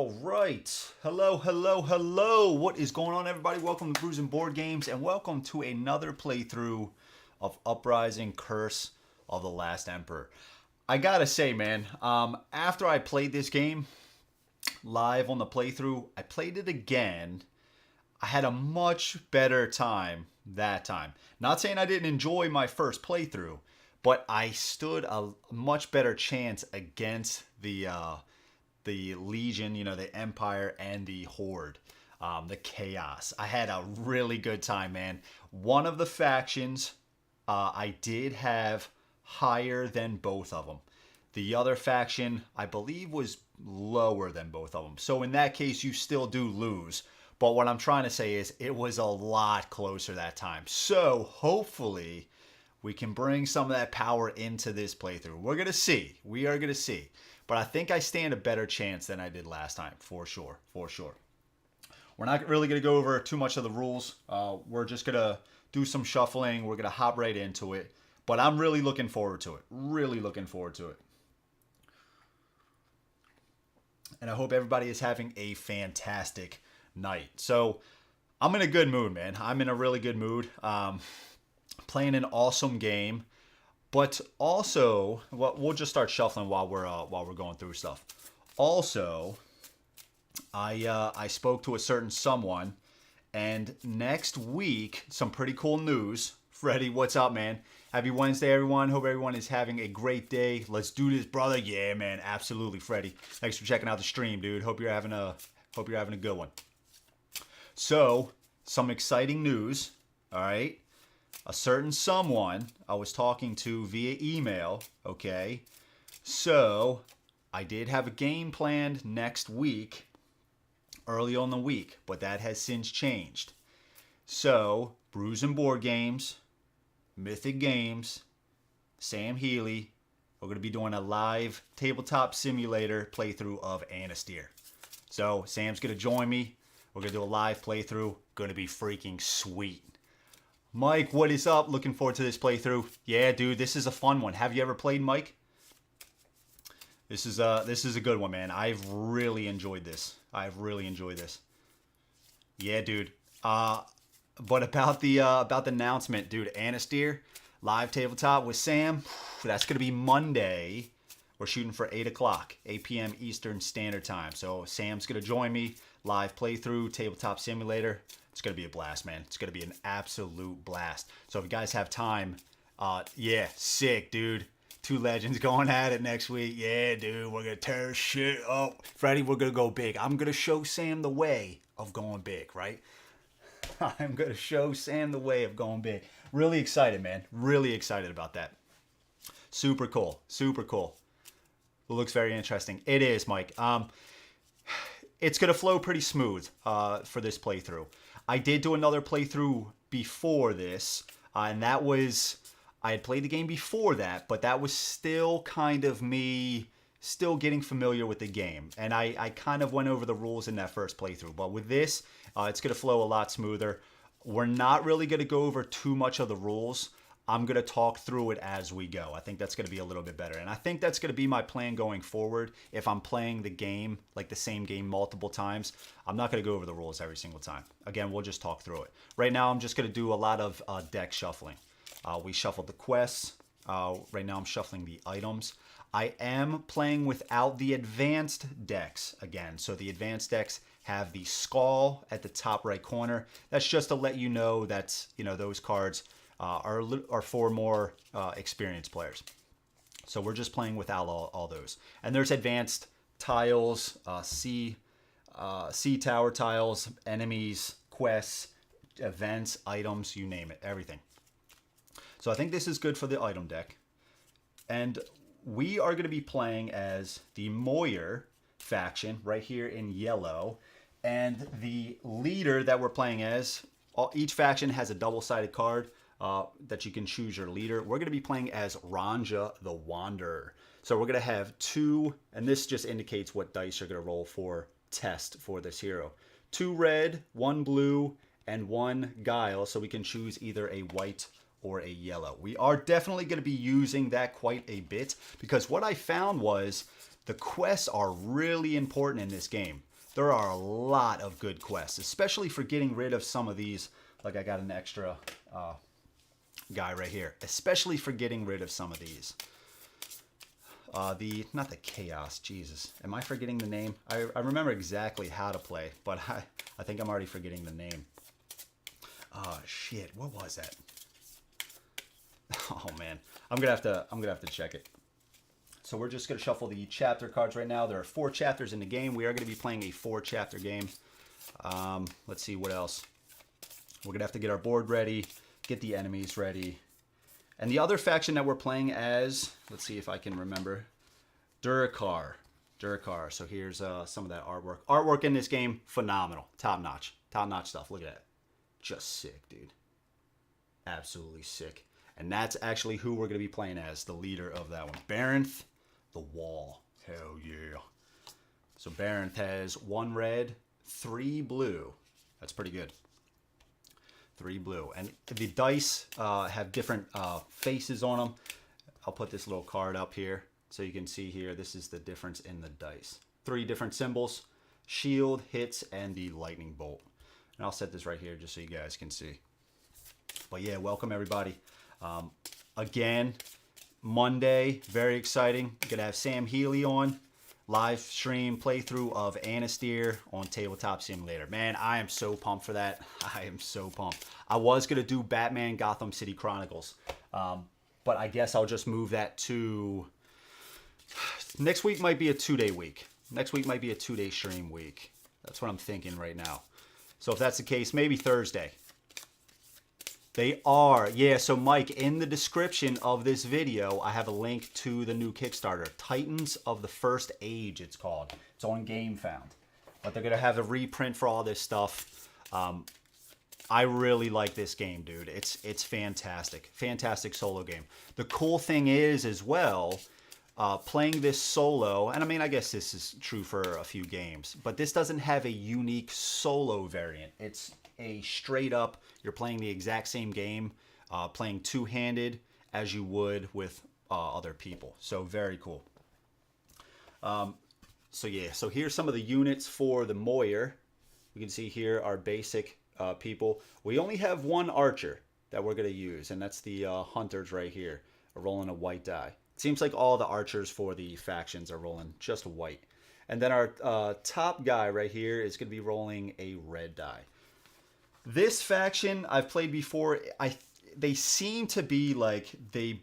All right. Hello, hello, hello. What is going on, everybody? Welcome to Brews and Board Games, and welcome to another playthrough of Uprising Curse of the Last Emperor. I gotta say, man, after I played this game live on the playthrough, I played it again. I had a much better time that time. Not saying I didn't enjoy my first playthrough, but I stood a much better chance against the Legion, the Empire, and the Horde, the Chaos. I had a really good time, man. One of the factions I did have higher than both of them. The other faction, I believe, was lower than both of them. So in that case, you still do lose. But what I'm trying to say is it was a lot closer that time. So hopefully we can bring some of that power into this playthrough. We're going to see. We are going to see. But I think I stand a better chance than I did last time, for sure, for sure. We're not really going to go over too much of the rules. We're just going to do some shuffling. We're going to hop right into it. But I'm really looking forward to it. Really looking forward to it. And I hope everybody is having a fantastic night. So I'm in a good mood, man. I'm in a really good mood. Playing an awesome game. But also, well, we'll just start shuffling while we're going through stuff. Also, I spoke to a certain someone, and next week, some pretty cool news. Freddie, what's up, man? Happy Wednesday, everyone. Hope everyone is having a great day. Let's do this, brother. Yeah, man, absolutely, Freddie. Thanks for checking out the stream, dude. Hope you're having a good one. So, some exciting news. All right. A certain someone I was talking to via email, okay? So, I did have a game planned next week, early on the week, but that has since changed. So, Brews and Board Games, Mythic Games, Sam Healy, we're going to be doing a live tabletop simulator playthrough of Anastyr. So, Sam's going to join me. We're going to do a live playthrough. Going to be freaking sweet. Mike, what is up? Looking forward to this playthrough. Yeah, dude, this is a fun one. Have you ever played, Mike? This is a good one, man. I've really enjoyed this. Yeah, dude. But about the announcement, dude, Anastyr, live tabletop with Sam. That's gonna be Monday. We're shooting for 8 p.m. Eastern Standard Time. So Sam's gonna join me. Live playthrough, tabletop simulator. It's going to be a blast, man. It's going to be an absolute blast. So if you guys have time, yeah, sick, dude. Two legends going at it next week. Yeah, dude, we're going to tear shit up. Freddie, we're going to go big. I'm going to show Sam the way of going big, right? I'm going to show Sam the way of going big. Really excited, man. Really excited about that. Super cool. Super cool. It looks very interesting. It is, Mike. It's going to flow pretty smooth for this playthrough. I did do another playthrough before this, and that was, I had played the game before that, but that was still kind of me still getting familiar with the game. And I kind of went over the rules in that first playthrough. But with this, it's going to flow a lot smoother. We're not really going to go over too much of the rules. I'm going to talk through it as we go. I think that's going to be a little bit better. And I think that's going to be my plan going forward. If I'm playing the game, like the same game multiple times, I'm not going to go over the rules every single time. Again, we'll just talk through it. Right now, I'm just going to do a lot of deck shuffling. We shuffled the quests. Right now, I'm shuffling the items. I am playing without the advanced decks again. So the advanced decks have the skull at the top right corner. That's just to let you know that, those cards are for more experienced players. So we're just playing without all those. And there's advanced tiles, sea tower tiles, enemies, quests, events, items, you name it, everything. So I think this is good for the item deck. And we are going to be playing as the Mohyar faction right here in yellow. And the leader that we're playing as, each faction has a double-sided card. That you can choose your leader. We're going to be playing as Ranja the Wanderer. So we're going to have two, and this just indicates what dice you're going to roll for test for this hero. 2 red, 1 blue, and 1 guile, so we can choose either a white or a yellow. We are definitely going to be using that quite a bit, because what I found was the quests are really important in this game. there are a lot of good quests, especially for getting rid of some of these. Like I got an extra guy right here, especially for getting rid of some of these. Not the chaos, Jesus. Am I forgetting the name? I remember exactly how to play, but I think I'm already forgetting the name. Oh shit, what was that? Oh man, I'm gonna have to check it. So we're just gonna shuffle the chapter cards right now. There are 4 chapters in the game. We are gonna be playing a 4-chapter game. Let's see what else. We're gonna have to get our board ready, get the enemies ready. And the other faction that we're playing as, let's see if I can remember, Duerkhar. Duerkhar. So here's some of that artwork. Artwork in this game, phenomenal. Top notch. Top notch stuff. Look at that. Just sick, dude. Absolutely sick. And that's actually who we're going to be playing as, the leader of that one. Baronth, the Wall. Hell yeah. So Baronth has 1 red, 3 blue. That's pretty good. 3 blue. And the dice have different faces on them. I'll put this little card up here so you can see here. This is the difference in the dice. 3 different symbols. Shield, hits, and the lightning bolt. And I'll set this right here just so you guys can see. But yeah, welcome everybody. Again, Monday, very exciting. Gonna have Sam Healy on. Live stream playthrough of Anastyr on Tabletop Simulator. Man, I am so pumped for that. I am so pumped. I was going to do Batman Gotham City Chronicles, but I guess I'll just move that to... Next week might be a 2-day week. Next week might be a 2-day stream week. That's what I'm thinking right now. So if that's the case, maybe Thursday. They are. Yeah, so Mike, in the description of this video, I have a link to the new Kickstarter. Titans of the First Age, it's called. It's on Gamefound. But they're going to have a reprint for all this stuff. I really like this game, dude. It's fantastic. Fantastic solo game. The cool thing is, as well, playing this solo, and I mean, I guess this is true for a few games, but this doesn't have a unique solo variant. It's a straight up, you're playing the exact same game, playing two-handed as you would with other people. So very cool. So yeah, so here's some of the units for the Mohyar. You can see here our basic people. We only have 1 archer that we're going to use, and that's the hunters right here, rolling a white die. It seems like all the archers for the factions are rolling just white. And then our top guy right here is going to be rolling a red die. This faction I've played before. They seem to be like they...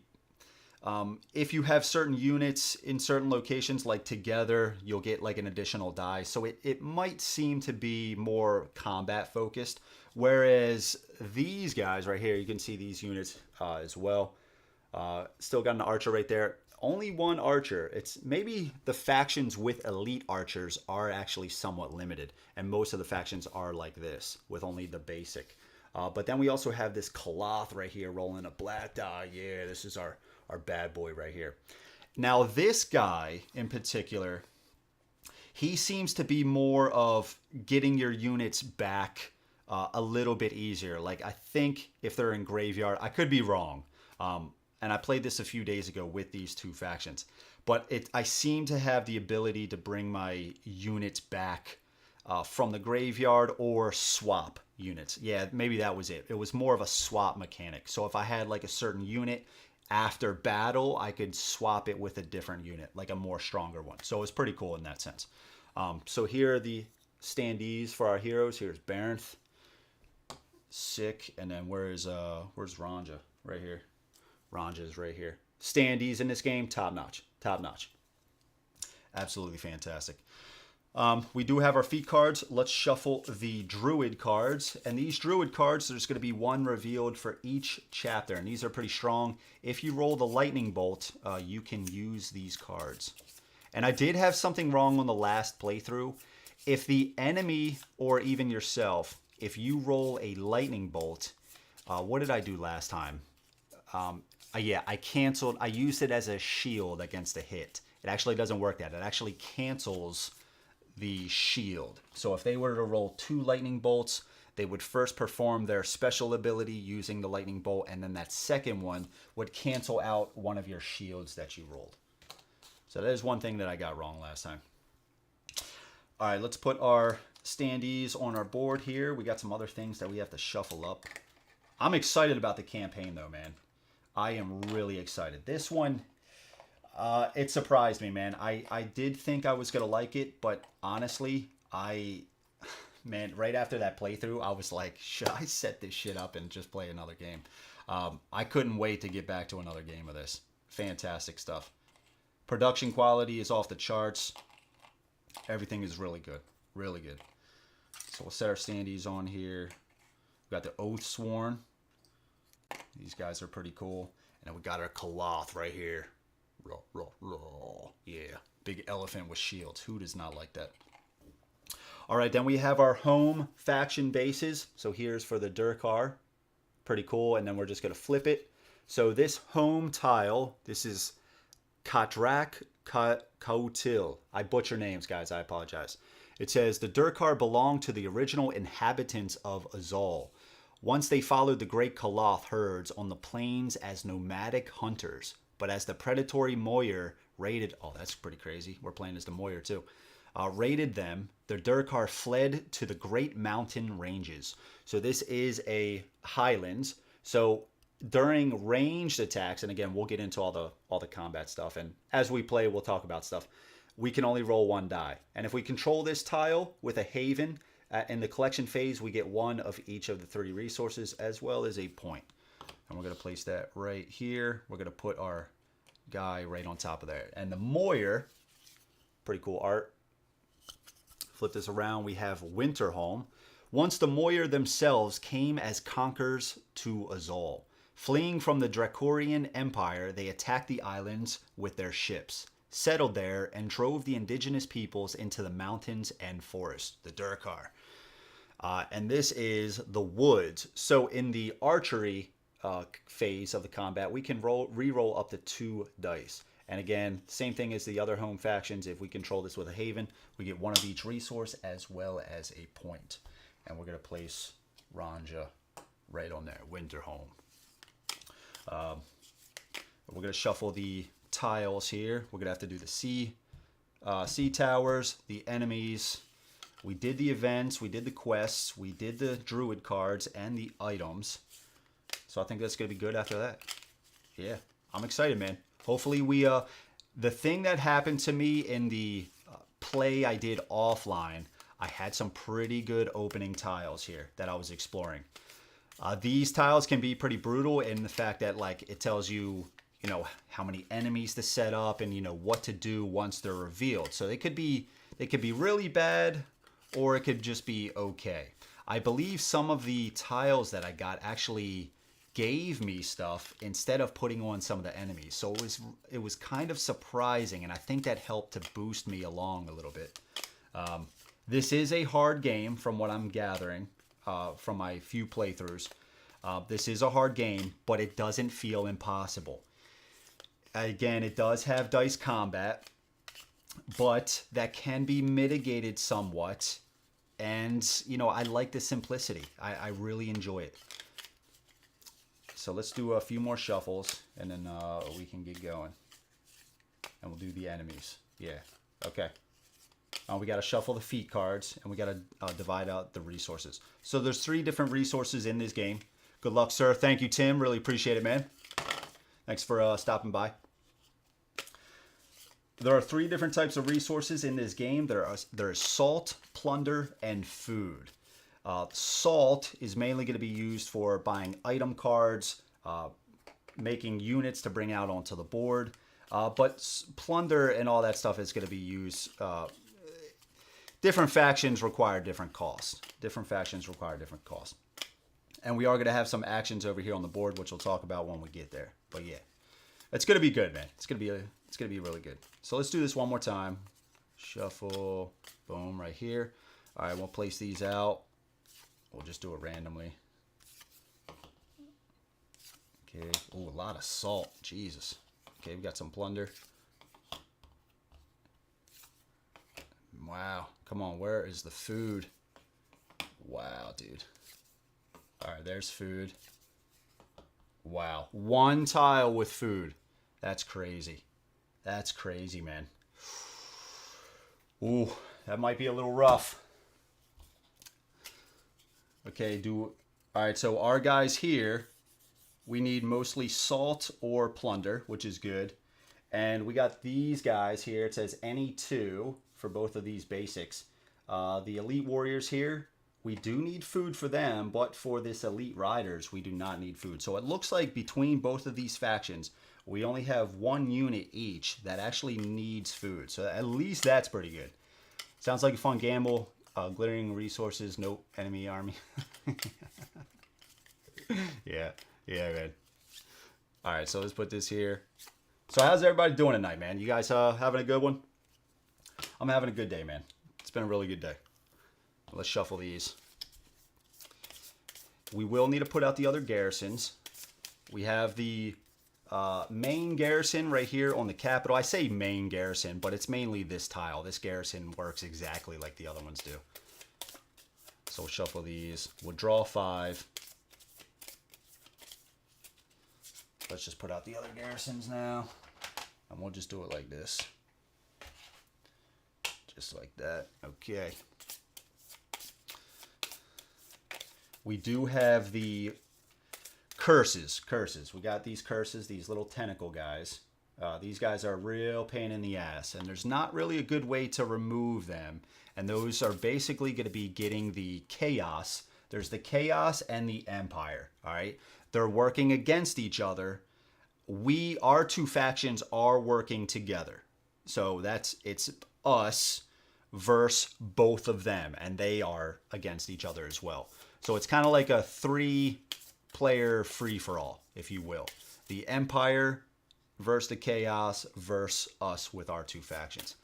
if you have certain units in certain locations, like together, you'll get like an additional die. So it might seem to be more combat focused. Whereas these guys right here, you can see these units as well. Still got an archer right there. Only 1 archer. It's maybe the factions with elite archers are actually somewhat limited. And most of the factions are like this with only the basic. But then we also have this cloth right here rolling a black die. Yeah, this is our bad boy right here. Now this guy in particular, he seems to be more of getting your units back a little bit easier. Like I think if they're in graveyard, I could be wrong. And I played this a few days ago with these 2 factions. But I seem to have the ability to bring my units back from the graveyard or swap units. Yeah, maybe that was it. It was more of a swap mechanic. So if I had like a certain unit after battle, I could swap it with a different unit, like a more stronger one. So it's pretty cool in that sense. So here are the standees for our heroes. Here's Baronth. Sick. And then where's Ranja? Right here. Ranja is right here. Standees in this game, top notch. Top notch. Absolutely fantastic. We do have our feat cards. Let's shuffle the Druid cards. And these Druid cards, there's going to be 1 revealed for each chapter. And these are pretty strong. If you roll the lightning bolt, you can use these cards. And I did have something wrong on the last playthrough. If the enemy or even yourself, if you roll a lightning bolt, what did I do last time? Yeah, I canceled. I used it as a shield against a hit. It actually doesn't work that. It actually cancels the shield. So if they were to roll 2 lightning bolts, they would first perform their special ability using the lightning bolt, and then that second one would cancel out one of your shields that you rolled. So that is one thing that I got wrong last time. All right, let's put our standees on our board here. We got some other things that we have to shuffle up. I'm excited about the campaign, though, man. I am really excited. This one, it surprised me, man. I did think I was going to like it, but honestly, man, right after that playthrough, I was like, should I set this shit up and just play another game? I couldn't wait to get back to another game of this. Fantastic stuff. Production quality is off the charts. Everything is really good. Really good. So we'll set our standees on here. We got the Oath Sworn. These guys are pretty cool. And then we got our Koloth right here. Yeah. Big elephant with shields. Who does not like that? All right, then we have our home faction bases. So here's for the Duerkhar. Pretty cool. And then we're just going to flip it. So this home tile, this is Katrak Kautil. I butcher names, guys. I apologize. It says, the Duerkhar belonged to the original inhabitants of Azal. Once they followed the great Koloth herds on the plains as nomadic hunters. But as the predatory Mohyar raided... Oh, that's pretty crazy. We're playing as the Mohyar, too. Raided them, the Duerkhar fled to the Great Mountain Ranges. So this is a highlands. So during ranged attacks, and again, we'll get into all the combat stuff, and as we play, we'll talk about stuff. We can only roll one die. And if we control this tile with a haven, in the collection phase, we get one of each of the 30 resources, as well as a point. And we're going to place that right here. We're going to put our guy right on top of there. And the Mohyar, pretty cool art. Flip this around, we have Winterholm. Once the Mohyar themselves came as conquerors to Azal. Fleeing from the Duerkharian Empire, they attacked the islands with their ships, settled there, and drove the indigenous peoples into the mountains and forests, the Duerkhar. And this is the woods. So in the archery phase of the combat, we can re-roll up to 2 dice. And again, same thing as the other home factions. If we control this with a haven, we get one of each resource as well as a point. And we're going to place Ranja right on there, Winterholm. We're going to shuffle the tiles here. We're going to have to do the sea towers, the enemies. We did the events, we did the quests, we did the druid cards and the items. So I think that's going to be good after that. Yeah, I'm excited, man. Hopefully we, the thing that happened to me in the play I did offline, I had some pretty good opening tiles here that I was exploring. These tiles can be pretty brutal in the fact that, like, it tells you, you know, how many enemies to set up and, you know, what to do once they're revealed. So they could be really bad, or it could just be okay. I believe some of the tiles that I got actually gave me stuff instead of putting on some of the enemies. So it was kind of surprising, and I think that helped to boost me along a little bit. This is a hard game from what I'm gathering from my few playthroughs. This is a hard game, but it doesn't feel impossible. Again, it does have dice combat, but that can be mitigated somewhat. And, you know, I like the simplicity. I really enjoy it. So let's do a few more shuffles, and then we can get going. And we'll do the enemies. Yeah, okay. We got to shuffle the feat cards, and we got to divide out the resources. So there's 3 different resources in this game. Good luck, sir. Thank you, Tim. Really appreciate it, man. Thanks for stopping by. There are 3 different types of resources in this game. There is salt, plunder, and food. Salt is mainly going to be used for buying item cards, making units to bring out onto the board. But plunder and all that stuff is going to be used. Different factions require different costs. Different factions require different costs. And we are going to have some actions over here on the board, which we'll talk about when we get there. But yeah, it's going to be good, man. It's going to be really good. So let's do this one more time. Shuffle, boom, right here. All right, we'll place these out. We'll just do it randomly. Okay. Ooh, a lot of salt. Jesus. Okay, we got some plunder. Wow. Come on, where is the food? Wow, dude. All right, there's food. Wow. 1 tile with food. That's crazy. That's crazy, man. Ooh, That might be a little rough. Okay, all right, so our guys here, we need mostly salt or plunder, which is good. And we got these guys here. It says any two for both of these basics. The elite warriors here, we do need food for them, but for this elite riders, we do not need food. So it looks like between both of these factions, we only have one unit each that actually needs food. So at least that's pretty good. Sounds like a fun gamble. Glittering resources, no enemy army. Yeah, man. All right, so let's put this here. So how's everybody doing tonight, man? You guys having a good one? I'm having a good day, man. It's been a really good day. Let's shuffle these. We will need to put out the other garrisons. We have the main garrison right here on the capital. I say main garrison, but it's mainly this tile. This garrison works exactly like the other ones do. So we'll shuffle these. We'll draw 5. Let's just put out the other garrisons now. And we'll just do it like this. Just like that. Okay. We do have the curses. We got these curses, these little tentacle guys. These guys are a real pain in the ass, and there's not really a good way to remove them. And those are basically going to be getting the chaos. There's the chaos and the empire. All right, they're working against each other. Our two factions are working together. So it's us versus both of them, and they are against each other as well. So it's kind of like a 3-player free-for-all, if you will. The Empire versus the Chaos versus us with our two factions.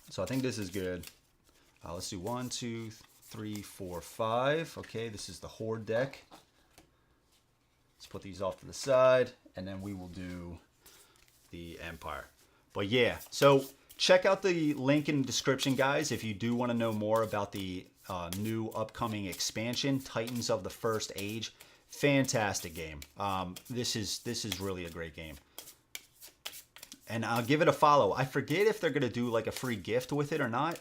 So I think this is good. Let's do 1, 2, 3, 4, 5. Okay, this is the Horde deck. Let's put these off to the side, and then we will do the Empire. But yeah, so check out the link in the description, guys, if you do want to know more about the new upcoming expansion, Titans of the First Age. Fantastic game. This is really a great game. And I'll give it a follow. I forget if they're going to do like a free gift with it or not.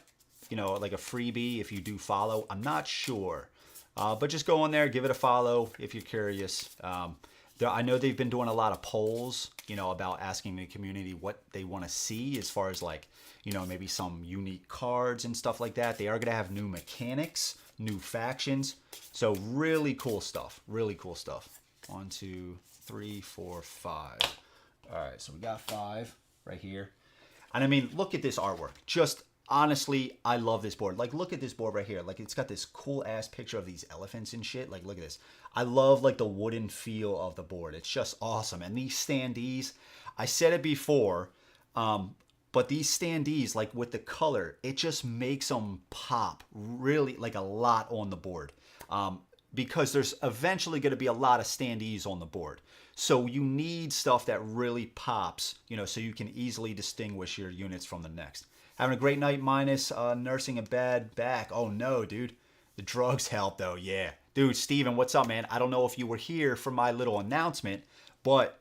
You know, like a freebie if you do follow. I'm not sure. But just go on there, give it a follow if you're curious. I know they've been doing a lot of polls, you know, about asking the community what they want to see as far as like, you know, maybe some unique cards and stuff like that. They are going to have new mechanics, new factions. So really cool stuff. Really cool stuff. 1, 2, 3, 4, 5. All right, so we got 5 right here. And I mean, look at this artwork. Just honestly, I love this board. Like, look at this board right here. Like, it's got this cool ass picture of these elephants and shit. Like, look at this. I love like the wooden feel of the board. It's just awesome. And these standees, I said it before, but these standees, like with the color, it just makes them pop really like a lot on the board. Because there's eventually going to be a lot of standees on the board. So you need stuff that really pops, you know, so you can easily distinguish your units from the next. Having a great night, minus nursing a bad back. Oh no, dude. The drugs help though, yeah. Dude, Steven, what's up, man? I don't know if you were here for my little announcement, but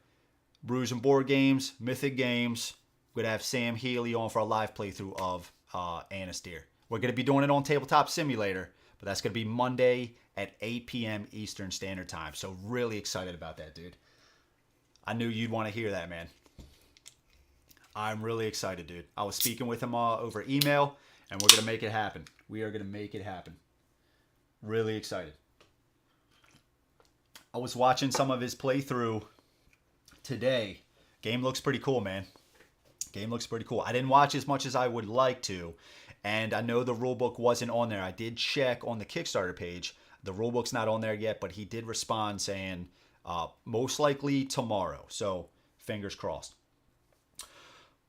Brews and Board Games, Mythic Games, we're going to have Sam Healy on for a live playthrough of Anasteer. We're going to be doing it on Tabletop Simulator, but that's going to be Monday at 8 p.m. Eastern Standard Time. So really excited about that, dude. I knew you'd want to hear that, man. I'm really excited, dude. I was speaking with him over email, and we're going to make it happen. We are going to make it happen. Really excited. I was watching some of his playthrough today. Game looks pretty cool, man. Game looks pretty cool. I didn't watch as much as I would like to, and I know the rulebook wasn't on there. I did check on the Kickstarter page. The rulebook's not on there yet, but he did respond saying most likely tomorrow. So fingers crossed.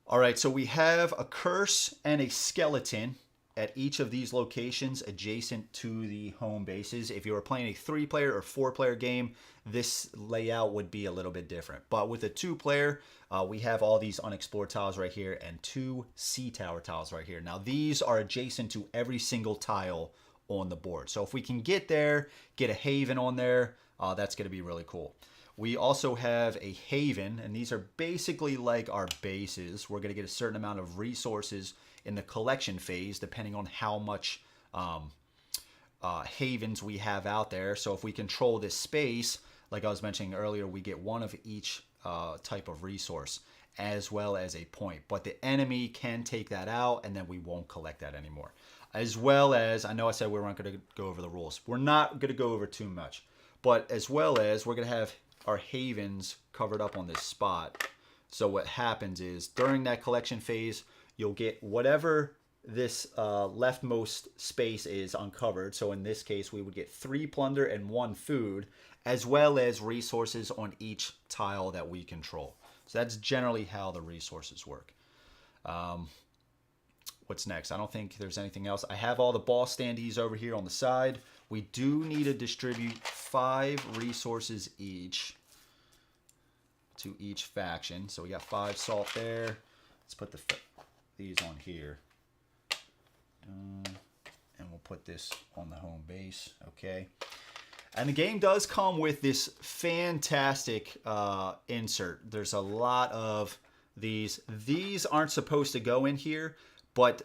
All right, so we have a curse and a skeleton at each of these locations adjacent to the home bases. If you were playing a 3-player or 4-player game, this layout would be a little bit different. But with a 2-player, we have all these unexplored tiles right here and 2 sea tower tiles right here. Now, these are adjacent to every single tile on the board. So if we can get there, get a haven on there, that's going to be really cool. We also have a haven, and these are basically like our bases. We're going to get a certain amount of resources in the collection phase, depending on how much havens we have out there. So if we control this space, like I was mentioning earlier, we get one of each type of resource as well as a point. But the enemy can take that out, and then we won't collect that anymore. As well as, I know I said we weren't going to go over the rules. We're not going to go over too much. But as well as, we're going to have our havens covered up on this spot. So what happens is, during that collection phase, you'll get whatever this leftmost space is uncovered. So in this case, we would get 3 plunder and 1 food, as well as resources on each tile that we control. So that's generally how the resources work. What's next? I don't think there's anything else. I have all the boss standees over here on the side. We do need to distribute 5 resources each to each faction. So we got 5 salt there. Let's put these on here. And we'll put this on the home base. Okay. And the game does come with this fantastic insert. There's a lot of these. These aren't supposed to go in here, but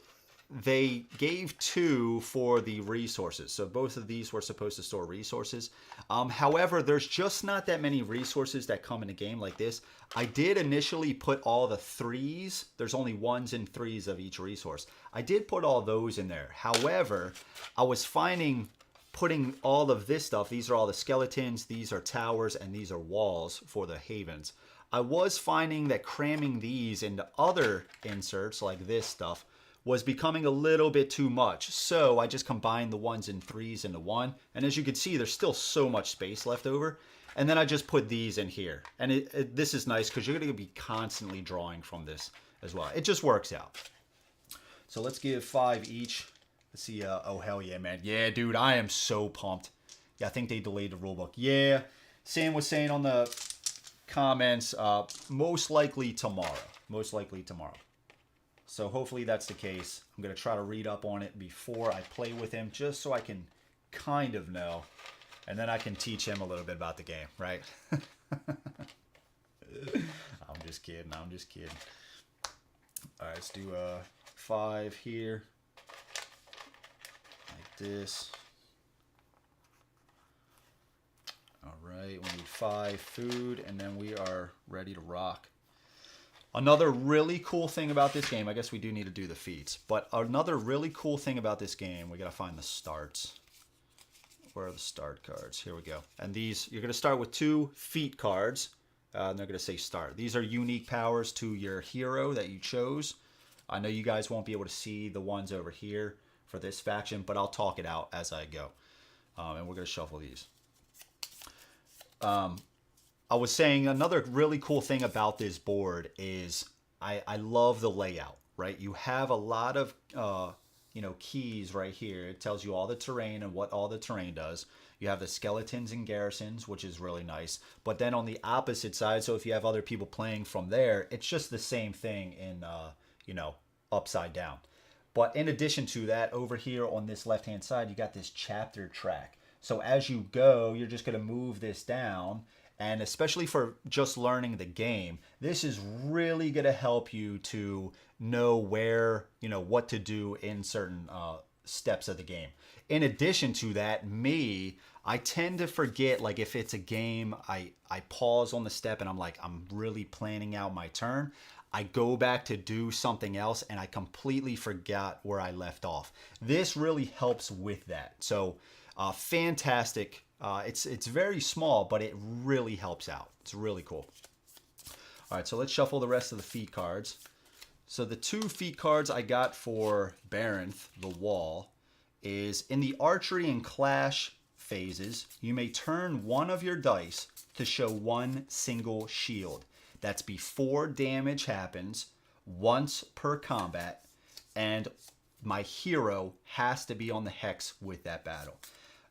they gave 2 for the resources. So both of these were supposed to store resources. However, there's just not that many resources that come in a game like this. I did initially put all the 3s. There's only 1s and 3s of each resource. I did put all those in there. However, I was finding putting all of this stuff, these are all the skeletons, these are towers, and these are walls for the havens. I was finding that cramming these into other inserts like this stuff was becoming a little bit too much. So I just combined the 1s and 3s into one. And as you can see, there's still so much space left over. And then I just put these in here. And this is nice because you're going to be constantly drawing from this as well. It just works out. So let's give 5 each. Let's see. Oh, hell yeah, man. Yeah, dude, I am so pumped. Yeah, I think they delayed the rulebook. Yeah, Sam was saying on the comments, most likely tomorrow. Most likely tomorrow. So hopefully that's the case. I'm going to try to read up on it before I play with him, just so I can kind of know. And then I can teach him a little bit about the game, right? I'm just kidding. I'm just kidding. All right, let's do 5 here. Like this. All right, we need 5 food, and then we are ready to rock. Another really cool thing about this game, I guess we do need to do the feats, but another really cool thing about this game, we got to find the starts. Where are the start cards? Here we go. And these, you're going to start with 2 feat cards, and they're going to say start. These are unique powers to your hero that you chose. I know you guys won't be able to see the ones over here for this faction, but I'll talk it out as I go. And we're going to shuffle these. I was saying another really cool thing about this board is I love the layout, right? You have a lot of, keys right here. It tells you all the terrain and what all the terrain does. You have the skeletons and garrisons, which is really nice. But then on the opposite side, so if you have other people playing from there, it's just the same thing in, upside down. But in addition to that, over here on this left-hand side, you got this chapter track. So as you go, you're just going to move this down. And especially for just learning the game, this is really going to help you to know where, what to do in certain steps of the game. In addition to that, I tend to forget, like if it's a game, I pause on the step and I'm like, I'm really planning out my turn. I go back to do something else and I completely forgot where I left off. This really helps with that. So fantastic. It's very small, but it really helps out. It's really cool. All right, so let's shuffle the rest of the feat cards. So the 2 feat cards I got for Baronth, the wall, is in the archery and clash phases, you may turn one of your dice to show 1 single shield. That's before damage happens, once per combat, and my hero has to be on the hex with that battle.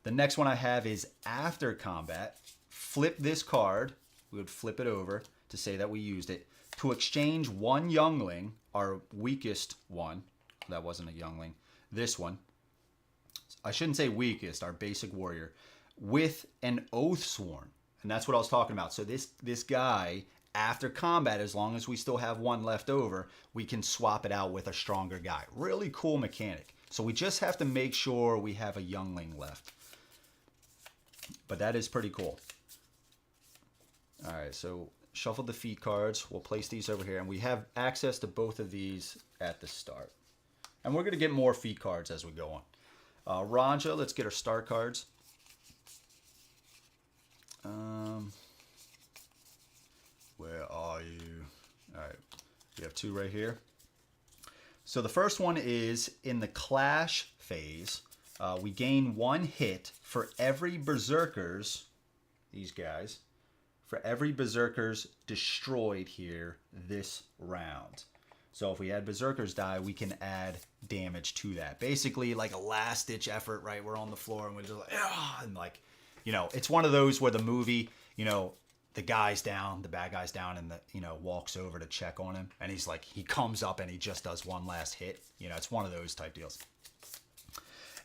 The next one I have is after combat. Flip this card. We would flip it over to say that we used it. To exchange 1 youngling, our weakest one. That wasn't a youngling. This one. I shouldn't say weakest, our basic warrior. With an oath sworn. And that's what I was talking about. So this guy after combat, as long as we still have one left over, we can swap it out with a stronger guy. Really cool mechanic. So we just have to make sure we have a youngling left. But that is pretty cool. All right, so shuffle the feat cards. We'll place these over here, and we have access to both of these at the start. And we're going to get more feat cards as we go on. Ranja, let's get our start cards. Where are you? All right, we have two right here. So the first one is in the clash phase. We gain 1 hit for every berserkers, these guys, for every berserkers destroyed here this round. So if we had berserkers die, we can add damage to that. Basically like a last ditch effort, right? We're on the floor and we're just like, ah, and like, you know, it's one of those where the movie, you know, the guy's down, the bad guy's down, and the, you know, walks over to check on him, and he's like, he comes up and he just does one last hit. You know, it's one of those type deals.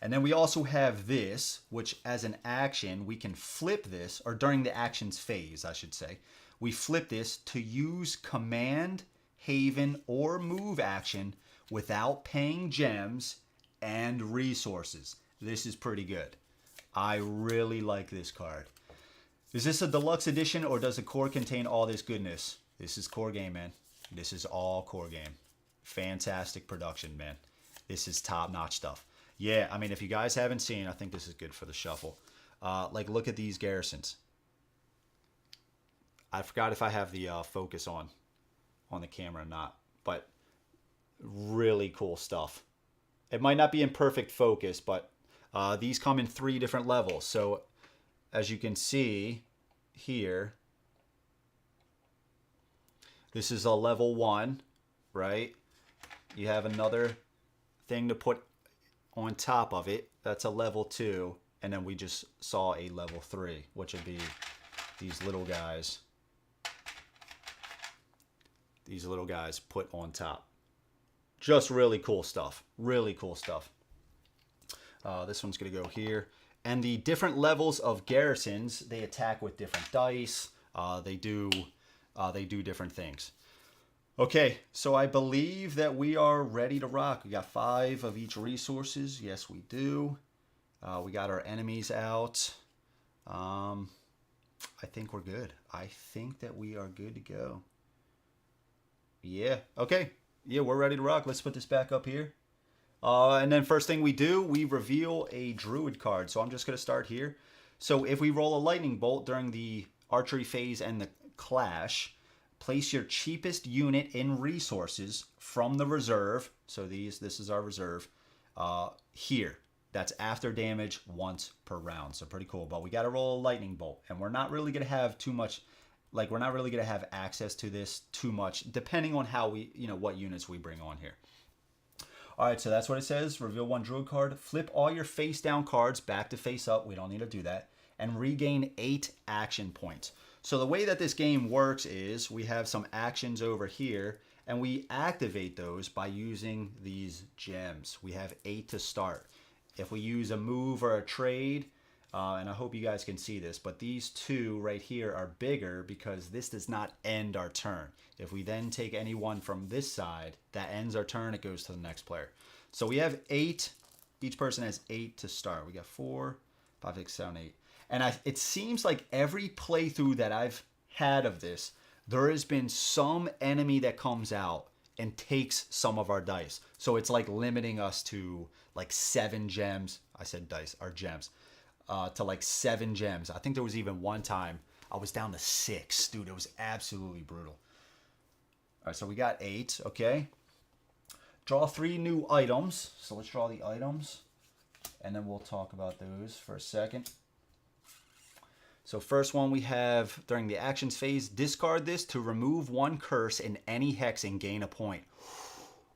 And then we also have this, which as an action, we can flip this, or during the actions phase, I should say, we flip this to use command, haven, or move action without paying gems and resources. This is pretty good. I really like this card. Is this a deluxe edition, or does the core contain all this goodness? This is core game, man. This is all core game. Fantastic production, man. This is top-notch stuff. Yeah, I mean, if you guys haven't seen, I think this is good for the shuffle. Like, look at these garrisons. I forgot if I have the focus on the camera or not, but really cool stuff. It might not be in perfect focus, but these come in 3 different levels. So as you can see here, this is a level 1, right? You have another thing to put on top of it. That's a level 2. And then we just saw a level 3, which would be these little guys. These little guys put on top. Just really cool stuff. Really cool stuff. This one's going to go here. And the different levels of garrisons, they attack with different dice. They do different things. Okay, so I believe that we are ready to rock. We got 5 of each resources. Yes, we do. We got our enemies out. I think we're good. I think that we are good to go. Yeah, okay. Yeah, we're ready to rock. Let's put this back up here. And then first thing we do, we reveal a druid card. So I'm just going to start here. So if we roll a lightning bolt during the archery phase and the clash, place your cheapest unit in resources from the reserve. So this is our reserve here. That's after damage once per round. So pretty cool. But we got to roll a lightning bolt, and we're not really going to have too much. Like, we're not really going to have access to this too much, depending on how we, you know, what units we bring on here. All right, so that's what it says. Reveal 1 druid card. Flip all your face down cards back to face up. We don't need to do that. And regain 8 action points. So the way that this game works is we have some actions over here, and we activate those by using these gems. We have 8 to start. If we use a move or a trade, and I hope you guys can see this, but these 2 right here are bigger because this does not end our turn. If we then take any one from this side, that ends our turn. It goes to the next player. So we have 8. Each person has 8 to start. We got 4, 5, 6, 7, 8. And it seems like every playthrough that I've had of this, there has been some enemy that comes out and takes some of our dice. So it's like limiting us to like 7 gems. I said dice, our gems. To like 7 gems. I think there was even one time I was down to 6. Dude, it was absolutely brutal. All right, so we got 8. Okay. Draw 3 new items. So let's draw the items, and then we'll talk about those for a second. So first one we have, during the actions phase, discard this to remove 1 curse in any hex and gain a point.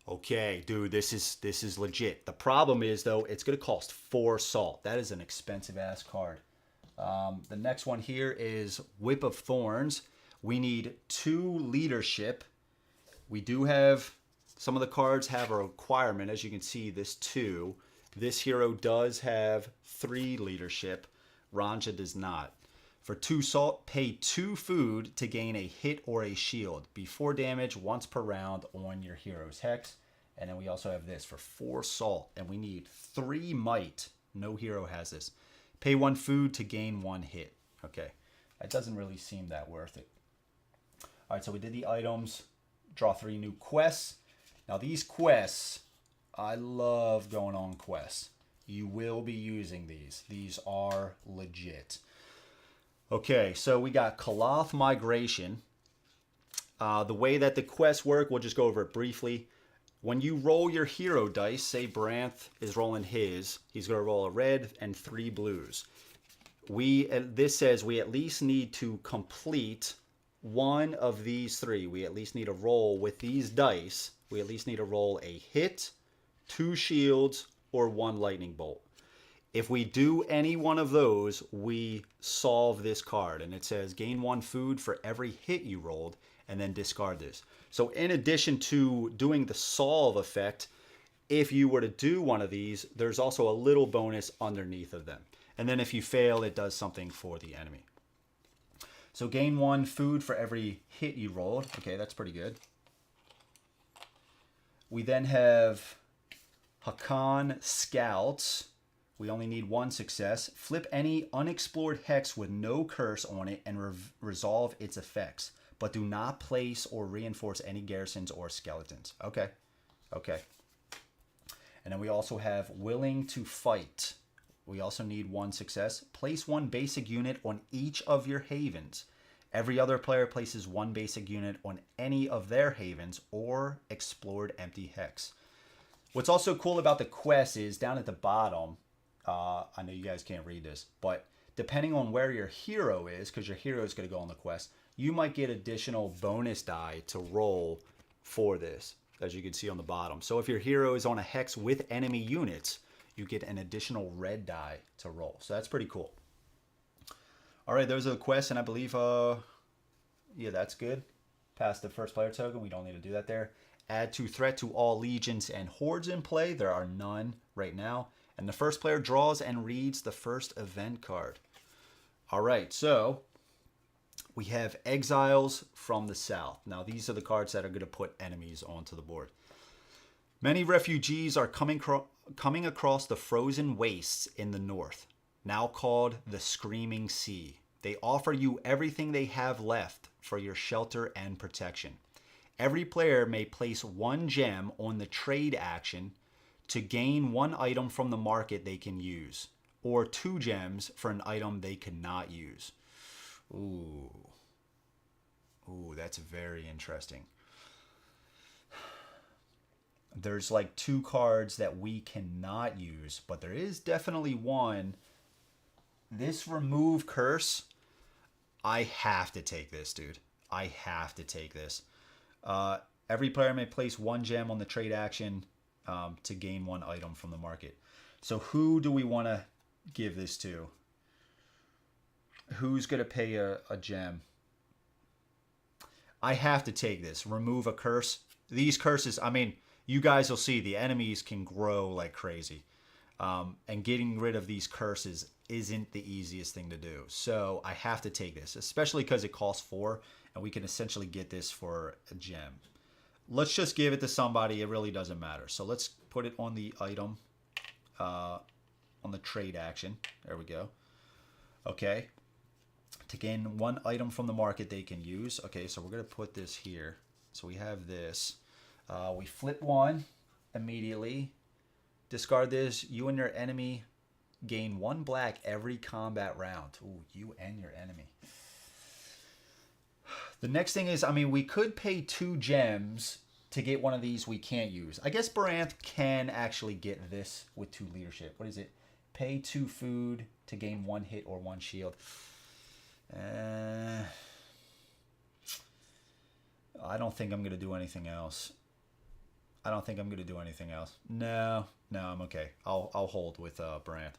Okay, dude, this is legit. The problem is, though, it's going to cost 4 salt. That is an expensive-ass card. The next one here is Whip of Thorns. We need 2 leadership. We do have, some of the cards have a requirement. As you can see, this 2. This hero does have 3 leadership. Ranja does not. For 2 salt, pay 2 food to gain a hit or a shield. Be 4 damage once per round on your hero's hex. And then we also have this for 4 salt. And we need 3 might. No hero has this. Pay 1 food to gain 1 hit. Okay. That doesn't really seem that worth it. Alright, so we did the items. Draw 3 new quests. Now these quests, I love going on quests. You will be using these. These are legit. Okay, so we got Kaloth Migration. The way that the quests work, we'll just go over it briefly. When you roll your hero dice, say Branth is rolling his, he's going to roll a red and 3 blues. This says we at least need to complete one of these 3. We at least need to roll with these dice. We at least need to roll a hit, 2 shields, or 1 lightning bolt. If we do any one of those, we solve this card. And it says gain 1 food for every hit you rolled, and then discard this. So in addition to doing the solve effect, if you were to do one of these, there's also a little bonus underneath of them. And then if you fail, it does something for the enemy. So gain 1 food for every hit you rolled. Okay, that's pretty good. We then have Hakan Scouts. We only need 1 success. Flip any unexplored hex with no curse on it and resolve its effects. But do not place or reinforce any garrisons or skeletons. Okay. Okay. And then we also have Willing to Fight. We also need 1 success. Place 1 basic unit on each of your havens. Every other player places 1 basic unit on any of their havens or explored empty hex. What's also cool about the quest is down at the bottom, I know you guys can't read this, but depending on where your hero is, because your hero is going to go on the quest, you might get additional bonus die to roll for this, as you can see on the bottom. So if your hero is on a hex with enemy units, you get an additional red die to roll. So that's pretty cool. All right, those are the quests, and I believe, yeah, that's good. Pass the first player token. We don't need to do that there. Add 2 threat to all legions and hordes in play. There are none right now. And the first player draws and reads the first event card. All right, so we have Exiles from the South. Now, these are the cards that are going to put enemies onto the board. Many refugees are coming across the frozen wastes in the north, now called the Screaming Sea. They offer you everything they have left for your shelter and protection. Every player may place 1 gem on the trade action to gain 1 item from the market they can use, or 2 gems for an item they cannot use. Ooh. Ooh, that's very interesting. There's like 2 cards that we cannot use, but there is definitely one. This remove curse, I have to take this, dude. I have to take this. Every player may place 1 gem on the trade action to gain 1 item from the market. So who do we want to give this to? Who's going to pay a gem? I have to take this. Remove a curse. These curses, I mean, you guys will see the enemies can grow like crazy. And getting rid of these curses isn't the easiest thing to do. So I have to take this, especially because it costs 4, and we can essentially get this for a gem. Let's just give it to somebody. It really doesn't matter. So let's put it on the item, on the trade action. There we go. Okay. To gain 1 item from the market they can use. Okay, so we're going to put this here. So we have this. We flip 1 immediately. Discard this. You and your enemy gain 1 black every combat round. Ooh, you and your enemy. The next thing is, I mean, we could pay 2 gems to get one of these we can't use. I guess Baranth can actually get this with 2 leadership. What is it? Pay 2 food to gain 1 hit or 1 shield. I don't think I'm going to do anything else. No, I'm okay. I'll hold with Baranth.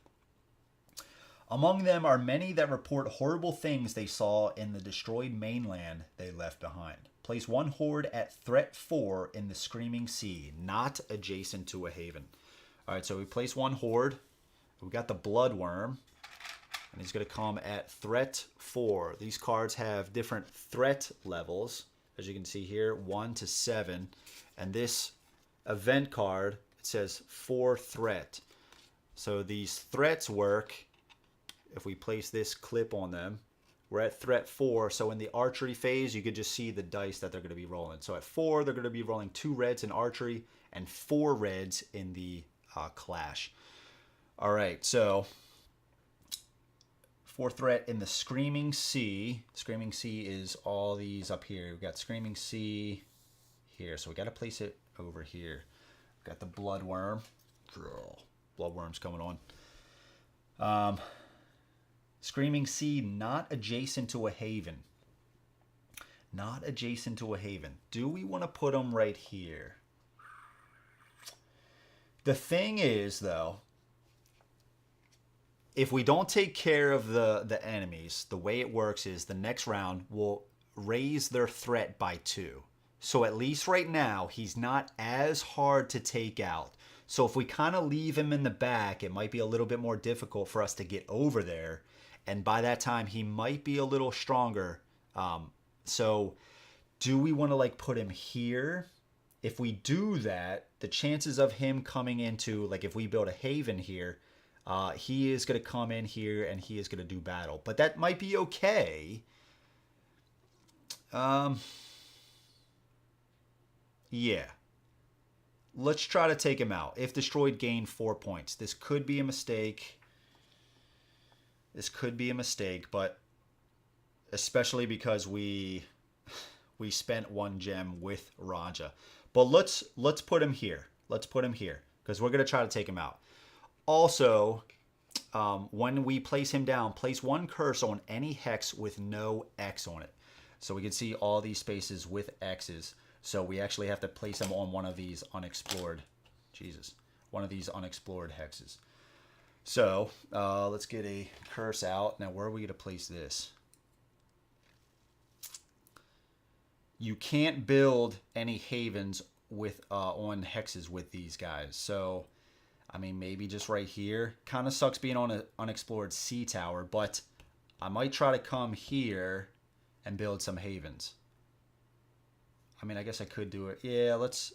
Among them are many that report horrible things they saw in the destroyed mainland they left behind. Place 1 horde at threat 4 in the Screaming Sea, not adjacent to a haven. All right, so we place 1 horde. We got the Bloodworm. And he's going to come at threat 4. These cards have different threat levels, as you can see here, 1 to 7. And this event card, it says 4 threat. So these threats work if we place this clip on them. We're at threat 4, so in the archery phase, you could just see the dice that they're going to be rolling. So at 4, they're going to be rolling 2 reds in archery and 4 reds in the clash. All right, so 4 threat in the Screaming Sea. Screaming Sea is all these up here. We've got Screaming Sea here, so we got to place it over here. We've got the Bloodworm. Bloodworm's coming on. Screaming Sea, not adjacent to a haven. Not adjacent to a haven. Do we want to put them right here? The thing is, though, if we don't take care of the enemies, the way it works is the next round will raise their threat by 2. So at least right now, he's not as hard to take out. So if we kind of leave him in the back, it might be a little bit more difficult for us to get over there. And by that time, he might be a little stronger. So do we want to like put him here? If we do that, the chances of him coming into, like if we build a haven here, he is going to come in here and he is going to do battle. But that might be okay. Yeah. Let's try to take him out. If destroyed, gain 4 points. This could be a mistake. This could be a mistake, but especially because we spent 1 gem with Raja. But let's put him here. Let's put him here because we're going to try to take him out. Also, when we place him down, place 1 curse on any hex with no X on it. So we can see all these spaces with X's. So we actually have to place them on one of these unexplored, one of these unexplored hexes. So let's get a curse out. Now, where are we going to place this? You can't build any havens with on hexes with these guys. So, I mean, maybe just right here. Kind of sucks being on an unexplored sea tower, but I might try to come here and build some havens. I mean, I guess I could do it. Yeah, let's...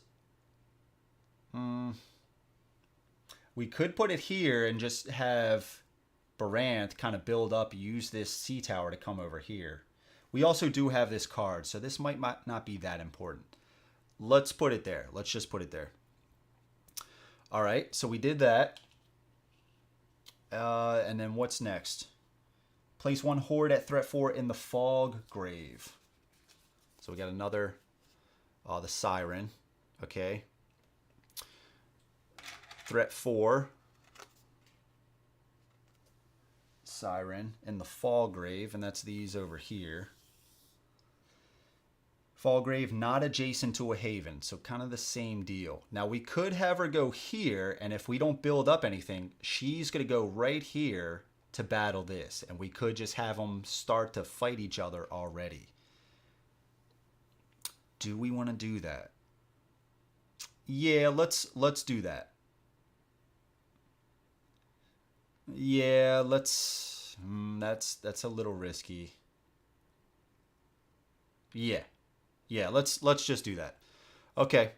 We could put it here and just have Baranth kind of build up, use this sea tower to come over here. We also do have this card, so this might not be that important. Let's put it there. Let's just put it there. All right, so we did that. And then what's next? Place 1 horde at threat 4 in the Fog Grave. So we got another, the Siren. Okay. Threat 4. Siren in the Fall Grave, and that's these over here. Fall Grave not adjacent to a haven, so kind of the same deal. Now we could have her go here, and if we don't build up anything, she's going to go right here to battle this, and we could just have them start to fight each other already. Do we want to do that? Yeah, let's do that. Yeah, let's... that's a little risky. Yeah, let's just do that. Okay.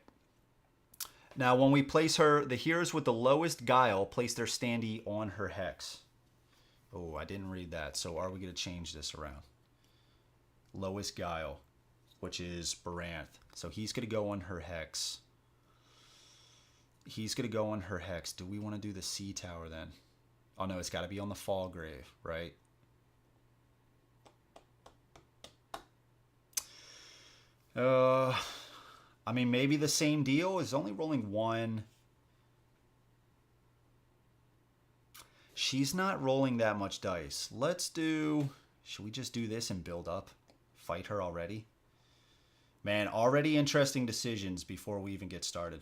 Now, when we place her, the heroes with the lowest guile place their standee on her hex. Oh, I didn't read that. So are we going to change this around? Lowest guile, which is Baranth. So he's going to go on her hex. He's going to go on her hex. Do we want to do the sea tower then? Oh, no, it's got to be on the Fall Grave, right? I mean, maybe the same deal. Is only rolling 1. She's not rolling that much dice. Let's do... Should we just do this and build up? Fight her already? Man, already interesting decisions before we even get started.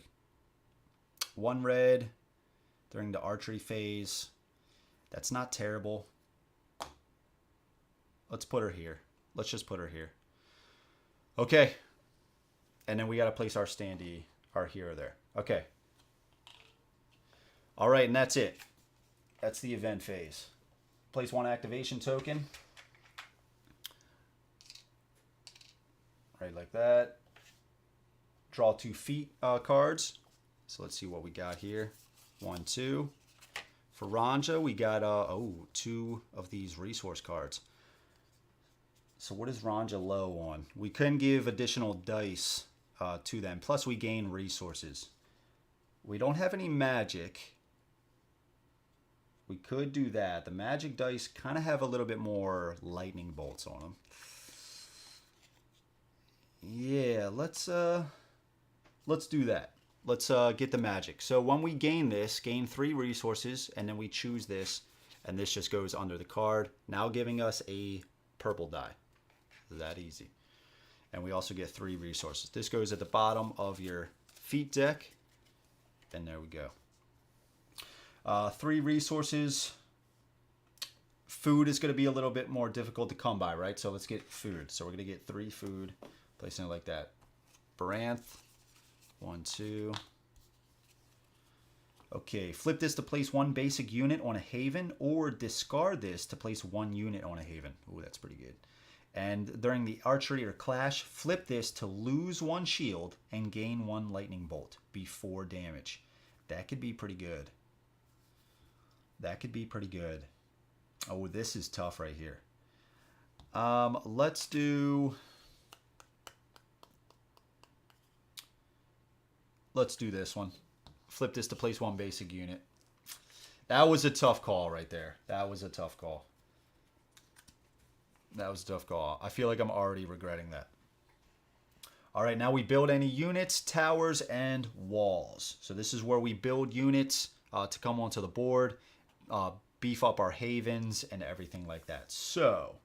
1 red during the archery phase. That's not terrible. Let's put her here. Let's just put her here. Okay. And then we got to place our standee, our hero there. Okay. All right, and that's it. That's the event phase. Place 1 activation token. Right like that. Draw 2 feat cards. So let's see what we got here. 1, 2. For Ranja, we got 2 of these resource cards. So what is Ranja low on? We couldn't give additional dice to them. Plus we gain resources. We don't have any magic. We could do that. The magic dice kind of have a little bit more lightning bolts on them. Yeah, let's do that. Let's get the magic. So when we gain this, gain 3 resources, and then we choose this, and this just goes under the card, now giving us a purple die. That easy. And we also get 3 resources. This goes at the bottom of your feat deck, and there we go. 3 resources. Food is going to be a little bit more difficult to come by, right? So let's get food. So we're going to get 3 food, placing it like that. Baranth. 1, 2. Okay, flip this to place 1 basic unit on a haven, or discard this to place 1 unit on a haven. Ooh, that's pretty good. And during the archery or clash, flip this to lose 1 shield and gain 1 lightning bolt before damage. That could be pretty good. That could be pretty good. Oh, this is tough right here. Let's do this one. Flip this to place 1 basic unit. That was a tough call right there. That was a tough call. That was a tough call. I feel like I'm already regretting that. All right, now we build any units, towers, and walls. So this is where we build units to come onto the board, beef up our havens, and everything like that. So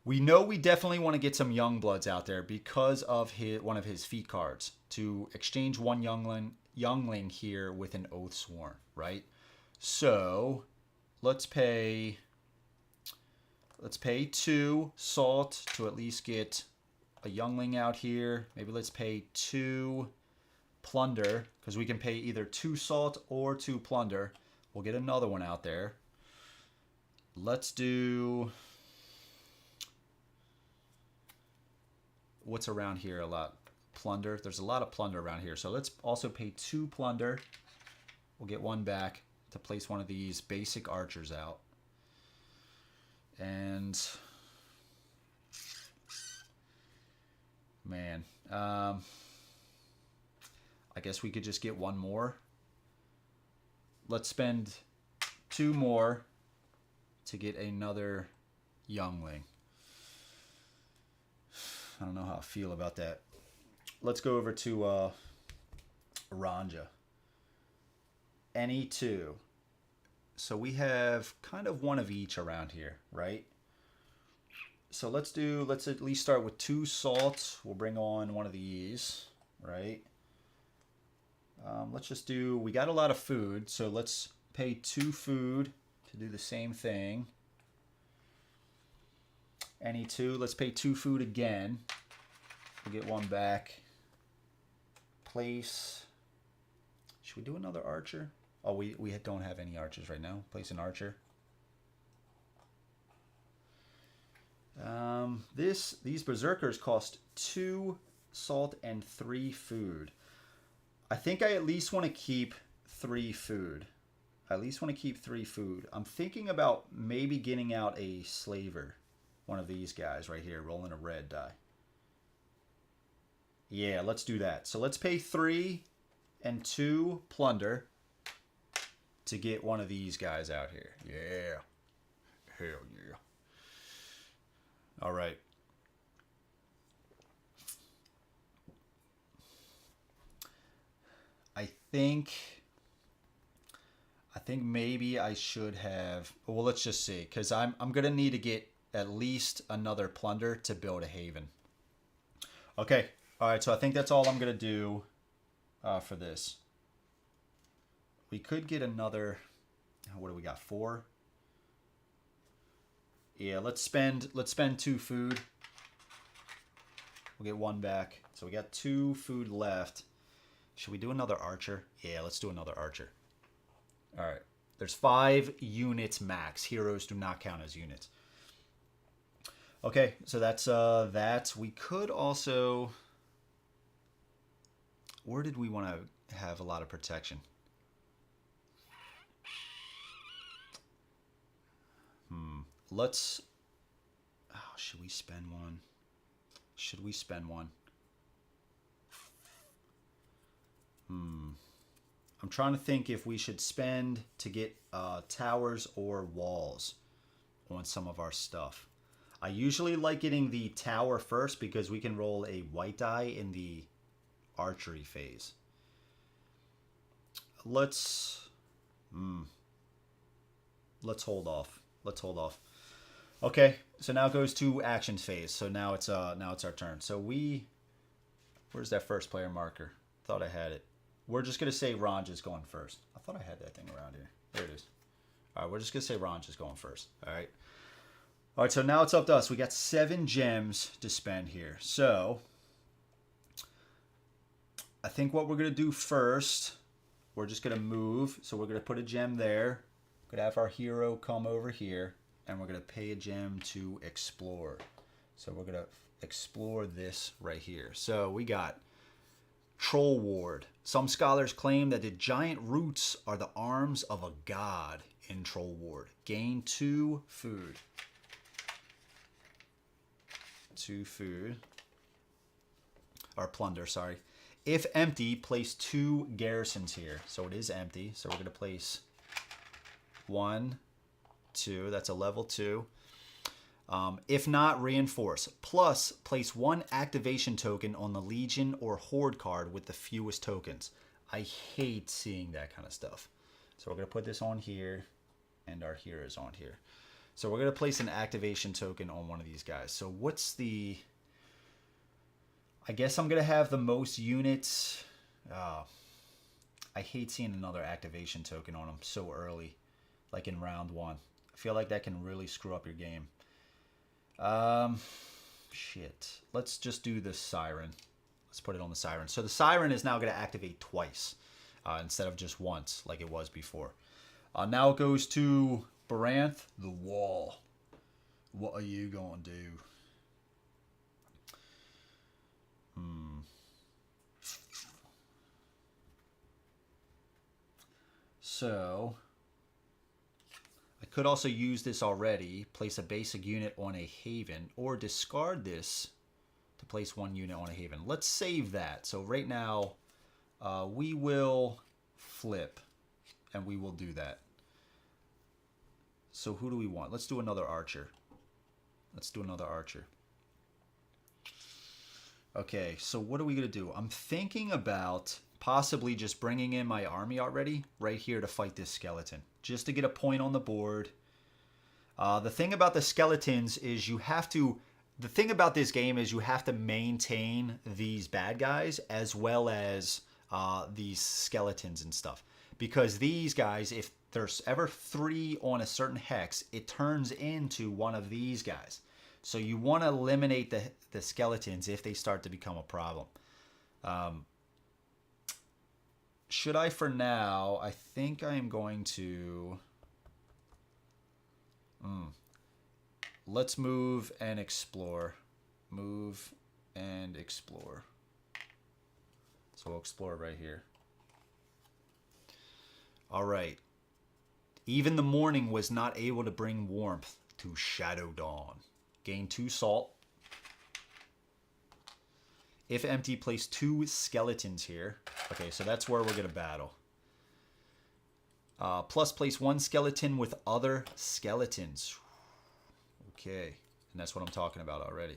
we know we definitely want to get some young bloods out there because of one of his feat cards to exchange 1 youngling here with an oath sworn, right? So let's pay 2 salt to at least get a youngling out here. Maybe let's pay 2 plunder, because we can pay either 2 salt or 2 plunder. We'll get another one out there. Let's do... what's around here a lot? Plunder. There's a lot of plunder around here. So let's also pay 2 plunder. We'll get 1 back to place one of these basic archers out. And man, I guess we could just get 1 more. Let's spend 2 more to get another youngling. I don't know how I feel about that. Let's go over to Ranja. Any 2. So we have kind of 1 of each around here, right? So let's at least start with 2 salt. We'll bring on 1 of these, right? Let's just do, we got a lot of food, so let's pay 2 food to do the same thing. Any 2, let's pay 2 food again. We'll get 1 back. Place, should we do another archer? Oh, we don't have any archers right now. Place an archer. These berserkers cost 2 salt and 3 food. I think I at least want to keep 3 food. I at least want to keep 3 food. I'm thinking about maybe getting out a slaver. One of these guys right here, rolling a red die. Yeah, let's do that. So let's pay 3 and 2 plunder to get one of these guys out here. Yeah. Hell yeah. All right. I think maybe I should have, well, let's just see, because I'm going to need to get at least another plunder to build a haven. Okay. All right, so I think that's all I'm going to do for this. We could get another, what do we got, 4? Yeah, let's spend 2 food. We'll get 1 back. So we got 2 food left. Should we do another archer? Yeah, let's do another archer. All right. There's 5 units max. Heroes do not count as units. Okay, so that's that. We could also... Where did we want to have a lot of protection? Let's... Oh, should we spend one? Should we spend one? I'm trying to think if we should spend to get towers or walls on some of our stuff. I usually like getting the tower first because we can roll a white die in the archery phase. Let's hold off. Let's hold off. Okay, so now it goes to action phase. So now it's our turn. So where's that first player marker? Thought I had it. We're just gonna say Ranj is going first. I thought I had that thing around here. There it is. All right, we're just gonna say Ranj is going first. All right. All right, so now it's up to us. We got 7 gems to spend here. So I think what we're gonna do first, we're just gonna move. So we're gonna put a gem there. We're gonna have our hero come over here, and we're gonna pay a gem to explore. So we're gonna explore this right here. So we got Troll Ward. Some scholars claim that the giant roots are the arms of a god in Troll Ward. Gain 2 food. 2 food. Or plunder, sorry. If empty, place 2 garrisons here. So it is empty. So we're going to place 1, 2. That's a level 2. If not, reinforce. Plus, place 1 activation token on the Legion or Horde card with the fewest tokens. I hate seeing that kind of stuff. So we're going to put this on here, and our heroes on here. So we're going to place an activation token on one of these guys. So what's the... I guess I'm going to have the most units. I hate seeing another activation token on them so early, like in round 1. I feel like that can really screw up your game. Shit. Let's just do the Siren. Let's put it on the Siren. So the Siren is now going to activate twice instead of just once like it was before. Now it goes to Baranth, the Wall. What are you going to do? So... I could also use this already, place a basic unit on a haven, or discard this to place 1 unit on a haven. Let's save that. So right now, we will flip, and we will do that. So who do we want? Let's do another archer. Let's do another archer. Okay, so what are we going to do? I'm thinking about possibly just bringing in my army already right here to fight this skeleton, just to get a point on the board. The thing about the skeletons is you have to... The thing about this game is you have to maintain these bad guys as well as these skeletons and stuff. Because these guys, if there's ever 3 on a certain hex, it turns into one of these guys. So you want to eliminate the skeletons if they start to become a problem. Should I for now? I think I am going to... Let's move and explore. Move and explore. So we'll explore right here. All right. Even the morning was not able to bring warmth to Shadow Dawn. Gain 2 salt. If empty, place 2 skeletons here. Okay, so that's where we're going to battle. Plus, place 1 skeleton with other skeletons. Okay, and that's what I'm talking about already.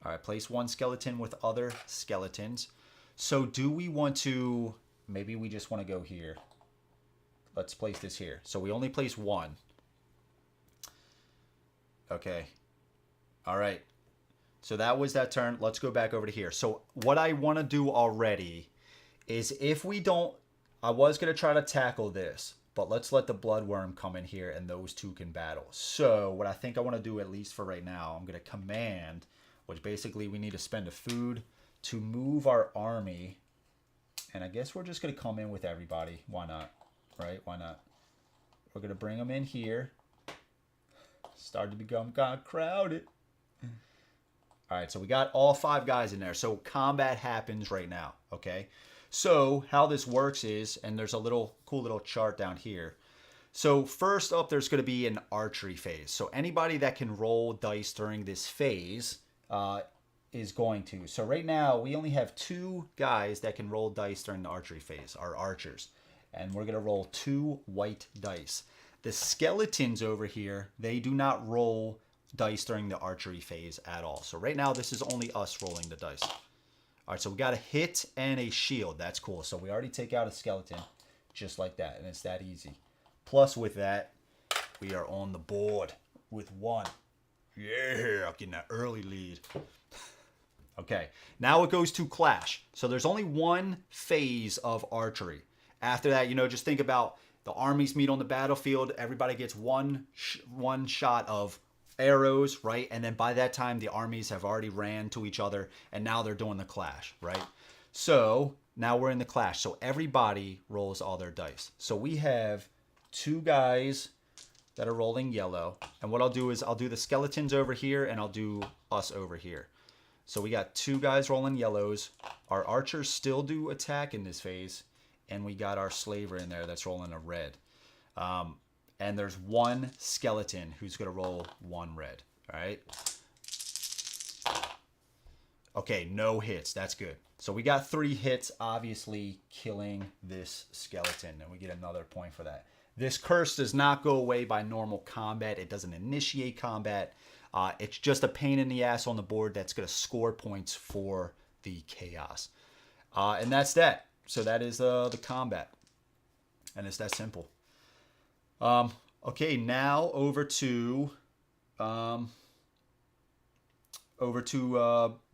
All right, place 1 skeleton with other skeletons. So do we want to... Maybe we just want to go here. Let's place this here. So we only place 1. Okay. All right. So that was that turn. Let's go back over to here. So what I want to do already is if we don't... I was going to try to tackle this, but let's let the Bloodworm come in here and those 2 can battle. So what I think I want to do, at least for right now, I'm going to command, which basically we need to spend a food to move our army. And I guess we're just going to come in with everybody. Why not? right? Why not? We're going to bring them in here. Starting to become kind of crowded. All right, so we got all 5 guys in there. So combat happens right now, okay? So how this works is, and there's a cool little chart down here. So first up, there's going to be an archery phase. So anybody that can roll dice during this phase is going to. So right now, we only have 2 guys that can roll dice during the archery phase, our archers. And we're going to roll 2 white dice. The skeletons over here, they do not roll dice during the archery phase at all. So right now, this is only us rolling the dice. All right, so we got a hit and a shield. That's cool. So we already take out a skeleton just like that, and it's that easy. Plus, with that, we are on the board with 1. Yeah, getting that early lead. Okay, now it goes to clash. So there's only 1 phase of archery. After that, you know, just think about the armies meet on the battlefield. Everybody gets one shot of arrows, right? And then by that time, the armies have already ran to each other, and now they're doing the clash, right? So now we're in the clash. So everybody rolls all their dice. So we have 2 guys that are rolling yellow. And what I'll do is I'll do the skeletons over here, and I'll do us over here. So we got 2 guys rolling yellows. Our archers still do attack in this phase. And we got our slaver in there that's rolling a red. And there's 1 skeleton who's going to roll 1 red. All right. Okay, no hits. That's good. So we got 3 hits, obviously killing this skeleton. And we get another point for that. This curse does not go away by normal combat. It doesn't initiate combat. It's just a pain in the ass on the board that's going to score points for the chaos. And that's that. So that is the combat. And it's that simple. Okay, now over to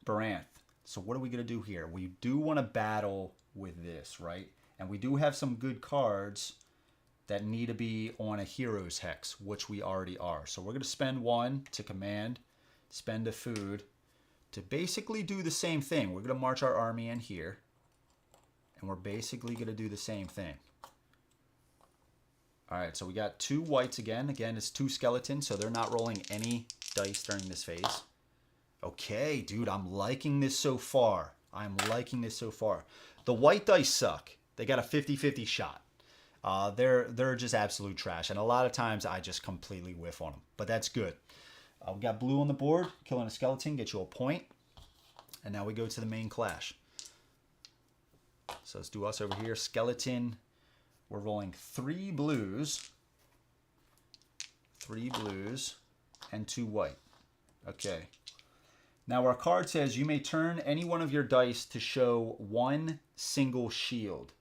Baranth. So what are we going to do here? We do want to battle with this, right? And we do have some good cards that need to be on a hero's hex, which we already are. So we're going to spend 1 to command, spend a food to basically do the same thing. We're going to march our army in here, and we're basically going to do the same thing. All right, so we got 2 whites again. Again, it's 2 skeletons, so they're not rolling any dice during this phase. Okay, dude, I'm liking this so far. I'm liking this so far. The white dice suck. They got a 50-50 shot. They're just absolute trash. And a lot of times I just completely whiff on them. But that's good. We got blue on the board. Killing a skeleton gets you a point. And now we go to the main clash. So let's do us over here. Skeleton. We're rolling 3 blues. 3 blues. And 2 white. Okay. Now our card says you may turn any one of your dice to show 1 single shield.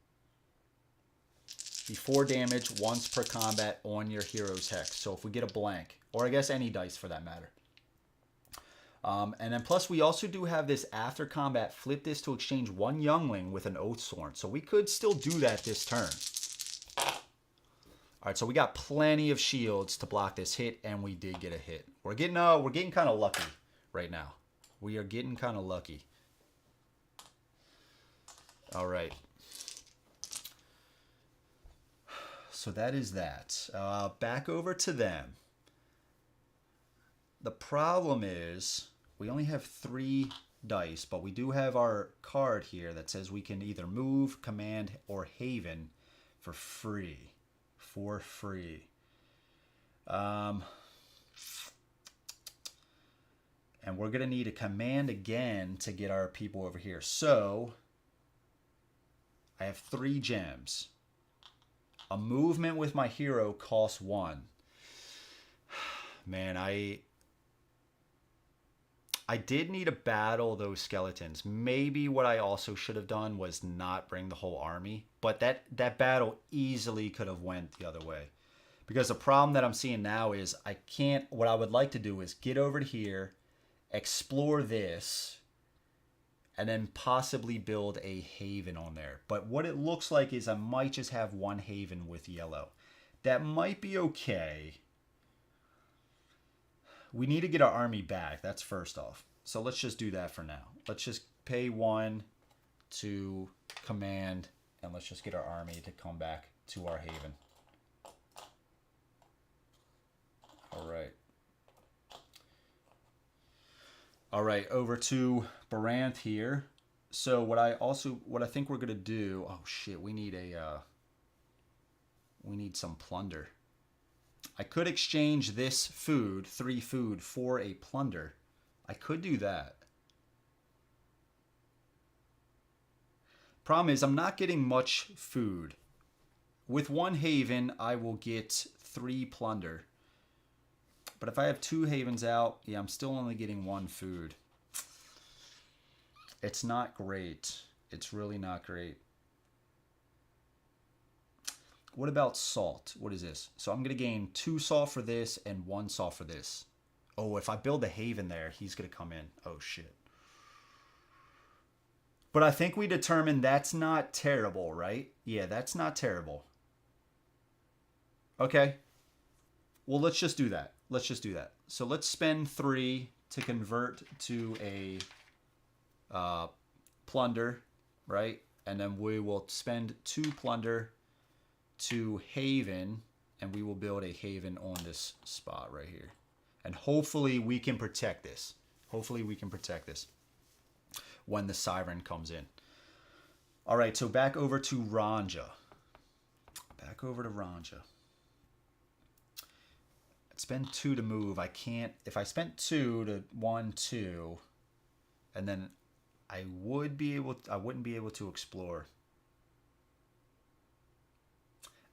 Before damage, once per combat on your hero's hex. So if we get a blank, or I guess any dice for that matter. And then plus we also do have this after combat, flip this to exchange 1 youngling with an Oathsworn. So we could still do that this turn. All right, so we got plenty of shields to block this hit, and we did get a hit. We're getting kind of lucky right now. We are getting kind of lucky. All right. So that is that. Back over to them. The problem is we only have 3 dice, but we do have our card here that says we can either move, command, or haven for free. For free. And we're going to need a command again to get our people over here. So I have 3 gems. A movement with my hero costs 1. Man, I did need to battle those skeletons. Maybe what I also should have done was not bring the whole army. But that battle easily could have went the other way. Because the problem that I'm seeing now is I can't... What I would like to do is get over to here, explore this, and then possibly build a haven on there. But what it looks like is I might just have 1 haven with yellow. That might be okay. We need to get our army back. That's first off. So let's just do that for now. Let's just pay 1 to command, and let's just get our army to come back to our haven. All right. All right, over to Baranth here. So what I think we're gonna do, oh shit, we need some plunder. I could exchange this food, 3 food, for a plunder. I could do that. Problem is, I'm not getting much food. With 1 haven, I will get 3 plunder. But if I have 2 havens out, yeah, I'm still only getting 1 food. It's not great. It's really not great. What about salt? What is this? So I'm going to gain 2 salt for this and 1 salt for this. Oh, if I build a haven there, he's going to come in. Oh, shit. But I think we determined that's not terrible, right? Yeah, that's not terrible. Okay. Well, let's just do that. Let's just do that. So let's spend 3 to convert to a plunder, right? And then we will spend 2 plunder to haven, and we will build a haven on this spot right here. And hopefully we can protect this. Hopefully we can protect this when the siren comes in. All right, so back over to Ranja. Back over to Ranja. I'd spend 2 to move. I can't, if I spent 2 to 1, 2, and then I wouldn't be able to explore.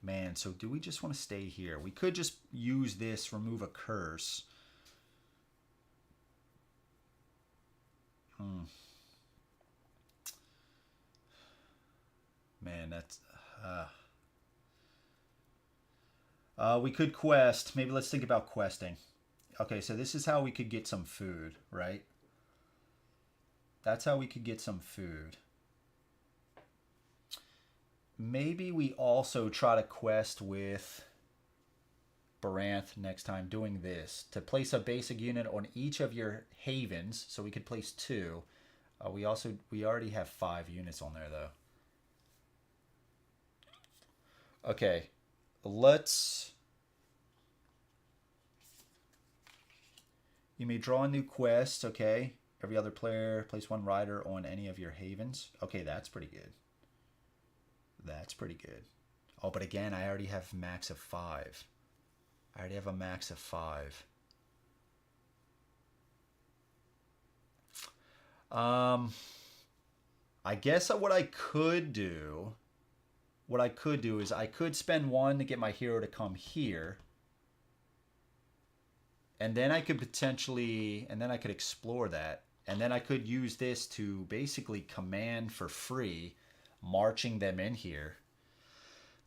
Man, so do we just want to stay here? We could just use this, remove a curse. Man, that's... we could quest. Maybe let's think about questing. Okay, so this is how we could get some food, right? That's how we could get some food. Maybe we also try to quest with Baranth next time doing this. To place a basic unit on each of your havens. So we could place 2. We already have 5 units on there though. Okay. Let's... You may draw a new quest, okay. Every other player, place 1 rider on any of your havens. Okay, that's pretty good. That's pretty good. Oh, but again, I already have max of 5. I already have a max of 5. I guess what I could do is I could spend 1 to get my hero to come here. And then I could potentially, and then I could explore that. And then I could use this to basically command for free, marching them in here.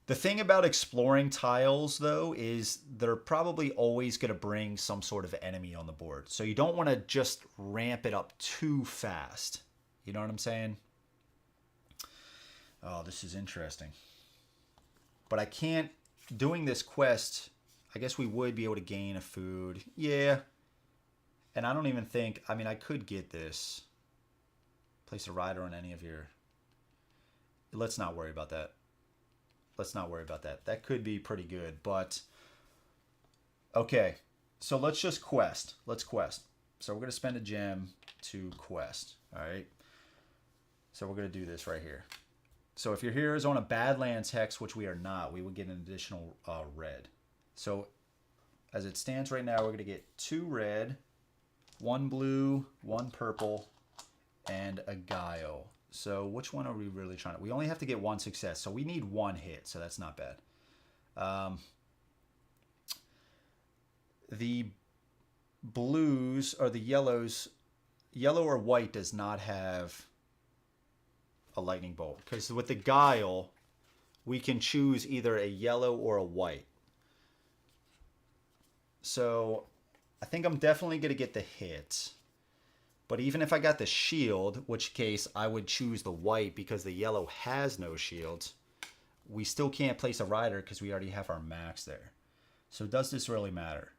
The thing about exploring tiles, though, is they're probably always going to bring some sort of enemy on the board. So you don't want to just ramp it up too fast. You know what I'm saying? Oh, this is interesting. But I can't, doing this quest, I guess we would be able to gain a food. Yeah. And I don't even think, I mean, I could get this. Place a rider on any of your... Let's not worry about that. Let's not worry about that. That could be pretty good, but... Okay, so let's just quest. Let's quest. So we're going to spend a gem to quest, all right? So we're going to do this right here. So if your hero is on a Badlands Hex, which we are not, we would get an additional red. So as it stands right now, we're going to get 2 red, 1 blue, 1 purple, and a guile. So which one are we really trying to... We only have to get 1 success, so we need 1 hit, so that's not bad. The blues, or the yellows... Yellow or white does not have a lightning bolt. Because with the guile, we can choose either a yellow or a white. So I think I'm definitely going to get the hit. But even if I got the shield, which case I would choose the white because the yellow has no shields, we still can't place a rider because we already have our max there. So does this really matter?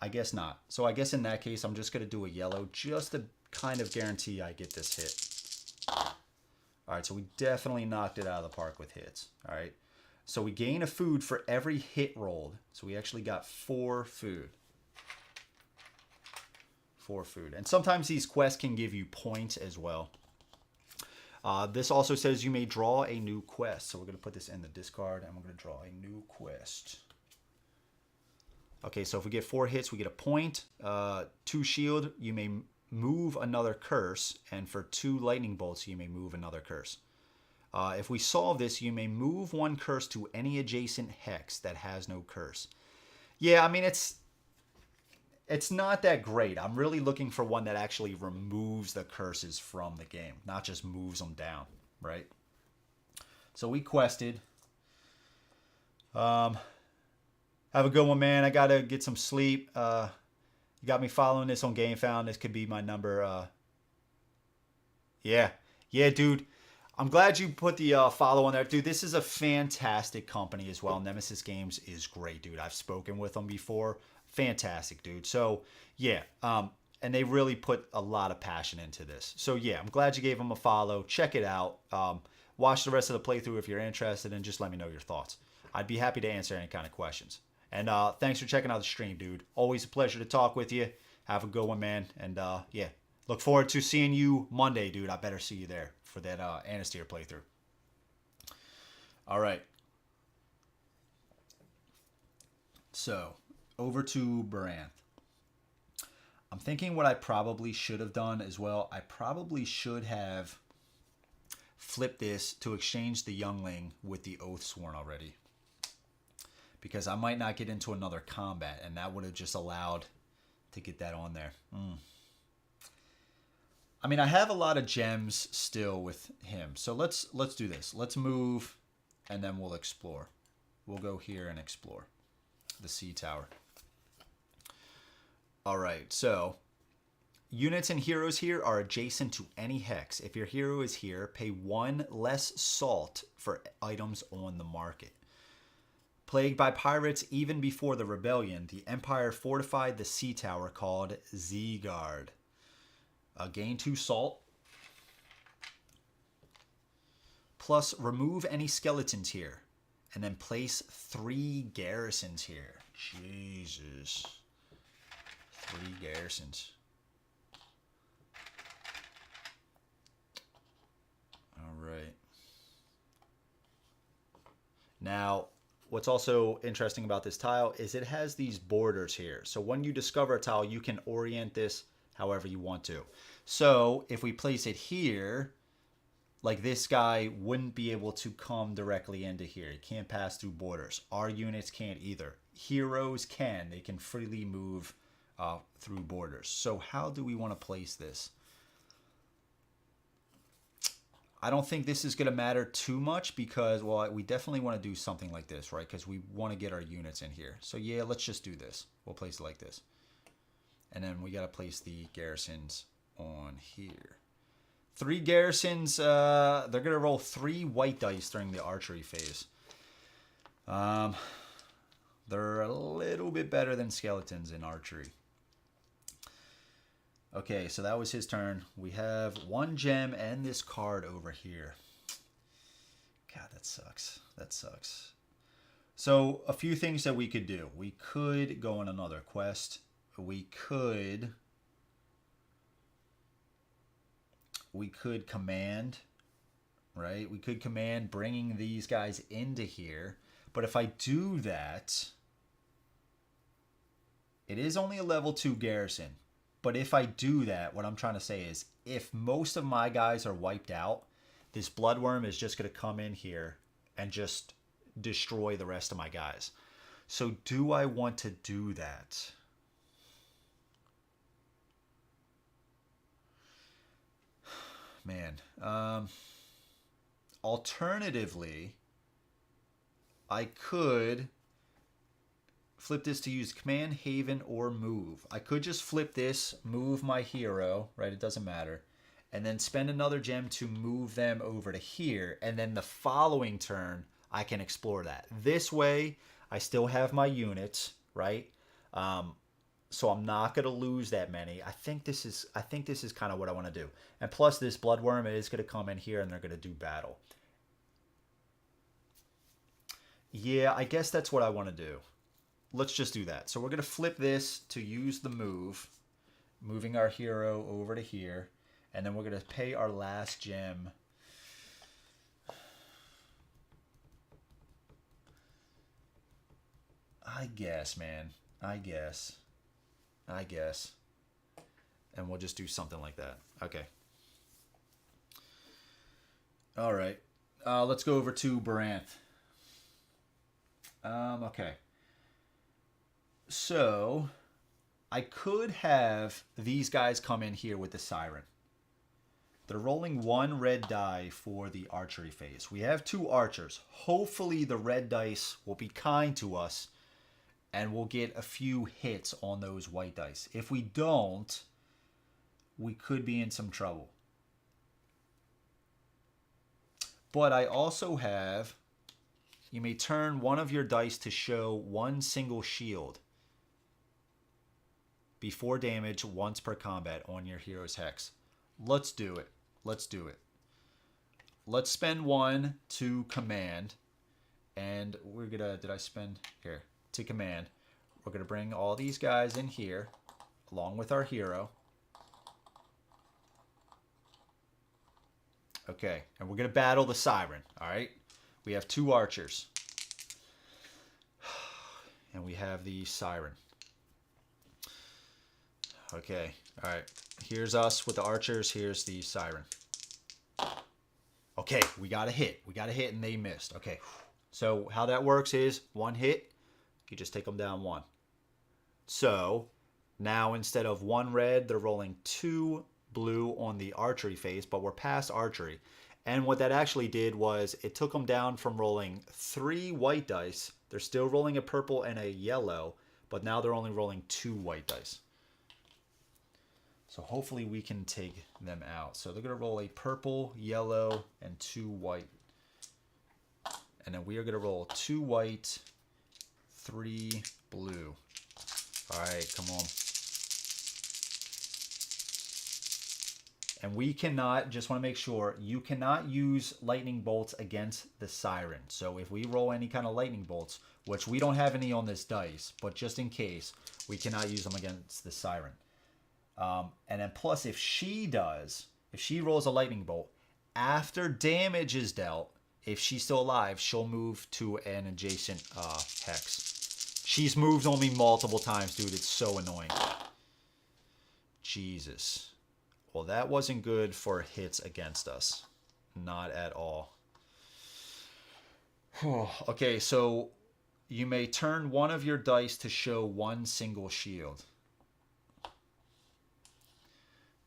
I guess not. So I guess in that case, I'm just going to do a yellow just to kind of guarantee I get this hit. All right, so we definitely knocked it out of the park with hits. All right. So we gain a food for every hit rolled. So we actually got 4 food. 4 food. And sometimes these quests can give you points as well. This also says you may draw a new quest. So we're going to put this in the discard and we're going to draw a new quest. Okay, so if we get 4 hits, we get a point. 2 shield, you may move another curse. And for 2 lightning bolts, you may move another curse. If we solve this, you may move 1 curse to any adjacent hex that has no curse. Yeah, I mean, it's not that great. I'm really looking for one that actually removes the curses from the game, not just moves them down, right? So we quested. Have a good one, man. I got to get some sleep. You got me following this on Gamefound. This could be my number. Yeah, dude. I'm glad you put the follow on there. Dude, this is a fantastic company as well. Nemesis Games is great, dude. I've spoken with them before. Fantastic, dude. So, yeah. And they really put a lot of passion into this. So, yeah, I'm glad you gave them a follow. Check it out. Watch the rest of the playthrough if you're interested, and just let me know your thoughts. I'd be happy to answer any kind of questions. And thanks for checking out the stream, dude. Always a pleasure to talk with you. Have a good one, man. And, yeah, look forward to seeing you Monday, dude. I better see you there for that Anastasia playthrough. All right. So, over to Baranth. I'm thinking what I probably should have done as well. I probably should have flipped this to exchange the Youngling with the Oathsworn already. Because I might not get into another combat, and that would have just allowed to get that on there. I mean, I have a lot of gems still with him. So let's do this. Let's move, and then we'll explore. We'll go here and explore the sea tower. All right, so units and heroes here are adjacent to any hex. If your hero is here, pay 1 less salt for items on the market. Plagued by pirates even before the rebellion, the Empire fortified the sea tower called Zeegard. Gain 2 salt. Plus, remove any skeletons here. And then place 3 garrisons here. Jesus. 3 garrisons. All right. Now, what's also interesting about this tile is it has these borders here. So when you discover a tile, you can orient this however you want to. So if we place it here, like this guy wouldn't be able to come directly into here. He can't pass through borders. Our units can't either. Heroes can. They can freely move through borders. So how do we want to place this? I don't think this is going to matter too much because, well, we definitely want to do something like this, right? Because we want to get our units in here. So yeah, let's just do this. We'll place it like this. And then we got to place the garrisons on here. 3 garrisons, they're going to roll 3 white dice during the archery phase. They're a little bit better than skeletons in archery. Okay, so that was his turn. We have 1 gem and this card over here. God, that sucks. That sucks. So a few things that we could do. We could go on another quest. We could command, right? We could command bringing these guys into here. But if I do that, it is only a level 2 garrison. But if I do that, what I'm trying to say is if most of my guys are wiped out, this bloodworm is just going to come in here and just destroy the rest of my guys. So do I want to do that? Man. Alternatively, I could flip this to use command, haven, or move. I could just flip this, move my hero, right? It doesn't matter. And then spend another gem to move them over to here. And then the following turn, I can explore that. This way, I still have my units, right? So I'm not going to lose that many. I think this is kind of what I want to do. And plus this bloodworm is going to come in here and they're going to do battle. Yeah, I guess that's what I want to do. Let's just do that. So we're going to flip this to use the move, moving our hero over to here, and then we're going to pay our last gem. I guess, man. I guess. And we'll just do something like that. Okay. All right. Let's go over to Baranth. Okay. So, I could have these guys come in here with the Siren. They're rolling 1 red die for the archery phase. We have 2 archers. Hopefully the red dice will be kind to us and we'll get a few hits on those white dice. If we don't, we could be in some trouble. But I also have, you may turn one of your dice to show 1 single shield before damage once per combat on your hero's hex. Let's do it. Let's do it. Let's spend 1 to command. And we're gonna, did I spend? Here, to command. We're gonna bring all these guys in here along with our hero. Okay, and we're gonna battle the Siren, all right? We have 2 archers. And we have the Siren. Okay, all right. Here's us with the archers. Here's the Siren. Okay, we got a hit. We got a hit and they missed. Okay, so how that works is 1 hit, you just take them down 1. So now instead of 1 red, they're rolling 2 blue on the archery phase, but we're past archery. And what that actually did was it took them down from rolling 3 white dice. They're still rolling a purple and a yellow, but now they're only rolling 2 white dice. So hopefully we can take them out. So they're going to roll a purple, yellow, and 2 white. And then we are going to roll 2 white, 3 blue. All right, come on. And we cannot, just want to make sure, you cannot use lightning bolts against the Siren. So if we roll any kind of lightning bolts, which we don't have any on this dice, but just in case, we cannot use them against the Siren. And then plus if she rolls a lightning bolt, after damage is dealt, if she's still alive, she'll move to an adjacent hex. She's moved on me multiple times, dude. It's so annoying. Jesus. Well, that wasn't good for hits against us. Not at all. Okay, so you may turn one of your dice to show 1 single shield.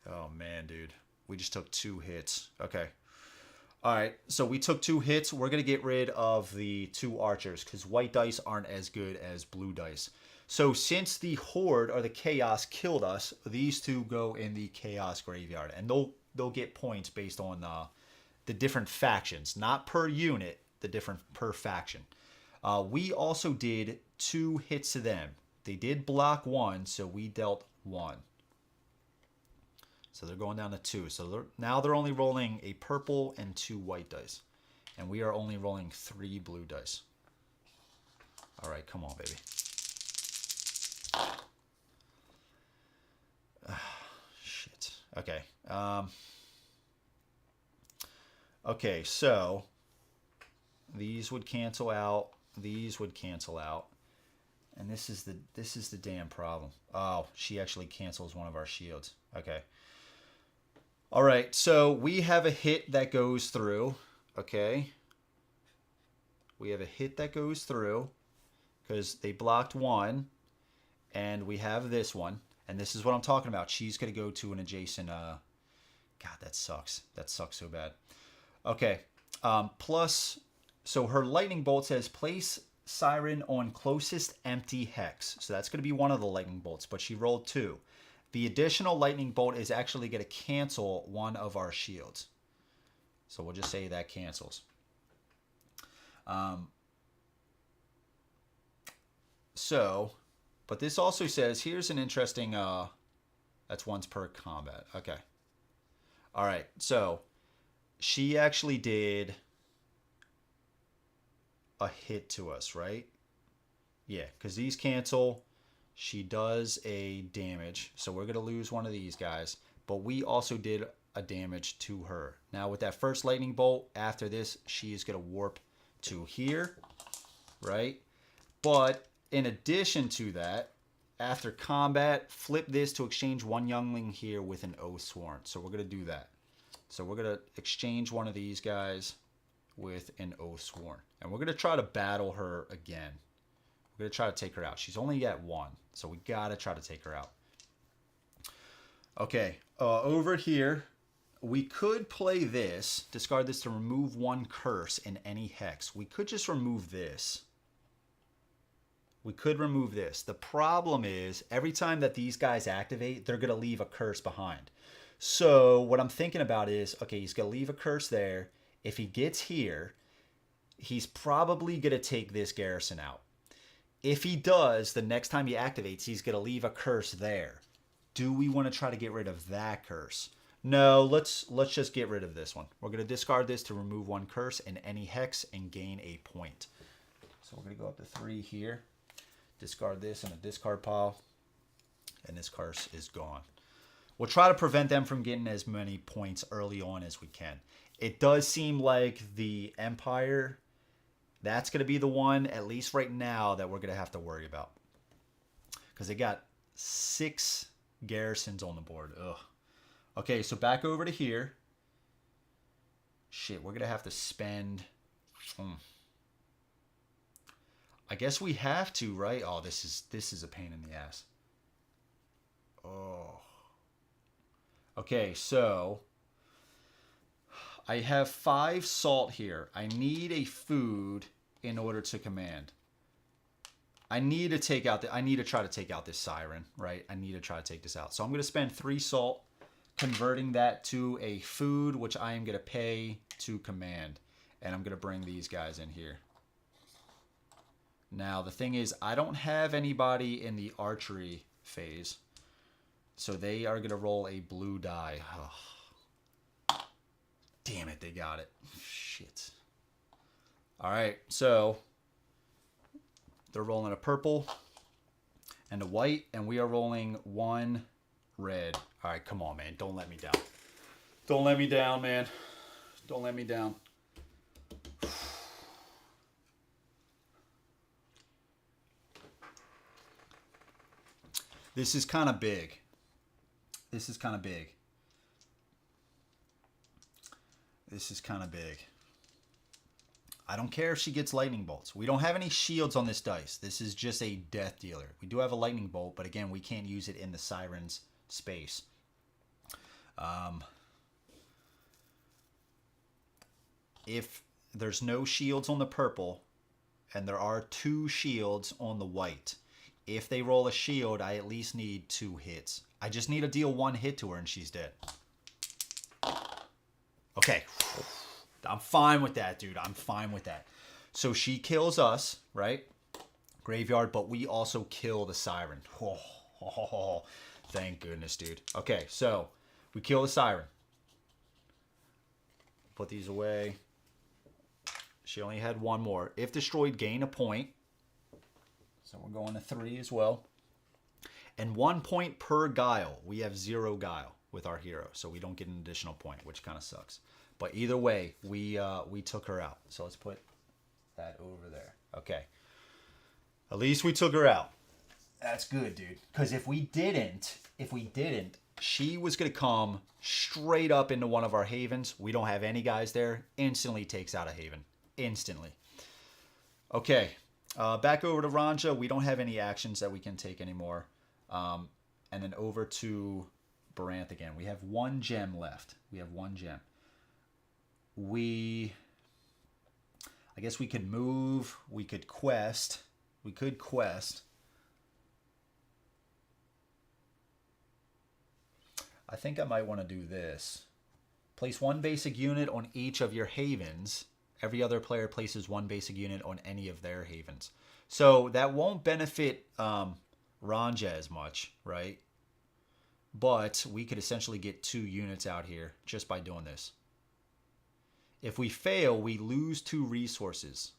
Oh, man, dude. We just took 2 hits. Okay. All right, so we took 2 hits. We're going to get rid of the 2 archers because white dice aren't as good as blue dice. So since the Horde or the Chaos killed us, these 2 go in the Chaos Graveyard. And they'll get points based on the different factions. Not per unit, the different per faction. We also did 2 hits to them. They did block 1, so we dealt 1. So they're going down to 2. So now they're only rolling a purple and 2 white dice. And we are only rolling 3 blue dice. All right, come on, baby. Shit. Okay. Okay, so these would cancel out. These would cancel out. And this is the damn problem. Oh, she actually cancels one of our shields. Okay. All right, so we have a hit that goes through, okay? We have a hit that goes through because they blocked 1, and we have this one, and this is what I'm talking about. She's going to go to an adjacent, God, that sucks. That sucks so bad. Okay, plus, so her lightning bolt says place Siren on closest empty hex. So that's going to be one of the lightning bolts, but she rolled 2. The additional lightning bolt is actually going to cancel one of our shields. So we'll just say that cancels. But this also says, here's an interesting, that's once per combat. Okay. All right. So she actually did a hit to us, right? Yeah, because these cancel. She does a damage, so we're going to lose one of these guys. But we also did a damage to her. Now with that first lightning bolt, after this, she is going to warp to here, right? But in addition to that, after combat, flip this to exchange one youngling here with an oath sworn. So we're going to do that. So we're going to exchange one of these guys with an oath sworn. And we're going to try to battle her again. We're going to try to take her out. She's only at 1, so we got to try to take her out. Okay, over here, we could play this, discard this to remove 1 curse in any hex. We could just remove this. We could remove this. The problem is, every time that these guys activate, they're going to leave a curse behind. So what I'm thinking about is, okay, he's going to leave a curse there. If he gets here, he's probably going to take this Garrison out. If he does, the next time he activates, he's going to leave a curse there. Do we want to try to get rid of that curse? No, let's just get rid of this one. We're going to discard this to remove 1 curse in any hex and gain a point. So we're going to go up to 3 here. Discard this in a discard pile. And this curse is gone. We'll try to prevent them from getting as many points early on as we can. It does seem like the Empire... That's going to be the one, at least right now, that we're going to have to worry about. Because they got 6 garrisons on the board. Ugh. Okay, so back over to here. Shit, we're going to have to spend... I guess we have to, right? Oh, this is a pain in the ass. Oh. Okay, so... I have 5 salt here. I need a food in order to command. I need to try to take out this siren, right? I need to try to take this out. So I'm going to spend 3 salt converting that to a food, which I am going to pay to command. And I'm going to bring these guys in here. Now, the thing is, I don't have anybody in the archery phase. So they are going to roll a blue die. Oh. Damn it, they got it. Shit. All right, so they're rolling a purple and a white, and we are rolling 1 red. All right, come on, man. Don't let me down. Don't let me down, man. Don't let me down. This is kind of big. This is kind of big. This is kind of big. I don't care if she gets lightning bolts. We don't have any shields on this dice. This is just a death dealer. We do have a lightning bolt, but again, we can't use it in the siren's space. If there's no shields on the purple, and there are 2 shields on the white, if they roll a shield, I at least need 2 hits. I just need to deal 1 hit to her and she's dead. Okay, I'm fine with that, dude. I'm fine with that. So she kills us, right? Graveyard, but we also kill the siren. Oh, thank goodness, dude. Okay, so we kill the siren. Put these away. She only had 1 more. If destroyed, gain a point. So we're going to 3 as well. And 1 point per guile. We have 0 guile with our hero, so we don't get an additional point, which kind of sucks. But either way, we took her out. So let's put that over there. Okay. At least we took her out. That's good, dude. Because if we didn't, she was going to come straight up into one of our havens. We don't have any guys there. Instantly takes out a haven. Instantly. Okay. Back over to Ranja. We don't have any actions that we can take anymore. And then over to Baranth again. We have 1 gem left. We have 1 gem. I guess we could move. We could quest. I think I might want to do this. Place 1 basic unit on each of your havens. Every other player places 1 basic unit on any of their havens. So that won't benefit Ranja as much, right? But we could essentially get 2 units out here just by doing this. If we fail, we lose 2 resources.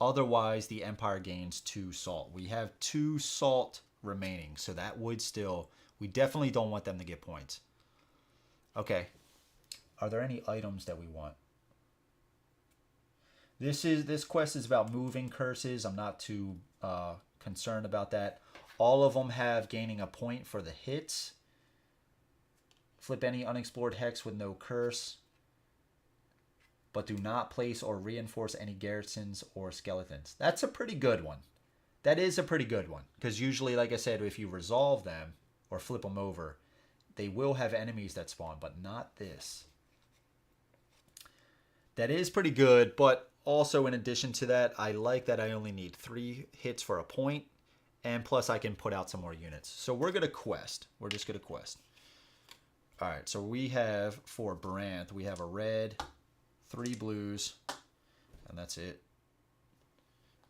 Otherwise, the Empire gains 2 salt. We have 2 salt remaining, so that would still... We definitely don't want them to get points. Okay. Are there any items that we want? This quest is about moving curses. I'm not too concerned about that. All of them have gaining a point for the hits. Flip any unexplored hex with no curse. But do not place or reinforce any garrisons or skeletons. That's a pretty good one. That is a pretty good one. Because usually, like I said, if you resolve them or flip them over, they will have enemies that spawn, but not this. That is pretty good, but also in addition to that, I like that I only need 3 hits for a point, and plus I can put out some more units. So we're going to quest. We're just going to quest. All right, so we have, for Branth, we have a red, 3 blues, and that's it.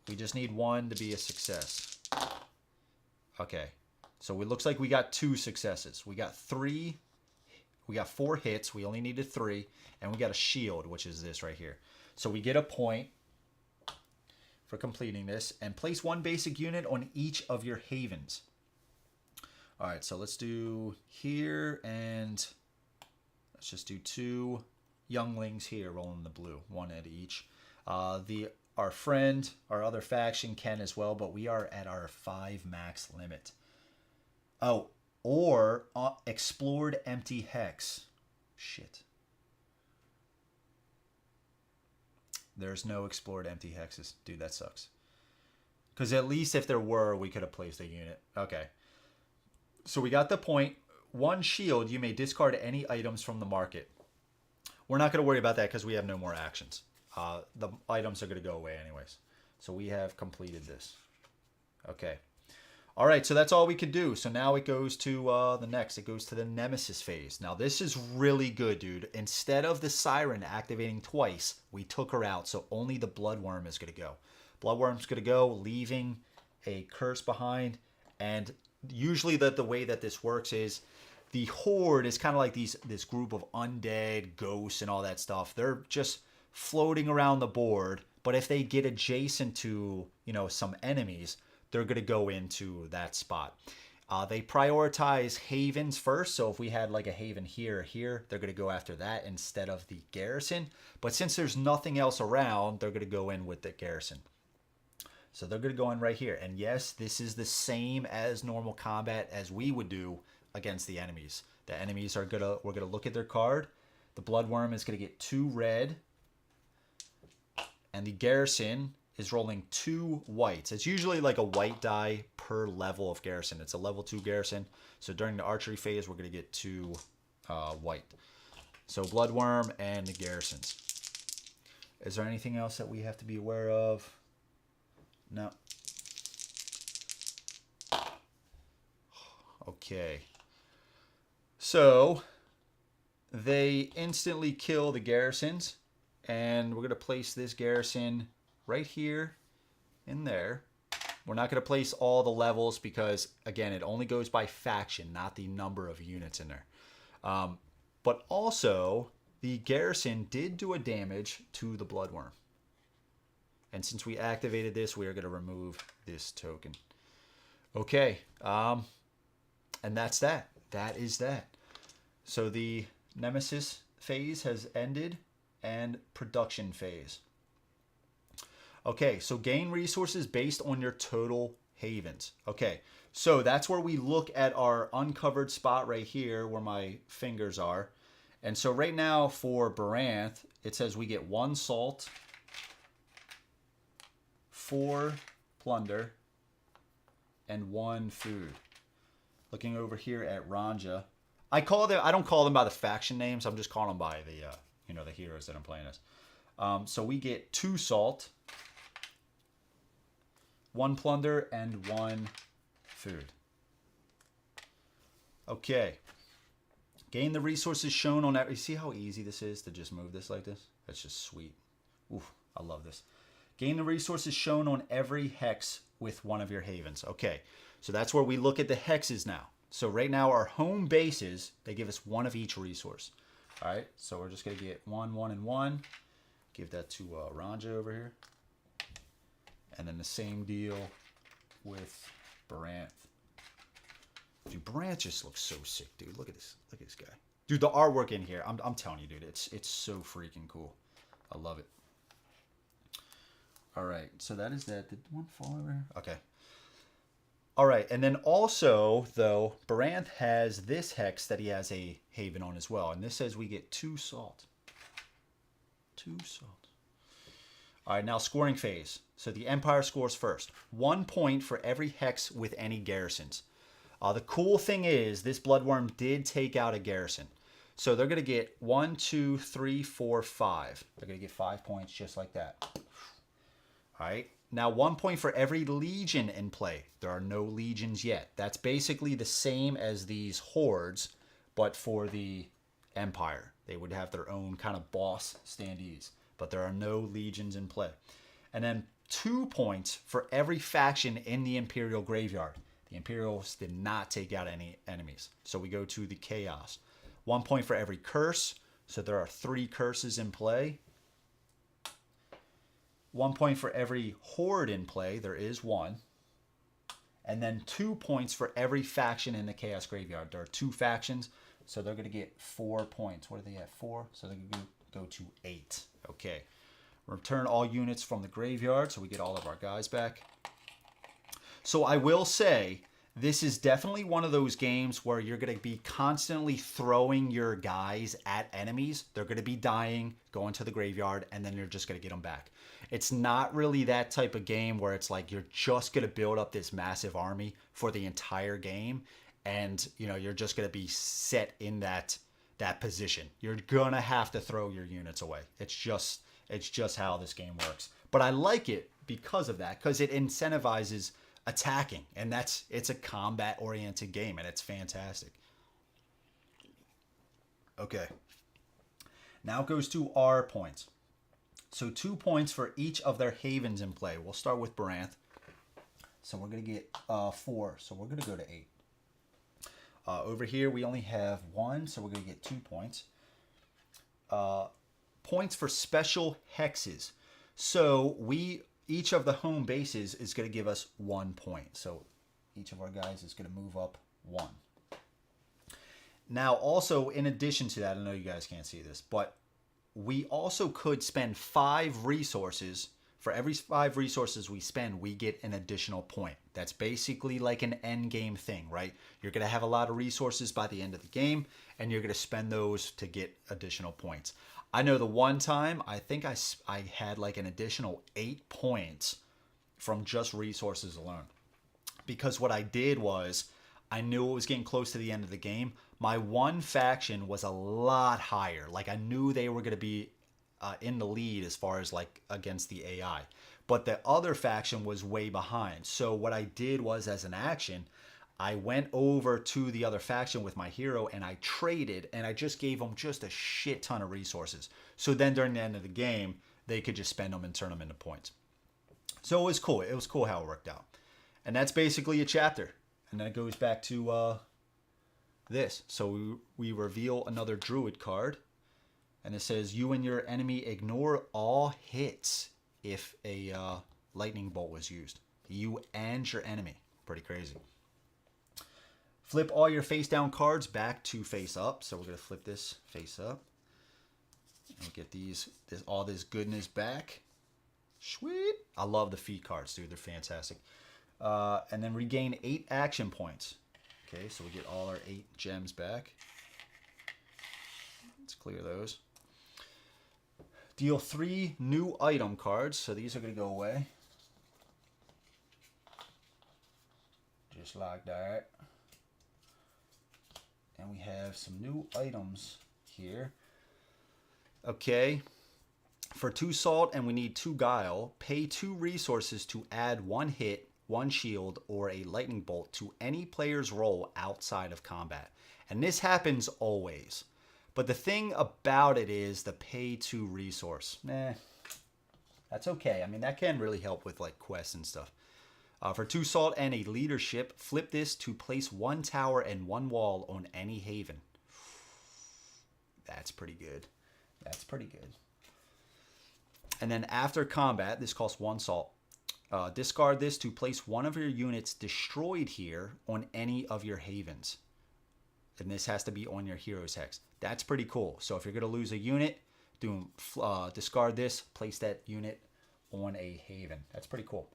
We just need 1 to be a success. Okay, so it looks like we got 2 successes. We got 4 hits. We only needed 3, and we got a shield, which is this right here. So we get a point for completing this, and place 1 basic unit on each of your havens. All right, so let's do here, and let's just do 2 younglings here, rolling the blue, 1 at each. Our friend, our other faction can as well, but we are at our 5 max limit. Oh, or explored empty hex. Shit. There's no explored empty hexes. Dude, that sucks. Because at least if there were, we could have placed a unit. Okay. So we got the point. 1 shield, you may discard any items from the market. We're not going to worry about that because we have no more actions. The items are going to go away anyways. So we have completed this. Okay. All right, so that's all we could do. So now it goes to the next. It goes to the Nemesis phase. Now this is really good, dude. Instead of the Siren activating twice, we took her out. So only the Bloodworm is going to go. Bloodworm's going to go, leaving a curse behind. And usually the way that this works is the Horde is kind of like this group of undead, ghosts, and all that stuff. They're just floating around the board. But if they get adjacent to, some enemies, they're going to go into that spot. They prioritize havens first. So if we had like a haven here or here, they're going to go after that instead of the garrison. But since there's nothing else around, they're going to go in with the garrison. So they're going to go in right here. And yes, this is the same as normal combat as we would do against the enemies. The enemies we're going to look at their card. The Bloodworm is going to get 2 red. And the garrison is rolling 2 whites. It's usually like a white die per level of garrison. It's a level 2 garrison. So during the archery phase, we're going to get 2 white. So Bloodworm and the garrisons. Is there anything else that we have to be aware of? No. Okay. So they instantly kill the garrisons. And we're going to place this garrison right here in there. We're not going to place all the levels because, again, it only goes by faction, not the number of units in there. But also, the garrison did do a damage to the Bloodworm. And since we activated this, we are going to remove this token. Okay. And that's that. That is that. So the Nemesis phase has ended. And production phase. Okay, so gain resources based on your total havens. Okay, so that's where we look at our uncovered spot right here where my fingers are. And so right now for Baranth, it says we get 1 salt, 4 plunder, and 1 food. Looking over here at Ranja. I don't call them by the faction names. I'm just calling them by the the heroes that I'm playing as. So we get 2 salt, 1 plunder, and 1 food. Okay. Gain the resources shown on that. You see how easy this is to just move this like this? That's just sweet. Oof, I love this. Gain the resources shown on every hex with one of your havens. Okay, so that's where we look at the hexes now. So right now our home bases, they give us 1 of each resource. All right, so we're just going to get 1, 1, and 1. Give that to Ranja over here. And then the same deal with Baranth. Dude, Baranth just looks so sick, dude. Look at this. Look at this guy. Dude, the artwork in here, I'm telling you, dude, it's so freaking cool. I love it. All right, so that is that. Did one fall over? Okay. All right, and then also, though, Baranth has this hex that he has a haven on as well. And this says we get 2 salt. 2 salt. All right, now scoring phase. So the Empire scores first. 1 point for every hex with any garrisons. The cool thing is this Bloodworm did take out a garrison. So they're going to get 1, 2, 3, 4, 5. They're going to get 5 points just like that. All right. Now 1 point for every legion in play. There are no legions yet. That's basically the same as these hordes, but for the Empire. They would have their own kind of boss standees, but there are no legions in play. And then 2 points for every faction in the Imperial Graveyard. The Imperials did not take out any enemies. So we go to the Chaos. 1 point for every curse. So there are 3 curses in play. 1 point for every horde in play. There is 1. And then 2 points for every faction in the Chaos Graveyard. There are 2 factions, so they're going to get 4 points. What are they at? 4? So they're going to go to 8. Okay. Return all units from the graveyard, so we get all of our guys back. So I will say, this is definitely one of those games where you're going to be constantly throwing your guys at enemies. They're going to be dying, going to the graveyard, and then you're just going to get them back. It's not really that type of game where it's like you're just going to build up this massive army for the entire game, and you know you're just going to be set in that position. You're going to have to throw your units away. It's just how this game works. But I like it because of that, because it incentivizes attacking, and it's a combat oriented game, and it's fantastic. Okay, now it goes to our points. So 2 points for each of their havens in play. We'll start with Baranth. So we're going to get 4, so we're going to go to 8. Over here we only have 1, so we're going to get 2 points. Points for special hexes. So each of the home bases is going to give us 1 point. So each of our guys is going to move up 1. Now also, in addition to that, I know you guys can't see this, but we also could spend 5 resources. For every 5 resources we spend, we get an additional point. That's basically like an end game thing, right? You're going to have a lot of resources by the end of the game, and you're going to spend those to get additional points. I know the one time, I think I had like an additional 8 points from just resources alone. Because what I did was, I knew it was getting close to the end of the game. My one faction was a lot higher. Like I knew they were going to be in the lead as far as like against the AI. But the other faction was way behind. So what I did was, as an action, I went over to the other faction with my hero and I traded, and I just gave them just a shit ton of resources. So then during the end of the game, they could just spend them and turn them into points. So it was cool. It was cool how it worked out. And that's basically a chapter. And then it goes back to this. So we reveal another druid card. And it says, you and your enemy ignore all hits if a lightning bolt was used. You and your enemy. Pretty crazy. Flip all your face down cards back to face up. So we're going to flip this face up. And get all this goodness back. Sweet. I love the feat cards, dude. They're fantastic. And then regain 8 action points. Okay, so we get all our 8 gems back. Let's clear those. Deal 3 new item cards. So these are going to go away. Just like that. And we have some new items here. Okay. For 2 salt and we need 2 guile, pay 2 resources to add 1 hit, 1 shield, or a lightning bolt to any player's roll outside of combat. And this happens always. But the thing about it is the pay 2 resource. That's okay. I mean, that can really help with like quests and stuff. For 2 salt and a leadership, flip this to place 1 tower and 1 wall on any haven. That's pretty good. That's pretty good. And then after combat, this costs 1 salt. Discard this to place one of your units destroyed here on any of your havens. And this has to be on your hero's hex. That's pretty cool. So if you're going to lose a unit, discard this, place that unit on a haven. That's pretty cool.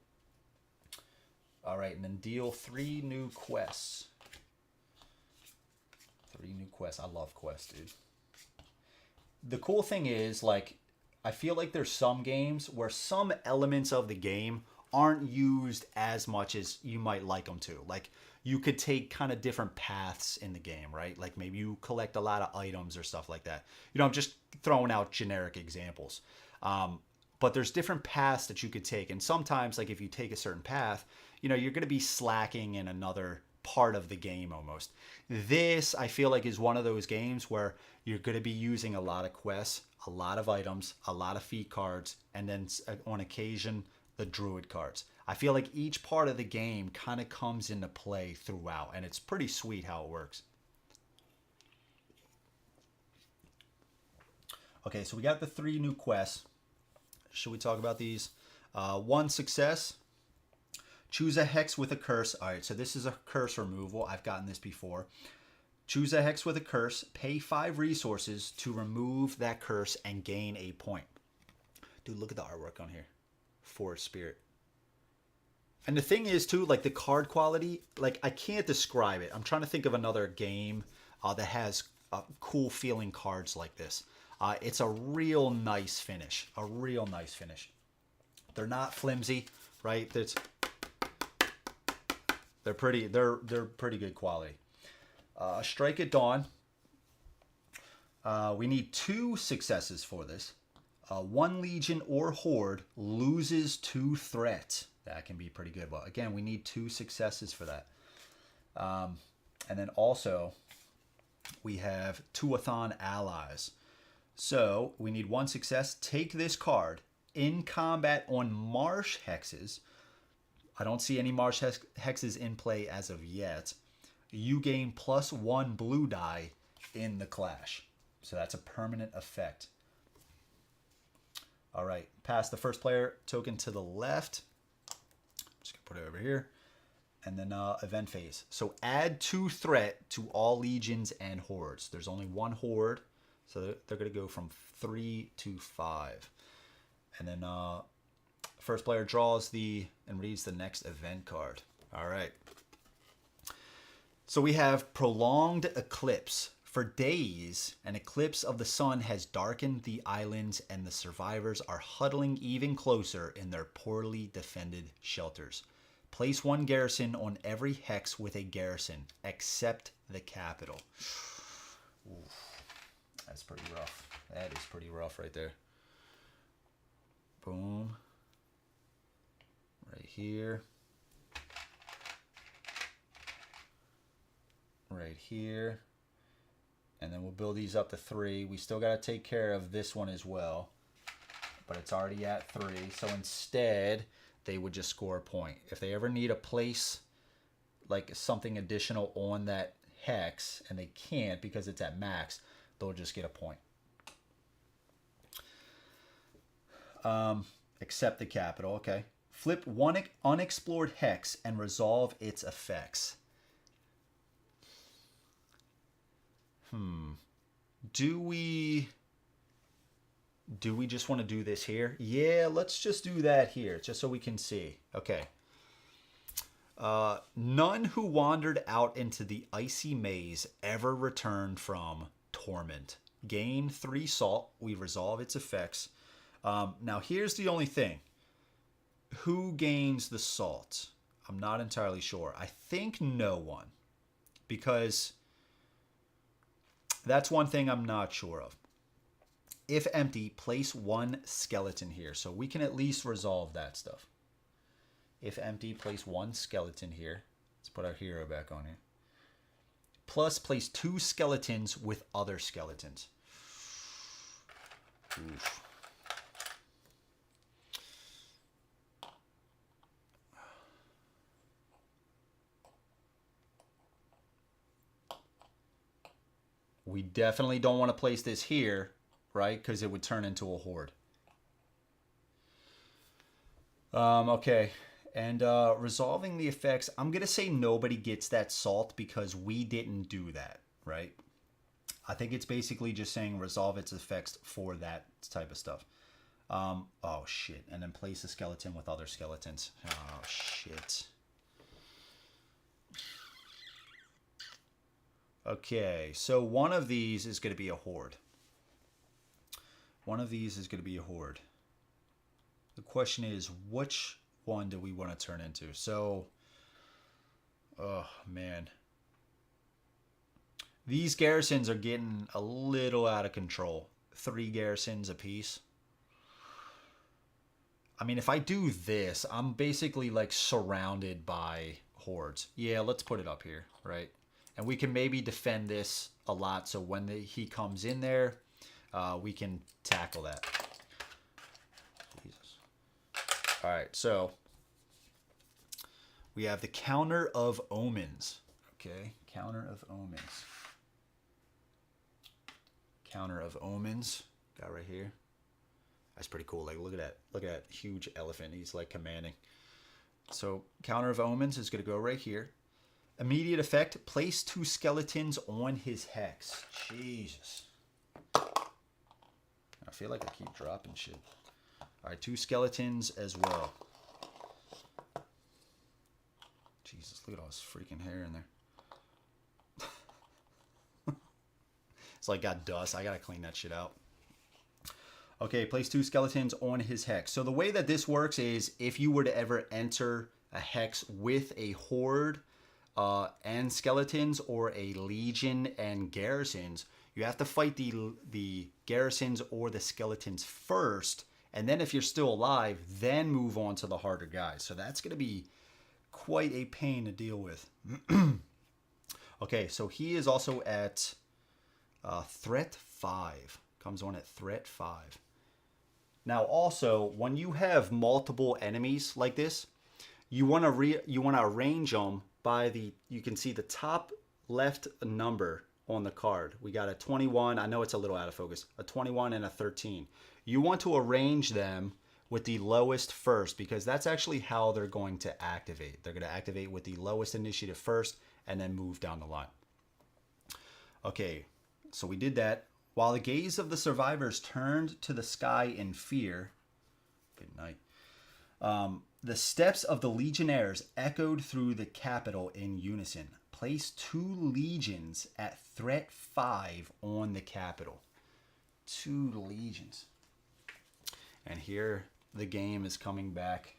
All right, and then deal 3 new quests. 3 new quests. I love quests, dude. The cool thing is, like, I feel like there's some games where some elements of the game aren't used as much as you might like them to. Like, you could take kind of different paths in the game, right? Like, maybe you collect a lot of items or stuff like that. You know, I'm just throwing out generic examples. But there's different paths that you could take. And sometimes, like, if you take a certain path, you know, you're going to be slacking in another part of the game almost. This, I feel like, is one of those games where you're going to be using a lot of quests, a lot of items, a lot of feat cards, and then on occasion, the druid cards. I feel like each part of the game kind of comes into play throughout, and it's pretty sweet how it works. Okay, so we got the 3 new quests. Should we talk about these? 1 success. Choose a hex with a curse. All right, so this is a curse removal. I've gotten this before. Choose a hex with a curse. Pay 5 resources to remove that curse and gain a point. Dude, look at the artwork on here. Forest Spirit. And the thing is, too, like, the card quality, like, I can't describe it. I'm trying to think of another game that has cool feeling cards like this. It's a real nice finish. A real nice finish. They're not flimsy, right? They're pretty good quality. Strike at Dawn. We need 2 successes for this. 1 legion or horde loses 2 threats. That can be pretty good. But again, we need 2 successes for that. And then also, we have Tuathan allies. So we need 1 success. Take this card. In combat on marsh hexes. I don't see any marsh hexes in play as of yet. You gain +1 blue die in the clash. So that's a permanent effect. All right, pass the first player token to the left. I'm just gonna put it over here. And then event phase. So add 2 threat to all legions and hordes. There's only 1 horde, so they're gonna go from 3 to 5. And then first player draws and reads the next event card. All right. So we have Prolonged Eclipse. For days, an eclipse of the sun has darkened the islands, and the survivors are huddling even closer in their poorly defended shelters. Place 1 garrison on every hex with a garrison, except the capital. Oof, that's pretty rough. That is pretty rough right there. Boom. Right here. Right here. And then we'll build these up to 3. We still got to take care of this one as well. But it's already at 3. So instead, they would just score a point. If they ever need a place, like something additional on that hex, and they can't because it's at max, they'll just get a point. Accept the capital, okay. Flip 1 unexplored hex and resolve its effects. Do we just want to do this here? Yeah, let's just do that here, just so we can see. Okay. None who wandered out into the icy maze ever returned from torment. Gain 3 salt. We resolve its effects. Now, here's the only thing. Who gains the salt? I'm not entirely sure. I think no one. Because that's one thing I'm not sure of. If empty, place 1 skeleton here. So we can at least resolve that stuff. If empty, place 1 skeleton here. Let's put our hero back on here. Plus, place 2 skeletons with other skeletons. Oof. We definitely don't want to place this here, right? Because it would turn into a horde. Okay. And resolving the effects, I'm going to say nobody gets that salt because we didn't do that, right? I think it's basically just saying resolve its effects for that type of stuff. Oh, shit. And then place a skeleton with other skeletons. Oh, shit. Okay, so one of these is going to be a horde. One of these is going to be a horde. The question is, which one do we want to turn into? So, oh, man. These garrisons are getting a little out of control. 3 garrisons apiece. I mean, if I do this, I'm basically like surrounded by hordes. Yeah, let's put it up here, right? And we can maybe defend this a lot, so when he comes in there, we can tackle that. Jesus. All right, so we have the Counter of Omens. Okay, Counter of Omens. Counter of Omens. Got right here. That's pretty cool. Like, look at that. Look at that huge elephant. He's like commanding. So Counter of Omens is going to go right here. Immediate effect, place 2 skeletons on his hex. Jesus. I feel like I keep dropping shit. All right, 2 skeletons as well. Jesus, look at all this freaking hair in there. It's like got dust. I got to clean that shit out. Okay, place 2 skeletons on his hex. So the way that this works is if you were to ever enter a hex with a horde and skeletons, or a legion and garrisons, you have to fight the garrisons or the skeletons first, and then if you're still alive, then move on to the harder guys. So that's going to be quite a pain to deal with. Okay, so he is also at threat 5. Comes on at threat 5. Now also, when you have multiple enemies like this, you want to arrange them by you can see the top left number on the card. We got a 21. I know it's a little out of focus. A 21 and a 13. You want to arrange them with the lowest first, because that's actually how they're going to activate. They're going to activate with the lowest initiative first and then move down the line. Okay, so we did that. While the gaze of the survivors turned to the sky in fear, good night, the steps of the legionnaires echoed through the capital in unison. Place 2 legions at threat 5 on the capital. 2 legions. And here the game is coming back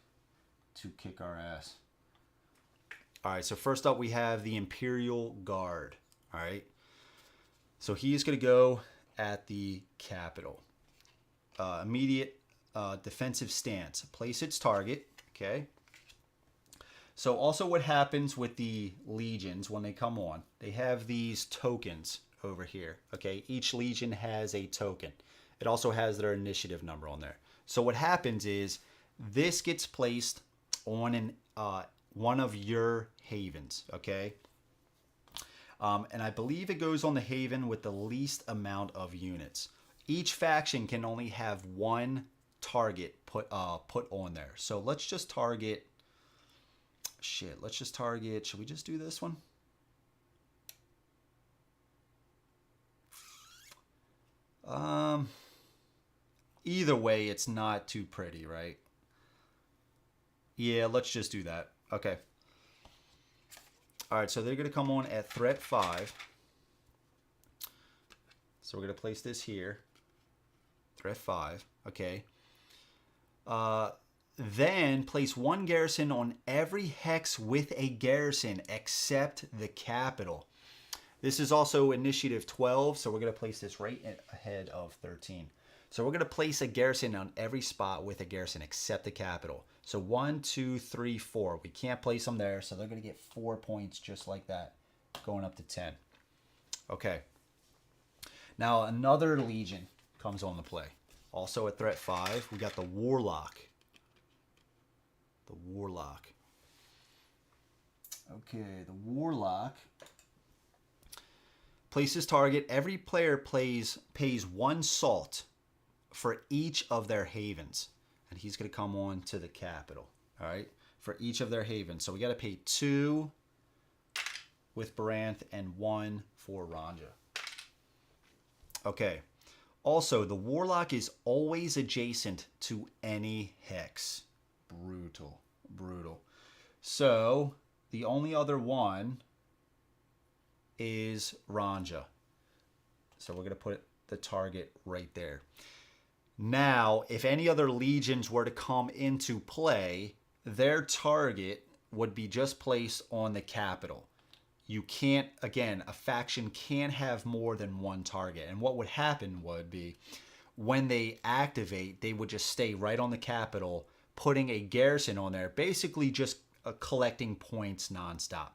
to kick our ass. All right, so first up we have the Imperial Guard. All right. So he is going to go at the capital. Immediate defensive stance. Place its target. Okay. So also what happens with the legions when they come on, they have these tokens over here. Okay. Each legion has a token. It also has their initiative number on there. So what happens is this gets placed on one of your havens. Okay. And I believe it goes on the haven with the least amount of units. Each faction can only have 1 target put on there. So let's just target. Shit, let's just target. Should we just do this one? Either way, it's not too pretty, right? Yeah, let's just do that. Okay. All right, so they're going to come on at threat 5. So we're going to place this here. Threat 5. Okay. Then place 1 garrison on every hex with a garrison except the capital. This is also initiative 12, so we're going to place this right ahead of 13. So we're going to place a garrison on every spot with a garrison except the capital. So 1, 2, 3, 4. We can't place them there, so they're going to get 4 points just like that, going up to 10. Okay. Now another legion comes on the play. Also at threat 5, we got the Warlock. The Warlock. Okay, the Warlock places target. Every player pays 1 salt for each of their havens. And he's going to come on to the capital. All right. for each of their havens. So we got to pay 2 with Baranth and 1 for Ranja. Okay. Also, the Warlock is always adjacent to any hex. Brutal. Brutal. So, the only other one is Ranja. So we're going to put the target right there. Now, if any other legions were to come into play, their target would be just placed on the capital. You can't, again, a faction can't have more than one target. And what would happen would be when they activate, they would just stay right on the capital, putting a garrison on there, basically just collecting points nonstop.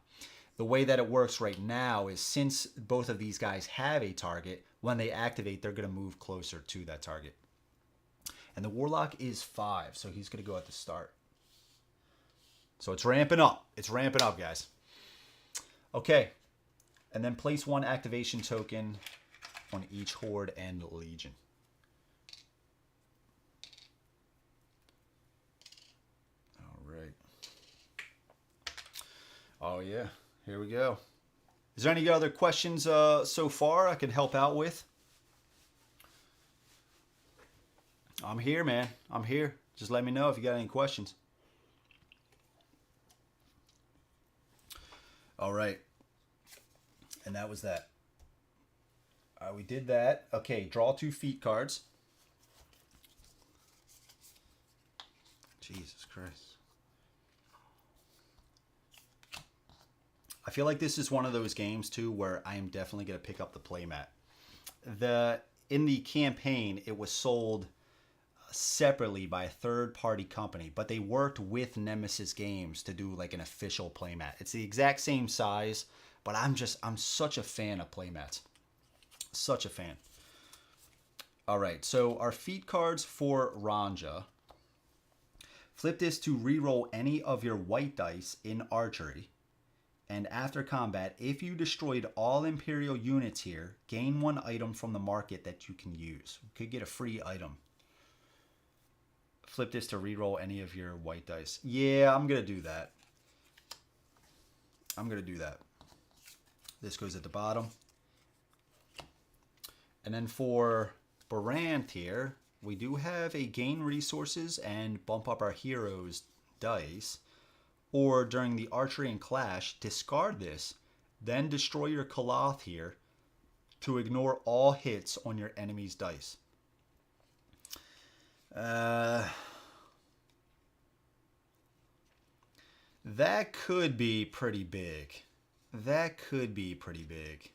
The way that it works right now is since both of these guys have a target, when they activate, they're going to move closer to that target. And the Warlock is 5, so he's going to go at the start. So it's ramping up. It's ramping up, guys. Okay. And then place 1 activation token on each Horde and Legion. All right. Oh, yeah. Here we go. Is there any other questions so far I can help out with? I'm here, man. I'm here. Just let me know if you got any questions. All right. And that was that. We did that. Okay, draw 2 feat cards. Jesus Christ. I feel like this is one of those games, too, where I am definitely going to pick up the playmat. In the campaign, it was sold separately by a third-party company, but they worked with Nemesis Games to do like an official playmat. It's the exact same size, but I'm such a fan of playmats. Such a fan. All right, so our feat cards for Ranja. Flip this to reroll any of your white dice in archery. And after combat, if you destroyed all Imperial units here, gain 1 item from the market that you can use. You could get a free item. Flip this to reroll any of your white dice. Yeah, I'm going to do that. I'm going to do that. This goes at the bottom. And then for Baranth here, we do have a gain resources and bump up our heroes dice. Or during the archery and clash, discard this, then destroy your Kalath here to ignore all hits on your enemy's dice. That could be pretty big. That could be pretty big.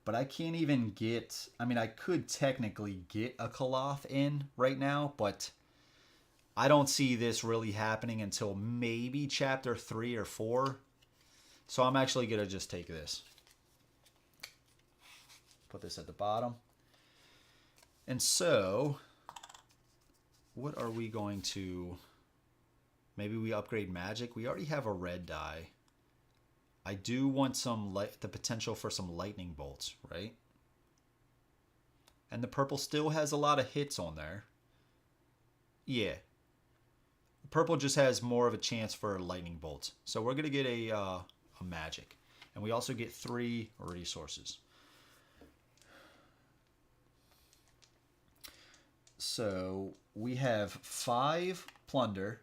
But I can't even get... I mean, I could technically get a Kalath in right now, but I don't see this really happening until maybe chapter 3 or 4. So I'm actually going to just take this. Put this at the bottom. And so, what are we going to... Maybe we upgrade magic. We already have a red die. I do want the potential for some lightning bolts, right? And the purple still has a lot of hits on there. Yeah. Purple just has more of a chance for lightning bolts. So we're going to get a magic. And we also get 3 resources. So we have 5 plunder,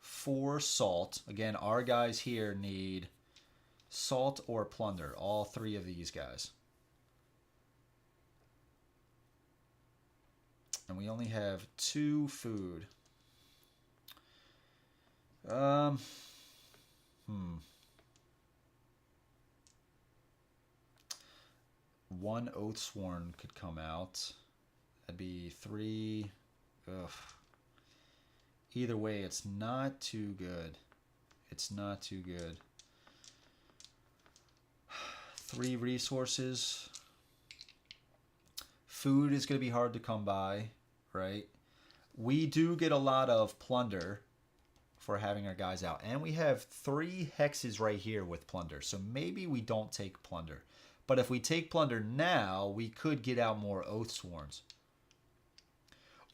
4 salt. Again, our guys here need salt or plunder. All 3 of these guys. And we only have 2 food. 1 Oathsworn could come out. That'd be 3. Ugh. Either way, it's not too good. It's not too good. 3 resources. Food is going to be hard to come by, right? We do get a lot of plunder for having our guys out. And we have 3 hexes right here with plunder. So maybe we don't take plunder. But if we take plunder now, we could get out more Oathsworns.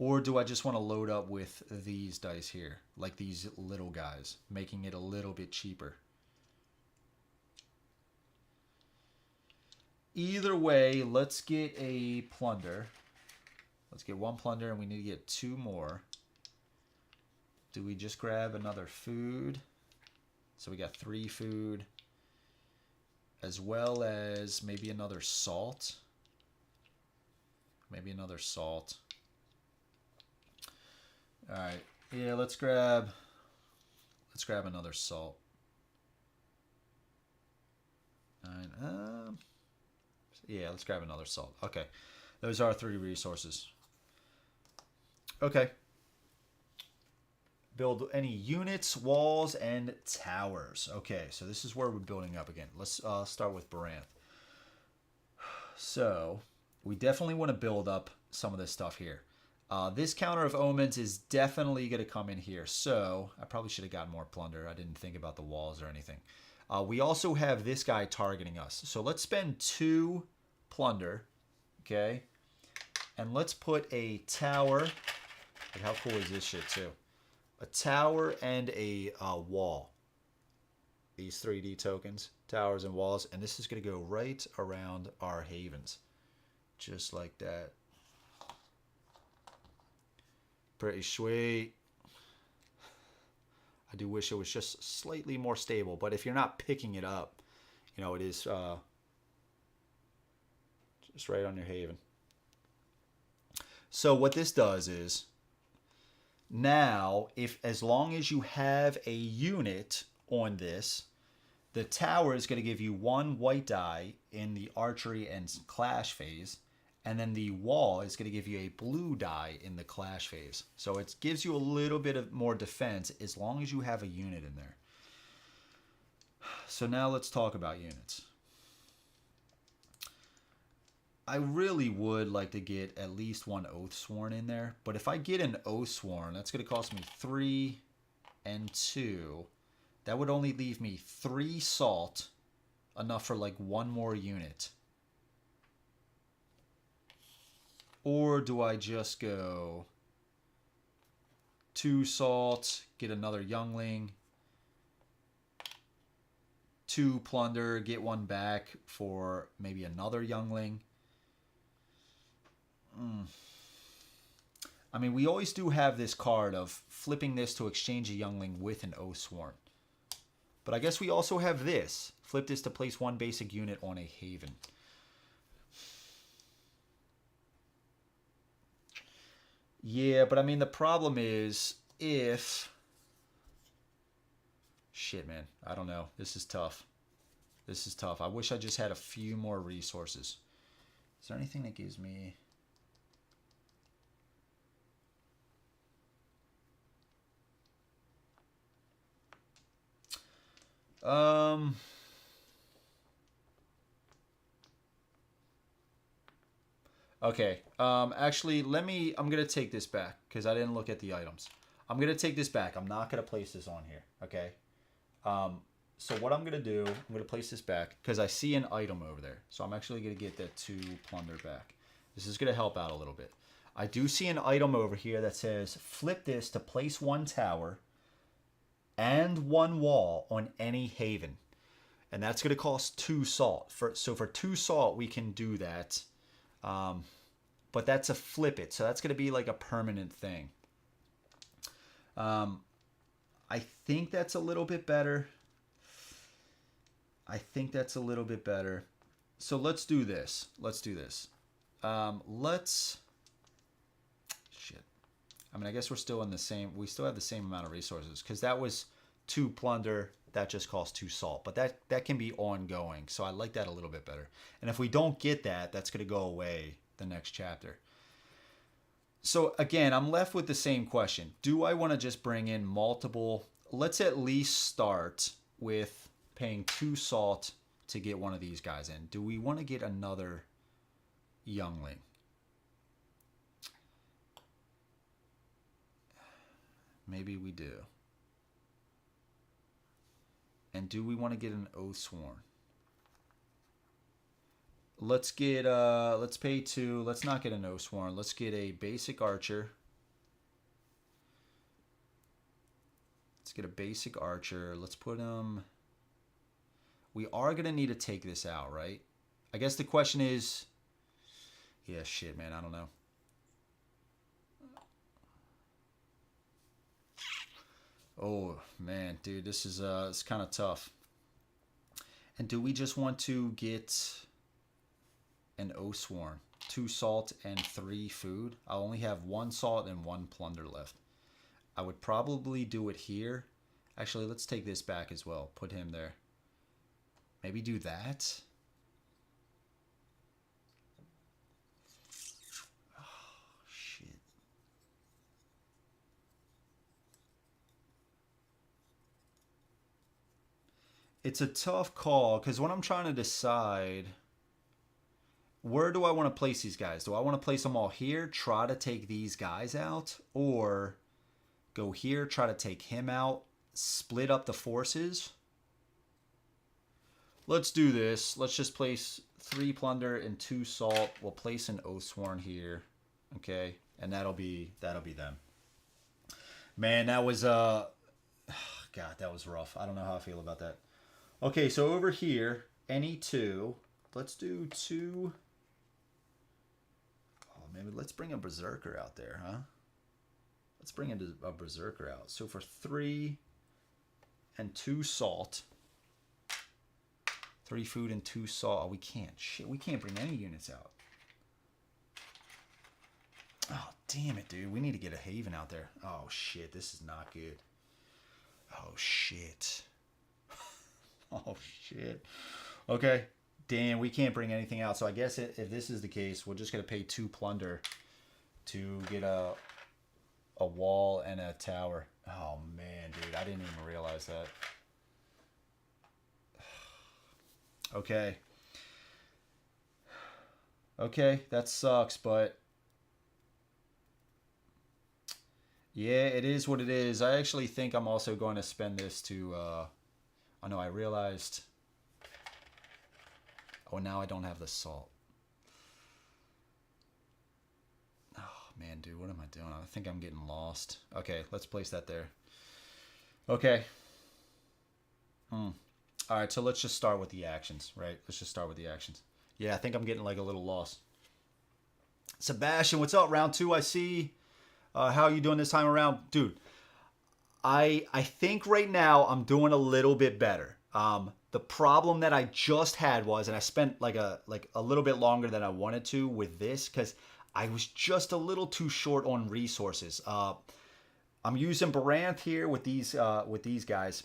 Or do I just want to load up with these dice here, like these little guys, making it a little bit cheaper? Either way, let's get a plunder. Let's get 1 plunder, and we need to get 2 more. Do we just grab another food? So we got 3 food, as well as maybe another salt. Maybe another salt. All right, yeah, let's grab another salt. All right, yeah, let's grab another salt. Okay, those are 3 resources. Okay. Build any units, walls, and towers. Okay, so this is where we're building up again. Let's start with Baranth. So we definitely want to build up some of this stuff here. This counter of omens is definitely going to come in here. So I probably should have gotten more plunder. I didn't think about the walls or anything. We also have this guy targeting us. So let's spend 2 plunder. Okay. And let's put a tower. Like, how cool is this shit too? A tower and a wall. These 3D tokens. Towers and walls. And this is going to go right around our havens. Just like that. Pretty sweet. I do wish it was just slightly more stable, but if you're not picking it up, you know, it is just right on your haven. So what this does is, now, as long as you have a unit on this, the tower is going to give you 1 white die in the archery and clash phase. And then the wall is going to give you a blue die in the clash phase. So it gives you a little bit of more defense as long as you have a unit in there. So now let's talk about units. I really would like to get at least 1 Oathsworn in there. But if I get an Oathsworn, that's going to cost me 3 and 2. That would only leave me 3 salt. Enough for like 1 more unit. Or do I just go 2 salt, get another youngling, 2 plunder, get 1 back for maybe another youngling? I mean, we always do have this card of flipping this to exchange a youngling with an Oathsworn. But I guess we also have this. Flip this to place 1 basic unit on a haven. Yeah, but I mean, the problem is if... Shit, man. I don't know. This is tough. This is tough. I wish I just had a few more resources. Is there anything that gives me... Okay, actually, I'm going to take this back because I didn't look at the items. I'm going to take this back. I'm not going to place this on here, okay? So what I'm going to do, I'm going to place this back because I see an item over there. So I'm actually going to get that 2 plunder back. This is going to help out a little bit. I do see an item over here that says, flip this to place 1 tower and 1 wall on any haven. And that's going to cost 2 salt. So for 2 salt, we can do that. But that's a flip it. So that's going to be like a permanent thing. I think that's a little bit better. So let's do this. Shit. I mean, I guess we're still in the same, we still have the same amount of resources because that was 2 plunder. That just costs 2 salt, but that can be ongoing. So I like that a little bit better. And if we don't get that, that's going to go away the next chapter. So again, I'm left with the same question. Do I want to just bring in multiple? Let's at least start with paying 2 salt to get one of these guys in. Do we want to get another youngling? Maybe we do. And do we want to get an Oathsworn? Let's get let's pay 2. Let's not get an Oathsworn. Let's get a basic archer Let's get a basic archer. Let's put him... We are going to need to take this out, right? I guess the question is... Yeah, shit, man. I don't know. Oh, man, dude. This is it's kind of tough. And do we just want to get an Oathsworn? 2 salt and 3 food. I only have 1 salt and 1 plunder left. I would probably do it here. Actually, let's take this back as well. Put him there. Maybe do that. Oh, shit. It's a tough call because when I'm trying to decide... Where do I want to place these guys? Do I want to place them all here, try to take these guys out, or go here, try to take him out, split up the forces? Let's do this. Let's just place 3 plunder and 2 salt. We'll place an Oathsworn here, okay, and that'll be them. Man, that was God, that was rough. I don't know how I feel about that. Okay, so over here, any 2. Let's do 2. Maybe let's bring a Berserker out there, huh? Let's bring a Berserker out. So for 3 and 2 salt. 3 food and 2 salt. Oh, we can't. Shit, we can't bring any units out. Oh, damn it, dude. We need to get a Haven out there. Oh, shit. This is not good. Oh, shit. Oh, shit. Okay. Damn, we can't bring anything out. So I guess if this is the case, we're just going to pay 2 plunder to get a wall and a tower. Oh, man, dude. I didn't even realize that. Okay. Okay, that sucks, but... Yeah, it is what it is. I actually think I'm also going to spend this to... Oh, no, I realized... Oh, now I don't have the salt. Oh, man, dude, what am I doing? I think I'm getting lost. Okay, let's place that there. Okay. All right, so let's just start with the actions, right? Let's just start with the actions. Yeah, I think I'm getting like a little lost. Sebastian, what's up? Round 2, I see. How are you doing this time around? Dude, I think right now I'm doing a little bit better. The problem that I just had was, and I spent like a little bit longer than I wanted to with this because I was just a little too short on resources. I'm using Baranth here with these guys,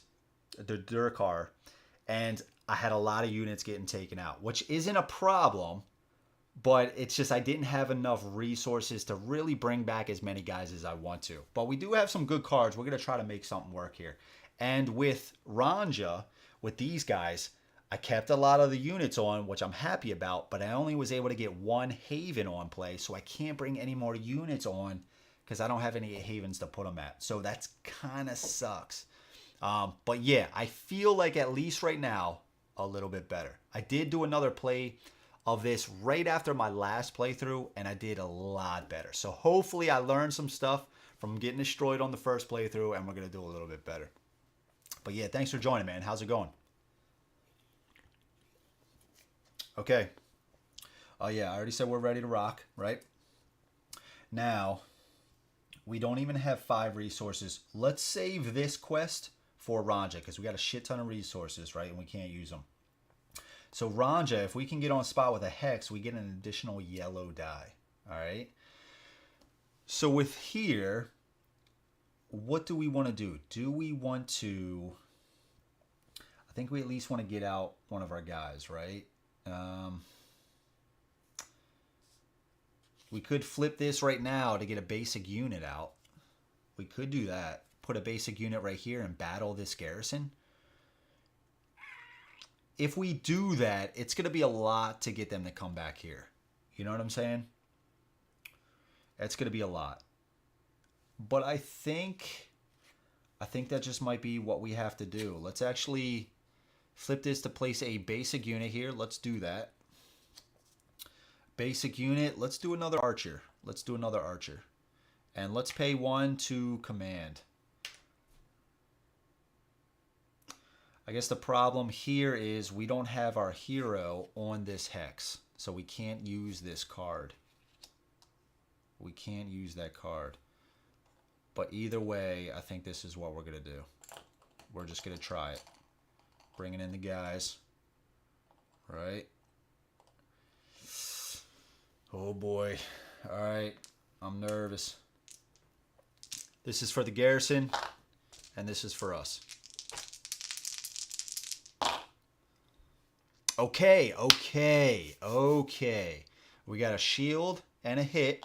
the Duerkhar, and I had a lot of units getting taken out, which isn't a problem, but it's just I didn't have enough resources to really bring back as many guys as I want to. But we do have some good cards. We're going to try to make something work here. And with Ranja, with these guys, I kept a lot of the units on, which I'm happy about, but I only was able to get 1 Haven on play, so I can't bring any more units on because I don't have any Havens to put them at. So that's kind of sucks. But yeah, I feel like at least right now, a little bit better. I did do another play of this right after my last playthrough, and I did a lot better. So hopefully I learned some stuff from getting destroyed on the first playthrough, and we're going to do a little bit better. But yeah, thanks for joining, man. How's it going? Okay. Oh yeah, I already said we're ready to rock, right? Now, we don't even have 5 resources. Let's save this quest for Ranja, because we got a shit ton of resources, right? And we can't use them. So Ranja, if we can get on spot with a Hex, we get an additional yellow die, all right? So with here, what do we want to do? Do we want to... I think we at least want to get out one of our guys, right? We could flip this right now to get a basic unit out. We could do that. Put a basic unit right here and battle this Garrison. If we do that, it's going to be a lot to get them to come back here. You know what I'm saying? It's going to be a lot. But I think that just might be what we have to do. Let's actually flip this to place a basic unit here. Let's do that. Basic unit. Let's do another archer. Let's do another archer. And let's pay 1 to command. I guess the problem here is we don't have our hero on this hex, so we can't use this card. We can't use that card. But either way, I think this is what we're going to do. We're just going to try it. Bringing in the guys. Right? Oh boy. Alright. I'm nervous. This is for the Garrison, and this is for us. Okay, okay, okay. We got a shield and a hit,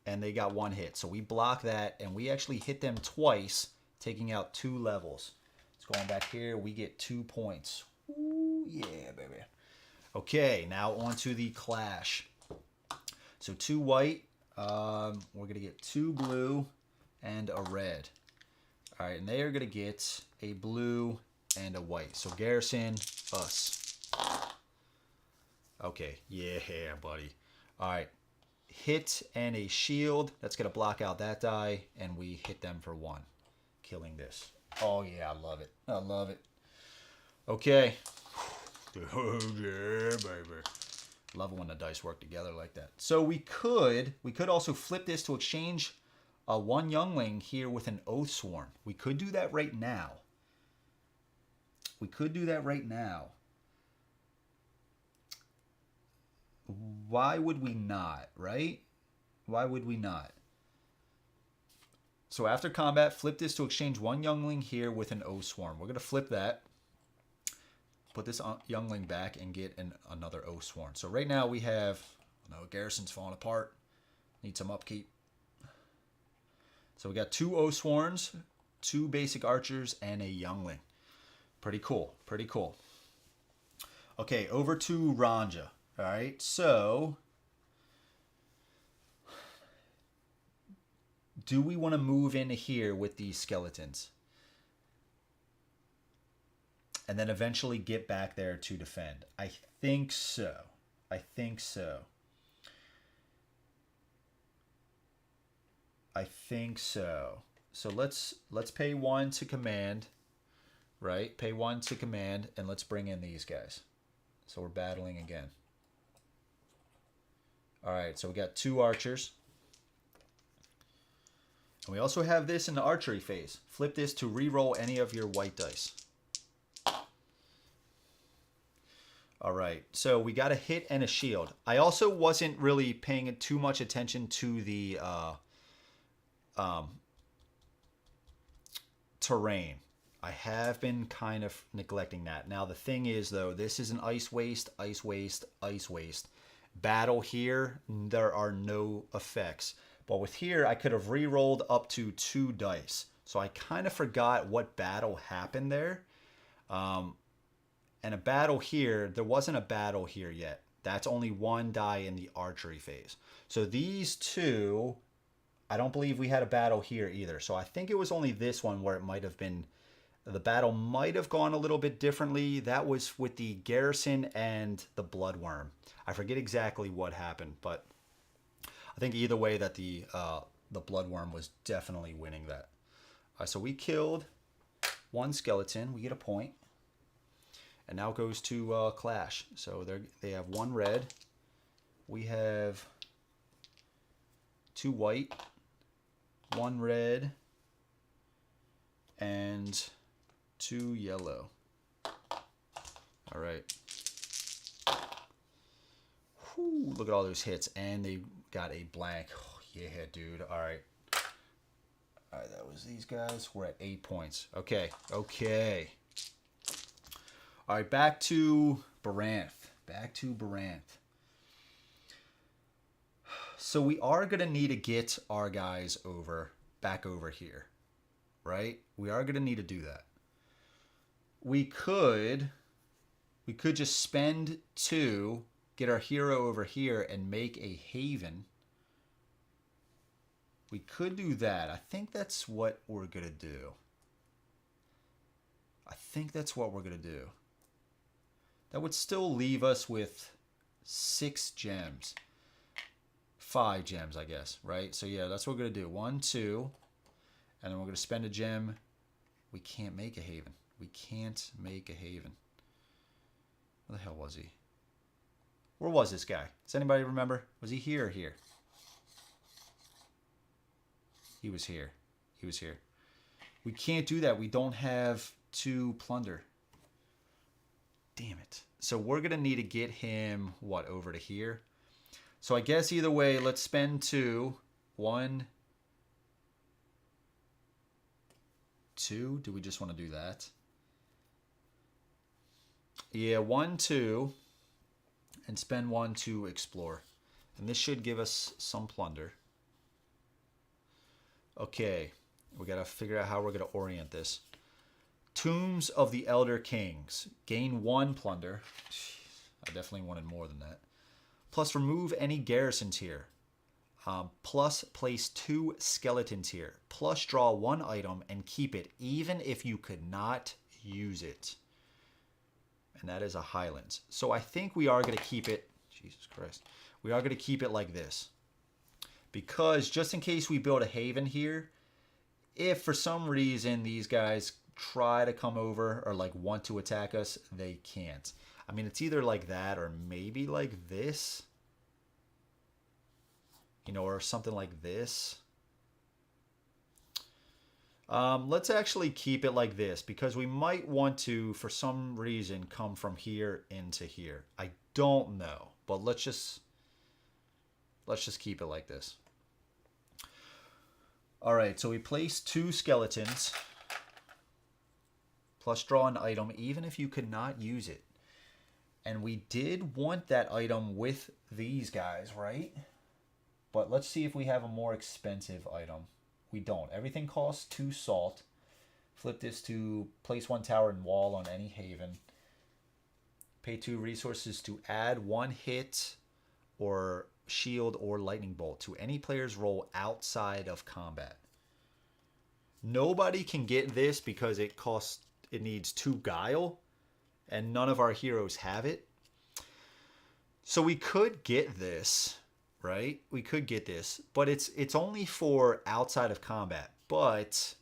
and they got one hit. So we block that, and we actually hit them twice, taking out 2 levels. It's going back here. We get 2 points. Ooh, yeah, baby. Okay, now on to the clash. So 2 white. We're going to get 2 blue and a red. All right, and they are going to get a blue and a white. So Garrison, us. Okay, yeah, buddy. All right, hit and a shield. That's going to block out that die, and we hit them for 1, killing this. Oh, yeah, I love it. I love it. Okay. Oh, yeah, baby. Love it when the dice work together like that. So we could also flip this to exchange a 1 youngling here with an Oathsworn. We could do that right now. We could do that right now. Why would we not, right? Why would we not? So after combat, flip this to exchange 1 youngling here with an Oathsworn. We're going to flip that. Put this youngling back and get another Oathsworn. So right now we have, no, Garrison's falling apart. Need some upkeep. So we got 2 Oathsworns, 2 basic archers, and a youngling. Pretty cool. Pretty cool. Okay, over to Ranja. All right, so do we want to move into here with these skeletons? And then eventually get back there to defend? I think so. I think so. I think so. So let's pay 1 to command, right? Pay 1 to command, and let's bring in these guys. So we're battling again. All right, so we got 2 archers. And we also have this in the archery phase. Flip this to re-roll any of your white dice. All right, so we got a hit and a shield. I also wasn't really paying too much attention to the terrain. I have been kind of neglecting that. Now, the thing is, though, this is an ice waste, ice waste, ice waste. Battle here, there are no effects. But with here, I could have re-rolled up to 2 dice. So I kind of forgot what battle happened there. And a battle here, there wasn't a battle here yet. That's only 1 die in the archery phase. So these 2, I don't believe we had a battle here either. So I think it was only this one where it might have been, the battle might have gone a little bit differently. That was with the Garrison and the Bloodworm. I forget exactly what happened, but I think either way that the Bloodworm was definitely winning that. So we killed 1 skeleton. We get a point. And now it goes to Clash. So they have 1 red. We have 2 white, 1 red, and 2 yellow. All right. Whew, look at all those hits. And they got a blank. Oh, yeah, dude. All right. All right, that was these guys. We're at 8 points. Okay. Okay. All right, back to Baranth. Back to Baranth. So we are going to need to get our guys back over here, right? We are going to need to do that. We could just spend 2, get our hero over here, and make a haven. We could do that. I think that's what we're going to do. I think that's what we're going to do. That would still leave us with 6 gems. 5 gems, I guess, right? So yeah, that's what we're going to do. 1, 2, and then we're going to spend a gem. We can't make a haven. We can't make a haven. Where the hell was he? Where was this guy? Does anybody remember? Was he here or here? He was here. He was here. We can't do that. We don't have 2 plunder. Damn it. So we're going to need to get him, what, over to here? So I guess either way, let's spend 2. 1, 2. Do we just want to do that? Yeah, 1, 2. And spend 1 to explore. And this should give us some plunder. Okay. We got to figure out how we're going to orient this. Tombs of the Elder Kings. Gain 1 plunder. Jeez, I definitely wanted more than that. Plus remove any garrisons here. Plus place 2 skeletons here. Plus draw 1 item and keep it even if you could not use it. And that is a Highlands. So I think we are going to keep it. Jesus Christ. We are going to keep it like this. Because just in case we build a haven here, if for some reason these guys try to come over or like want to attack us, they can't. I mean, it's either like that or maybe like this. You know, or something like this. Let's actually keep it like this because we might want to, for some reason, come from here into here. I don't know, but let's just keep it like this. All right, so we place 2 skeletons. Plus draw an item, even if you could not use it. And we did want that item with these guys, right? But let's see if we have a more expensive item. We don't. Everything costs 2 salt. Flip this to place 1 tower and wall on any haven. Pay 2 resources to add 1 hit or shield or lightning bolt to any player's roll outside of combat. Nobody can get this because it needs 2 guile and none of our heroes have it. So we could get this, right? We could get this, but it's only for outside of combat. But,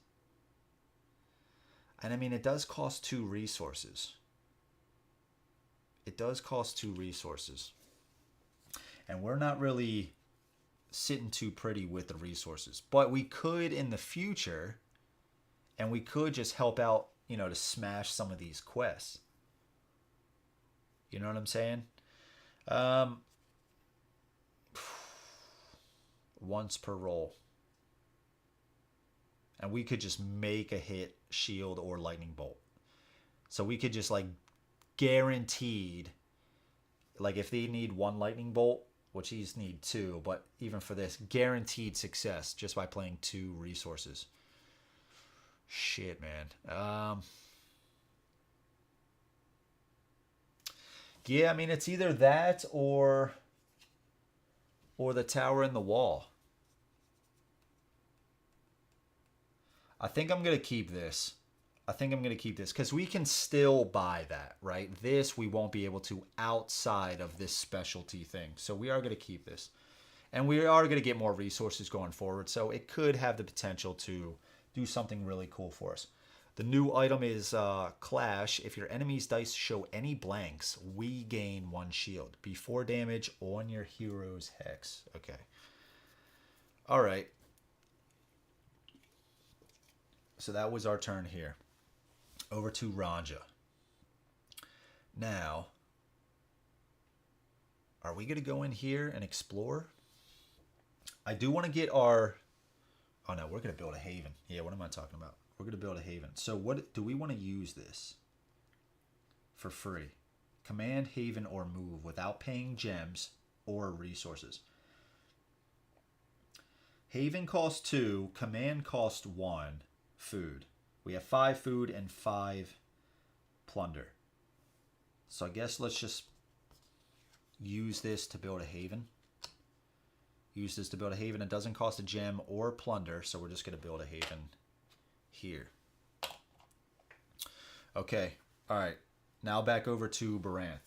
and I mean, it does cost 2 resources. It does cost 2 resources. And we're not really sitting too pretty with the resources. But we could in the future, and we could just help out, you know, to smash some of these quests. You know what I'm saying? Once per roll. And we could just make a hit, shield, or lightning bolt. So we could just like guaranteed, like if they need 1 lightning bolt, which these need 2, but even for this, guaranteed success just by playing 2 resources. Shit, man. Yeah, I mean, it's either that or the tower and the wall. I think I'm going to keep this. I think I'm going to keep this because we can still buy that, right? This we won't be able to outside of this specialty thing. So we are going to keep this. And we are going to get more resources going forward. So it could have the potential to do something really cool for us. The new item is Clash. If your enemy's dice show any blanks, we gain 1 shield. Before damage on your hero's hex. Okay. All right. So that was our turn here. Over to Ranja. Now, are we going to go in here and explore? I do want to get our... Oh, no, we're going to build a haven. Yeah, what am I talking about? We're going to build a haven. So what do we want to use this for free? Command, haven, or move without paying gems or resources. Haven costs 2. Command costs 1. Food. We have 5 food and 5 plunder. So I guess let's just use this to build a haven. Use this to build a haven. It doesn't cost a gem or plunder, so we're just going to build a haven here. Okay. All right. Now back over to Baranth.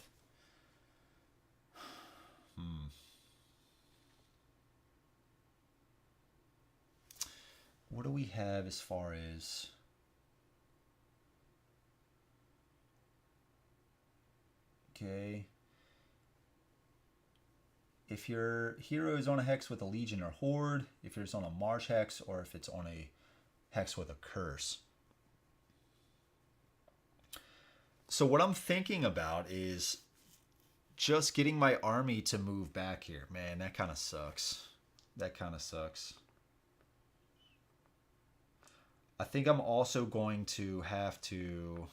What do we have as far as... Okay. If your hero is on a hex with a legion or horde, if it's on a marsh hex, or if it's on a hex with a curse. So what I'm thinking about is just getting my army to move back here. Man, that kind of sucks. That kind of sucks. I think I'm also going to have to...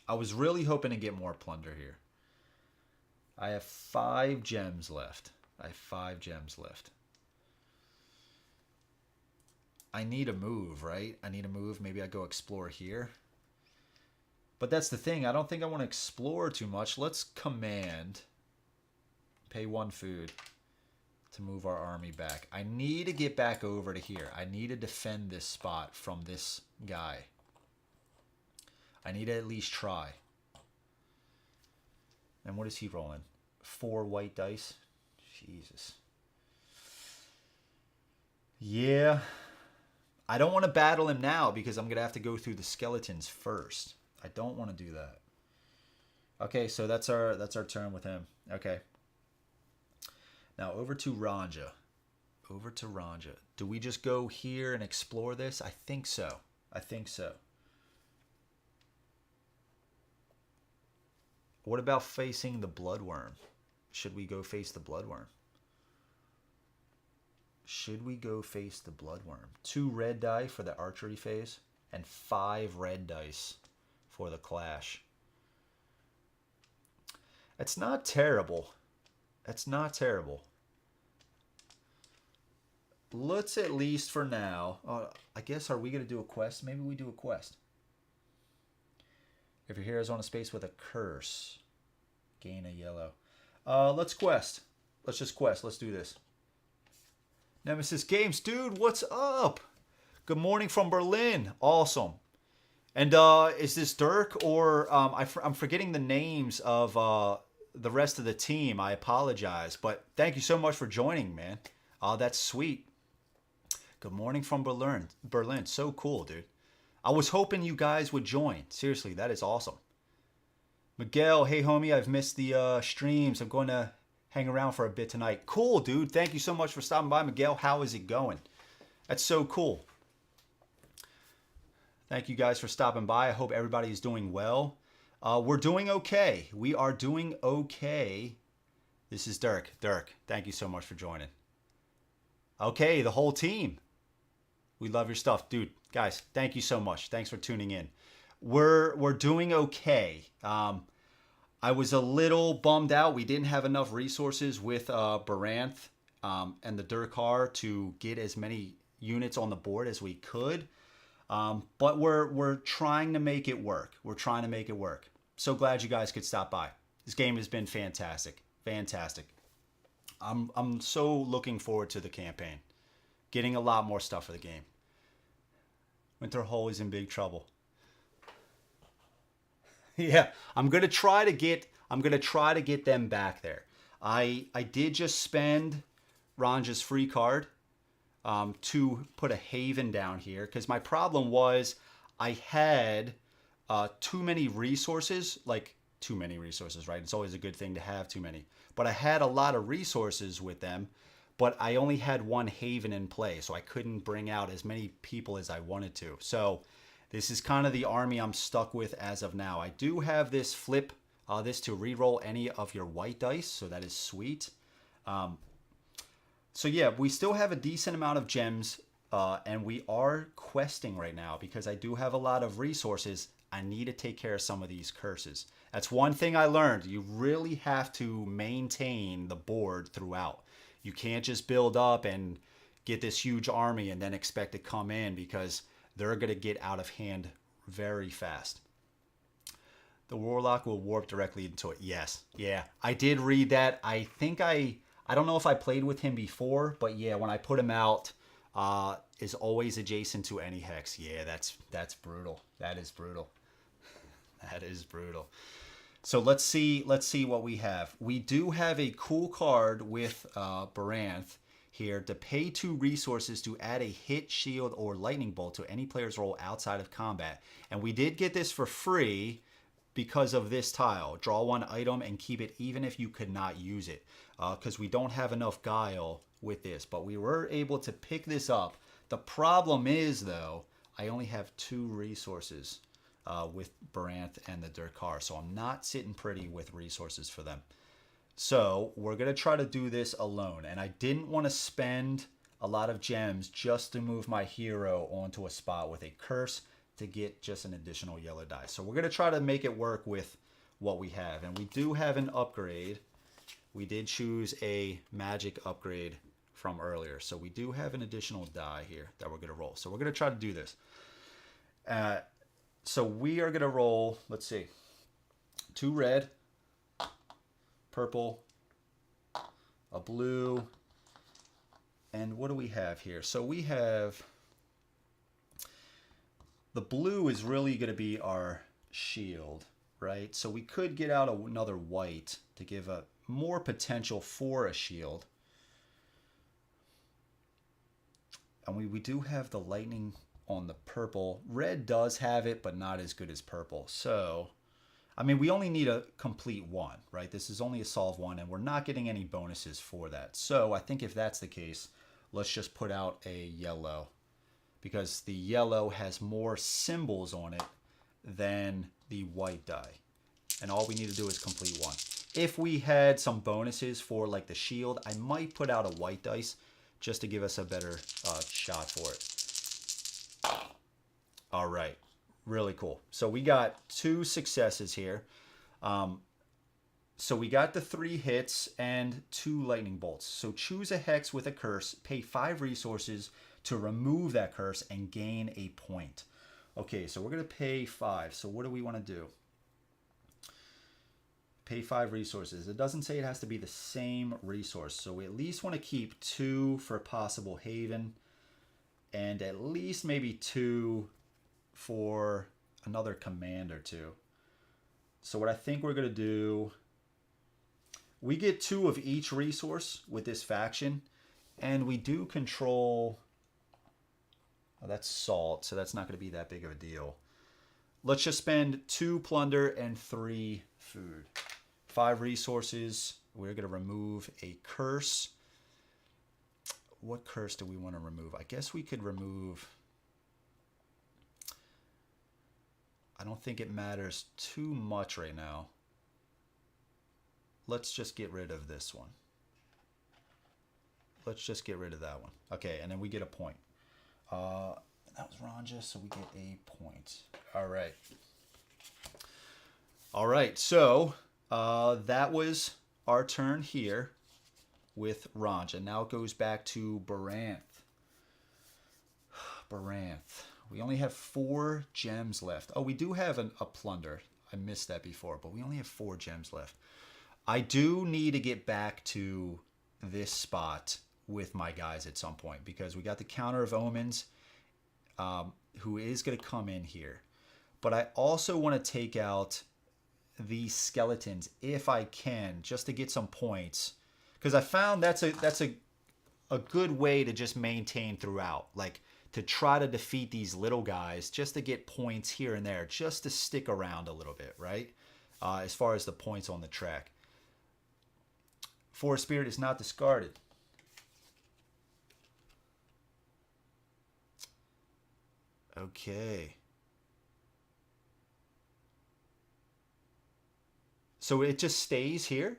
I was really hoping to get more plunder here. I have 5 gems left. I have 5 gems left. I need a move, right? I need a move. Maybe I go explore here. But that's the thing. I don't think I want to explore too much. Let's command. Pay 1 food to move our army back. I need to get back over to here. I need to defend this spot from this guy. I need to at least try. And what is he rolling? 4 white dice? Jesus. Yeah. I don't want to battle him now because I'm going to have to go through the skeletons first. I don't want to do that. Okay, so that's our turn with him. Okay. Now over to Ranja. Over to Ranja. Do we just go here and explore this? I think so. I think so. What about facing the Bloodworm? Should we go face the Bloodworm? Should we go face the Bloodworm? 2 red die for the archery phase and 5 red dice for the clash. It's not terrible. It's not terrible. Let's at least for now. I guess, are we going to do a quest? Maybe we do a quest. If your hero is on a space with a curse, gain a yellow. Let's quest. Let's just quest. Let's do this. Nemesis Games, dude, what's up? Good morning from Berlin. Awesome. And is this Dirk or I'm forgetting the names of the rest of the team. I apologize, but thank you so much for joining, man. That's sweet. Good morning from Berlin. Berlin, so cool, dude. I was hoping you guys would join. Seriously, that is awesome. Miguel, hey homie, I've missed the streams. I'm going to hang around for a bit tonight. Cool, dude. Thank you so much for stopping by, Miguel. How is it going? That's so cool. Thank you guys for stopping by. I hope everybody is doing well. We're doing okay. We are doing okay. This is Dirk. Dirk, thank you so much for joining. Okay, the whole team. We love your stuff. Dude, guys, thank you so much. Thanks for tuning in. We're doing okay. I was a little bummed out. We didn't have enough resources with Baranth and the Duerkhar to get as many units on the board as we could. But we're trying to make it work. We're trying to make it work. So glad you guys could stop by. This game has been fantastic. Fantastic. I'm so looking forward to the campaign. Getting a lot more stuff for the game. Winterhull is in big trouble. Yeah, I'm gonna try to get them back there. I did just spend Ranja's free card to put a haven down here because my problem was I had too many resources, like too many resources, right? It's always a good thing to have too many. But I had a lot of resources with them, but I only had 1 haven in play, so I couldn't bring out as many people as I wanted to. So this is kind of the army I'm stuck with as of now. I do have this flip, this to reroll any of your white dice, so that is sweet. So yeah, we still have a decent amount of gems, and we are questing right now because I do have a lot of resources. I need to take care of some of these curses. That's one thing I learned. You really have to maintain the board throughout. You can't just build up and get this huge army and then expect to come in because they're going to get out of hand very fast. The Warlock will warp directly into it. Yes. Yeah. I did read that. I think I don't know if I played with him before, but yeah, when I put him out, is always adjacent to any hex. Yeah, that's brutal. That is brutal. That is brutal. So let's see what we have. We do have a cool card with Baranth here to pay 2 resources to add a hit, shield, or lightning bolt to any player's roll outside of combat. And we did get this for free because of this tile. Draw one item and keep it even if you could not use it. Because we don't have enough guile with this. But we were able to pick this up. The problem is, though, I only have 2 resources with Baranth and the Duerkhar. So I'm not sitting pretty with resources for them. So we're going to try to do this alone. And I didn't want to spend a lot of gems just to move my hero onto a spot with a curse to get just an additional yellow die. So we're going to try to make it work with what we have. And we do have an upgrade. We did choose a magic upgrade from earlier. So we do have an additional die here that we're going to roll. So we're going to try to do this. So we are going to roll, let's see, 2 red, purple, a blue, and what do we have here? So we have, the blue is really going to be our shield, right? So we could get out another white to give a more potential for a shield. And we do have the lightning on the purple. Red does have it, but not as good as purple. So, I mean, we only need a complete 1, right? This is only a solve 1, and we're not getting any bonuses for that. So I think if that's the case, let's just put out a yellow, because the yellow has more symbols on it than the white die. And all we need to do is complete 1. If we had some bonuses for like the shield, I might put out a white dice just to give us a better shot for it. All right, really cool. So we got 2 successes here. So we got the 3 hits and 2 lightning bolts. So choose a hex with a curse, pay 5 resources to remove that curse and gain a point. Okay, so we're gonna pay 5. So what do we wanna do? Pay 5 resources. It doesn't say it has to be the same resource. So we at least wanna keep 2 for possible haven and at least maybe 2 for another command or 2. So what I think we're gonna do, we get 2 of each resource with this faction, and we do control, oh, that's salt, so that's not gonna be that big of a deal. Let's just spend 2 plunder and 3 food. 5 resources, we're gonna remove a curse. What curse do we wanna remove? I guess we could remove, I don't think it matters too much right now. Let's just get rid of this one. Let's just get rid of that one. Okay, and then we get a point. That was Ranja, so we get a point. All right. All right, so that was our turn here with Ranja. Now it goes back to Baranth. Baranth. We only have 4 gems left. Oh, we do have a plunder. I missed that before, but we only have 4 gems left. I do need to get back to this spot with my guys at some point because we got the Counter of Omens, who is going to come in here. But I also want to take out these skeletons if I can, just to get some points. Because I found that's a good way to just maintain throughout. Like, to try to defeat these little guys just to get points here and there, just to stick around a little bit, right? As far as the points on the track. Forest Spirit is not discarded. Okay. So it just stays here?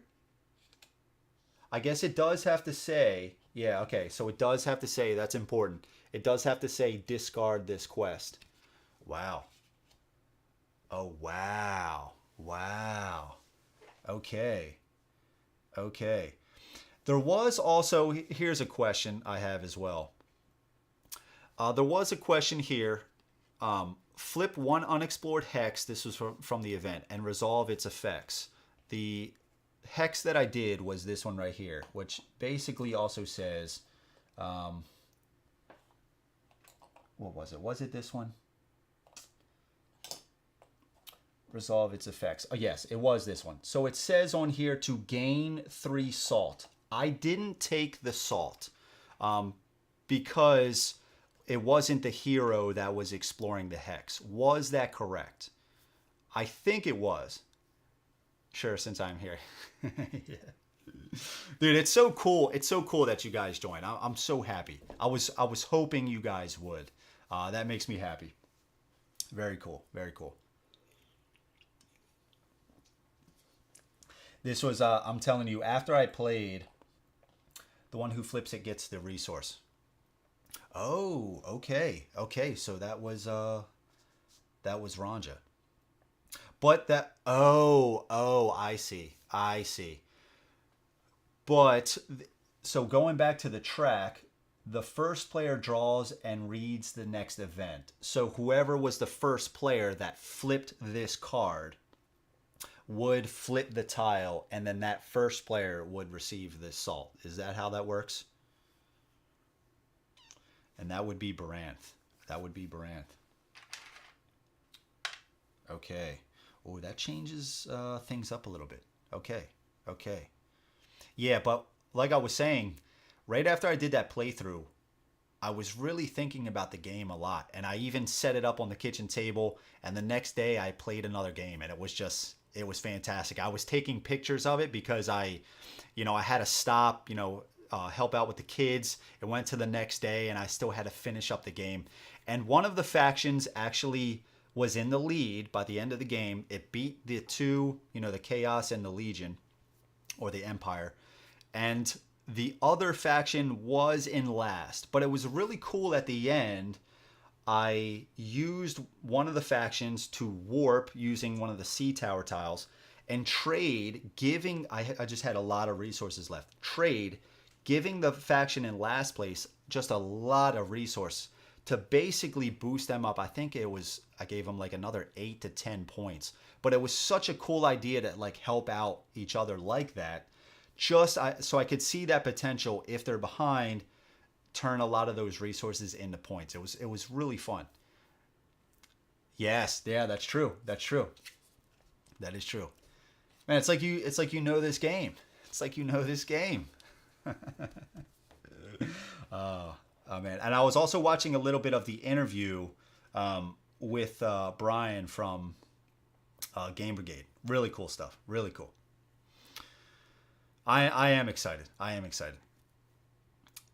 I guess it does have to say, yeah, okay, so it does have to say, that's important. It does have to say discard this quest. Wow. Oh, wow. Wow. Okay. Okay. There was also, here's a question I have as well. There was a question here. Flip 1 unexplored hex, this was from the event, and resolve its effects. The hex that I did was this one right here, which basically also says, what was it? Was it this one? Resolve its effects. Oh, yes, it was this one. So it says on here to gain 3 salt. I didn't take the salt because it wasn't the hero that was exploring the hex. Was that correct? I think it was. Sure, since I'm here. Yeah. Dude, it's so cool. It's so cool that you guys joined. I'm so happy. I was hoping you guys would. That makes me happy. Very cool. Very cool. This was I'm telling you, after I played, the one who flips it gets the resource. Oh, okay. Okay, so that was Ranja. But that oh, I see. I see. But so going back to the track, the first player draws and reads the next event. So whoever was the first player that flipped this card would flip the tile, and then that first player would receive the salt. Is that how that works? And that would be Baranth. That would be Baranth. Okay. Oh, that changes things up a little bit. Okay. Okay. Yeah, but like I was saying, right after I did that playthrough, I was really thinking about the game a lot. And I even set it up on the kitchen table. And the next day I played another game, and it was fantastic. I was taking pictures of it because I had to stop, help out with the kids. It went to the next day, and I still had to finish up the game. And one of the factions actually was in the lead by the end of the game. It beat the two, the Chaos and the Legion, or the Empire. And the other faction was in last. But it was really cool at the end. I used one of the factions to warp using one of the sea tower tiles and trade, I just had a lot of resources left. Trade, giving the faction in last place just a lot of resource to basically boost them up. I think I gave them like another 8 to 10 points. But it was such a cool idea to like help out each other like that. So I could see that potential if they're behind, turn a lot of those resources into points. It was really fun. Yes, yeah, that's true. That's true. That is true. Man, it's like you know this game. It's like you know this game. Oh man, and I was also watching a little bit of the interview with Brian from Game Brigade. Really cool stuff. Really cool. I am excited. I am excited.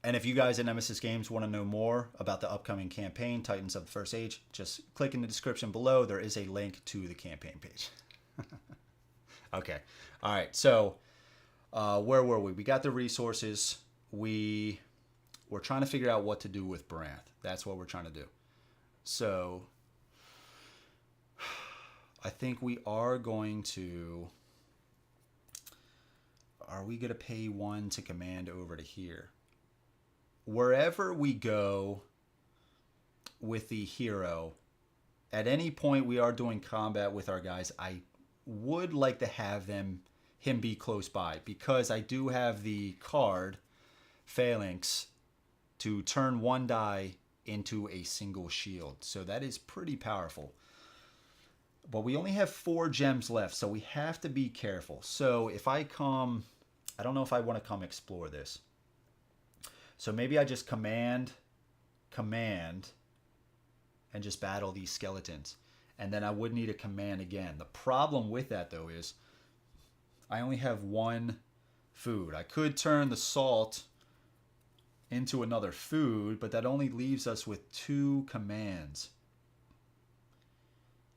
And if you guys at Nemesis Games want to know more about the upcoming campaign, Titans of the First Age, just click in the description below. There is a link to the campaign page. Okay. All right. So where were we? We got the resources. We're trying to figure out what to do with Baranth. That's what we're trying to do. So I think we are going to... Are we going to pay one to command over to here? Wherever we go with the hero, at any point we are doing combat with our guys, I would like to have him be close by, because I do have the card, Phalanx, to turn one die into a single shield. So that is pretty powerful. But we only have 4 gems left, so we have to be careful. So if I come... I don't know if I want to come explore this. So maybe I just command, and just battle these skeletons. And then I would need a command again. The problem with that, though, is I only have 1 food. I could turn the salt into another food, but that only leaves us with 2 commands.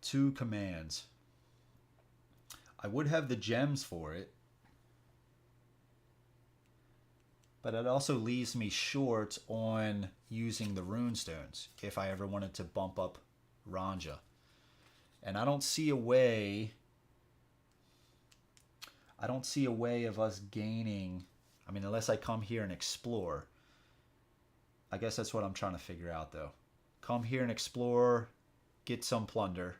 2 commands. I would have the gems for it. But it also leaves me short on using the runestones if I ever wanted to bump up Ranja. And I don't see a way... of us gaining... I mean, unless I come here and explore. I guess that's what I'm trying to figure out, though. Come here and explore, get some plunder.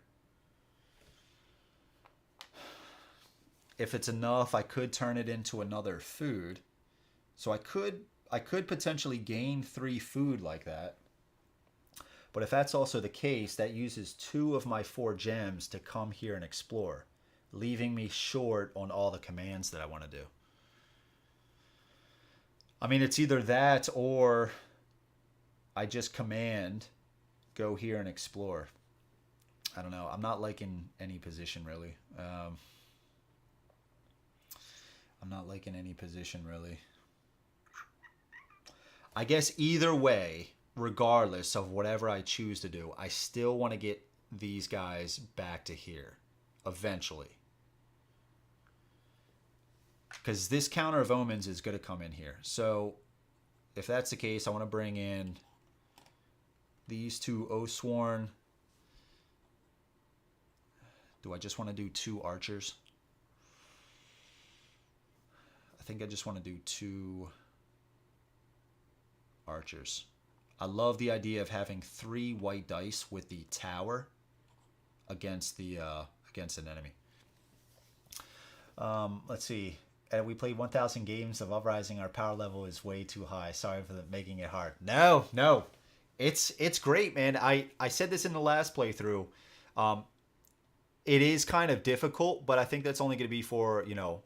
If it's enough, I could turn it into another food. So I could potentially gain 3 food like that. But if that's also the case, that uses 2 of my 4 gems to come here and explore, leaving me short on all the commands that I want to do. I mean, it's either that or I just command, go here and explore. I don't know. I'm not liking any position really. I'm not liking any position really. I guess either way, regardless of whatever I choose to do, I still want to get these guys back to here eventually. Because this counter of omens is going to come in here. So if that's the case, I want to bring in these two Oathsworn. Do I just want to do 2 archers? I think I just want to do 2 archers. I love the idea of having 3 white dice with the tower against the against an enemy. Let's see. We played 1,000 games of Uprising. Our power level is way too high. Sorry for making it hard. No. It's great, man. I said this in the last playthrough. It is kind of difficult, but I think that's only going to be for, you know,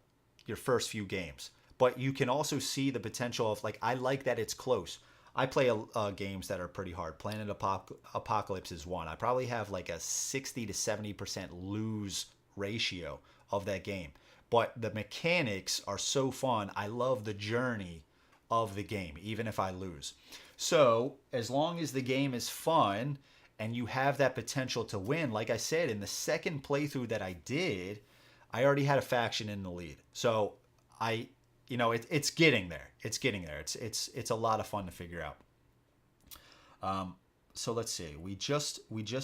your first few games. But you can also see the potential of, like, I like that it's close. I play games that are pretty hard. Planet Apocalypse is one. I probably have like a 60 to 70% lose ratio of that game. But the mechanics are so fun. I love the journey of the game, even if I lose. So as long as the game is fun and you have that potential to win, like I said, in the second playthrough that I did, I already had a faction in the lead. So you know, it's getting there. It's getting there. It's a lot of fun to figure out. So let's see. We just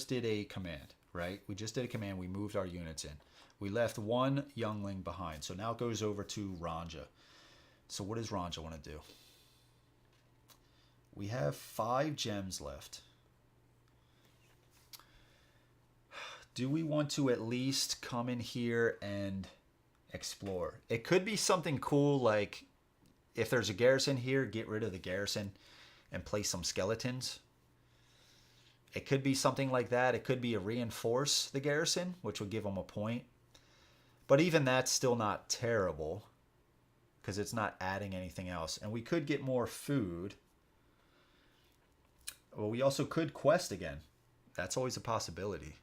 did a command, right? We just did a command. We moved our units in. We left 1 youngling behind. So now it goes over to Ranja. So what does Ranja want to do? We have 5 gems left. Do we want to at least come in here and explore? It could be something cool, like if there's a garrison here, get rid of the garrison and place some skeletons. It could be something like that. It could be a reinforce the garrison, which would give them a point. But even that's still not terrible because it's not adding anything else. And we could get more food. Well, we also could quest again. That's always a possibility.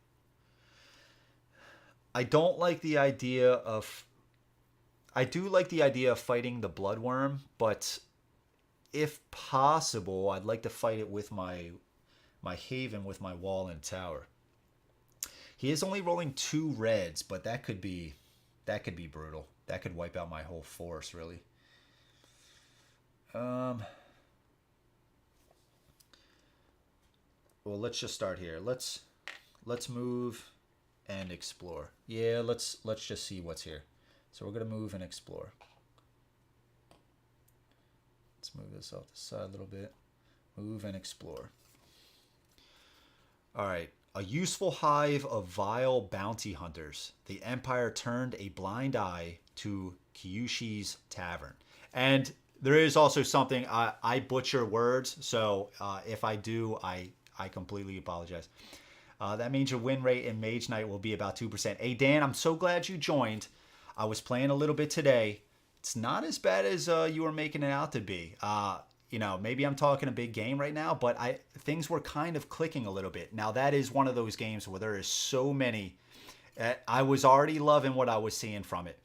I don't like the idea of... I do like the idea of fighting the bloodworm, but if possible, I'd like to fight it with my haven, with my wall and tower. He is only rolling 2 reds, but that could be brutal. That could wipe out my whole force, really. Well, let's just start here. Let's move and explore. Yeah, let's just see what's here. So we're going to move and explore. Let's move this off the side a little bit. Move and explore. All right. A useful hive of vile bounty hunters. The Empire turned a blind eye to Kyushi's tavern. And there is also something, I butcher words, so if I do, I completely apologize. That means your win rate in Mage Knight will be about 2%. Hey, Dan, I'm so glad you joined. I was playing a little bit today. It's not as bad as you were making it out to be. You know, maybe I'm talking a big game right now, but things were kind of clicking a little bit. Now, that is one of those games where there is so many. I was already loving what I was seeing from it,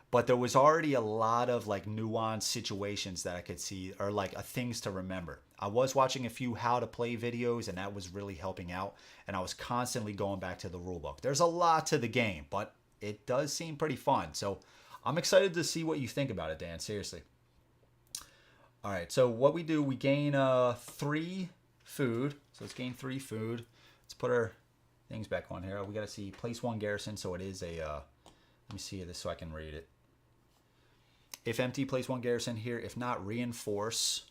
but there was already a lot of like nuanced situations that I could see, or like things to remember. I was watching a few how to play videos, and that was really helping out. And I was constantly going back to the rulebook. There's a lot to the game, but it does seem pretty fun. So I'm excited to see what you think about it, Dan. Seriously. All right, so what we do, we gain 3 food. So let's gain 3 food. Let's put our things back on here. We got to see place 1 garrison. So it is a, let me see this so I can read it. If empty, place 1 garrison here. If not, reinforce.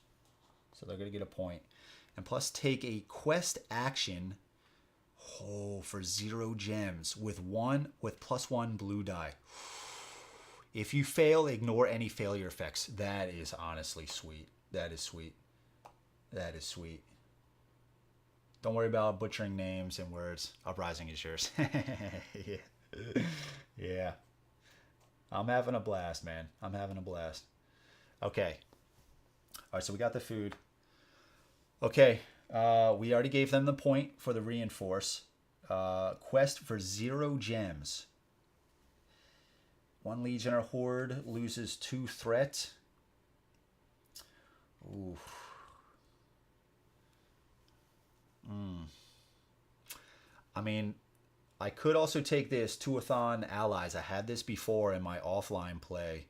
So they're going to get a point. And plus take a quest action for 0 gems with +1 blue die. If you fail, ignore any failure effects. That is honestly sweet. That is sweet. That is sweet. Don't worry about butchering names and words. Uprising is yours. Yeah. Yeah. I'm having a blast, man. I'm having a blast. Okay. All right, so we got the food. Okay. We already gave them the point for the reinforce. Quest for 0 gems. 1 Legion or Horde loses 2 threat. Ooh. I mean, I could also take this Tuathon Allies. I had this before in my offline play.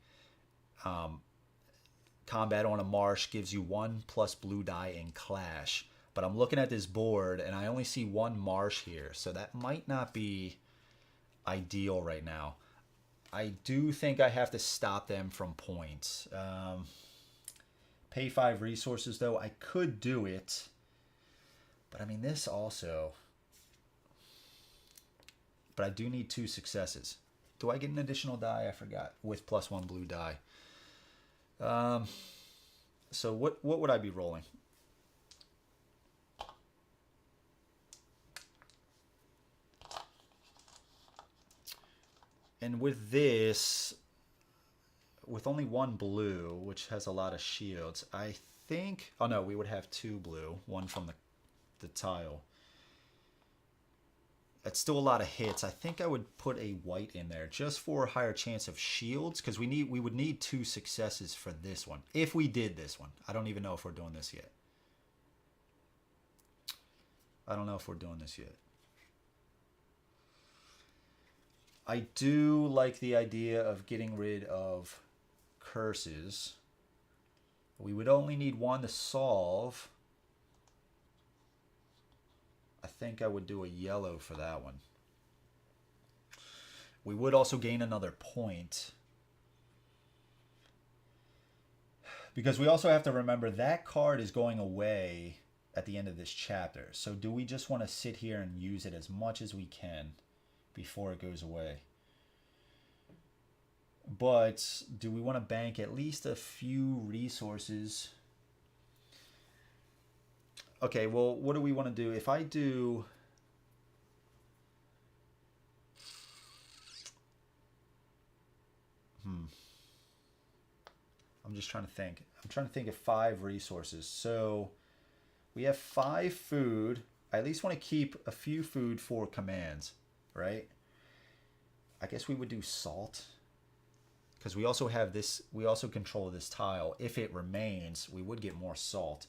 Combat on a marsh gives you 1+ blue die in Clash. But I'm looking at this board and I only see 1 marsh here. So that might not be ideal right now. I do think I have to stop them from points. Pay 5 resources though. I could do it. But I mean this also. But I do need 2 successes. Do I get an additional die? I forgot. With +1 blue die. So what would I be rolling? And with this, with only 1 blue, which has a lot of shields, I think... Oh no, we would have 2 blue. 1 from the tile. That's still a lot of hits. I think I would put a white in there just for a higher chance of shields, because we would need 2 successes for this one. If we did this one. I don't even know if we're doing this yet. I don't know if we're doing this yet. I do like the idea of getting rid of curses. We would only need 1 to solve. I think I would do a yellow for that one. We would also gain another point. Because we also have to remember that card is going away at the end of this chapter. So do we just want to sit here and use it as much as we can before it goes away? But do we want to bank at least a few resources? Okay, well, what do we want to do? If I do... I'm just trying to think. I'm trying to think of 5 resources. So we have 5 food. I at least want to keep a few food for commands, right? I guess we would do salt. Because we also have this, we also control this tile. If it remains, we would get more salt.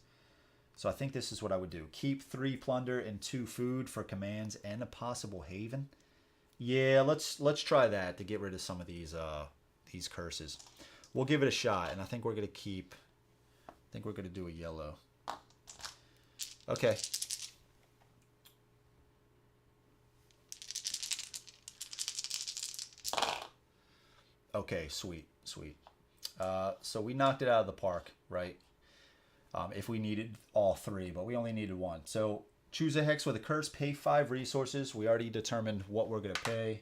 So I think this is what I would do. Keep 3 plunder and 2 food for commands and a possible haven. Yeah, let's try that to get rid of some of these curses. We'll give it a shot, and I think we're gonna keep. I think we're gonna do a yellow. Okay. Okay, sweet, sweet. So we knocked it out of the park, right? If we needed all 3, but we only needed 1. So choose a hex with a curse, pay 5 resources. We already determined what we're going to pay.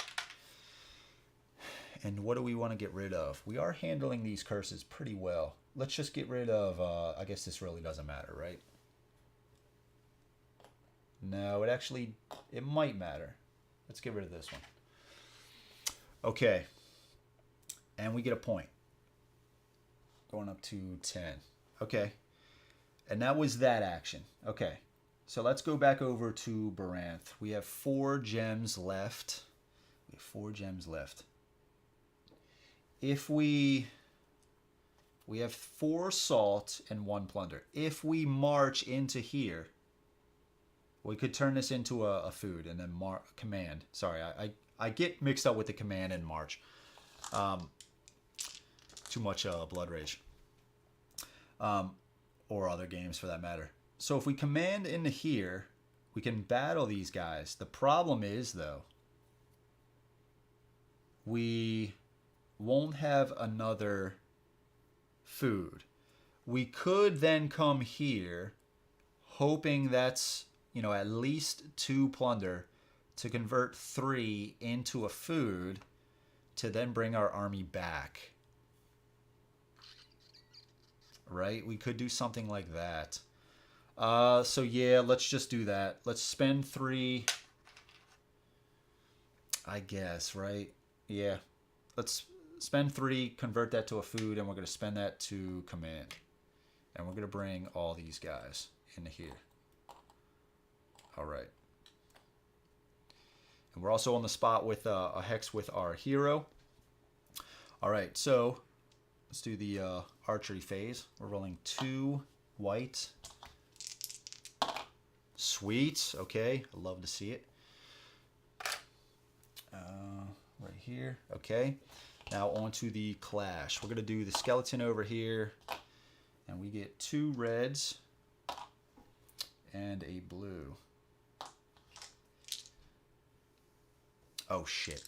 And what do we want to get rid of? We are handling these curses pretty well. Let's just get rid of, I guess this really doesn't matter, right? No, it might matter. Let's get rid of this one. Okay. And we get a point. Going up to 10. Okay. And that was that action. Okay. So let's go back over to Baranth. We have 4 gems left. We have 4 gems left. If we have 4 salt and 1 plunder. If we march into here, we could turn this into a food and then command. Sorry, I get mixed up with the command and march. Too much blood rage. Or other games for that matter. So if we command into here, we can battle these guys. The problem is, though, we won't have another food. We could then come here, hoping that's, at least 2 plunder to convert 3 into a food to then bring our army back. Right? We could do something like that. So yeah, let's just do that. Let's spend 3, I guess, right? Yeah. Let's spend 3, convert that to a food, and we're going to spend that to command. And we're going to bring all these guys into here. All right. And we're also on the spot with a hex with our hero. All right, so let's do the archery phase. We're rolling 2 white. Sweet. Okay, I love to see it. Right here. Okay. Now on to the clash. We're going to do the skeleton over here. And we get 2 reds and a blue. Oh, shit.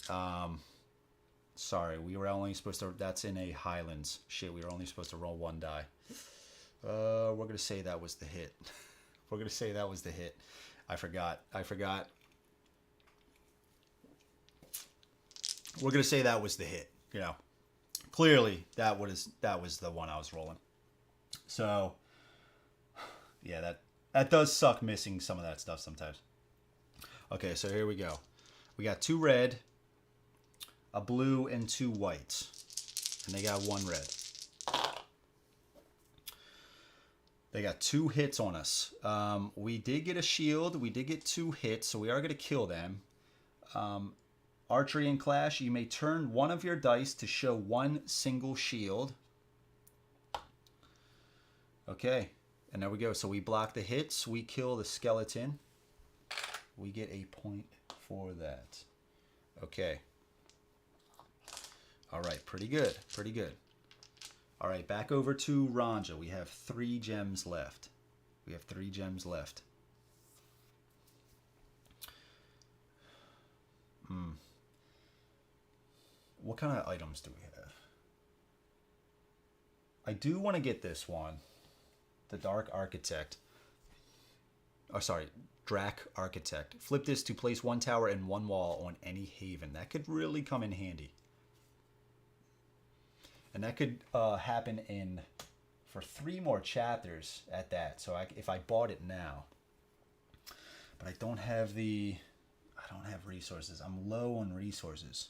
Sorry, we were only supposed to... That's in a Highlands. Shit, we were only supposed to roll 1 die. We're going to say that was the hit. We're going to say that was the hit. I forgot. We're going to say that was the hit. You know, clearly that was the one I was rolling. So, yeah, that does suck missing some of that stuff sometimes. Okay, so here we go. We got 2 red, a blue, and 2 whites. And they got 1 red. They got 2 hits on us. We did get a shield. We did get 2 hits, so we are going to kill them. Archery and clash, you may turn one of your dice to show 1 single shield. Okay, and there we go. So we block the hits. We kill the skeleton. We get a point for that. Okay. All right, pretty good. Pretty good. All right, back over to Ranja. We have 3 gems left. What kind of items do we have? I do want to get this one. The Dark Architect. Oh, sorry. Drac Architect. Flip this to place 1 tower and 1 wall on any haven. That could really come in handy. And that could happen for 3 more chapters at that. So if I bought it now. But I don't have resources. I'm low on resources.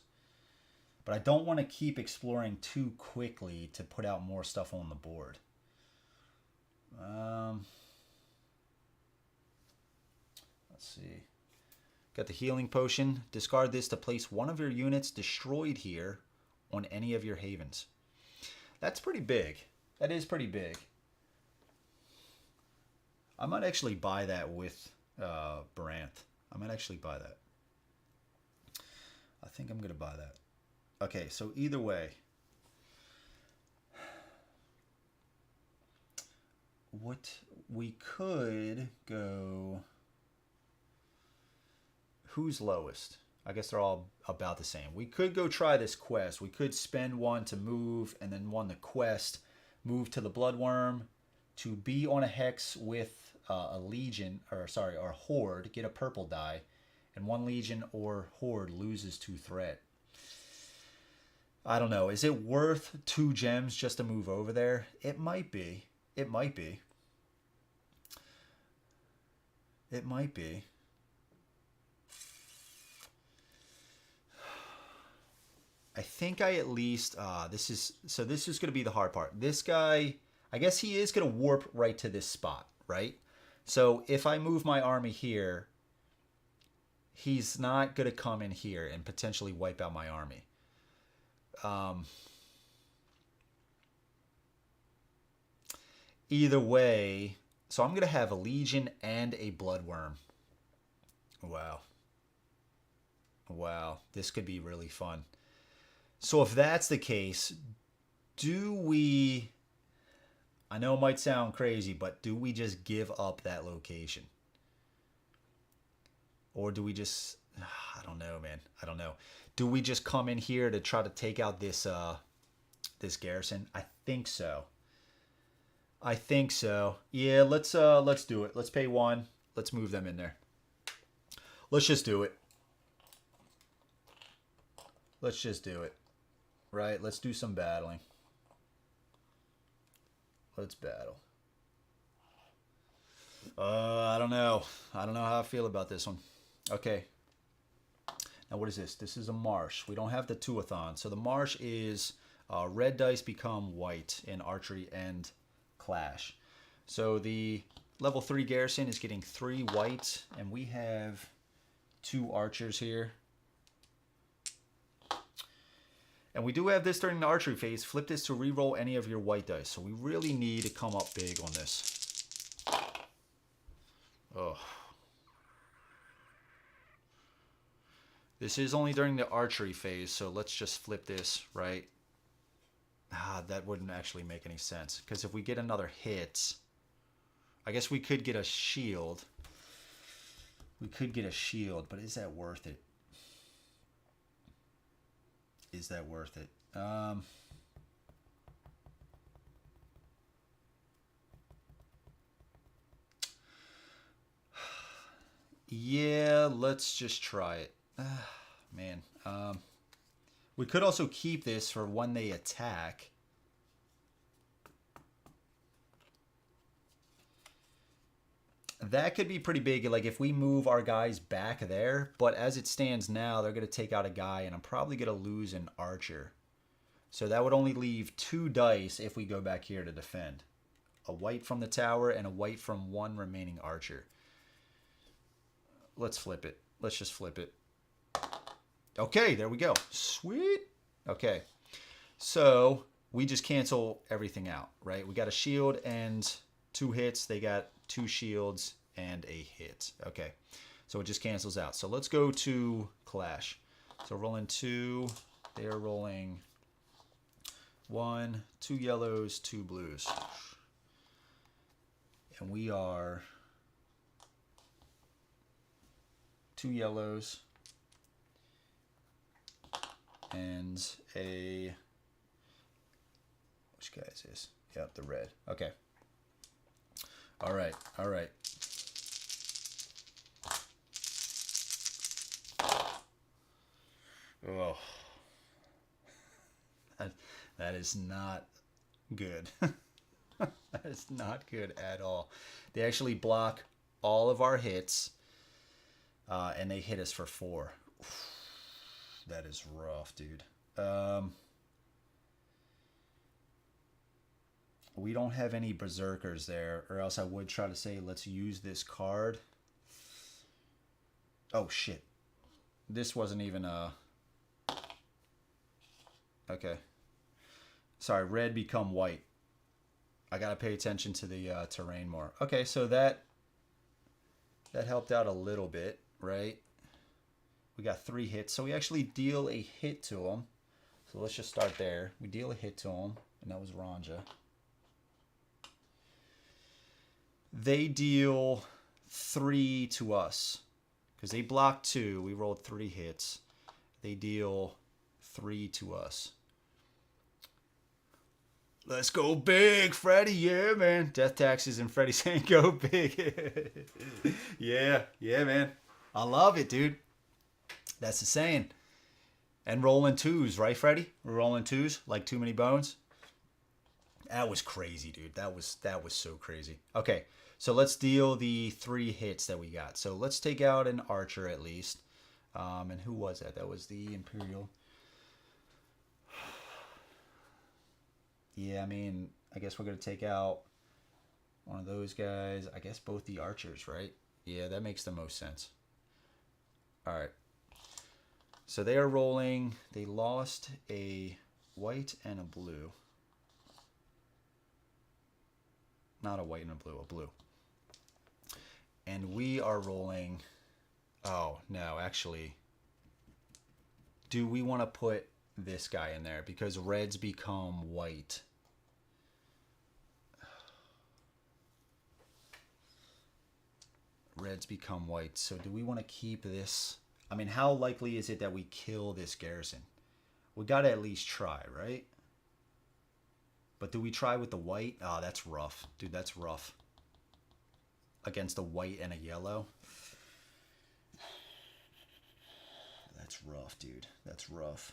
But I don't want to keep exploring too quickly to put out more stuff on the board. Let's see. Got the healing potion. Discard this to place 1 of your units destroyed here on any of your havens. That's pretty big. That is pretty big. I might actually buy that with Branth. I might actually buy that. I think I'm going to buy that. Okay, so either way. What we could go... Who's lowest? I guess they're all about the same. We could go try this quest. We could spend 1 to move and then 1 to quest. Move to the Bloodworm to be on a hex with a legion, or horde, get a purple die, and 1 legion or horde loses to threat. I don't know. Is it worth 2 gems just to move over there? It might be. It might be. It might be. I think I at least... this is going to be the hard part. This guy, I guess he is going to warp right to this spot, right? So if I move my army here, he's not going to come in here and potentially wipe out my army. Either way, so I'm going to have a legion and a bloodworm. Wow. Wow, this could be really fun. So if that's the case, do we... I know it might sound crazy, but do we just give up that location? Or do we just... I don't know, man. I don't know. Do we just come in here to try to take out this this garrison? I think so. I think so. Yeah, let's do it. Let's pay 1. Let's move them in there. Let's just do it. Let's just do it. Right? Let's do some battling. Let's battle. I don't know. I don't know how I feel about this one. Okay. Now what is this? This is a marsh. We don't have the Tuathon. So the marsh is red dice become white in archery and clash. So the level 3 garrison is getting 3 white, and we have 2 archers here. And we do have this during the archery phase. Flip this to re-roll any of your white dice. So we really need to come up big on this. Oh. This is only during the archery phase, so let's just flip this, right? That wouldn't actually make any sense. Because if we get another hit, I guess we could get a shield. We could get a shield, but is that worth it? Is that worth it? Yeah, let's just try it. Man. We could also keep this for when they attack. That could be pretty big, like if we move our guys back there. But as it stands now, they're going to take out a guy, and I'm probably going to lose an archer. So that would only leave 2 dice if we go back here to defend. A white from the tower and a white from one remaining archer. Let's flip it. Let's just flip it. Okay, there we go. Sweet. Okay. So we just cancel everything out, right? We got a shield and 2 hits. They got 2 shields and a hit. Okay. So it just cancels out. So let's go to Clash. So rolling 2. They are rolling 1, 2 yellows, 2 blues. And we are 2 yellows and a, which guy is this? Yep, the red. Okay. All right. All right. Oh, that is not good. That is not good at all. They actually block all of our hits, and they hit us for 4. That is rough, dude. We don't have any berserkers there, or else I would try to say, let's use this card. Oh, shit. This wasn't even a... Okay. Sorry, red become white. I gotta pay attention to the terrain more. Okay, so that helped out a little bit, right? We got 3 hits, so we actually deal a hit to them. So let's just start there. We deal a hit to them, and that was Ranja. They deal 3 to us because they blocked 2. We rolled 3 hits. They deal 3 to us. Let's go big, Freddy. Yeah, man. Death taxes and Freddy saying go big. Yeah, man. I love it, dude. That's the saying. And rolling 2s, right, Freddy? We're rolling 2s, like too many bones. That was crazy, dude. That was so crazy. Okay, so let's deal the 3 hits that we got. So let's take out an archer at least. And who was that? That was the Imperial. Yeah, I mean, I guess we're going to take out one of those guys. I guess both the archers, right? Yeah, that makes the most sense. All right. So they are rolling. They lost a white and a blue. Not a white and a blue. And we are rolling... Oh, no, actually. Do we want to put this guy in there? Because reds become white. Reds become white. So do we want to keep this? I mean, how likely is it that we kill this Garrison? We got to at least try, right? But do we try with the white? Oh, that's rough. Dude, that's rough. Against a white and a yellow. That's rough, dude. That's rough.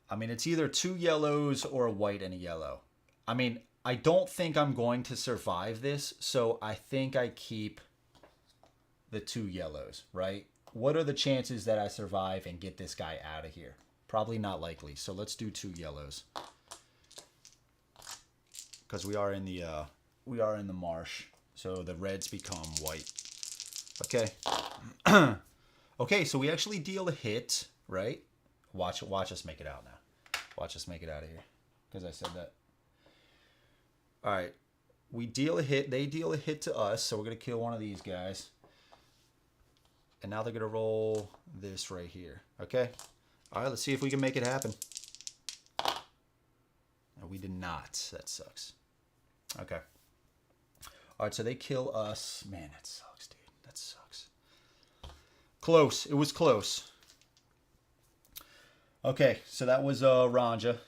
I mean, it's either 2 yellows or a white and a yellow. I mean, I don't think I'm going to survive this, so I think I keep the 2 yellows, right? What are the chances that I survive and get this guy out of here? Probably not likely, so let's do 2 yellows. Because we are in the marsh, so the reds become white. Okay. Okay, so we actually deal a hit, right? Watch us make it out now. Watch us make it out of here. Because I said that. Alright. We deal a hit. They deal a hit to us. So we're going to kill one of these guys. And now they're going to roll this right here. Okay? Alright, let's see if we can make it happen. No, we did not. That sucks. Okay. Alright, so they kill us. Man, that sucks, dude. That sucks. Close. It was close. Okay, so that was Ranja.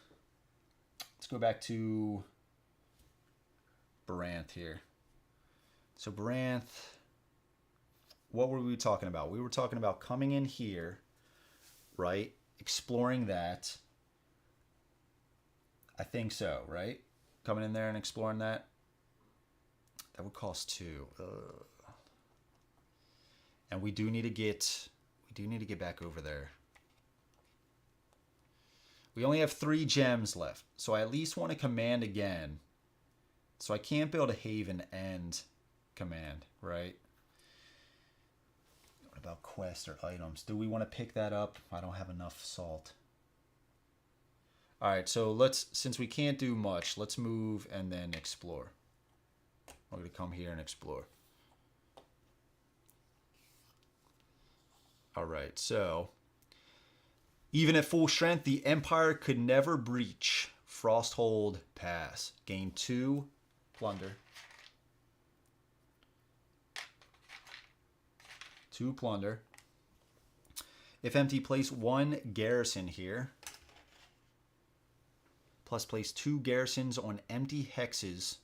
Let's go back to Baranth here. So Baranth, what were we talking about? We were talking about coming in here, right? Exploring that. I think so, right? Coming in there and exploring that. That would cost 2. And we do need to get back over there. We only have 3 gems left. So I at least want to command again. So I can't build a haven and command, right? What about quests or items? Do we want to pick that up? I don't have enough salt. Alright, so let's, since we can't do much, let's move and then explore. We're going to come here and explore. Alright, so even at full strength, the Empire could never breach Frosthold Pass. Gain 2 plunder. 2 plunder. If empty, place 1 garrison here. Plus place 2 garrisons on empty hexes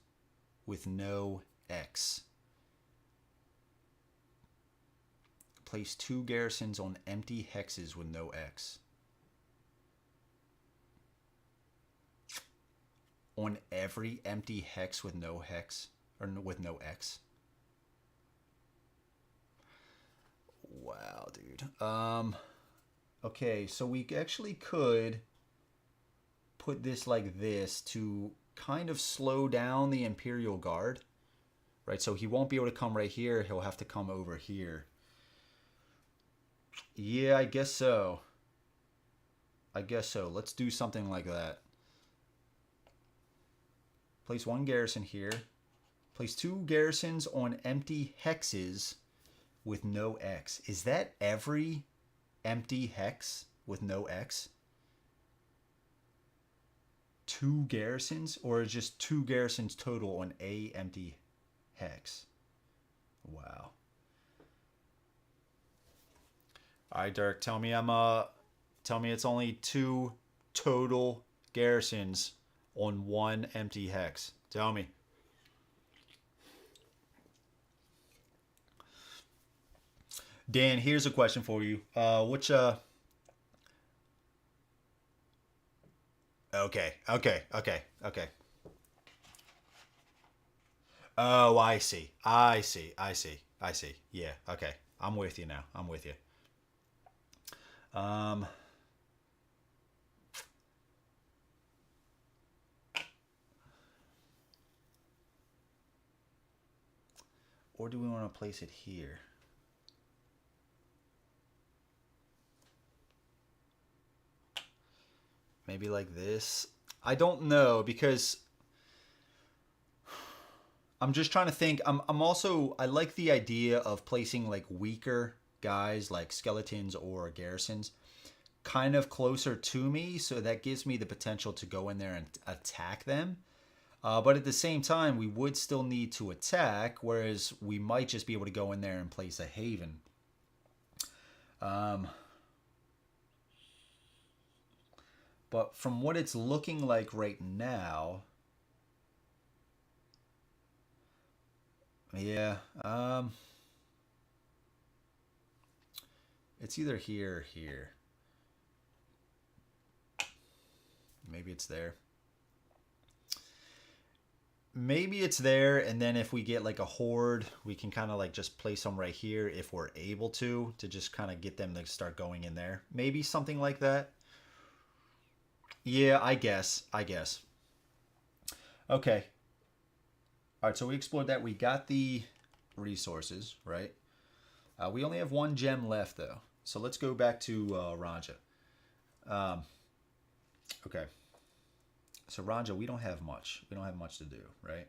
with no X. Place 2 garrisons on empty hexes with no X. On every empty hex with no hex, or with no X. Wow, dude. Okay, so we actually could put this like this to kind of slow down the Imperial Guard. Right, so he won't be able to come right here. He'll have to come over here. Yeah, I guess so. I guess so. Let's do something like that. Place 1 garrison here. Place 2 garrisons on empty hexes with no X. Is that every empty hex with no X? 2 garrisons? Or is just 2 garrisons total on a empty hex? Wow. Alright, Dirk, tell me it's only 2 total garrisons on 1 empty hex. Tell me. Dan, here's a question for you. Okay. Oh, I see. Yeah, okay. I'm with you now. I'm with you. Or do we want to place it here? Maybe like this? I don't know, because I'm just trying to think. I'm also, I like the idea of placing like weaker guys like skeletons or garrisons kind of closer to me, so that gives me the potential to go in there and attack them. But at the same time, we would still need to attack, whereas we might just be able to go in there and place a haven. But from what it's looking like right now, yeah, it's either here or here. Maybe it's there. Maybe it's there, and then if we get like a horde, we can kind of like just place them right here if we're able to just kind of get them to start going in there. Maybe something like that. Yeah, I guess. Okay. All right, so we explored that. We got the resources, right? We only have 1 gem left, though. So let's go back to Raja. Okay. So Ranja, we don't have much. We don't have much to do, right?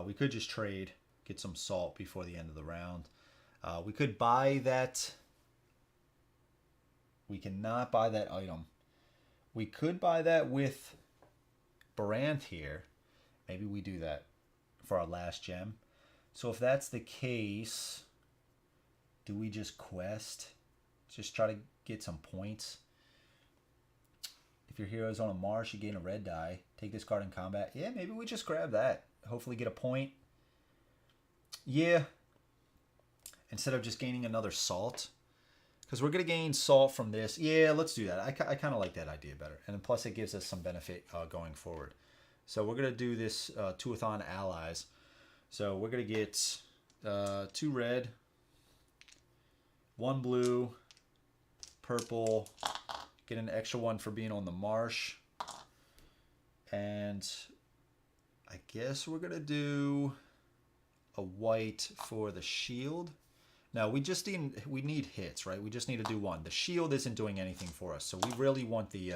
We could just trade, get some salt before the end of the round. We could buy that. We cannot buy that item. We could buy that with Baranth here. Maybe we do that for our last gem. So if that's the case, do we just quest? Just try to get some points. If your hero is on a marsh, you gain a red die. Take this card in combat. Yeah, maybe we just grab that. Hopefully get a point. Yeah. Instead of just gaining another salt. Because we're going to gain salt from this. Yeah, let's do that. I kind of like that idea better. And then plus it gives us some benefit going forward. So we're going to do this Tuathon allies. So we're going to get 2 red, 1 blue, purple, get an extra 1 for being on the marsh. And I guess we're going to do a white for the shield. Now we need hits, right? We just need to do 1. The shield isn't doing anything for us, so we really want the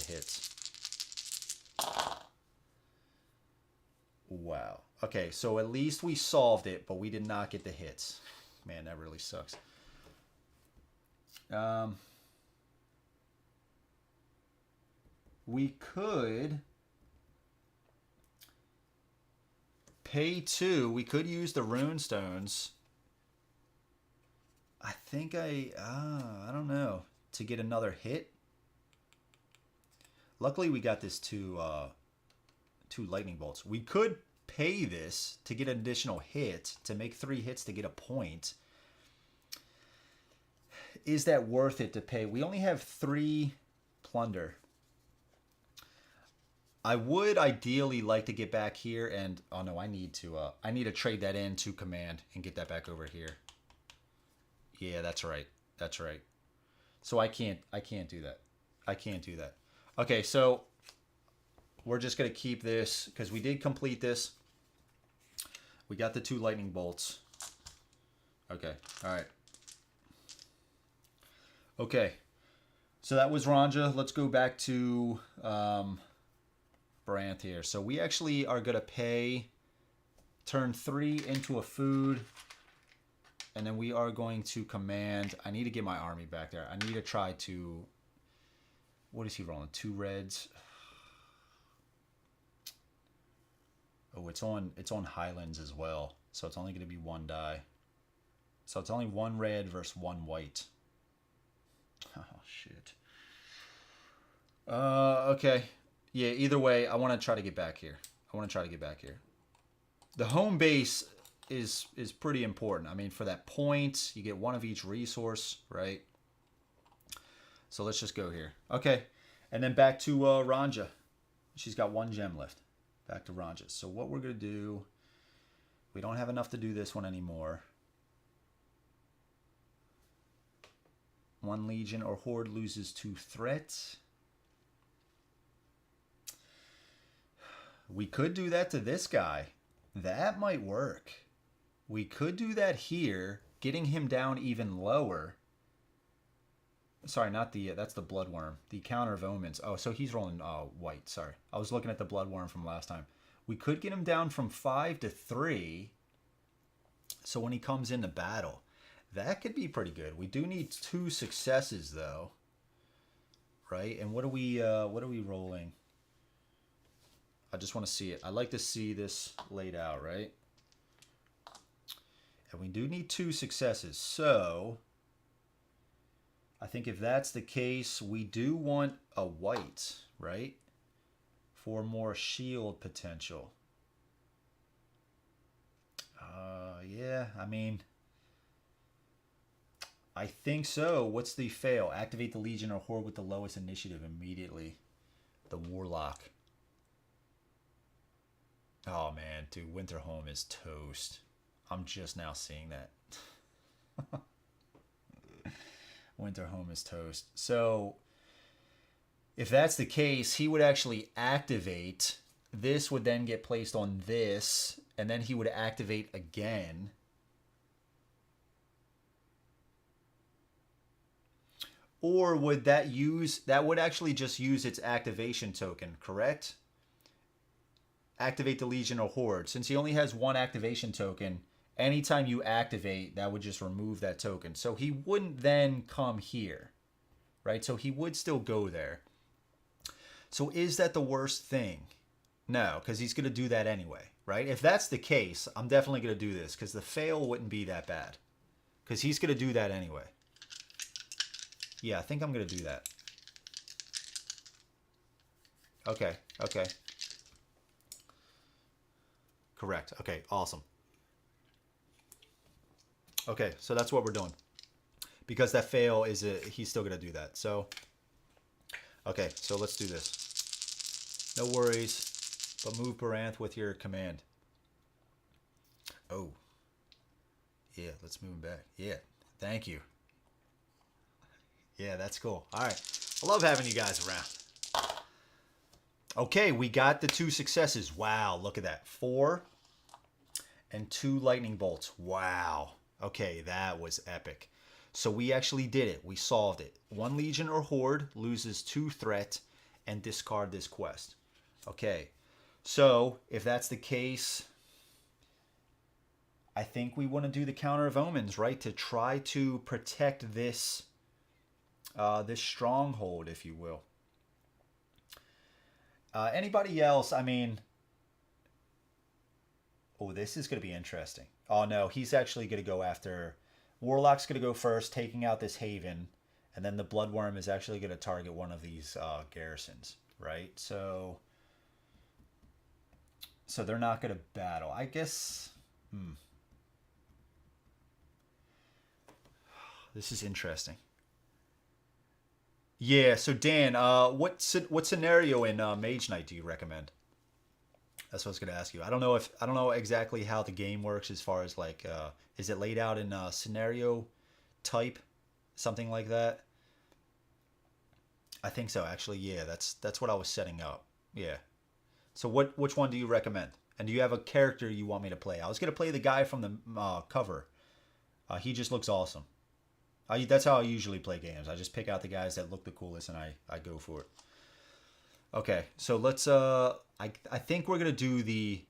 hits. Wow. Okay, so at least we solved it, but we did not get the hits. Man, that really sucks. We could pay 2. We could use the rune stones. I think I don't know, to get another hit. Luckily we got this 2 lightning bolts. We could pay this to get an additional hit, to make 3 hits to get a point. Is that worth it to pay? We only have 3 plunder. I would ideally like to get back here and, oh no, I need to trade that in to command and get that back over here. Yeah, that's right. That's right. So I can't do that. I can't do that. Okay, so we're just going to keep this because we did complete this. We got the 2 lightning bolts. Okay, all right. Okay, so that was Ranja. Let's go back to Baranth here. So we actually are going to pay turn 3 into a food. And then we are going to command. I need to get my army back there. I need to try to. What is he rolling? 2 reds. Oh, it's on Highlands as well. So it's only going to be 1 die. So it's only 1 red versus 1 white. Oh shit. Okay. Yeah. Either way, I want to try to get back here. The home base is pretty important. I mean, for that point, you get 1 of each resource, right? So let's just go here. Okay, and then back to Ranja. She's got 1 gem left. Back to Ranja. So what we're gonna do? We don't have enough to do this one anymore. 1 legion or horde loses 2 threats. We could do that to this guy. That might work. We could do that here, getting him down even lower. Sorry, not the, that's the bloodworm. The counter of omens. Oh, so he's rolling white, sorry. I was looking at the bloodworm from last time. We could get him down from 5 to 3. So when he comes into battle, that could be pretty good. We do need 2 successes though. Right? And what are we rolling? I just want to see it. I like to see this laid out, right? And we do need 2 successes. So I think if that's the case, we do want a white, right? For more shield potential. Yeah, I mean, I think so. What's the fail? Activate the Legion or Horde with the lowest initiative immediately. The Warlock. Oh man, dude, Winterhome is toast. I'm just now seeing that. Winterhome is toast. So if that's the case, he would actually activate. This would then get placed on this, and then he would activate again. Or would that would actually just use its activation token, correct? Activate the Legion or Horde. Since he only has one activation token, anytime you activate, that would just remove that token. So he wouldn't then come here, right? So he would still go there. So is that the worst thing? No, because he's going to do that anyway, right? If that's the case, I'm definitely going to do this because the fail wouldn't be that bad because he's going to do that anyway. Yeah, I think I'm going to do that. Okay, okay. Correct. Okay, awesome. Okay, so that's what we're doing. Because that fail is he's still going to do that. So, okay, so let's do this. No worries, but move Baranth with your command. Oh. Yeah, let's move him back. Yeah, thank you. Yeah, that's cool. All right. I love having you guys around. Okay, we got the 2 successes. Wow, look at that. 4 and 2 lightning bolts. Wow. Okay, that was epic. So we actually did it. We solved it. 1 Legion or Horde loses 2 threat and discard this quest. Okay. So if that's the case, I think we want to do the Counter of Omens, right? To try to protect this this stronghold, if you will. Anybody else? I mean, oh, this is going to be interesting. Oh no, he's actually going to go after. Warlock's going to go first, taking out this Haven, and then the Bloodworm is actually going to target one of these garrisons, right? So they're not going to battle, I guess. This is interesting. Yeah, so Dan, what scenario in Mage Knight do you recommend? That's what I was going to ask you. I don't know exactly how the game works as far as like is it laid out in scenario type, something like that? I think so actually. Yeah, that's what I was setting up. Yeah. So which one do you recommend? And do you have a character you want me to play? I was going to play the guy from the cover. He just looks awesome. That's how I usually play games. I just pick out the guys that look the coolest and I go for it. Okay, so let's I think we're gonna do the.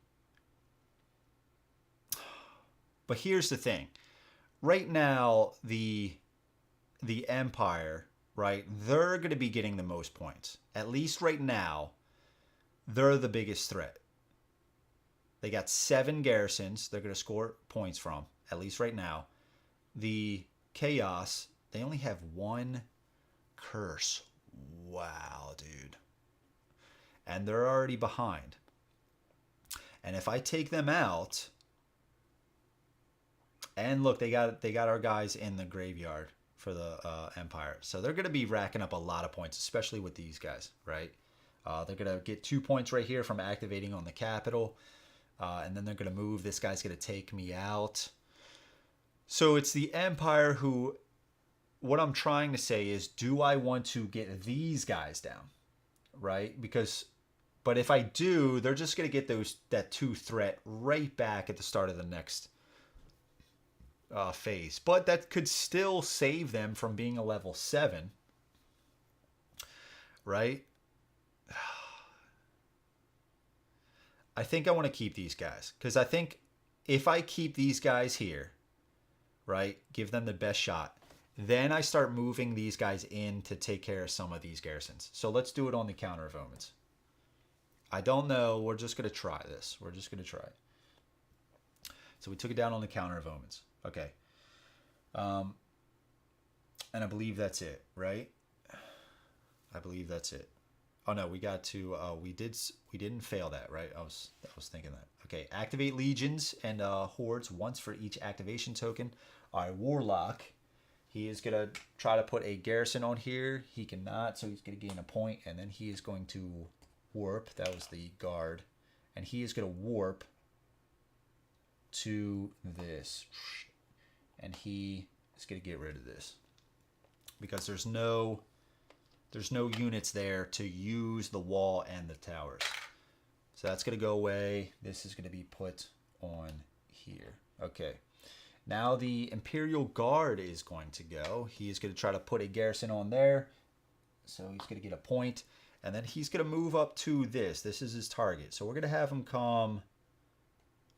But here's the thing. Right now, the Empire, right? They're gonna be getting the most points. At least right now, they're the biggest threat. They got 7 garrisons. They're gonna score points from. At least right now, the Chaos, they only have 1 curse. Wow, dude. And they're already behind. And if I take them out, and look, they got our guys in the graveyard for the Empire. So they're going to be racking up a lot of points, especially with these guys, right? They're going to get 2 points right here from activating on the capital. And then they're going to move. This guy's going to take me out. So it's the Empire who, what I'm trying to say is, do I want to get these guys down, right? But if I do, they're just going to get that 2 threat right back at the start of the next phase. But that could still save them from being a level 7, right? I think I want to keep these guys because I think if I keep these guys here, right, give them the best shot, then I start moving these guys in to take care of some of these garrisons. So let's do it on the Counter of Omens. I don't know. We're just going to try this. We're just going to try it. So we took it down on the Counter of Omens. Okay. And I believe that's it, right? I believe that's it. Oh no, we got to we didn't fail that, right? I was thinking that. Okay, activate legions and hordes once for each activation token. All right, Warlock. He is going to try to put a garrison on here. He cannot, so he's going to gain a point, and then he is going to warp. That was the guard. And he is going to warp to this. And he is going to get rid of this. Because there's no units there to use the wall and the towers. So that's going to go away. This is going to be put on here. Okay. Now the Imperial Guard is going to go. He is going to try to put a garrison on there. So he's going to get a point. And then he's going to move up to this. This is his target. So we're going to have him come...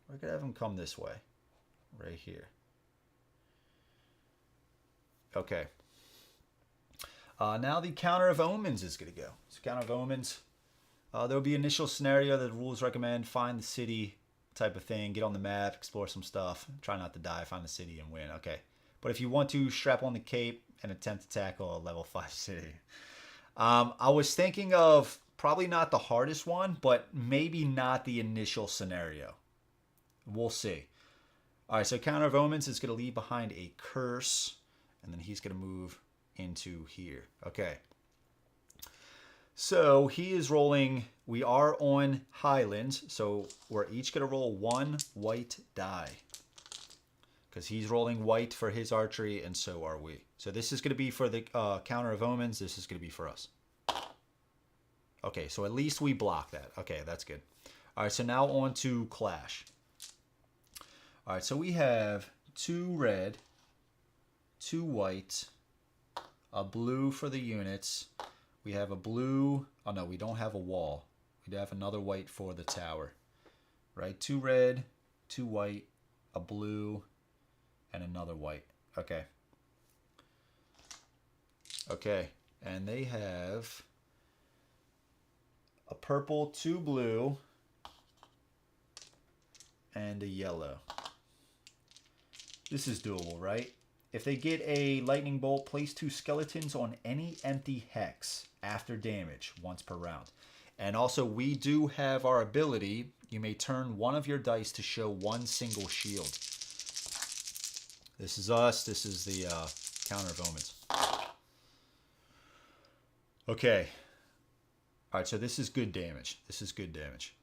We're going to have him come this way. Right here. Okay. Now the Counter of Omens is going to go. So Counter of Omens. There will be initial scenario that the rules recommend. Find the city type of thing. Get on the map. Explore some stuff. Try not to die. Find the city and win. Okay. But if you want to, strap on the cape and attempt to tackle a level 5 city. I was thinking of probably not the hardest one, but maybe not the initial scenario. We'll see. All right, so Counter of Omens is going to leave behind a curse, and then he's going to move into here. Okay. So he is rolling. We are on Highlands, so we're each going to roll 1 white die. Because he's rolling white for his archery, and so are we. So this is going to be for the Counter of Omens. This is going to be for us. Okay, so at least we block that. Okay, that's good. All right, so now on to Clash. All right, so we have 2 red, 2 white, a blue for the units. We have a blue. Oh, no, we don't have a wall. We'd have another white for the tower. Right, 2 red, 2 white, a blue, and another white. Okay. Okay, and they have a purple, 2 blue, and a yellow. This is doable, right? If they get a lightning bolt, place 2 skeletons on any empty hex after damage once per round. And also, we do have our ability. You may turn one of your dice to show 1 single shield. This is us. This is the Counter of Omens. Okay. All right, so this is good damage. This is good damage.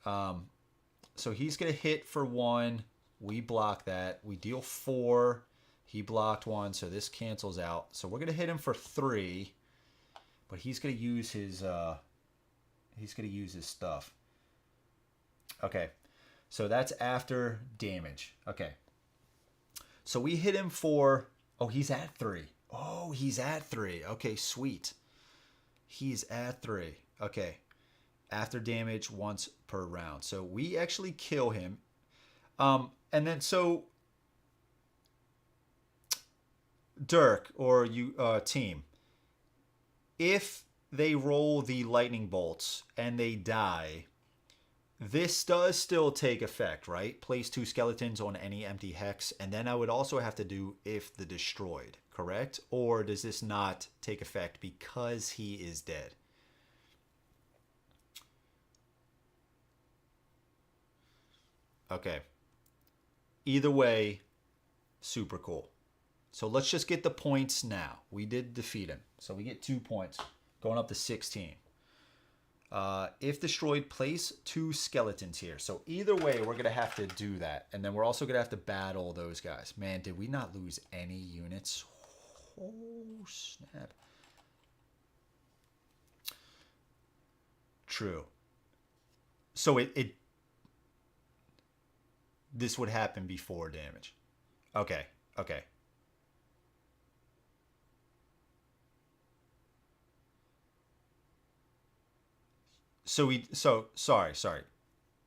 So he's going to hit for 1. We block that. We deal 4. He blocked 1, so this cancels out. So we're going to hit him for 3, but he's going to use his stuff. Okay. So that's after damage. Okay. So we hit him for... Oh, he's at 3. Oh, he's at 3. Okay, sweet. He's at 3. Okay. After damage once per round. So we actually kill him. And then so... Dirk, or you team, if they roll the lightning bolts and they die, this does still take effect, right? Place 2 skeletons on any empty hex, and then I would also have to do if the destroyed, correct? Or does this not take effect because he is dead? Okay. Either way, super cool. So let's just get the points now. We did defeat him. So we get 2 points, going up to 16. If destroyed, place 2 skeletons here. So either way, we're going to have to do that. And then we're also going to have to battle those guys. Man, did we not lose any units? Oh, snap. True. So this would happen before damage. Okay, okay. Sorry.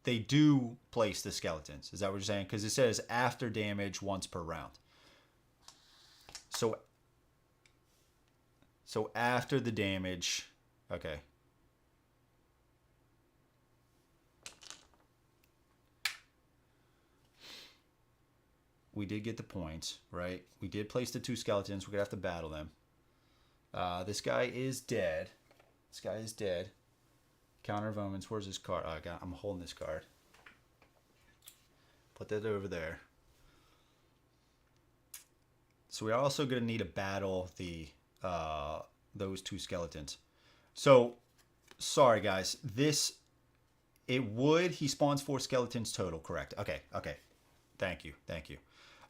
They do place the skeletons. Is that what you're saying? Because it says after damage once per round. So after the damage, okay. We did get the points, right? We did place the 2 skeletons. We're gonna have to battle them. This guy is dead. Counter of Omens. Where's his card? Oh, I'm holding this card. Put that over there. So we're also going to need to battle the those 2 skeletons. So, sorry guys. He spawns 4 skeletons total, correct? Okay. Thank you.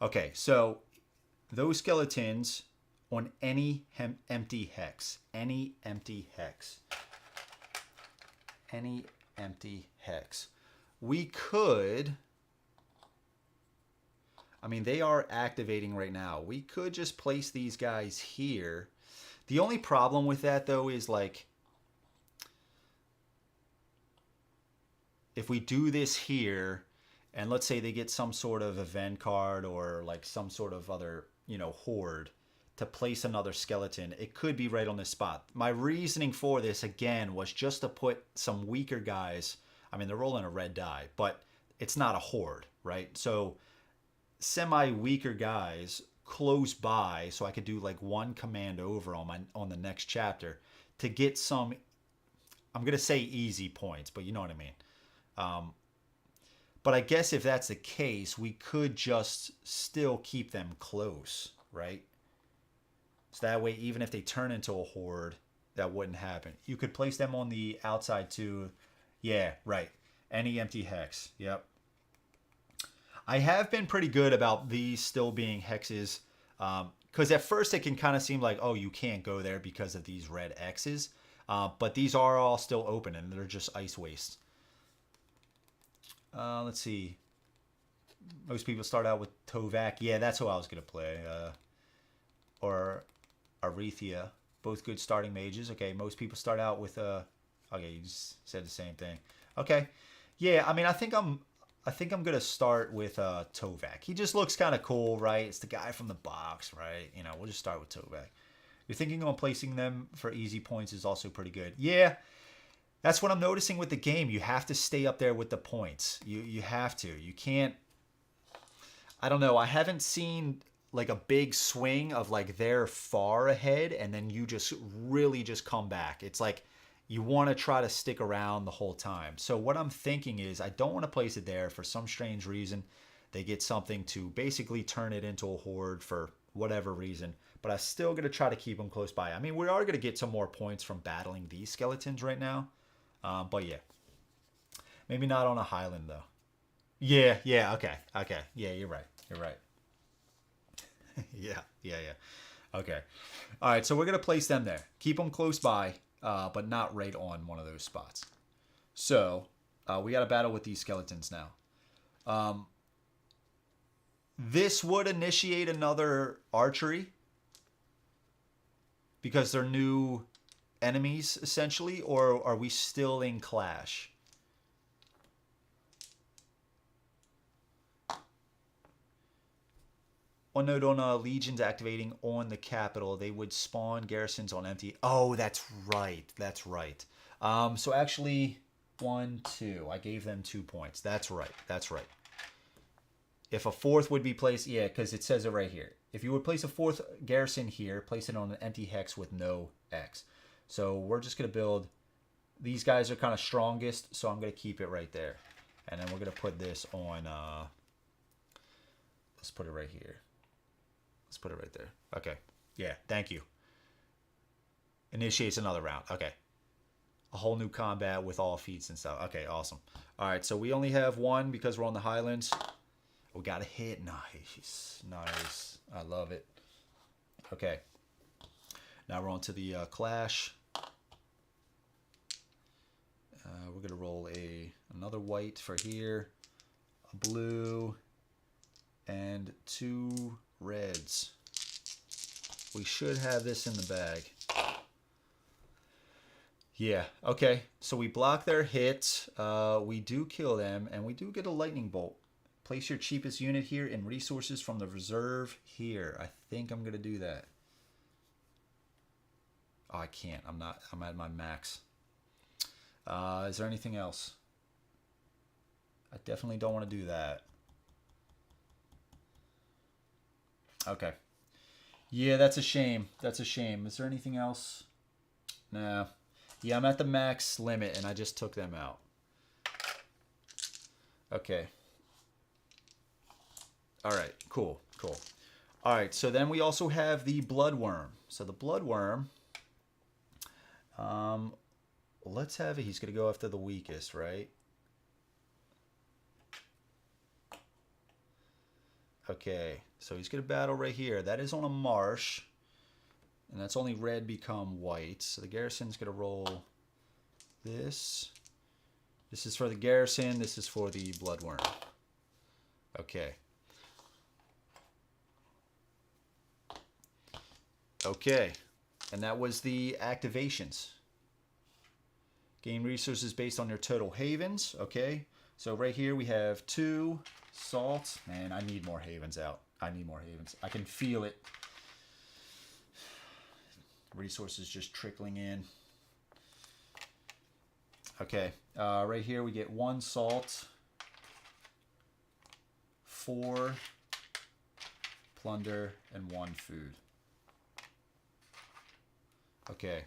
Okay, so those skeletons on any empty hex. Any empty hex. We could... I mean, they are activating right now. We could just place these guys here. The only problem with that, though, is like, if we do this here, and let's say they get some sort of event card or like some sort of other, you know, horde to place another skeleton, it could be right on this spot. My reasoning for this, again, was just to put some weaker guys. I mean, they're rolling a red die, but it's not a horde, right? So semi-weaker guys close by, so I could do like one command over on the next chapter to get some, I'm gonna say easy points, but you know what I mean. But I guess if that's the case, we could just still keep them close, right? So that way, even if they turn into a horde, that wouldn't happen. You could place them on the outside too. Yeah, right. Any empty hex. Yep. I have been pretty good about these still being hexes. Because at first it can kind of seem like, oh, you can't go there because of these red X's. But these are all still open and they're just ice wastes. Let's see. Most people start out with Tovak. Yeah, that's who I was going to play. Or Arethia. Both good starting mages. Okay, most people start out with... okay, you just said the same thing. Okay. Yeah, I mean, I think I'm going to start with Tovak. He just looks kind of cool, right? It's the guy from the box, right? You know, we'll just start with Tovak. You're thinking on placing them for easy points is also pretty good. Yeah. That's what I'm noticing with the game. You have to stay up there with the points. You have to. You can't... I don't know. I haven't seen like a big swing of like they're far ahead and then you just really just come back. It's like you want to try to stick around the whole time. So what I'm thinking is I don't want to place it there for some strange reason. They get something to basically turn it into a horde for whatever reason. But I'm still going to try to keep them close by. I mean, we are going to get some more points from battling these skeletons right now. But yeah, maybe not on a highland though. Yeah, okay. Yeah, you're right. yeah. Okay. All right, so we're going to place them there. Keep them close by, but not right on one of those spots. So we got to battle with these skeletons now. This would initiate another archery because they're new enemies essentially, or are we still in clash? One note on legions activating on the capital, they would spawn garrisons on empty. Oh, that's right. So actually 1, 2, I gave them 2 points. That's right. If a fourth would be placed, yeah, because it says it right here. If you would place a fourth garrison here, place it on an empty hex with no X. So we're just going to build, these guys are kind of strongest, so I'm going to keep it right there. And then we're going to put this on, let's put it right here. Let's put it right there. Okay. Yeah, thank you. Initiates another round. Okay. A whole new combat with all feats and stuff. Okay, awesome. All right, so we only have one because we're on the highlands. We got a hit. Nice. I love it. Okay. Now we're on to the clash. We're going to roll another white for here, a blue, and 2 reds. We should have this in the bag. Yeah, okay. So we block their hit. We do kill them, and we do get a lightning bolt. Place your cheapest unit here and resources from the reserve here. I think I'm going to do that. Oh, I can't. I'm at my max. Is there anything else? I definitely don't want to do that. Okay. Yeah, that's a shame. Is there anything else? Nah. Yeah, I'm at the max limit and I just took them out. Okay. All right, cool. All right, so then we also have the bloodworm. So the bloodworm, let's have it. He's going to go after the weakest, right? Okay, so he's going to battle right here. That is on a marsh, and that's only red become white. So the garrison's going to roll this. This is for the garrison. This is for the bloodworm. Okay. Okay, and that was the activations. Gain resources based on your total havens. Okay, so right here we have 2 salt. Man, I need more havens out. I need more havens. I can feel it. Resources just trickling in. Okay, right here we get 1 salt, 4 plunder, and 1 food. Okay.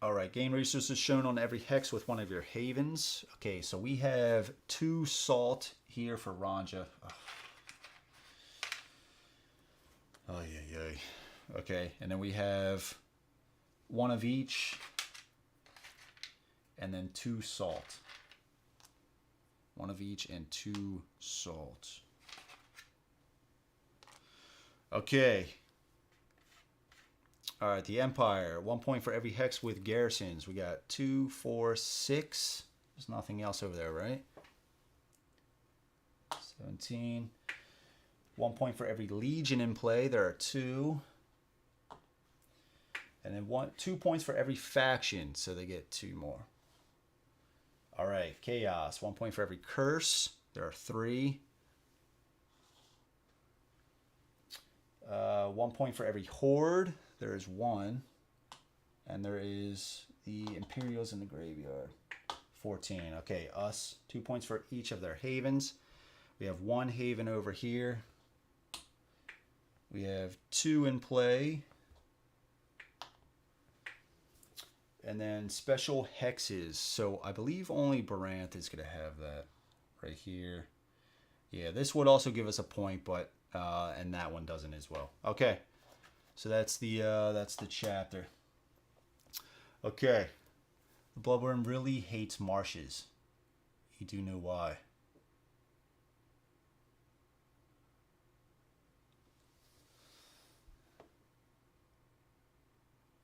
All right, gain resources shown on every hex with one of your havens. Okay, so we have 2 salt here for Ranja. Oh, yeah. Okay, and then we have 1 of each, and then 2 salt. 1 of each and 2 salt. Okay. All right, the Empire. 1 point for every hex with garrisons. We got 2, 4, 6. There's nothing else over there, right? 17. 1 point for every legion in play. There are 2. And then 2 points for every faction, so they get 2 more. All right, Chaos. 1 point for every curse. There are 3. 1 point for every horde. There is 1. And there is the Imperials in the graveyard. 14. Okay, us. 2 points for each of their havens. We have 1 haven over here. We have 2 in play. And then special hexes. So I believe only Baranth is going to have that right here. Yeah, this would also give us a point, but and that one doesn't as well. Okay, so that's the chapter. Okay, the Bloodworm really hates marshes. You do know why.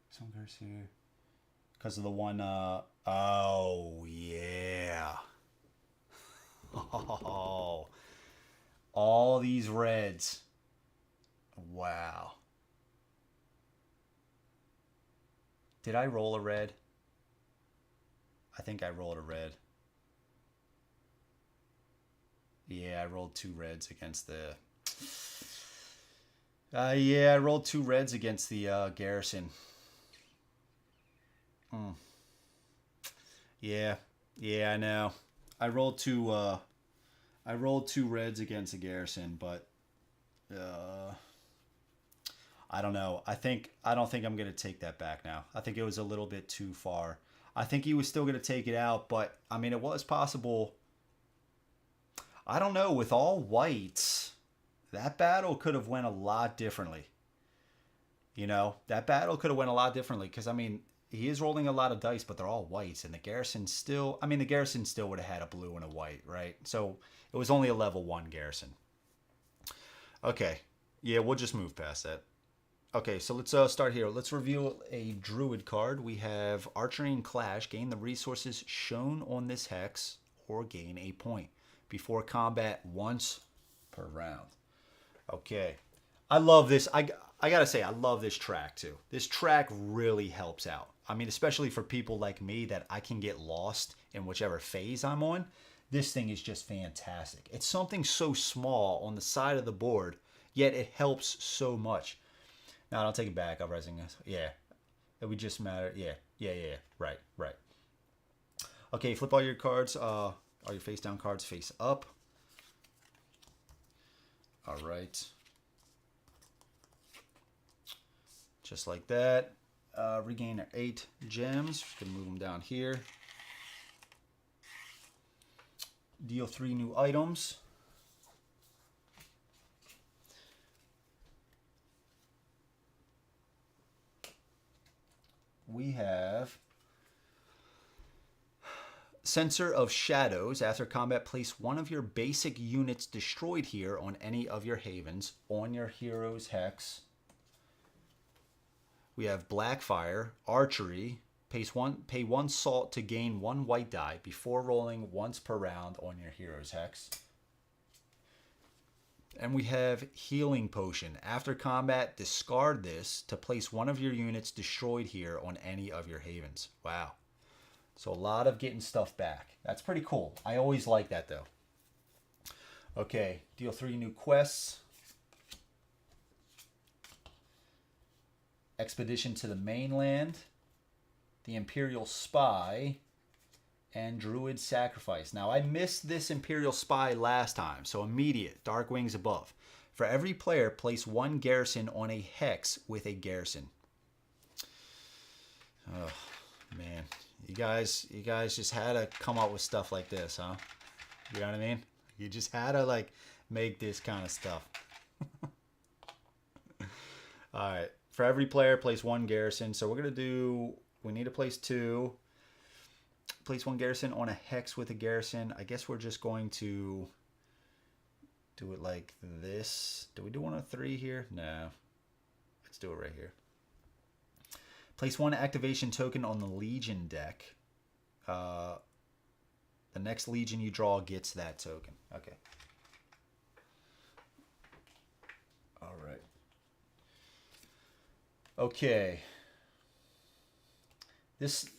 Some curse here. Because of the one, oh, yeah. Oh, all these reds. Wow. Did I roll a red? I think I rolled a red. Yeah, I rolled 2 reds against the... yeah, I rolled 2 reds against the Garrison. Yeah, I know. I rolled 2 reds against a Garrison, but I don't know. I don't think I'm gonna take that back now. I think it was a little bit too far. I think he was still gonna take it out, but I mean, it was possible. I don't know. With all whites, that battle could have went a lot differently. You know, that battle could have went a lot differently because I mean, he is rolling a lot of dice, but they're all whites, and the Garrison still... I mean, the Garrison still would have had a blue and a white, right? So it was only a level 1 Garrison. Okay. Yeah, we'll just move past that. Okay, so let's start here. Let's reveal a Druid card. We have Archery and Clash. Gain the resources shown on this hex, or gain a point before combat once per round. Okay. I love this. I gotta say, I love this track too. This track really helps out. I mean, especially for people like me that I can get lost in whichever phase I'm on. This thing is just fantastic. It's something so small on the side of the board, yet it helps so much. Now, I'll take it back. Uprising. Yeah. It would just matter. Yeah. Right. Okay, flip all your cards. All your face down cards face up. All right. Just like that. Regain 8 gems. Just gonna move them down here. Deal 3 new items. We have Sensor of Shadows. After combat, place one of your basic units destroyed here on any of your havens on your hero's hex. We have Blackfire, Archery. Pay 1 salt to gain 1 white die before rolling once per round on your hero's hex. And we have Healing Potion. After combat, discard this to place one of your units destroyed here on any of your havens. Wow. So a lot of getting stuff back. That's pretty cool. I always like that, though. Okay, deal 3 new quests. Expedition to the Mainland, the Imperial Spy, and Druid Sacrifice. Now, I missed this Imperial Spy last time, so immediate, Dark Wings above. For every player, place 1 garrison on a hex with a garrison. Oh, man. You guys just had to come up with stuff like this, huh? You know what I mean? You just had to, like, make this kind of stuff. All right. For every player, place 1 garrison. So we're going to do, we need to place 2. Place 1 garrison on a hex with a garrison. I guess we're just going to do it like this. Do we do 1 of 3 here? No. Let's do it right here. Place 1 activation token on the Legion deck. The next Legion you draw gets that token. Okay. All right. Okay. I was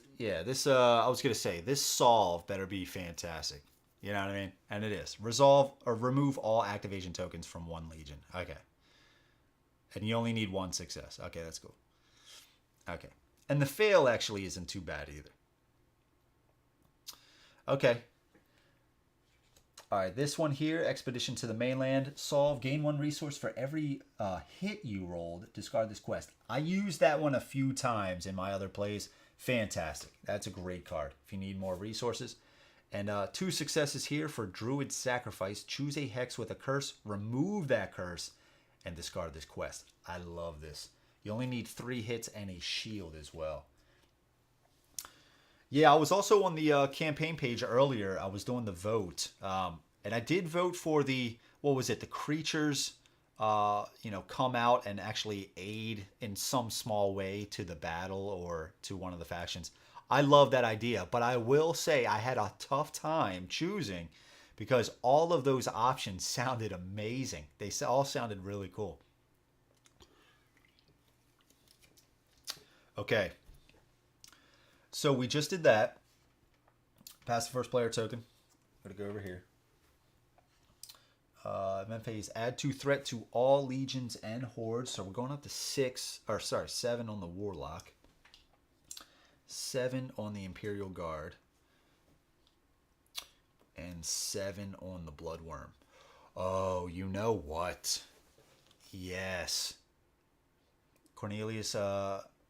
going to say, this solve better be fantastic. You know what I mean? And it is. Resolve or remove all activation tokens from 1 Legion. Okay. And you only need 1 success. Okay, that's cool. Okay. And the fail actually isn't too bad either. Okay. All right, this one here, Expedition to the Mainland. Solve, gain 1 resource for every hit you rolled. Discard this quest. I used that one a few times in my other plays. Fantastic. That's a great card if you need more resources. And 2 successes here for Druid Sacrifice. Choose a hex with a curse, remove that curse, and discard this quest. I love this. You only need 3 hits and a shield as well. Yeah, I was also on the campaign page earlier. I was doing the vote. And I did vote for the, what was it? The creatures, come out and actually aid in some small way to the battle or to one of the factions. I love that idea. But I will say I had a tough time choosing because all of those options sounded amazing. They all sounded really cool. Okay. So we just did that. Pass the first player token. Gotta go over here. Event phase, add 2 threat to all legions and hordes. So we're going up to 7 on the Warlock. 7 on the Imperial Guard. And 7 on the Bloodworm. Oh, you know what? Yes. Cornelius'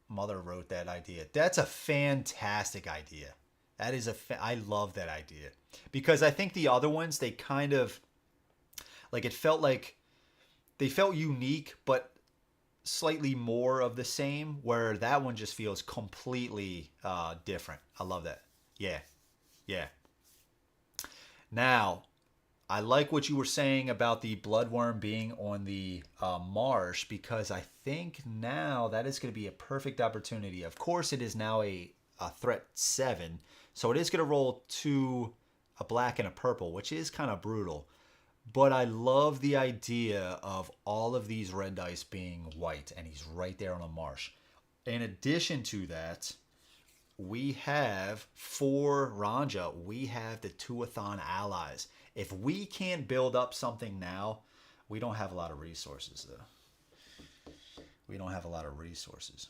mother wrote that idea. That's a fantastic idea. That is I love that idea. Because I think the other ones, they kind of, it felt like they felt unique, but slightly more of the same, where that one just feels completely different. I love that. Yeah. Yeah. Now, I like what you were saying about the Bloodworm being on the marsh, because I think now that is going to be a perfect opportunity. Of course, it is now a threat 7, so it is going to roll 2, a black and a purple, which is kind of brutal. But I love the idea of all of these red dice being white, and he's right there on the marsh. In addition to that, we have, for Ranja, we have the Tuathan allies. If we can't build up something now, we don't have a lot of resources, though. We don't have a lot of resources.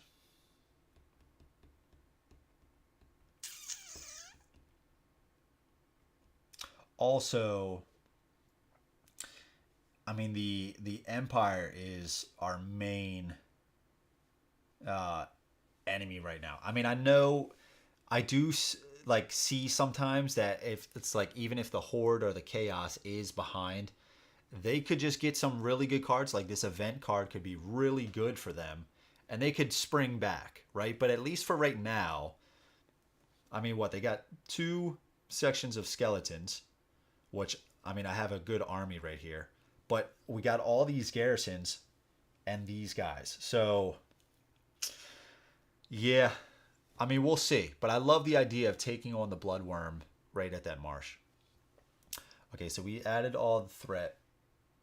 Also, I mean, the Empire is our main enemy right now. I mean, I know I do see sometimes that if it's even if the Horde or the Chaos is behind, they could just get some really good cards. Like this event card could be really good for them, and they could spring back, right? But at least for right now, I mean, they got 2 sections of skeletons, which, I mean, I have a good army right here. But we got all these garrisons and these guys. So, yeah. I mean, we'll see. But I love the idea of taking on the Bloodworm right at that marsh. Okay, so we added all the threat.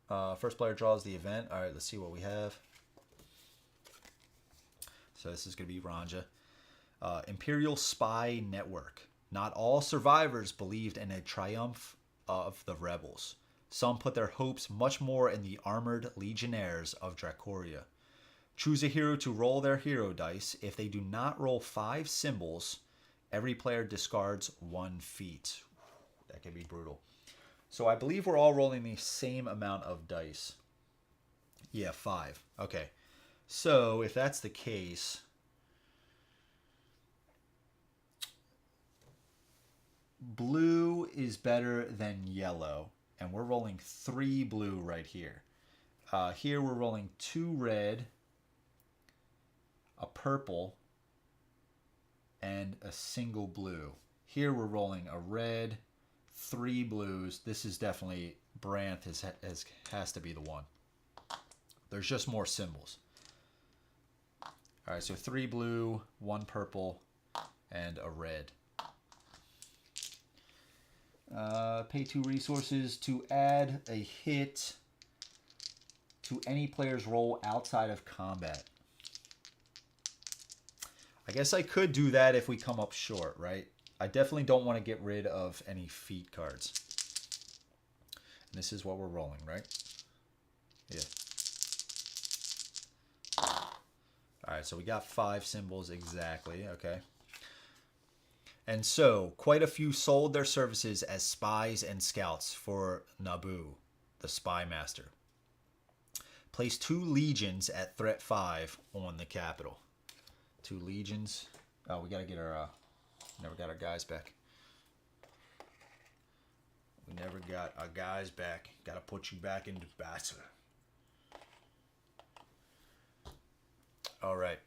First player draws the event. All right, let's see what we have. So this is going to be Ranja. Imperial Spy Network. Not all survivors believed in a triumph of the rebels. Some put their hopes much more in the armored legionnaires of Dracoria. Choose a hero to roll their hero dice. If they do not roll 5 symbols, every player discards 1 feat. That can be brutal. So I believe we're all rolling the same amount of dice. Yeah, 5. Okay. So if that's the case, blue is better than yellow, and we're rolling 3 blue right here. Here we're rolling 2 red, a purple, and a single blue. Here we're rolling a red, 3 blues. This is definitely Branth has to be the one. There's just more symbols. All right, so 3 blue, 1 purple, and a red. Pay 2 resources to add a hit to any player's roll outside of combat. I guess I could do that if we come up short, right? I definitely don't want to get rid of any feat cards. And this is what we're rolling, right? Yeah. All right, so we got 5 symbols exactly, okay. And so, quite a few sold their services as spies and scouts for Naboo, the spy master. Place 2 legions at threat 5 on the capital. 2 legions. Oh, we gotta get our, never got our guys back. We never got our guys back. Gotta put you back into battle. All right.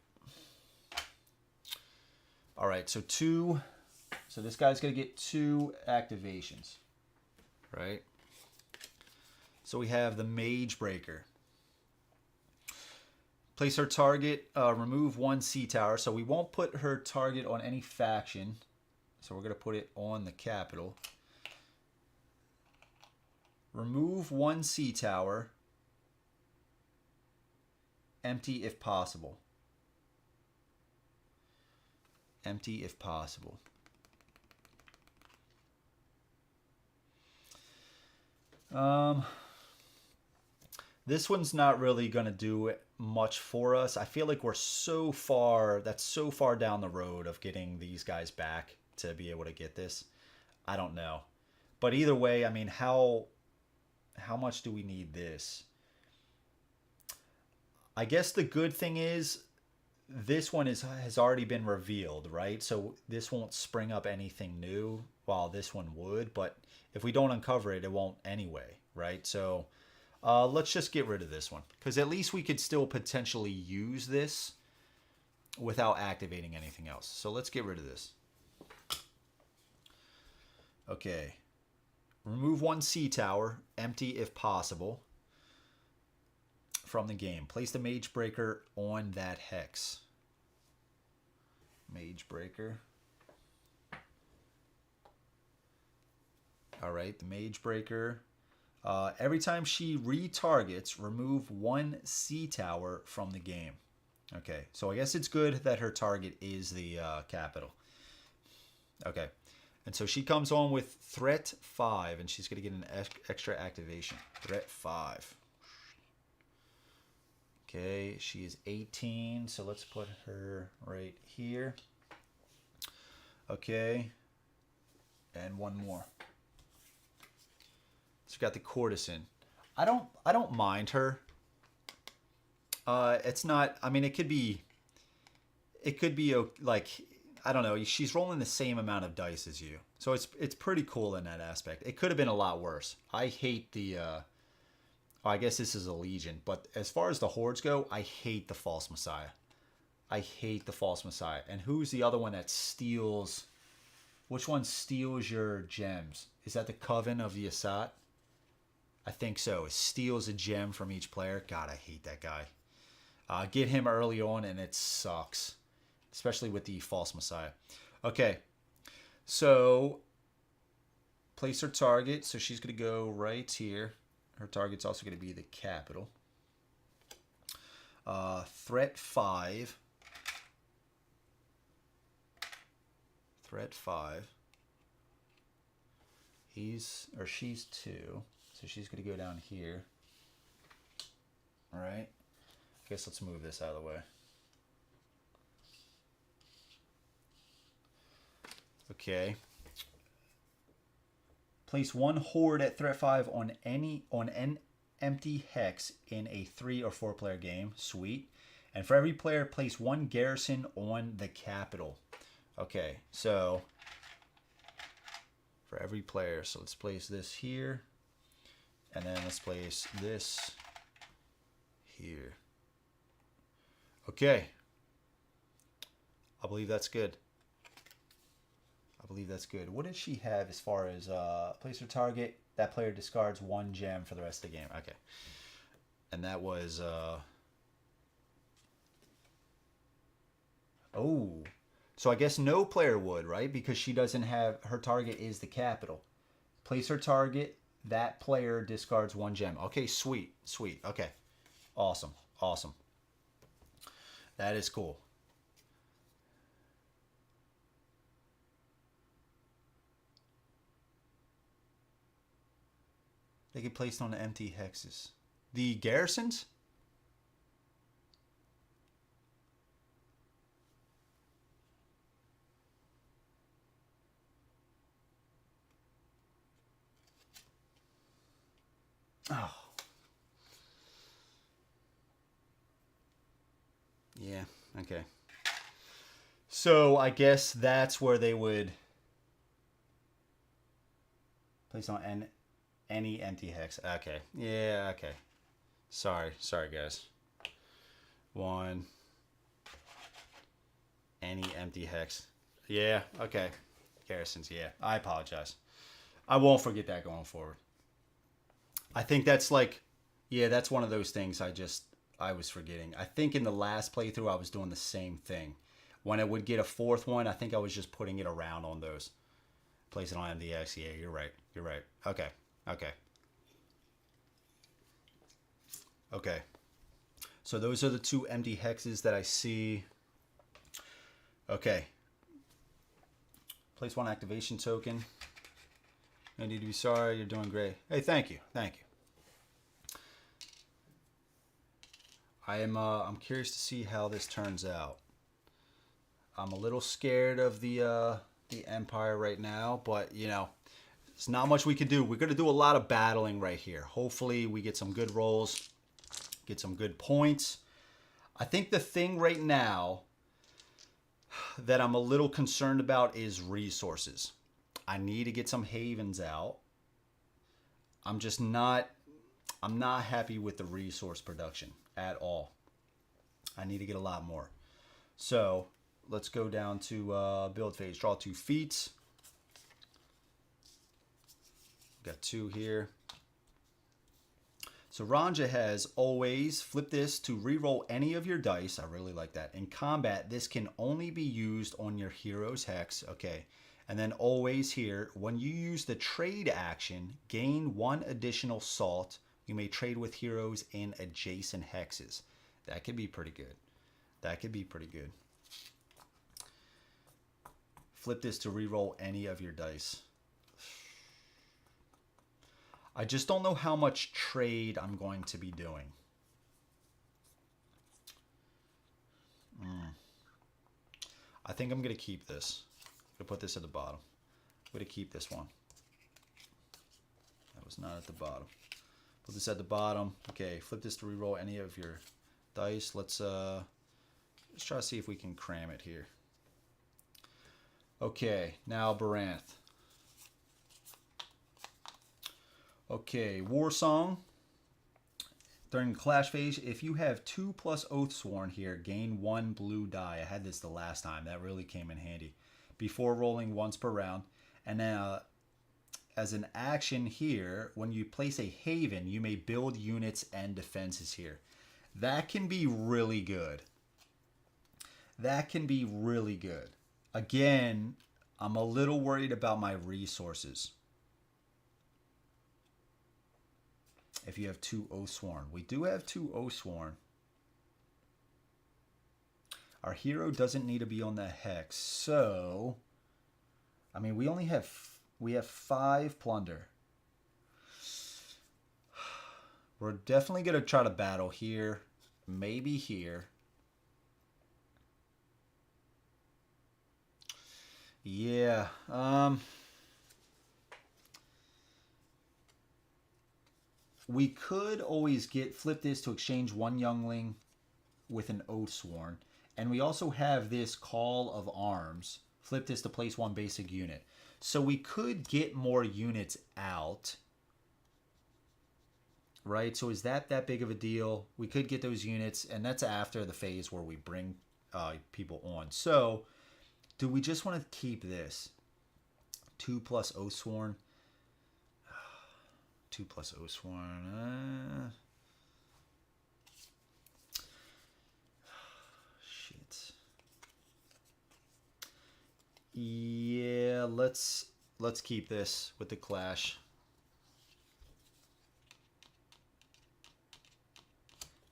All right, so 2. So this guy's going to get 2 activations, right? So we have the Mage Breaker. Place her target, remove 1 sea tower. So we won't put her target on any faction. So we're going to put it on the capital. Remove 1 sea tower. Empty if possible. Empty if possible. This one's not really going to do much for us. I feel like we're so far, that's so far down the road of getting these guys back to be able to get this. I don't know. But either way, I mean, how much do we need this? I guess the good thing is this one has already been revealed, right? So this won't spring up anything new, while this one would. But if we don't uncover it, it won't anyway, right? So let's just get rid of this one, because at least we could still potentially use this without activating anything else. So let's get rid of this. Okay. Remove 1 sea tower, empty if possible, from the game. Place the Mage Breaker on that hex. Mage Breaker. All right, the Mage Breaker. Every time she retargets, remove 1 sea tower from the game. Okay, so I guess it's good that her target is the capital. Okay, and so she comes on with threat 5, and she's going to get an extra activation. Threat 5. Okay, she is 18, so let's put her right here. Okay, and 1 more. So we got the courtesan. I don't mind her. It's not. I mean, it could be like, I don't know. She's rolling the same amount of dice as you, so it's pretty cool in that aspect. It could have been a lot worse. I hate the. I guess this is a legion, but as far as the hordes go, I hate the false messiah. I hate the false messiah. And who's the other one that steals? Which one steals your gems? Is that the Coven of the Asat? I think so. It steals a gem from each player. God, I hate that guy. Get him early on and it sucks. Especially with the false messiah. Okay. So, place her target. So she's going to go right here. Her target's also going to be the capital. Threat 5. Threat 5. He's or she's 2. So she's going to go down here. All right. I guess let's move this out of the way. Okay. Place 1 horde at threat 5 on an empty hex in a 3 or 4 player game. Sweet. And for every player, place 1 garrison on the capital. Okay, so for every player, so let's place this here, and then let's place this here. Okay, I believe that's good. I believe that's good. What did she have as far as place her target? That player discards 1 gem for the rest of the game. Okay. And that was... Oh. So I guess no player would, right? Because she doesn't have... Her target is the capital. Place her target. That player discards 1 gem. Okay, sweet. Sweet. Okay. Awesome. Awesome. That is cool. They get placed on the empty hexes. The garrisons? Oh. Yeah, okay. So I guess that's where they would place on any empty hex. Okay. Yeah, okay. Sorry, guys. 1. Any empty hex. Yeah, okay. Garrisons, yeah. I apologize. I won't forget that going forward. I think that's like, yeah, that's one of those things I was forgetting. I think in the last playthrough I was doing the same thing. When I would get a 4th one, I think I was just putting it around on those. Place it on MDX. Yeah, you're right. You're right. Okay. Okay. Okay. So those are the 2 empty hexes that I see. Okay. Place 1 activation token. No need to be sorry. You're doing great. Hey, thank you. Thank you. I'm curious to see how this turns out. I'm a little scared of the Empire right now, but you know, there's not much we can do. We're going to do a lot of battling right here. Hopefully we get some good rolls, get some good points. I think the thing right now that I'm a little concerned about is resources. I need to get some havens out. I'm not happy with the resource production at all. I need to get a lot more. So let's go down to build phase. Draw 2 feats. Got 2 here. So Ranja has always flip this to reroll any of your dice. I really like that. In combat, this can only be used on your hero's hex. Okay. And then always here, when you use the trade action, gain 1 additional salt. You may trade with heroes in adjacent hexes. That could be pretty good. That could be pretty good. Flip this to reroll any of your dice. I just don't know how much trade I'm going to be doing. I think I'm going to keep this. I'm going to put this at the bottom. I'm going to keep this one. That was not at the bottom. Put this at the bottom. Okay, flip this to reroll any of your dice. Let's try to see if we can cram it here. Okay, now Baranth. Okay, War Song. During the clash phase, if you have 2 plus Oathsworn here, gain 1 blue die. I had this the last time. That really came in handy. Before rolling once per round. And then as an action here, when you place a haven, you may build units and defenses here. That can be really good. That can be really good. Again, I'm a little worried about my resources. if you have 2 Oathsworn. We do have 2 Oathsworn. Our hero doesn't need to be on the hex, so I mean we have 5 plunder. We're definitely gonna try to battle here, maybe here. Yeah, we could always flip this to exchange 1 youngling with an Oathsworn. And we also have this Call of Arms. Flip this to place 1 basic unit. So we could get more units out. Right? So is that big of a deal? We could get those units, and that's after the phase where we bring people on. So do we just want to keep this? 2 plus Oathsworn. 2 plus Oathsworn. Shit. Yeah, let's keep this with the clash.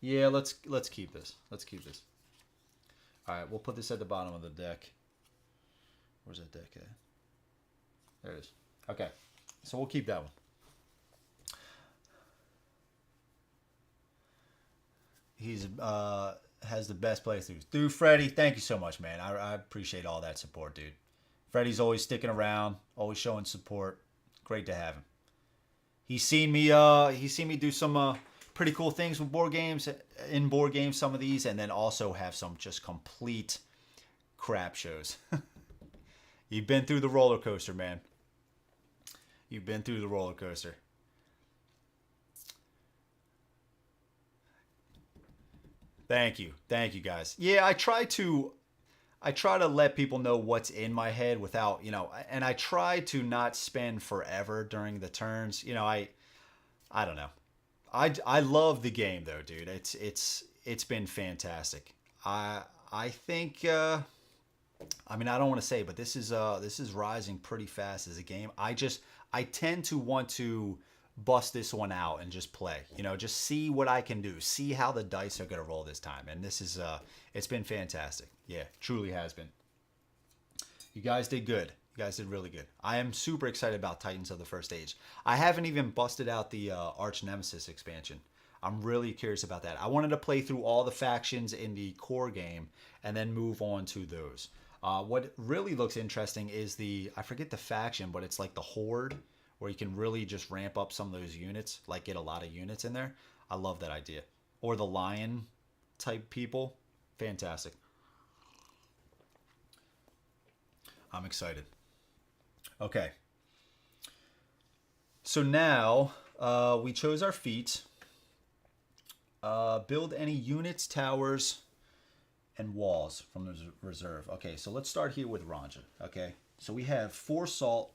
Yeah, let's keep this. Let's keep this. All right, we'll put this at the bottom of the deck. Where's that deck at? There it is. Okay, so we'll keep that one. He's has the best playthroughs. Dude, Freddie, thank you so much, man. I appreciate all that support, dude. Freddie's always sticking around, always showing support. Great to have him. He's seen me do some pretty cool things with board games, some of these, and then also have some just complete crap shows. You've been through the roller coaster, man. You've been through the roller coaster. Thank you, guys. Yeah, I try to let people know what's in my head without, and I try to not spend forever during the turns. I don't know. I love the game though, dude. It's been fantastic. I think I mean, I don't want to say, but this is rising pretty fast as a game. I tend to want to bust this one out and just play, just see what I can do, see how the dice are going to roll this time. And this is it's been fantastic. Yeah, truly has been. You guys did good. You guys did really good. I am super excited about Titans of the First Age. I haven't even busted out the Arch Nemesis expansion. I'm really curious about that. I wanted to play through all the factions in the core game and then move on to those. What really looks interesting is I forget the faction, but it's like the Horde, where you can really just ramp up some of those units, like get a lot of units in there. I love that idea. Or the Lion type people. Fantastic. I'm excited. Okay. So now we chose our feats. Build any units, towers, and walls from the reserve. Okay, so let's start here with Ranja. Okay, so we have 4 salt,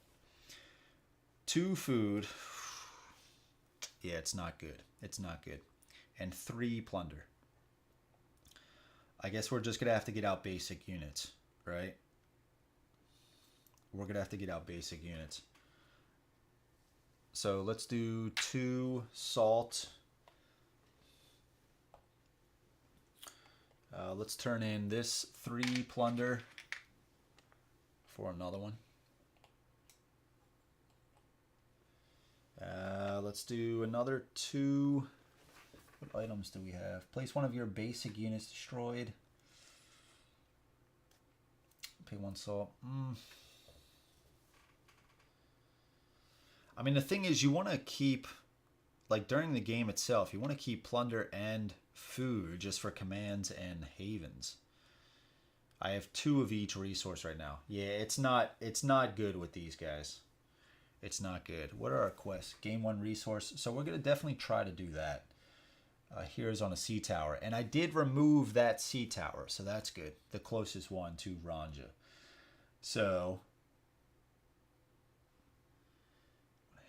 2 food. Yeah, it's not good. It's not good. And 3 plunder. I guess we're just going to have to get out basic units, right? We're going to have to get out basic units. So let's do 2 salt. Let's turn in this 3 plunder for another one. Let's do another 2. What items do we have? Place one of your basic units destroyed. Pay 1 salt. I mean, the thing is, you want to keep, like during the game itself, you want to keep plunder and food just for commands and havens. I have 2 of each resource right now. Yeah, it's not good with these guys. It's not good. What are our quests? Gain 1 resource. So we're going to definitely try to do that. Here's on a sea tower. And I did remove that sea tower, so that's good. The closest one to Ranja. So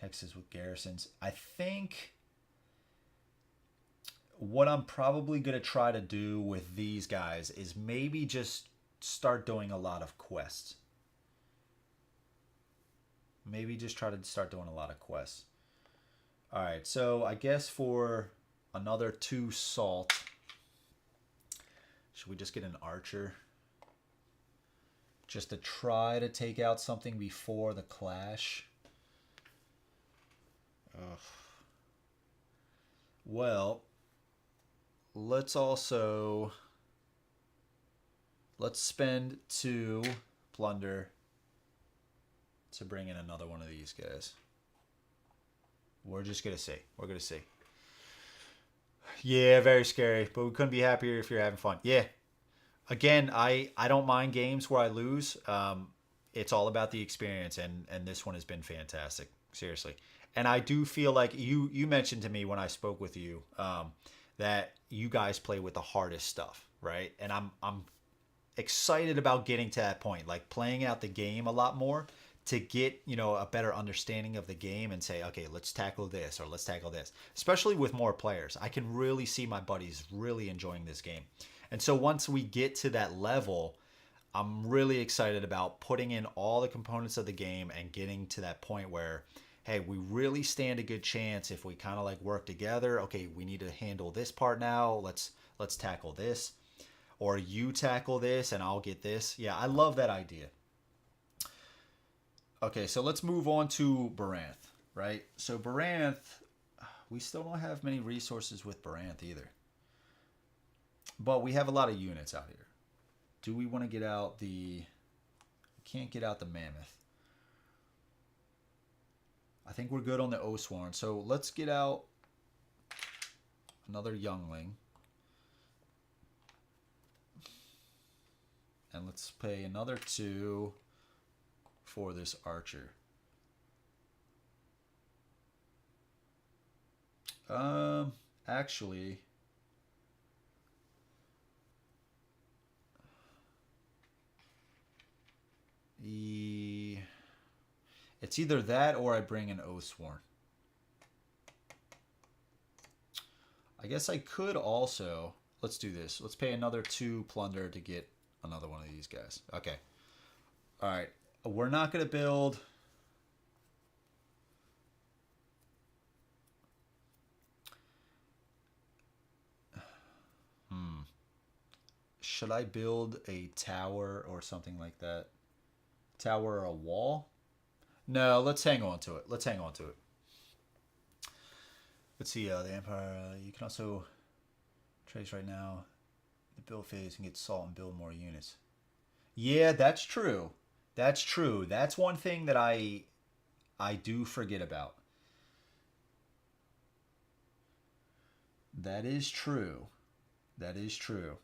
hexes with garrisons. I think what I'm probably going to try to do with these guys is maybe just start doing a lot of quests. Maybe just try to start doing a lot of quests. All right, so I guess for another 2 salt, should we just get an archer? Just to try to take out something before the clash. Ugh. Well, let's spend 2 plunder to bring in another one of these guys. We're just gonna see. We're gonna see. Yeah, very scary, but we couldn't be happier if you're having fun. Yeah. Again, I don't mind games where I lose. It's all about the experience, and this one has been fantastic. Seriously. And I do feel like you mentioned to me when I spoke with you that you guys play with the hardest stuff, right? And I'm excited about getting to that point, like playing out the game a lot more to get, you know, a better understanding of the game and say, okay, let's tackle this or let's tackle this. Especially with more players, I can really see my buddies really enjoying this game. And so once we get to that level, I'm really excited about putting in all the components of the game and getting to that point where, hey, we really stand a good chance if we kind of like work together. Okay, we need to handle this part now. Let's tackle this. Or you tackle this and I'll get this. Yeah, I love that idea. Okay, so let's move on to Baranth, right? So Baranth, we still don't have many resources with Baranth either. But we have a lot of units out here. Do we want to get out the... We can't get out the Mammoth. I think we're good on the Oathsworn. So let's get out another Youngling. And let's pay another 2 for this Archer. Actually... It's either that or I bring an Oathsworn. I guess I could also... Let's do this. Let's pay another 2 plunder to get another one of these guys. Okay. Alright. We're not going to build... Should I build a tower or something like that? Tower or a wall? No, let's hang on to it. Let's hang on to it. Let's see, the Empire, you can also trace right now the build phase and get salt and build more units. Yeah, that's true. That's true. That's one thing that I do forget about. That is true. That is true.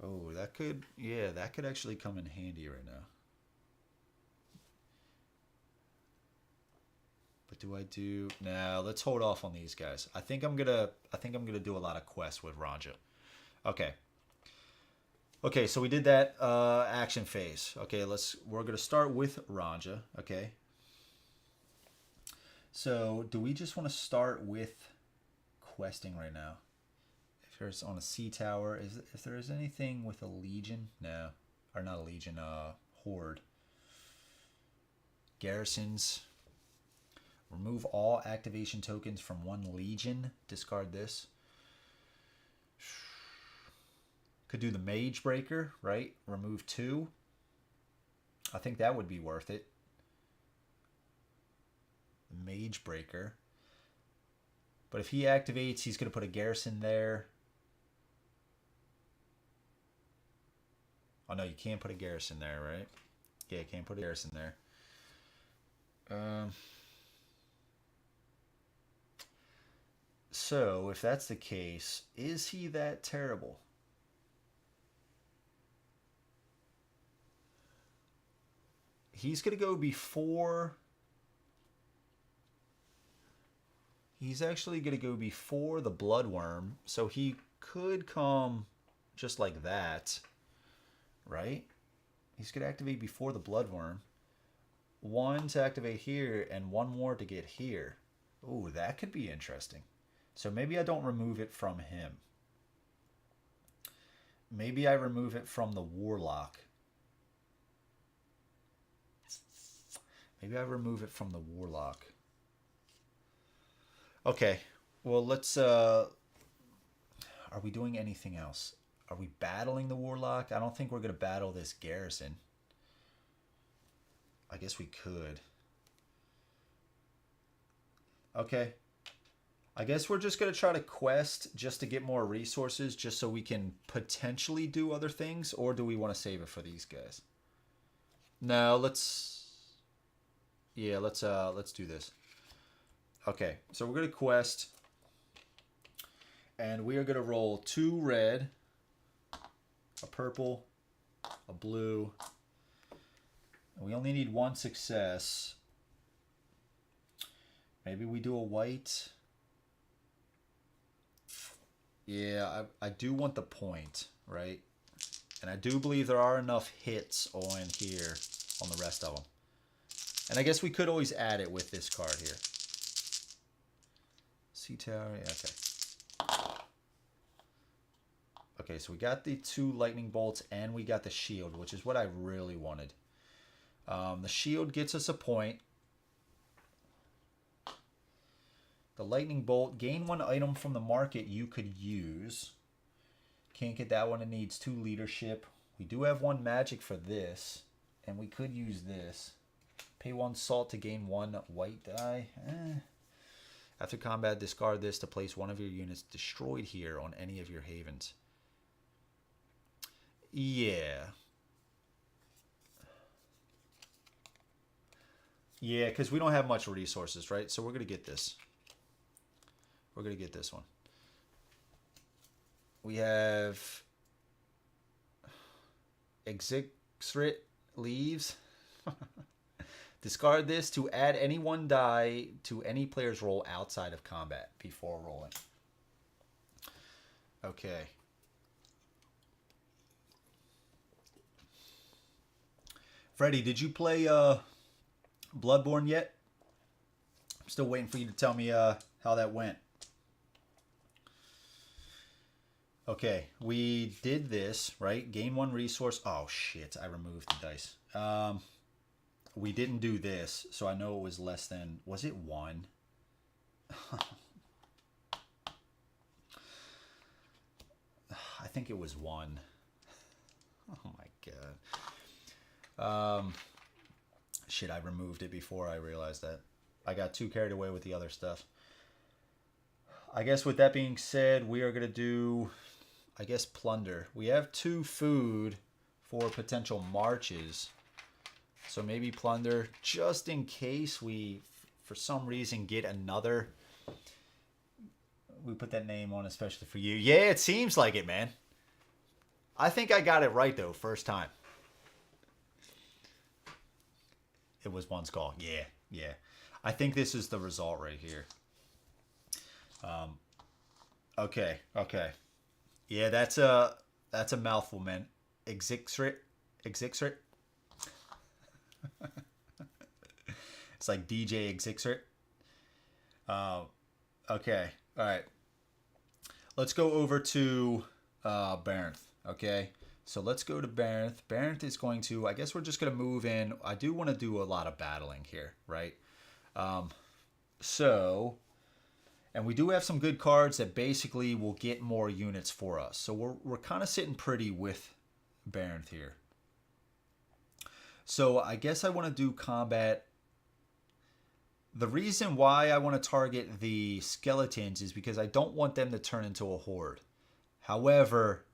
Oh, that could, yeah, that could actually come in handy right now. But do I do... No, let's hold off on these guys. I think I'm gonna do a lot of quests with Ranja. Okay. Okay, so we did that action phase. Okay, we're gonna start with Ranja. Okay. So do we just want to start with questing right now? If there's on a sea tower, if there is anything with a legion, no, or not a legion, horde. Garrisons. Remove all activation tokens from 1 legion. Discard this. Could do the Mage Breaker, right? Remove 2. I think that would be worth it. Mage Breaker. But if he activates, he's going to put a garrison there. Oh, no, you can't put a garrison there, right? Yeah, you can't put a garrison there. So, if that's the case, is he that terrible? He's going to go before... He's actually going to go before the Bloodworm, so he could come just like that, right? He's going to activate before the Bloodworm. 1 to activate here, and 1 more to get here. Ooh, that could be interesting. So maybe I don't remove it from him. Maybe I remove it from the Warlock. Maybe I remove it from the Warlock. Okay. Well, let's... Are we doing anything else? Are we battling the Warlock? I don't think we're going to battle this Garrison. I guess we could. Okay. I guess we're just going to try to quest just to get more resources, just so we can potentially do other things, or do we want to save it for these guys? No, let's... Yeah, let's do this. Okay, so we're going to quest, and we are going to roll 2 red, a purple, a blue, and we only need 1 success. Maybe we do a white... Yeah, I do want the point, right? And I do believe there are enough hits on here on the rest of them. And I guess we could always add it with this card here. Sea Tower, yeah, okay. Okay, so we got the 2 lightning bolts and we got the shield, which is what I really wanted. The shield gets us a point. The lightning bolt, gain 1 item from the market you could use. Can't get that one, it needs 2 leadership. We do have 1 magic for this, and we could use this. Pay 1 salt to gain 1 white die. After combat, discard this to place 1 of your units destroyed here on any of your havens. Yeah. Yeah, because we don't have much resources, right? So we're going to get this. We're going to get this one. We have Exixrit Leaves. Discard this to add any 1 die to any player's roll outside of combat before rolling. Okay. Freddie, did you play Bloodborne yet? I'm still waiting for you to tell me how that went. Okay, we did this, right? Gain 1 resource. Oh, shit. I removed the dice. We didn't do this, so I know it was less than... Was it 1? I think it was 1. Oh, my God. Shit, I removed it before I realized that. I got too carried away with the other stuff. I guess with that being said, we are going to do... I guess plunder. We have 2 food for potential marches. So maybe plunder just in case we, for some reason, get another. We put that name on especially for you. Yeah, it seems like it, man. I think I got it right, though, first time. It was 1 skull. Yeah, yeah. I think this is the result right here. Okay, okay. Yeah, that's a mouthful, man. Exixrit. It's like DJ Exixrit. Okay, all right. Let's go over to Barenth. Okay, so let's go to Barenth. Barenth is going to. I guess we're just gonna move in. I do want to do a lot of battling here, right? So. And we do have some good cards that basically will get more units for us. So we're kind of sitting pretty with Barenth here. So I guess I want to do combat. The reason why I want to target the skeletons is because I don't want them to turn into a horde. However,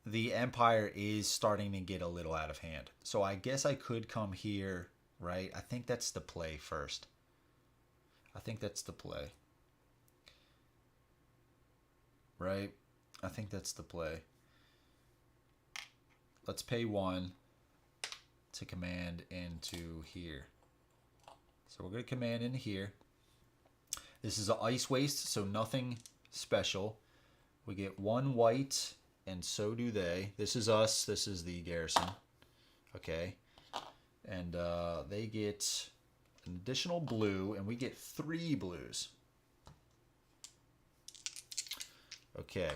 the Empire is starting to get a little out of hand. So I guess I could come here, right? I think that's the play first. I think that's the play. Right? I think that's the play. Let's pay 1 to command into here. So we're going to command in here. This is an ice waste, so nothing special. We get 1 white, and so do they. This is us. This is the Garrison. Okay. And they get an additional blue, and we get 3 blues. Okay.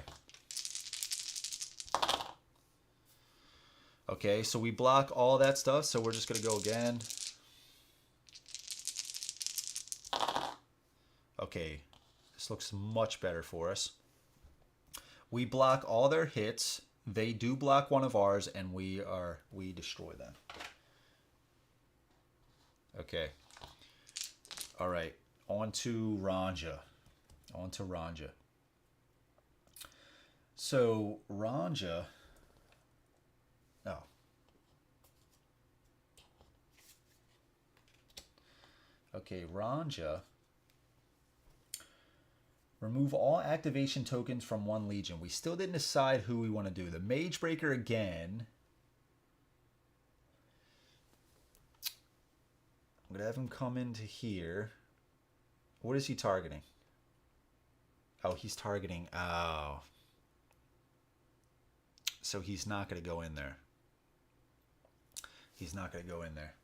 Okay, so we block all that stuff, so we're just going to go again. Okay, this looks much better for us. We block all their hits. They do block one of ours, and we destroy them. Okay. All right. On to Ranja. So Ranja. Oh. Okay, Ranja. Remove all activation tokens from one legion. We still didn't decide who we want to do. The Magebreaker again. I'm going to have him come into here. What is he targeting? Oh, he's targeting... Oh. So he's not going to go in there. He's not going to go in there.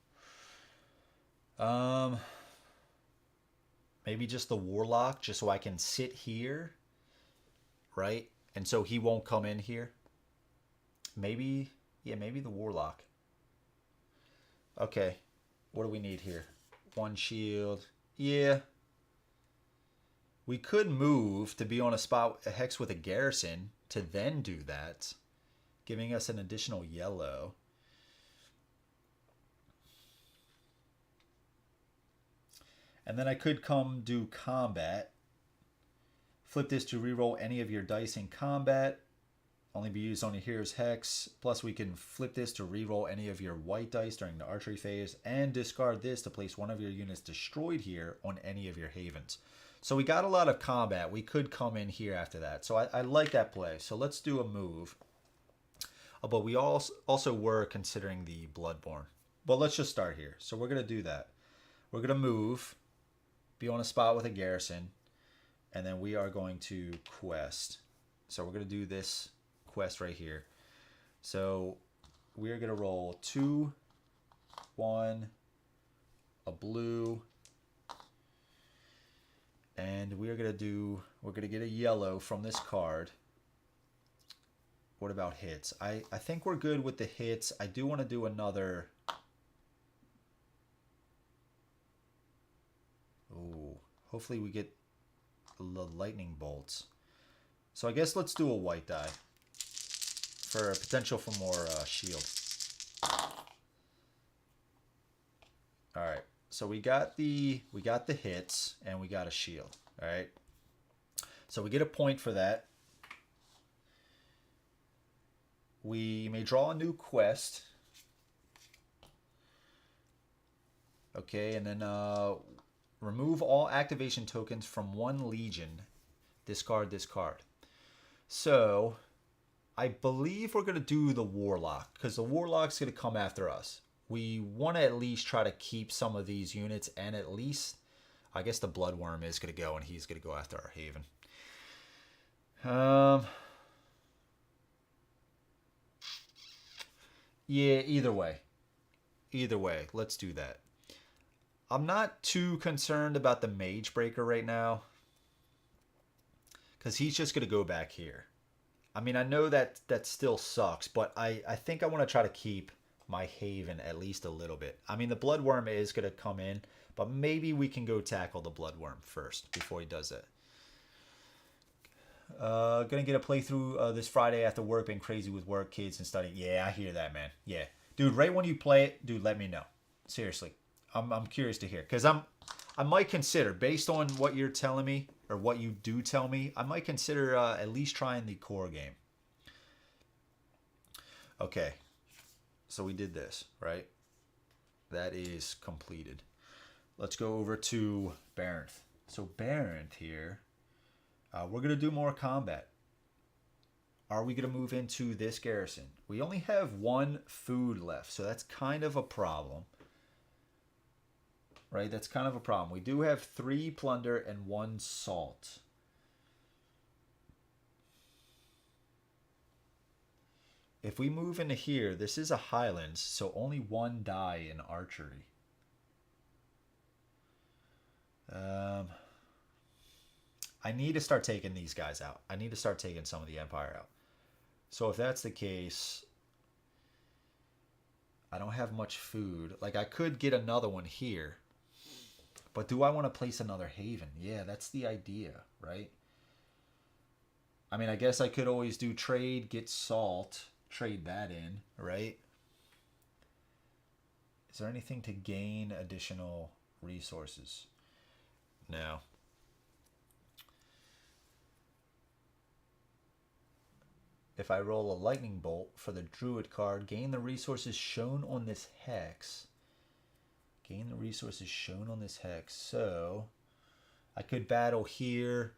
Maybe just the Warlock, just so I can sit here, right? And so he won't come in here. Maybe, yeah, maybe the Warlock. Okay, what do we need here? One shield. Yeah. We could move to be on a hex with a Garrison to then do that, giving us an additional yellow. And then I could come do combat. Flip this to reroll any of your dice in combat. Only be used on your hero's hex. Plus we can flip this to reroll any of your white dice during the archery phase. And discard this to place one of your units destroyed here on any of your havens. So we got a lot of combat. We could come in here after that. So I like that play. So let's do a move. But we also were considering the Bloodborne. But let's just start here. So we're going to do that. We're going to move. Be on a spot with a Garrison, and then we are going to quest. So we're going to do this quest right here. So we're going to roll 2, 1, a blue, and we're going to get a yellow from this card. What about hits? I think we're good with the hits. I do want to do another... Ooh, hopefully we get the lightning bolts. So I guess let's do a white die for potential for more shield. All right, so we got the hits and we got a shield. All right, so we get a point for that. We may draw a new quest. Okay, and then remove all activation tokens from one legion. Discard this card. So, I believe we're going to do the Warlock, because the Warlock's going to come after us. We want to at least try to keep some of these units, and at least, I guess the Bloodworm is going to go, and he's going to go after our Haven. Yeah, either way. Either way, let's do that. I'm not too concerned about the Magebreaker right now, because he's just going to go back here. I mean, I know that still sucks, but I think I want to try to keep my Haven at least a little bit. I mean, the Bloodworm is going to come in, but maybe we can go tackle the Bloodworm first before he does that. Gonna get a playthrough this Friday after work. Been crazy with work, kids, and studying. Yeah, I hear that, man. Yeah, dude, right when you play it, dude, let me know. Seriously. I'm curious to hear, because I might consider, based on what you're telling me, or what you do tell me, I might consider at least trying the core game. Okay, so we did this, right? That is completed. Let's go over to Baronth. So Baronth here, we're going to do more combat. Are we going to move into this garrison? We only have 1 food left, so that's kind of a problem. Right, that's kind of a problem. We do have 3 plunder and 1 salt. If we move into here, this is a Highlands, so only 1 die in archery. I need to start taking these guys out. I need to start taking some of the Empire out. So if that's the case, I don't have much food. Like, I could get another one here, But do I want to place another haven? Yeah, that's the idea, right? I mean, I guess I could always do trade, get salt, trade that in, right? Is there anything to gain additional resources? No. If I roll a lightning bolt for the druid card, gain the resources shown on this hex. Gain the resources shown on this hex. So I could battle here.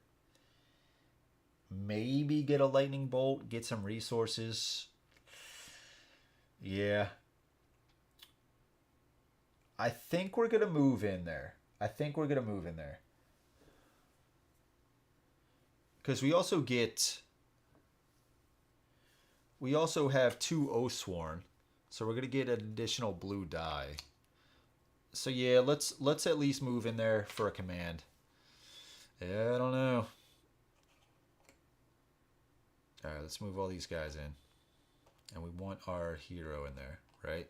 Maybe get a lightning bolt, get some resources. Yeah. I think we're going to move in there. Because we also have 2 Oathsworn. So we're going to get an additional blue die. So yeah, let's at least move in there for a command. Yeah, I don't know. All right, let's move all these guys in. And we want our hero in there, right?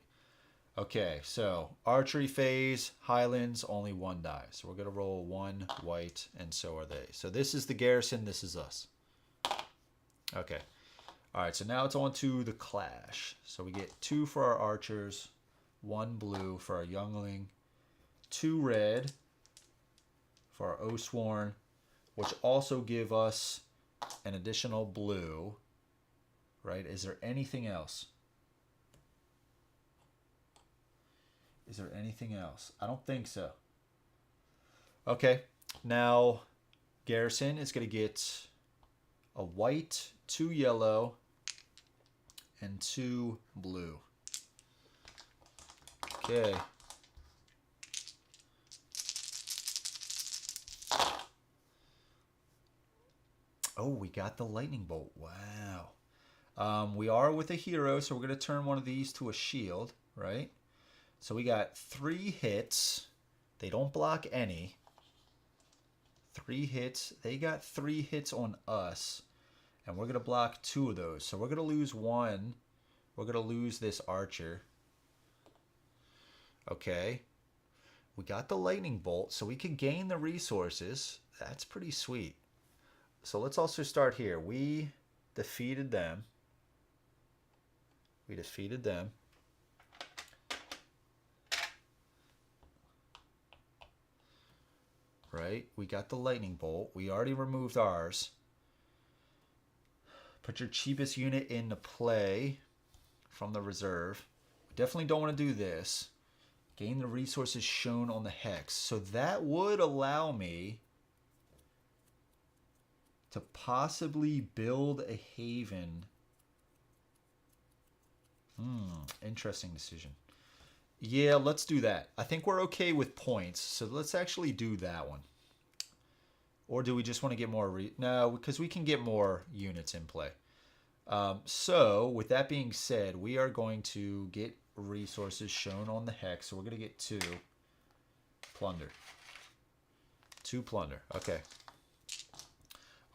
Okay, so archery phase, Highlands, only 1 die. So we're going to roll 1 white, and so are they. So this is the Garrison, this is us. Okay. All right, so now it's on to the clash. So we get 2 for our archers, 1 blue for our youngling, 2 red for our Oathsworn, which also give us an additional blue, right? Is there anything else? Is there anything else? I don't think so. Okay, now Garrison is going to get a white, 2 yellow, and 2 blue. Okay. Oh, we got the lightning bolt. Wow. We are with a hero, so we're going to turn one of these to a shield, right? So we got 3 hits. They don't block any. 3 hits. They got 3 hits on us. And we're going to block 2 of those. So we're going to lose 1. We're going to lose this archer. Okay. We got the lightning bolt, so we can gain the resources. That's pretty sweet. So let's also start here. We defeated them. Right? We got the lightning bolt. We already removed ours. Put your cheapest unit into play from the reserve. We definitely don't want to do this. Gain the resources shown on the hex. So that would allow me to possibly build a haven. Interesting decision. Yeah, let's do that. I think we're okay with points, so let's actually do that one. Or do we just want to get more? No, because we can get more units in play. So, with that being said, we are going to get resources shown on the hex. So we're going to get 2 plunder. 2 plunder. Okay.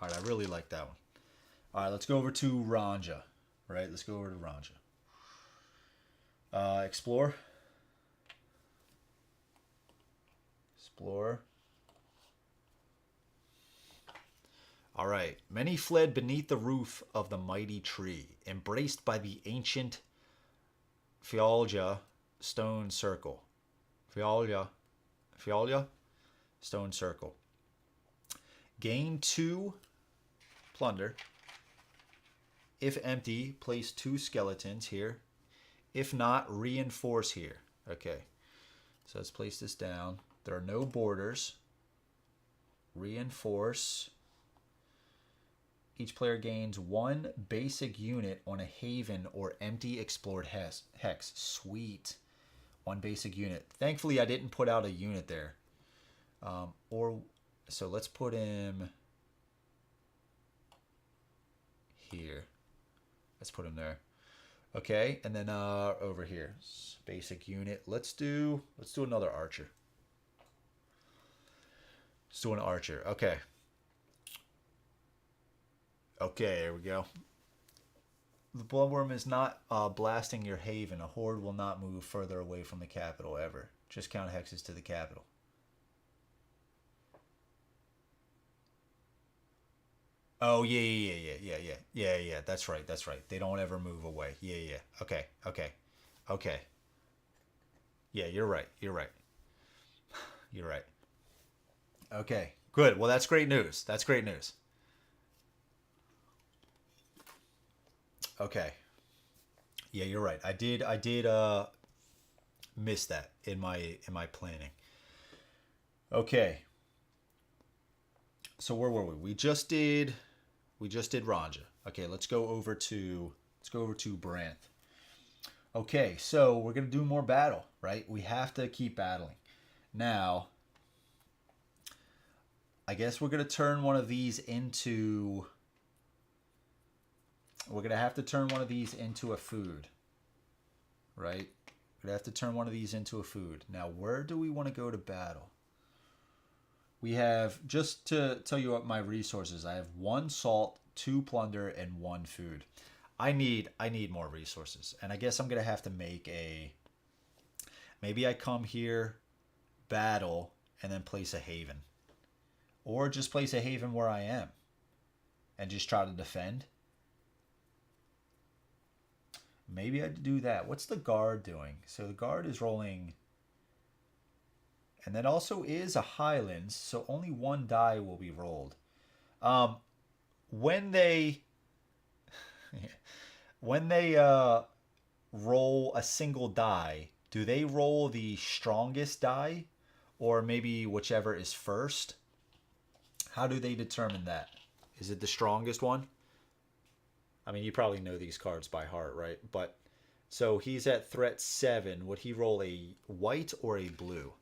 All right, I really like that one. All right, let's go over to Ranja. Right, let's go over to Ranja. Explore. All right. Many fled beneath the roof of the mighty tree, embraced by the ancient Fialja stone circle. Fialja stone circle. Gain 2 plunder. If empty, place 2 skeletons here. If not, reinforce here. Okay. So let's place this down. There are no borders. Reinforce. Each player gains 1 basic unit on a haven or empty explored hex. Sweet. 1 basic unit. Thankfully, I didn't put out a unit there. So let's put him here. Let's put him there. Okay, and then over here, basic unit. Let's do another archer. Let's do an archer. Okay. Okay, here we go. The bloodworm is not blasting your haven. A horde will not move further away from the capital ever. Just count hexes to the capital. Oh yeah. That's right. That's right. They don't ever move away. Yeah. Okay. Yeah, you're right. You're right. You're right. Okay. Good. Well, that's great news. That's great news. Okay. Yeah, you're right. I did miss that in my planning. Okay. So where were we? We just did Ranja. Okay, let's go over to Branth. Okay, so we're gonna do more battle, right? We have to keep battling. Now, I guess we're gonna turn one of these into. We're gonna have to turn one of these into a food, right? We're gonna have to turn one of these into a food. Now, where do we want to go to battle? We have, just to tell you what my resources, I have one salt, two plunder, and one food. I need more resources, and I guess I'm gonna have to make a. Maybe I come here, battle, and then place a haven, or just place a haven where I am, and just try to defend. Maybe I'd do that. What's the guard doing? So the guard is rolling, and that also is a Highlands, so only one die will be rolled. Um, when they when they roll a single die, do they roll the strongest die, or maybe whichever is first? How do they determine that? Is it the strongest one? I mean, you probably know these cards by heart, right? But so he's at threat 7. Would he roll a white or a blue?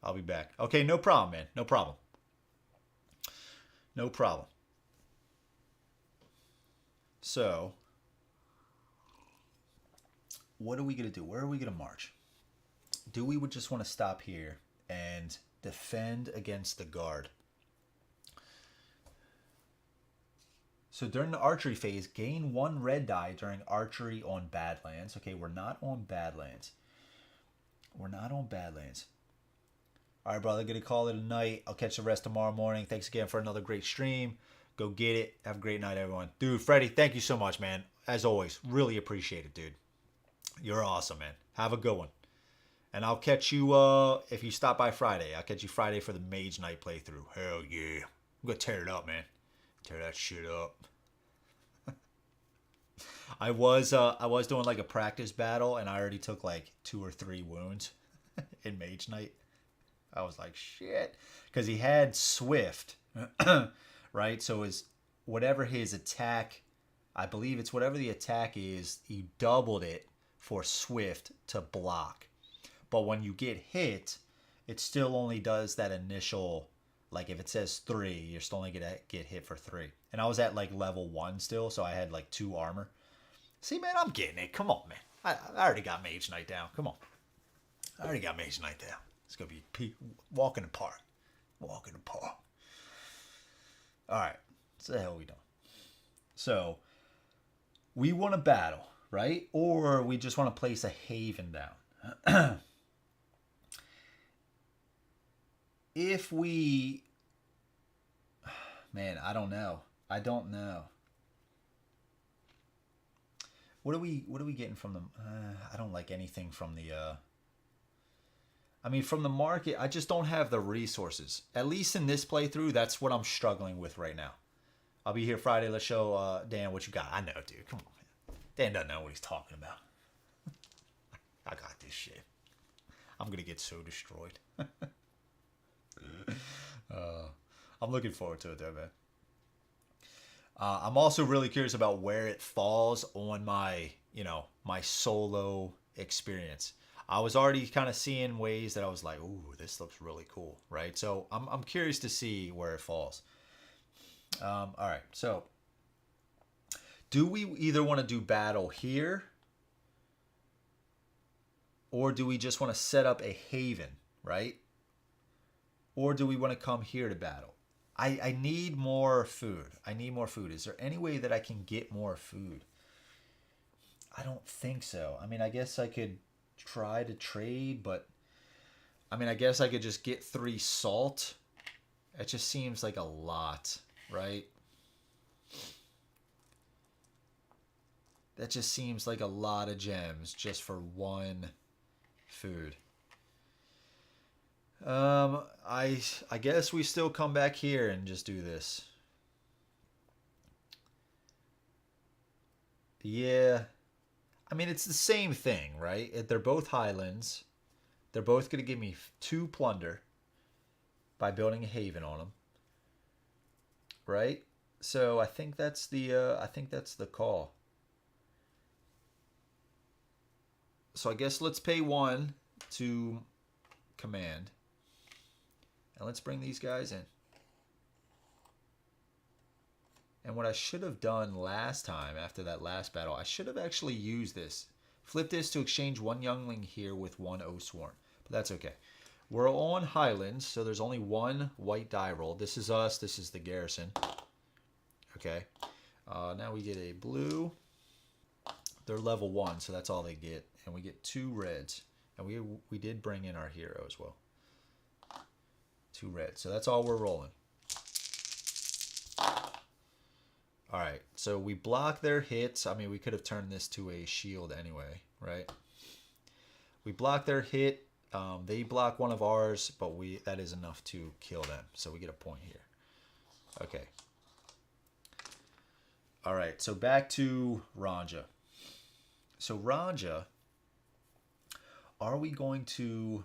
I'll be back. Okay, no problem, man. No problem. No problem. So, what are we going to do? Where are we going to march? Do we would just want to stop here and defend against the guard? So during the archery phase, gain one red die during archery on Badlands. Okay, we're not on Badlands. We're not on Badlands. All right, brother, gonna call it a night. I'll catch the rest tomorrow morning. Thanks again for another great stream. Go get it. Have a great night, everyone. Dude, Freddie, thank you so much, man. As always, really appreciate it, dude. You're awesome, man. Have a good one. And I'll catch you if you stop by Friday. I'll catch you Friday for the Mage Night playthrough. Hell yeah. I'm gonna tear it up, man. Tear that shit up. I was doing like a practice battle, and I already took like 2 or 3 wounds in Mage Night. I was like, shit, because he had Swift, right? So his whatever his attack, I believe it's whatever the attack is, he doubled it for Swift to block. But when you get hit, it still only does that initial, like if it says 3, you're still only gonna get hit for 3. And I was at like level 1 still, so I had like 2 armor. See, man, I'm getting it. Come on, man. I already got Mage Knight down. Come on. I already got Mage Knight down. It's going to be walk in the park. Walk in the park. All right. What the hell are we doing? So, we want to battle, right? Or we just want to place a haven down. If we... Man, I don't know. I don't know. What are we getting from them? I don't like anything from the... I mean, from the market, I just don't have the resources. At least in this playthrough, that's what I'm struggling with right now. I'll be here Friday. Let's show Dan what you got. I know, dude. Come on, man. Dan doesn't know what he's talking about. I got this shit. I'm going to get so destroyed. I'm looking forward to it, though, man. I'm also really curious about where it falls on my, my solo experience. I was already kind of seeing ways that I was like, ooh, this looks really cool, right? So I'm curious to see where it falls. All right, so do we either want to do battle here, or do we just want to set up a haven, right? Or do we want to come here to battle? I need more food. I need more food. Is there any way that I can get more food? I don't think so. I mean, I guess I could try to trade, but I mean, I guess I could just get 3 salt. It just seems like a lot, right? That just seems like a lot of gems just for 1 food. I guess we still come back here and just do this. Yeah. I mean, it's the same thing, right? They're both highlands. They're both going to give me 2 plunder by building a haven on them. Right? So I think that's the call. So I guess let's pay 1 to command. And let's bring these guys in. And what I should have done last time, after that last battle, I should have actually used this. Flip this to exchange 1 youngling here with 1 Oathsworn. But that's okay. We're on Highlands, so there's only 1 white die roll. This is us. This is the Garrison. Okay. Now we get a blue. They're level 1, so that's all they get. And we get 2 reds. And we did bring in our hero as well. 2 reds. So that's all we're rolling. Alright, so we block their hits. I mean, we could have turned this to a shield anyway, right? We block their hit. They block one of ours, but that is enough to kill them. So we get a point here. Okay. Alright, so back to Ranja. So Ranja, are we going to...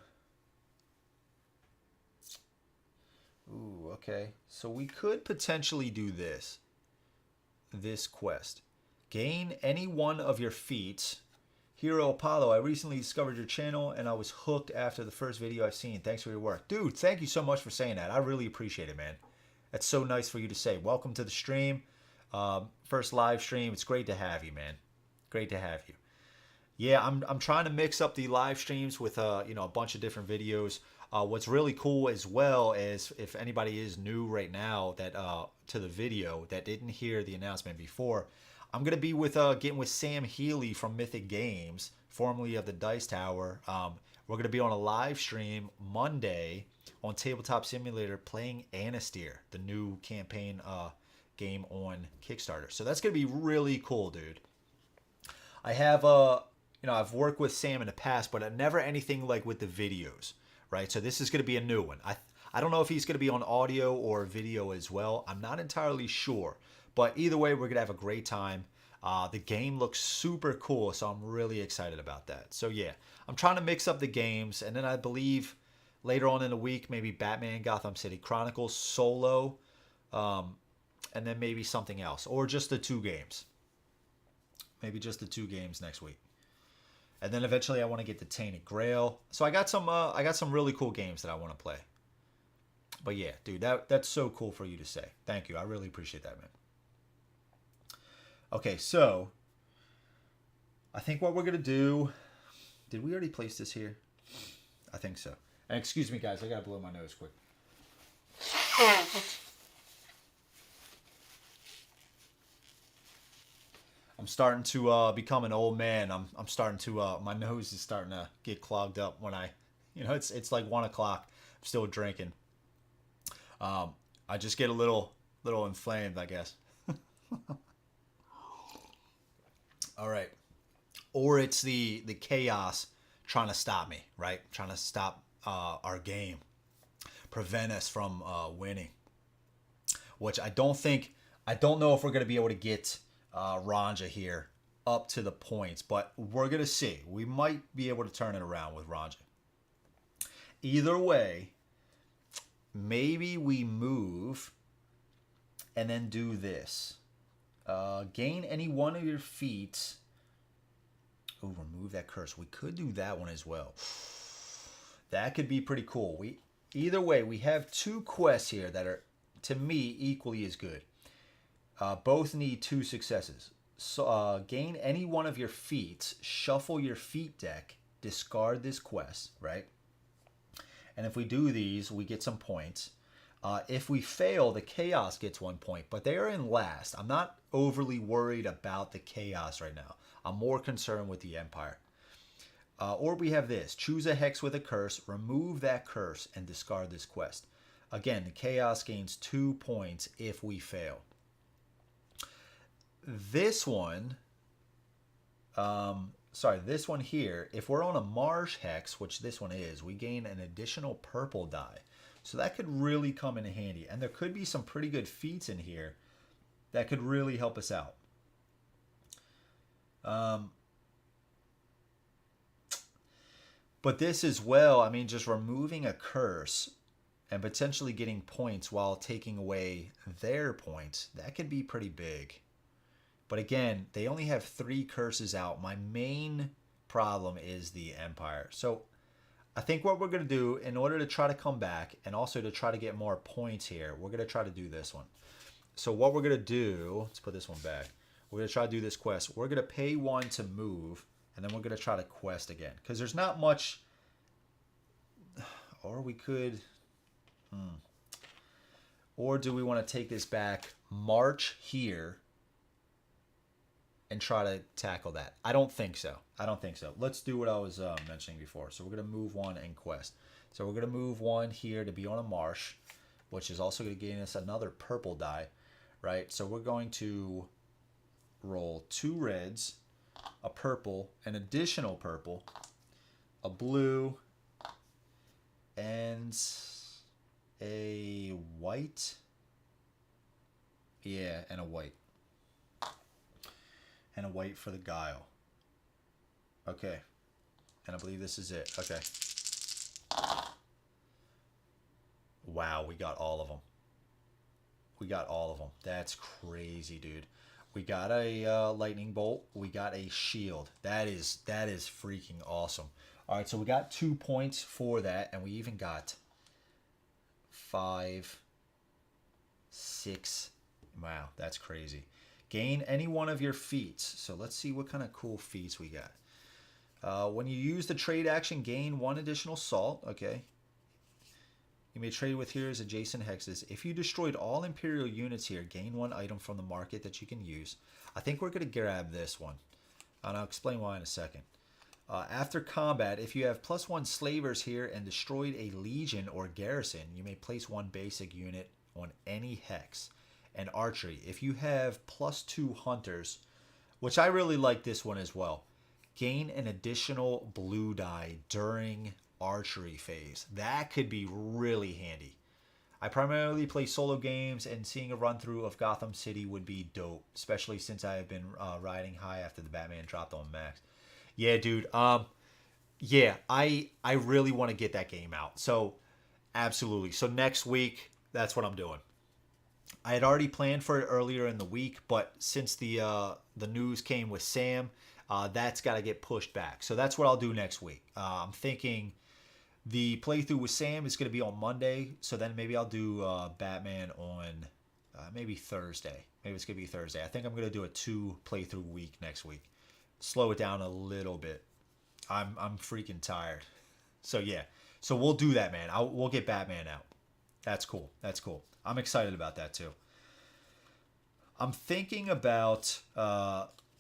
Ooh, okay. So we could potentially do this quest. Gain any one of your feats. Hero Apollo, I recently discovered your channel and I was hooked after the first video I've seen. Thanks for your work. Dude, thank you so much for saying that. I really appreciate it, man. That's so nice for you to say. Welcome to the stream. First live stream. It's great to have you, man. Great to have you. Yeah, I'm trying to mix up the live streams with a bunch of different videos. What's really cool as well is if anybody is new right now that to the video that didn't hear the announcement before, I'm gonna be getting with Sam Healy from Mythic Games, formerly of the Dice Tower. We're gonna be on a live stream Monday on Tabletop Simulator playing Anastyr, the new campaign game on Kickstarter. So that's gonna be really cool, dude. I have I've worked with Sam in the past, but never anything like with the videos. Right, so this is going to be a new one. I don't know if he's going to be on audio or video as well. I'm not entirely sure. But either way, we're going to have a great time. The game looks super cool, so I'm really excited about that. So yeah, I'm trying to mix up the games. And then I believe later on in the week, maybe Batman Gotham City Chronicles solo. And then maybe something else. Or just the 2 games. Maybe just the 2 games next week. And then eventually I want to get the Tainted Grail. So I got some really cool games that I want to play. But yeah, dude, that's so cool for you to say. Thank you. I really appreciate that, man. Okay, so I think what we're going to do... Did we already place this here? I think so. And excuse me, guys. I got to blow my nose quick. I'm starting to become an old man. I'm starting to my nose is starting to get clogged up when it's like 1 o'clock. I'm still drinking. I just get a little inflamed, I guess. All right. Or it's the chaos trying to stop me, right? Trying to stop our game, prevent us from winning. Which I don't know if we're going to be able to get Ranja here up to the points, but we're gonna see. We might be able to turn it around with Ranja. Either way, maybe we move and then do this. Gain any one of your feats. Oh, remove that curse. We could do that one as well. That could be pretty cool. Either way, we have 2 quests here that are, to me, equally as good. Both need 2 successes. So gain any one of your feats, shuffle your feat deck, discard this quest, right? And if we do these, we get some points. If we fail, the Chaos gets 1 point, but they are in last. I'm not overly worried about the Chaos right now. I'm more concerned with the Empire. Or we have this. Choose a hex with a curse, remove that curse, and discard this quest. Again, the Chaos gains 2 points if we fail. This one, this one here, if we're on a Marsh hex, which this one is, we gain an additional purple die. So that could really come in handy. And there could be some pretty good feats in here that could really help us out. But this as well, I mean, just removing a curse and potentially getting points while taking away their points, that could be pretty big. But again, they only have 3 curses out. My main problem is the Empire. So I think what we're going to do in order to try to come back and also to try to get more points here, we're going to try to do this one. So what we're going to do, let's put this one back. We're going to try to do this quest. We're going to pay 1 to move, and then we're going to try to quest again. Because there's not much, or we could, or do we want to take this back, march here, and try to tackle that? I don't think so. I don't think so. Let's do what I was mentioning before. So we're going to move 1 and quest. So we're going to move 1 here to be on a marsh, which is also going to gain us another purple die, right? So we're going to roll 2 reds, a purple, an additional purple, a blue, and a white. Yeah, and a white. And a white for the guile. Okay. And I believe this is it. Okay. Wow, we got all of them. We got all of them. That's crazy, dude. We got a lightning bolt. We got a shield. That is freaking awesome. All right, so we got 2 points for that, and we even got 5, 6. Wow, that's crazy. Gain any one of your feats. So let's see what kind of cool feats we got. When you use the trade action, gain 1 additional salt. Okay. You may trade with heroes adjacent hexes. If you destroyed all Imperial units here, gain 1 item from the market that you can use. I think we're going to grab this one. And I'll explain why in a second. After combat, if you have +1 slavers here and destroyed a legion or garrison, you may place 1 basic unit on any hex. And archery, if you have +2 hunters, which I really like this one as well, gain an additional blue die during archery phase. That could be really handy. I primarily play solo games, and seeing a run through of Gotham City would be dope, especially since I have been riding high after the Batman dropped on Max. Yeah, dude. Yeah, I really want to get that game out. So absolutely. So next week, that's what I'm doing. I had already planned for it earlier in the week, but since the news came with Sam, that's got to get pushed back. So that's what I'll do next week. I'm thinking the playthrough with Sam is going to be on Monday, so then maybe I'll do Batman on maybe Thursday. Maybe it's going to be Thursday. I think I'm going to do a 2 playthrough week next week. Slow it down a little bit. I'm freaking tired. So yeah. So we'll do that, man. We'll get Batman out. That's cool. That's cool. I'm excited about that too. I'm thinking about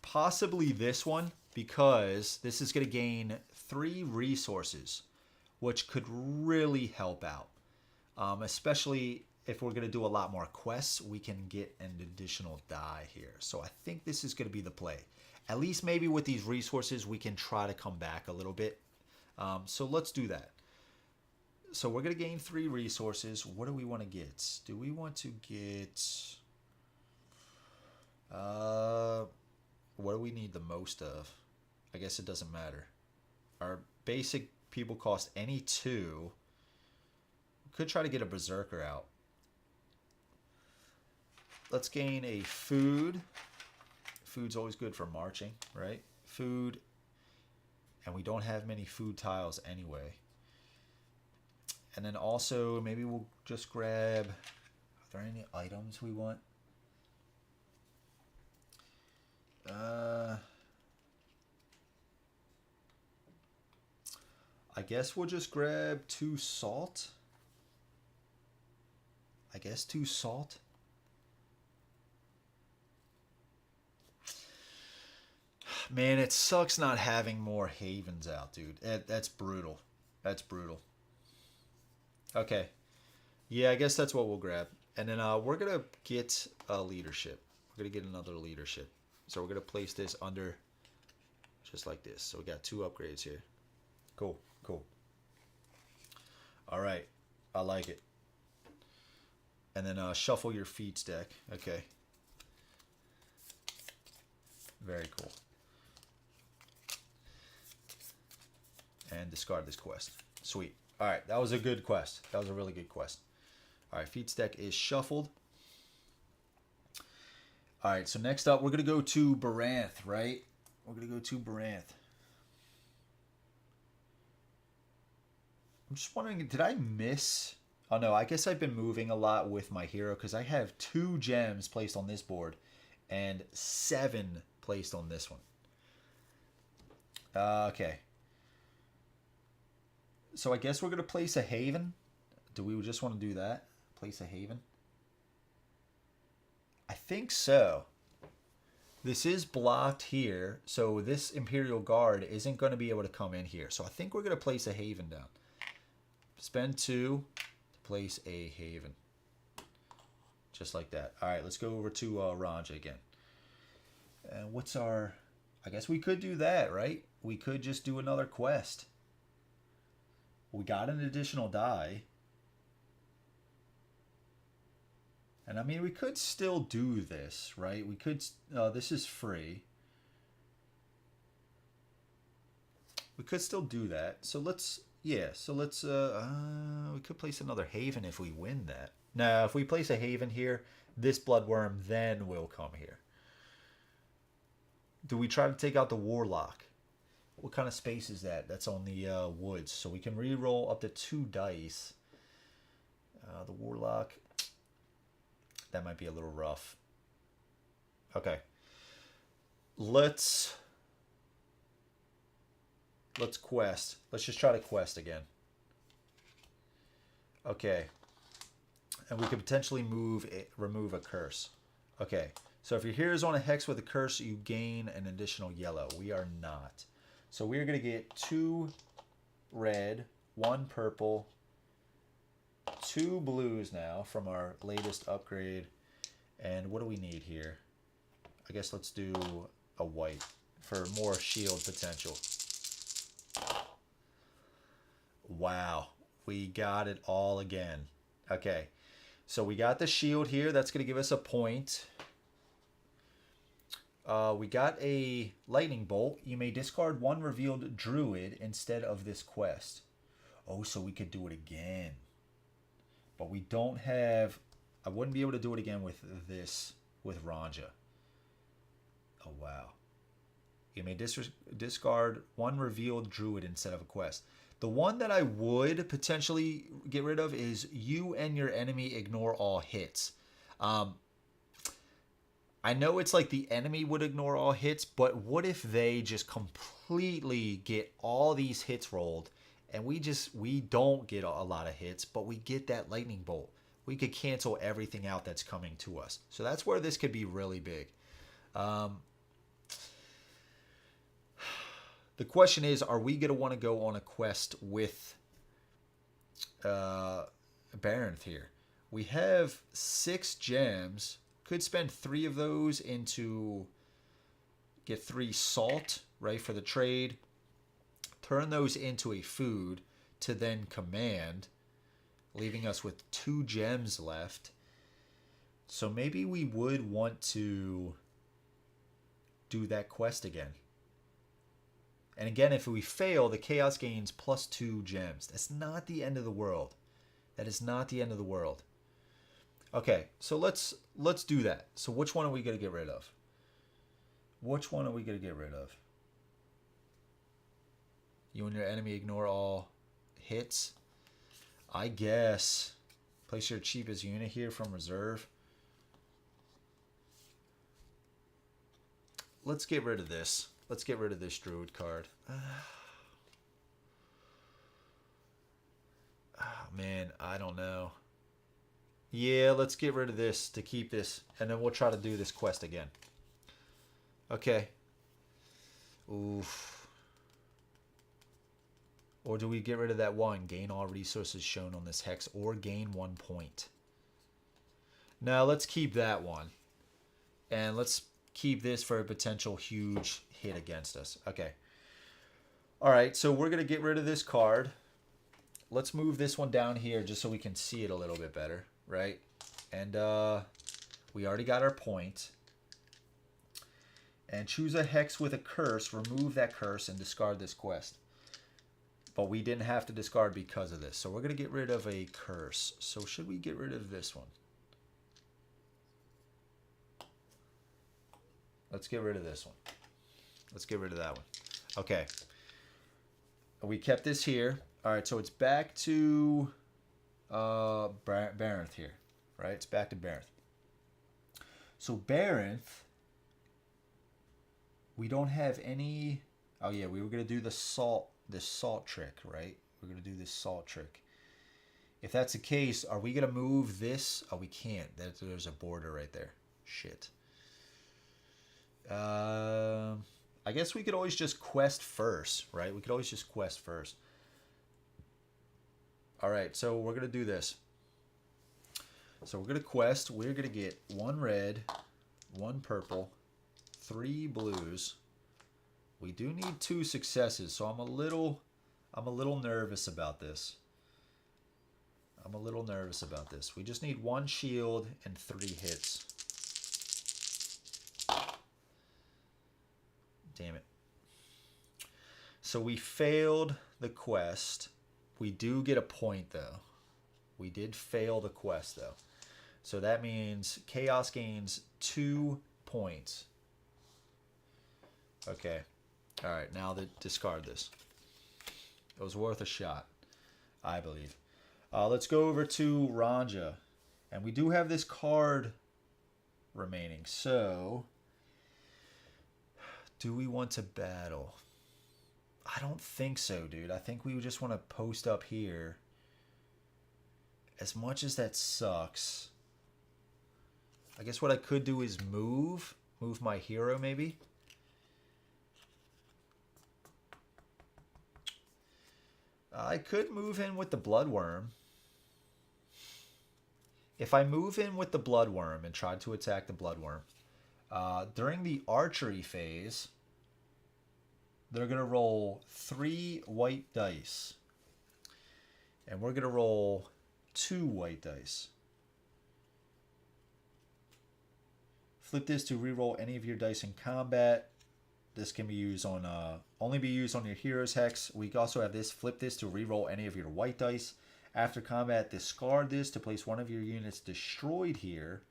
possibly this one because this is going to gain 3 resources, which could really help out. Especially if we're going to do a lot more quests, we can get an additional die here. So I think this is going to be the play. At least maybe with these resources, we can try to come back a little bit. So let's do that. So we're going to gain 3 resources. What do we want to get? Do we want to get... what do we need the most of? I guess it doesn't matter. Our basic people cost any 2. We could try to get a berserker out. Let's gain a food. Food's always good for marching, right? Food. And we don't have many food tiles anyway. And then also, maybe we'll just grab... Are there any items we want? I guess we'll just grab 2 salt. guess 2 salt. Man, it sucks not having more havens out, dude. That's brutal. That's brutal. Okay. Yeah, I guess that's what we'll grab. And then we're going to get a leadership. We're going to get another leadership. So we're going to place this under just like this. So we got 2 upgrades here. Cool, cool. All right. I like it. And then shuffle your feats deck. Okay. Very cool. And discard this quest. Sweet. All right, that was a good quest. That was a really good quest. All right, feats deck is shuffled. All right, so next up, we're going to go to Baranth, right? We're going to go to Baranth. I'm just wondering, did I miss... Oh, no, I guess I've been moving a lot with my hero because I have 2 gems placed on this board and 7 placed on this one. Okay. So I guess we're going to place a haven. Do we just want to do that? Place a haven? I think so. This is blocked here, so this Imperial Guard isn't going to be able to come in here. So I think we're going to place a haven down. Spend 2 to place a haven. Just like that. All right, let's go over to Ranja again. And what's our... I guess we could do that, right? We could just do another quest. We got an additional die. And I mean, we could still do this, right? We could, this is free. We could still do that. So let's, yeah, so let's, we could place another haven if we win that. Now, if we place a haven here, this Bloodworm then will come here. Do we try to take out the Warlock? What kind of space is that? That's on the woods. So we can re-roll up to 2 dice. The Warlock, that might be a little rough. Okay. Let's quest. Let's just try to quest again. Okay. And we could potentially remove a curse. Okay. So if your hero is on a hex with a curse, you gain an additional yellow. We are not. So we're going to get 2 red, 1 purple, 2 blues now from our latest upgrade. And what do we need here? I guess let's do a white for more shield potential. Wow, we got it all again. Okay, so we got the shield here. That's going to give us a point. We got a lightning bolt. You may discard 1 revealed druid instead of this quest. Oh, so we could do it again. But we don't have... I wouldn't be able to do it again with this, with Ranja. Oh, wow. You may discard 1 revealed druid instead of a quest. The one that I would potentially get rid of is you and your enemy ignore all hits. I know it's like the enemy would ignore all hits, but what if they just completely get all these hits rolled and we don't get a lot of hits, but we get that lightning bolt? We could cancel everything out that's coming to us. So that's where this could be really big. The question is, are we going to want to go on a quest with Baranth here? We have 6 gems. Could spend 3 of those into get 3 salt, right, for the trade. Turn those into a food to then command, leaving us with 2 gems left. So maybe we would want to do that quest again. And again, if we fail, the chaos gains +2 gems. That's not the end of the world. That is not the end of the world. Okay, so let's do that. So which one are we going to get rid of? Which one are we going to get rid of? You and your enemy ignore all hits. I guess place your cheapest unit here from reserve. Let's get rid of this. Let's get rid of this druid card. Oh, man, I don't know. Yeah, let's get rid of this to keep this, and then we'll try to do this quest again. Okay. Oof. Or do we get rid of that one? Gain all resources shown on this hex, or gain 1 point. No, let's keep that one. And let's keep this for a potential huge hit against us. Okay. All right, so we're going to get rid of this card. Let's move this one down here just so we can see it a little bit better, right? And we already got our point. And choose a hex with a curse, remove that curse, and discard this quest. But we didn't have to discard because of this. So we're going to get rid of a curse. So should we get rid of this one? Let's get rid of this one. Let's get rid of that one. Okay. We kept this here. All right, so it's back to Baranth here, right? It's back to Baranth. So Baranth, we don't have any... Oh, yeah, we were going to do this salt trick, right? We're going to do this salt trick. If that's the case, are we going to move this? Oh, we can't. There's a border right there. Shit. I guess we could always just quest first, right? We could always just quest first. All right, so we're going to do this. So we're going to quest. We're going to get 1 red, 1 purple, 3 blues. We do need 2 successes, so I'm a little nervous about this. I'm a little nervous about this. We just need 1 shield and 3 hits. Damn it. So we failed the quest. We do get a point, though. We did fail the quest, though. So that means Chaos gains 2 points. Okay. All right, now discard this. It was worth a shot, I believe. Let's go over to Ranja. And we do have this card remaining. So... do we want to battle? I don't think so, dude. I think we just want to post up here. As much as that sucks. I guess what I could do is move. Move my hero, maybe. I could move in with the Bloodworm. If I move in with the Bloodworm and try to attack the Bloodworm, during the archery phase, they're going to roll 3 white dice. And we're going to roll 2 white dice. Flip this to reroll any of your dice in combat. This can be used on only be used on your hero's hex. We also have this. Flip this to reroll any of your white dice. After combat, discard this to place one of your units destroyed here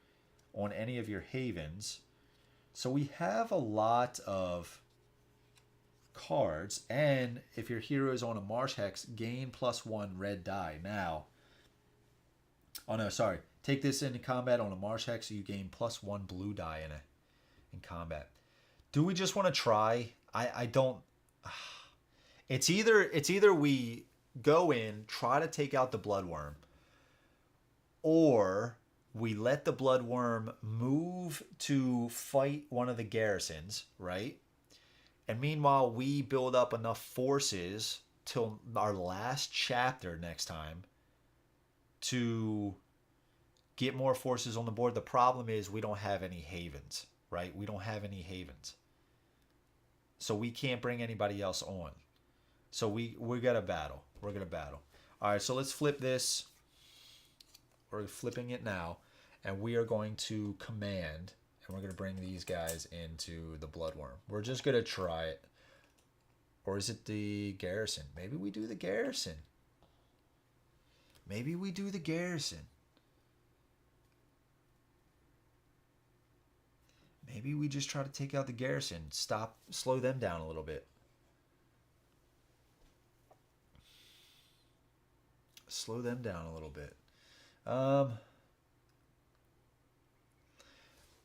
on any of your havens. So we have a lot of cards, and if your hero is on a marsh hex, gain +1 red die. Now, oh no, sorry. Take this into combat on a marsh hex, so you gain +1 blue die in combat. Do we just want to try? I don't. It's either we go in, try to take out the Bloodworm, or we let the Bloodworm move to fight one of the garrisons, right? And meanwhile, we build up enough forces till our last chapter next time to get more forces on the board. The problem is we don't have any havens, right? We don't have any havens. So we can't bring anybody else on. So we're going to battle. We're going to battle. All right, so let's flip this. We're flipping it now. And we are going to command. And we're going to bring these guys into the Bloodworm. We're just going to try it. Or is it the Garrison? Maybe we do the Garrison. Maybe we do the Garrison. Maybe we just try to take out the Garrison. Slow them down a little bit. Slow them down a little bit.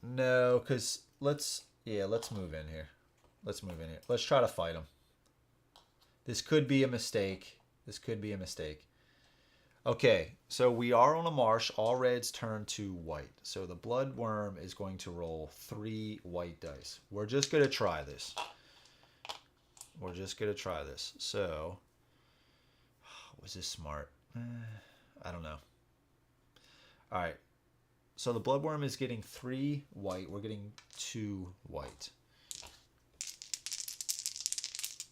No, because let's move in here. Let's move in here. Let's try to fight them. This could be a mistake. This could be a mistake. Okay, so we are on a marsh. All reds turn to white. So the blood worm is going to roll 3 white dice. We're just going to try this. We're just going to try this. So, was this smart? I don't know. All right. So the bloodworm is getting 3 white. We're getting 2 white.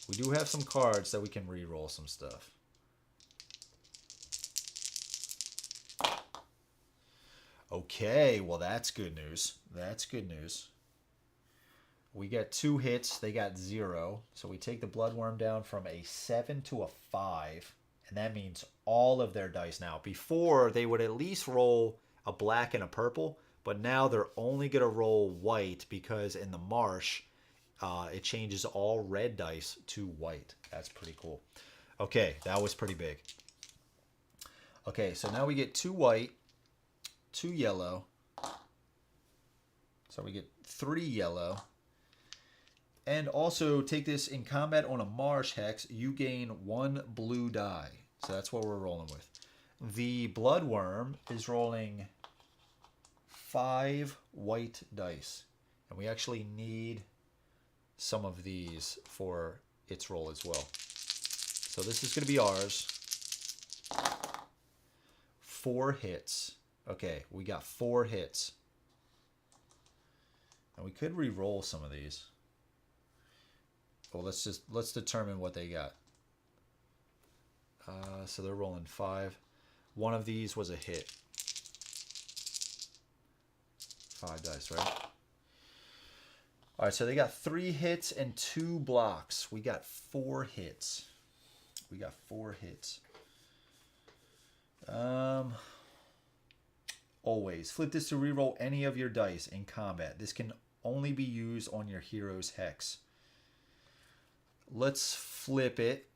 We do have some cards that we can re-roll some stuff. Okay, well that's good news. That's good news. We got 2 hits. They got 0. So we take the bloodworm down from a 7 to a 5. And that means all of their dice now. Before, they would at least roll a black and a purple. But now they're only going to roll white because in the marsh, it changes all red dice to white. That's pretty cool. Okay, that was pretty big. Okay, so now we get 2 white, 2 yellow. So we get 3 yellow. And also take this in combat on a marsh hex, you gain 1 blue die. So that's what we're rolling with. The bloodworm is rolling 5 white dice. And we actually need some of these for its roll as well. So this is going to be ours. 4 hits. Okay, we got 4 hits. And we could re-roll some of these. Well, let's determine what they got. So they're rolling 5. One of these was a hit. 5 dice, right? All right, so they got 3 hits and 2 blocks. We got 4 hits. We got 4 hits. Always flip this to reroll any of your dice in combat. This can only be used on your hero's hex. Let's flip it.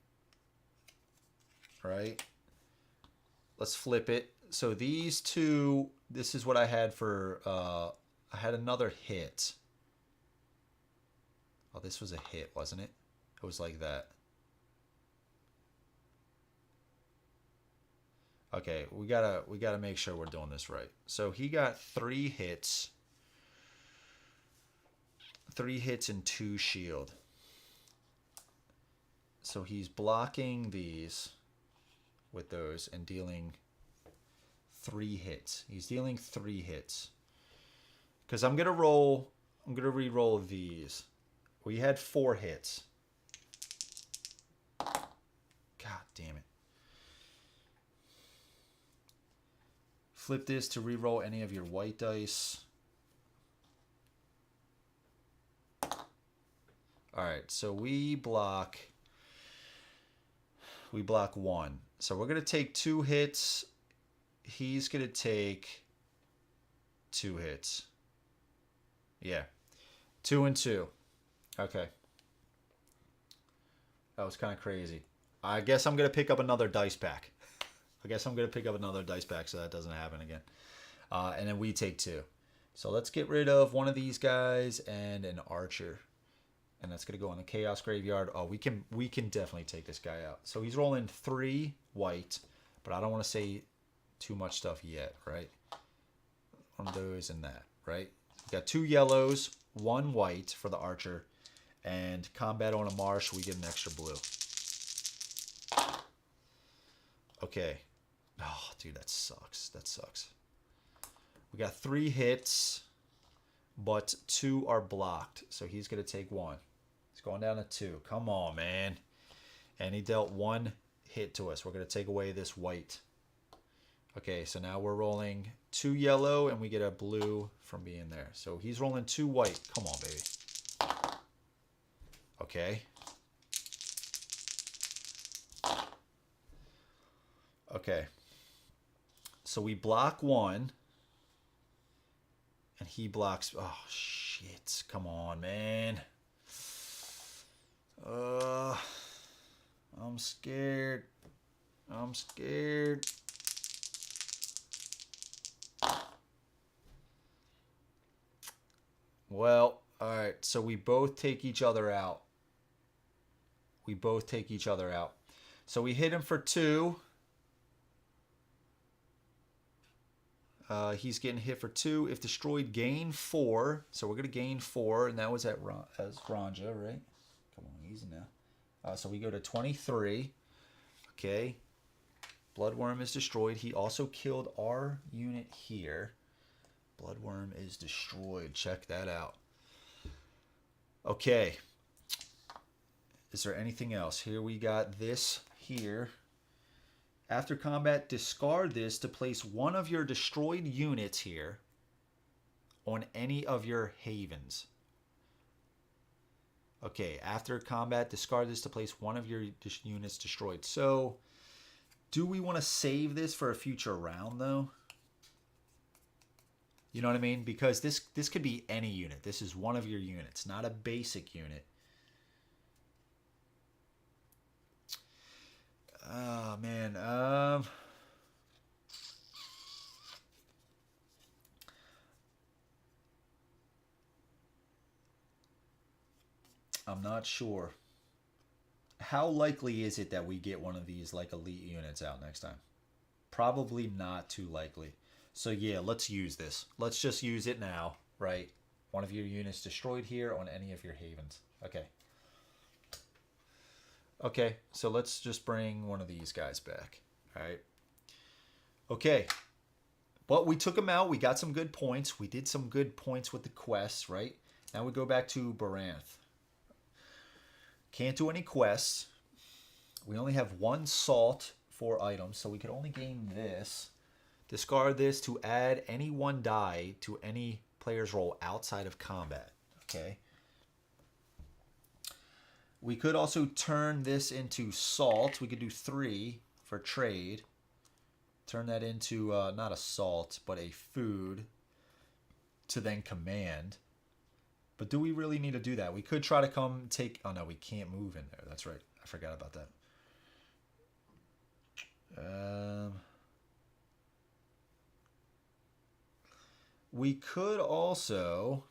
Right? Let's flip it. So these 2, this is what I had for, I had another hit. Oh, this was a hit, wasn't it? It was like that. Okay, we gotta make sure we're doing this right. So he got 3 hits. 3 hits and 2 shield. So he's blocking these with those and dealing 3 hits. He's dealing 3 hits. Because I'm gonna re-roll these. We had 4 hits. God damn it. Flip this to re-roll any of your white dice. Alright, so we block 1. So we're going to take 2 hits. He's going to take 2 hits. Yeah. 2 and 2. Okay. That was kind of crazy. I guess I'm going to pick up another dice pack. So that doesn't happen again. And then we take 2. So let's get rid of one of these guys and an archer. And that's going to go in the Chaos Graveyard. Oh, we can definitely take this guy out. So he's rolling 3 white, but I don't want to say too much stuff yet, right? One of those and that, right? We got 2 yellows, 1 white for the archer, and combat on a marsh, we get an extra blue. Okay. Oh, dude, that sucks. That sucks. We got 3 hits, but 2 are blocked, so he's going to take 1. He's going down to 2. Come on, man. And he dealt 1 hit to us. We're going to take away this white. Okay, so now we're rolling 2 yellow, and we get a blue from being there. So he's rolling 2 white. Come on, baby. Okay. Okay. So we block 1. And he blocks... Oh, shit. Come on, man. I'm scared. I'm scared. Well, alright. So we both take each other out. So we hit him for 2. He's getting hit for 2. If destroyed, gain 4. So we're going to gain 4, and that was at as Ranja, right? Come on, easy now. So we go to 23. Okay. Bloodworm is destroyed. He also killed our unit here. Bloodworm is destroyed. Check that out. Okay. Is there anything else? Here we got this here. After combat, discard this to place one of your destroyed units here on any of your havens. Okay, after combat, discard this to place one of your units destroyed. So, do we want to save this for a future round, though? You know what I mean? Because this could be any unit. This is one of your units, not a basic unit. Oh, man. I'm not sure. How likely is it that we get one of these like elite units out next time? Probably not too likely. So yeah, let's use this. Let's just use it now, right? One of your units destroyed here on any of your havens. Okay. Okay, so let's just bring one of these guys back. All right. Okay. But we took him out. We got some good points. We did some good points with the quests, right? Now we go back to Baranth. Can't do any quests. We only have 1 salt for items, so we could only gain this. Discard this to add any 1 die to any player's roll outside of combat. Okay. We could also turn this into salt. We could do 3 for trade. Turn that into not a salt, but a food to then command. But do we really need to do that? We could try to come take... Oh, no, we can't move in there. That's right. I forgot about that. We could also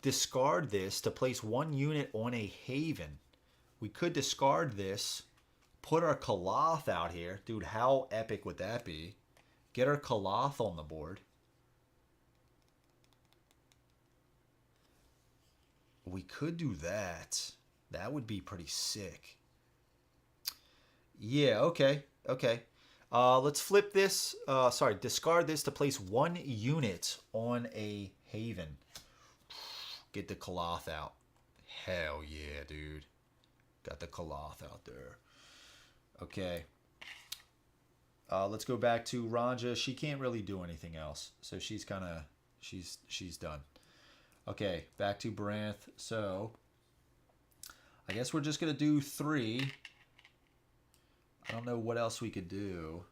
discard this to place 1 unit on a haven. We could discard this, put our Kalath out here. Dude, how epic would that be? Get our Kalath on the board. We could do that. That would be pretty sick. Yeah, okay. Okay. Let's flip this. Discard this to place 1 unit on a haven. Get the Kalath out. Hell yeah, dude. Got the Kalath out there. Okay. Let's go back to Ranja. She can't really do anything else. So she's kind of... She's done. Okay, back to Baranth. So, I guess we're just going to do 3. I don't know what else we could do.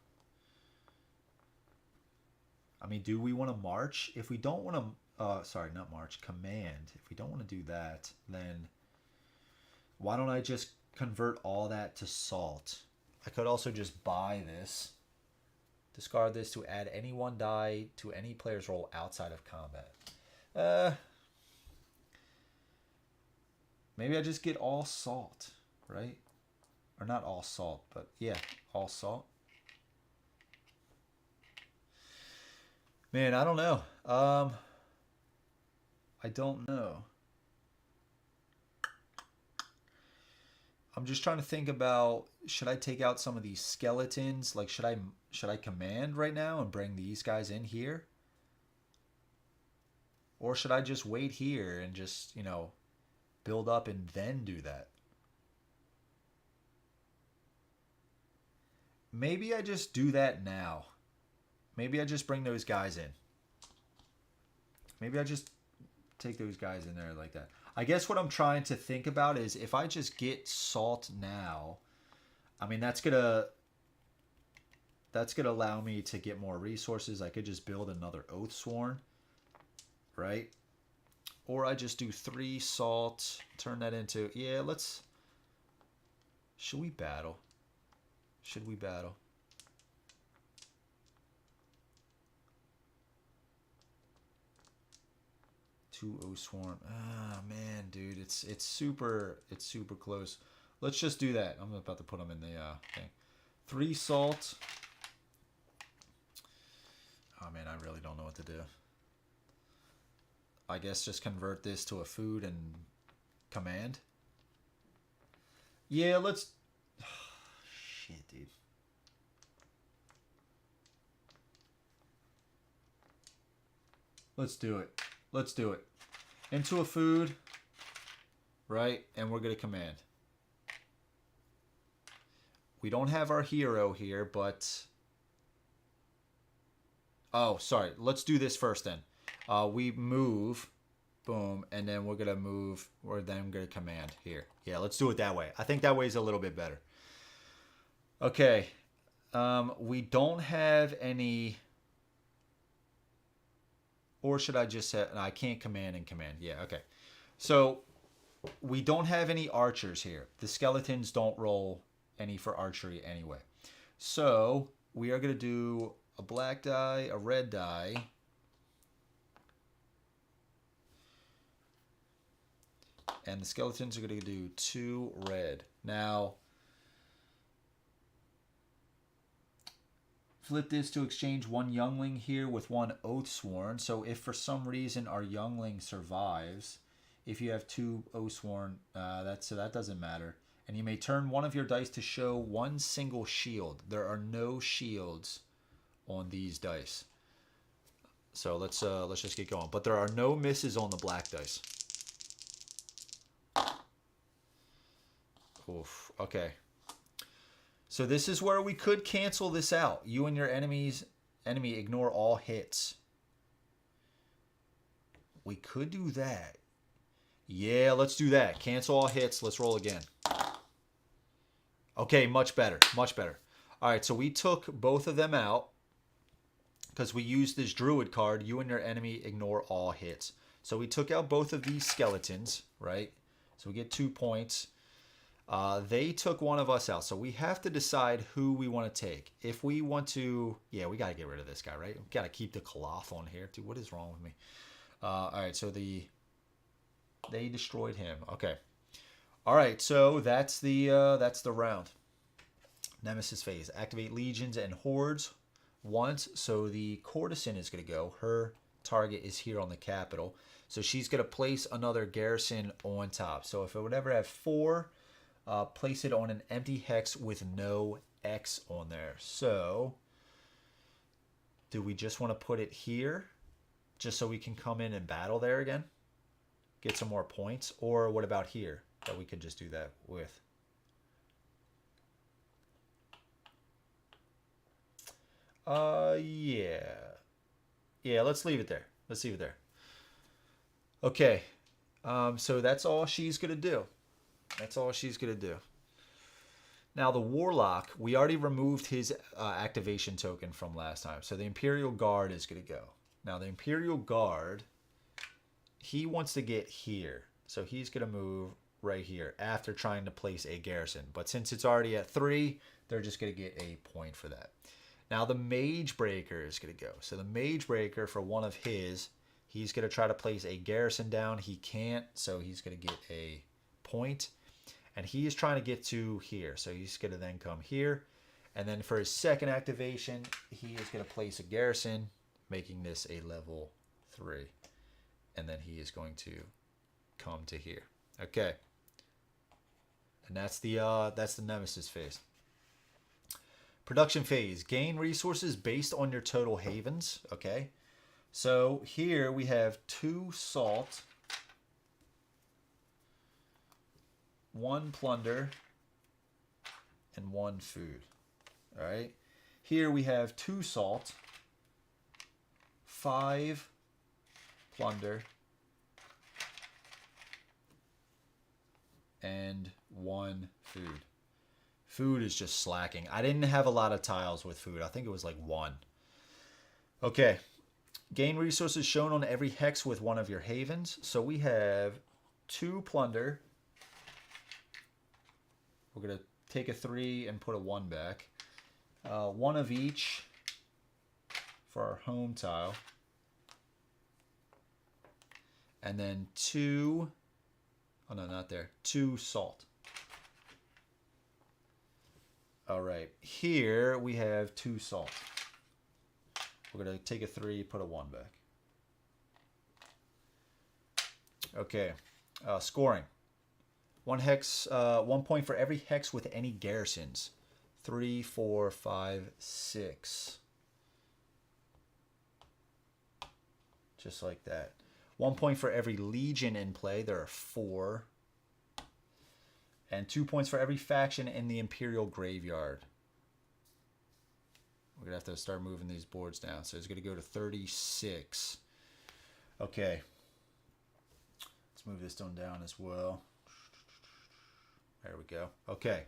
I mean, do we want to march? If we don't want to... sorry, not march. Command. If we don't want to do that, then why don't I just convert all that to salt? I could also just buy this. Discard this to add any 1 die to any player's roll outside of combat. Maybe I just get all salt, right? Or not all salt, but yeah, all salt. Man, I don't know. I don't know. I'm just trying to think about, should I take out some of these skeletons? Like, should I command right now and bring these guys in here? Or should I just wait here and just, you know, build up and then do that? Maybe I just do that now. Maybe I just bring those guys in. Maybe I just take those guys in there like that. I guess what I'm trying to think about is if I just get salt now, I mean, that's gonna allow me to get more resources. I could just build another Oathsworn, right? Or I just do 3 salt, turn that into... Yeah, let's... Should we battle? Should we battle? Two Oathsworn. Ah, man, dude, it's super close. Let's just do that. I'm about to put them in the thing. 3 salt. really don't know what to do. I guess just convert this to a food and command. Yeah, let's... Shit, dude. Let's do it. Let's do it. Into a food, right? And we're going to command. We don't have our hero here, but... Oh, sorry. Let's do this first then. We move, boom, and then we're going to move, or then I'm going to command here. Yeah, let's do it that way. I think that way is a little bit better. Okay. We don't have any... Or should I just say... No, I can't command and command. Yeah, okay. So, we don't have any archers here. The skeletons don't roll any for archery anyway. So, we are going to do a black die, a red die. And the skeletons are going to do 2 red. Now, flip this to exchange 1 youngling here with 1 oathsworn. So if for some reason our youngling survives, if you have 2 oathsworn, so that doesn't matter. And you may turn 1 of your dice to show 1 single shield. There are no shields on these dice. So let's just get going. But there are no misses on the black dice. Oof. Okay. So this is where we could cancel this out. You and your enemy ignore all hits. We could do that. Yeah, let's do that. Cancel all hits. Let's roll again. Okay, much better. Much better. All right, so we took both of them out because we used this druid card. You and your enemy ignore all hits. So we took out both of these skeletons, right? So we get 2 points. They took 1 of us out. So we have to decide who we want to take. If we want to... Yeah, we got to get rid of this guy, right? We got to keep the cloth on here. Dude, what is wrong with me? All right, so they destroyed him. Okay. All right, so that's the round. Nemesis phase. Activate legions and hordes once. So the courtesan is going to go. Her target is here on the capital. So she's going to place another garrison on top. So if it would ever have 4, place it on an empty hex with no X on there. So do we just want to put it here just so we can come in and battle there again? Get some more points? Or what about here that we could just do that with? Yeah. Yeah, let's leave it there. Let's leave it there. Okay. So that's all she's going to do. That's all she's going to do. Now, the Warlock, we already removed his activation token from last time. So the Imperial Guard is going to go. Now, the Imperial Guard, he wants to get here. So he's going to move right here after trying to place a garrison. But since it's already at 3, they're just going to get a point for that. Now, the Mage Breaker is going to go. So the Mage Breaker, for 1 of his, he's going to try to place a garrison down. He can't, so he's going to get a point. And he is trying to get to here. So he's going to then come here. And then for his second activation, he is going to place a garrison, making this a level 3. And then he is going to come to here. Okay. And that's the Nemesis phase. Production phase. Gain resources based on your total havens. Okay. So here we have 2 salt, 1 plunder, and 1 food. All right. Here we have 2 salt, 5 plunder, and 1 food. Food is just slacking. I didn't have a lot of tiles with food. I think it was like 1. Okay. Gain resources shown on every hex with 1 of your havens. So we have 2 plunder. We're going to take a 3 and put a 1 back. 1 of each for our home tile. And then 2... Oh, no, not there. 2 salt. All right. Here we have 2 salt. We're going to take a 3, put a 1 back. Okay. Scoring. 1 hex, 1 point for every hex with any garrisons. 3, 4, 5, 6. Just like that. 1 point for every legion in play. There are 4. And 2 points for every faction in the Imperial Graveyard. We're going to have to start moving these boards down. So it's going to go to 36. Okay. Let's move this one down as well. There we go. Okay.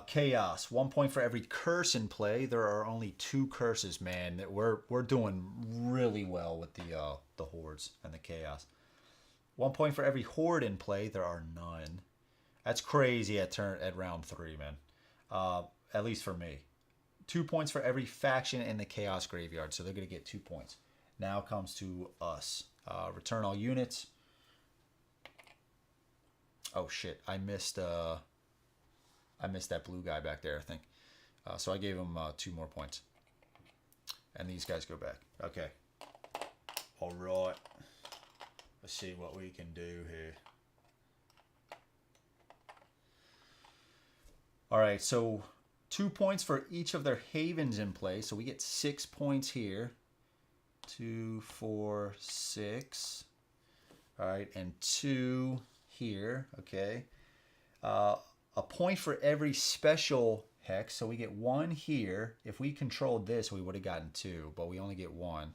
Chaos. 1 point for every curse in play. There are only 2 curses, man. We're doing really well with the hordes and the chaos. 1 point for every horde in play. There are none. That's crazy at round 3, man. At least for me. 2 points for every faction in the chaos graveyard. So they're going to get 2 points. Now comes to us. Return all units. Oh shit! I missed that blue guy back there, I think. So I gave him 2 more points. And these guys go back. Okay. All right. Let's see what we can do here. All right, so 2 points for each of their havens in play. So we get 6 points here. 2, 4, 6. All right, and 2 here. Okay. A point for every special hex. So we get 1 here. If we controlled this, we would have gotten 2, but we only get 1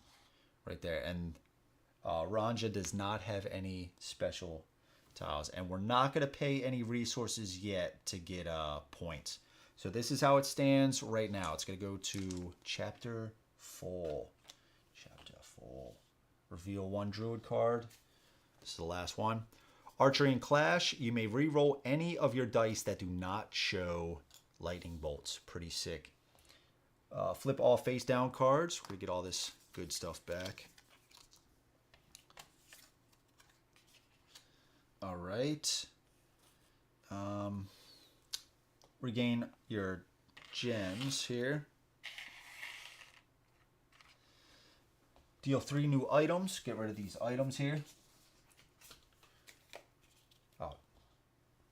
right there. And Ranja does not have any special tiles. And we're not going to pay any resources yet to get points. So this is how it stands right now. It's going to go to Chapter 4. Chapter 4. Reveal 1 Druid card. This is the last one. Archery and Clash. You may re-roll any of your dice that do not show lightning bolts. Pretty sick. Flip all face down cards. We get all this good stuff back. All right. Regain your gems here. Deal 3 new items. Get rid of these items here. Oh,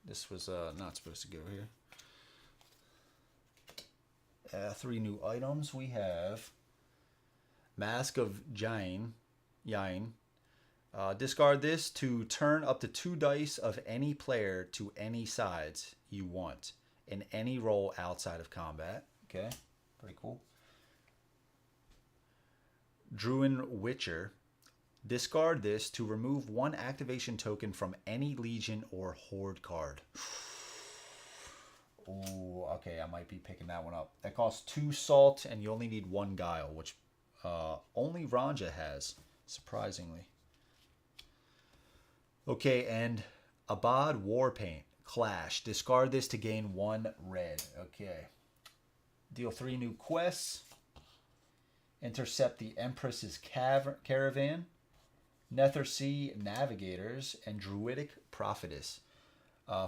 this was not supposed to go here. 3 new items. We have Mask of Yain. Discard this to turn up to 2 dice of any player to any sides you want in any role outside of combat. Okay, pretty cool. Druid Witcher. Discard this to remove 1 activation token from any Legion or Horde card. Oh, okay, I might be picking that one up. That costs 2 salt, and you only need 1 guile, which only Ranja has, surprisingly. Okay, and Abad Warpaint. Clash. Discard this to gain 1 red. Okay. Deal 3 new quests. Intercept the Empress's Caravan. Nether Sea Navigators. And Druidic Prophetess.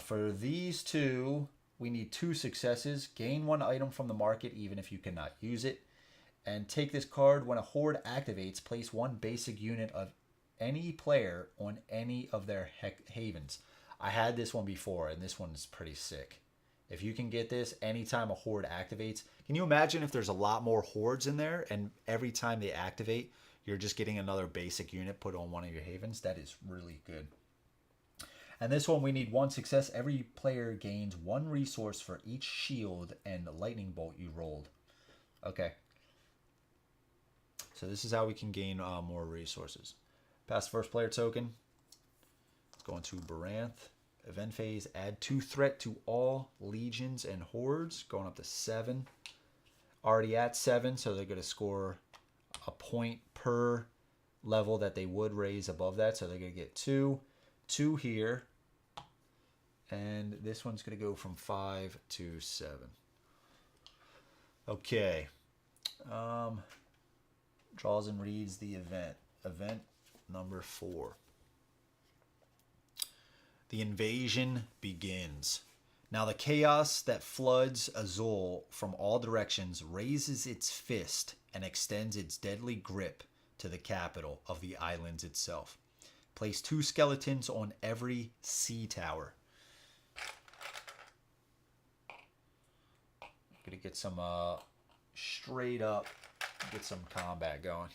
For these 2, we need 2 successes. Gain 1 item from the market even if you cannot use it. And take this card. When a horde activates, place 1 basic unit of any player on any of their havens. I had this one before, and this one is pretty sick. If you can get this anytime a horde activates, can you imagine if there's a lot more hordes in there, and every time they activate, you're just getting another basic unit put on one of your havens? That is really good. And this one, we need 1 success. Every player gains 1 resource for each shield and lightning bolt you rolled. Okay. So this is how we can gain more resources. Pass first player token. Going to Baranth. Event phase. Add 2 threat to all legions and hordes. Going up to 7. Already at 7, so they're going to score a point per level that they would raise above that. So they're going to get 2. 2 here. And this one's going to go from 5 to 7. Okay. Draws and reads the event. Event number 4. The invasion begins. Now the chaos that floods Azul from all directions raises its fist and extends its deadly grip to the capital of the islands itself. Place 2 skeletons on every sea tower. I'm gonna get some straight up, get some combat going.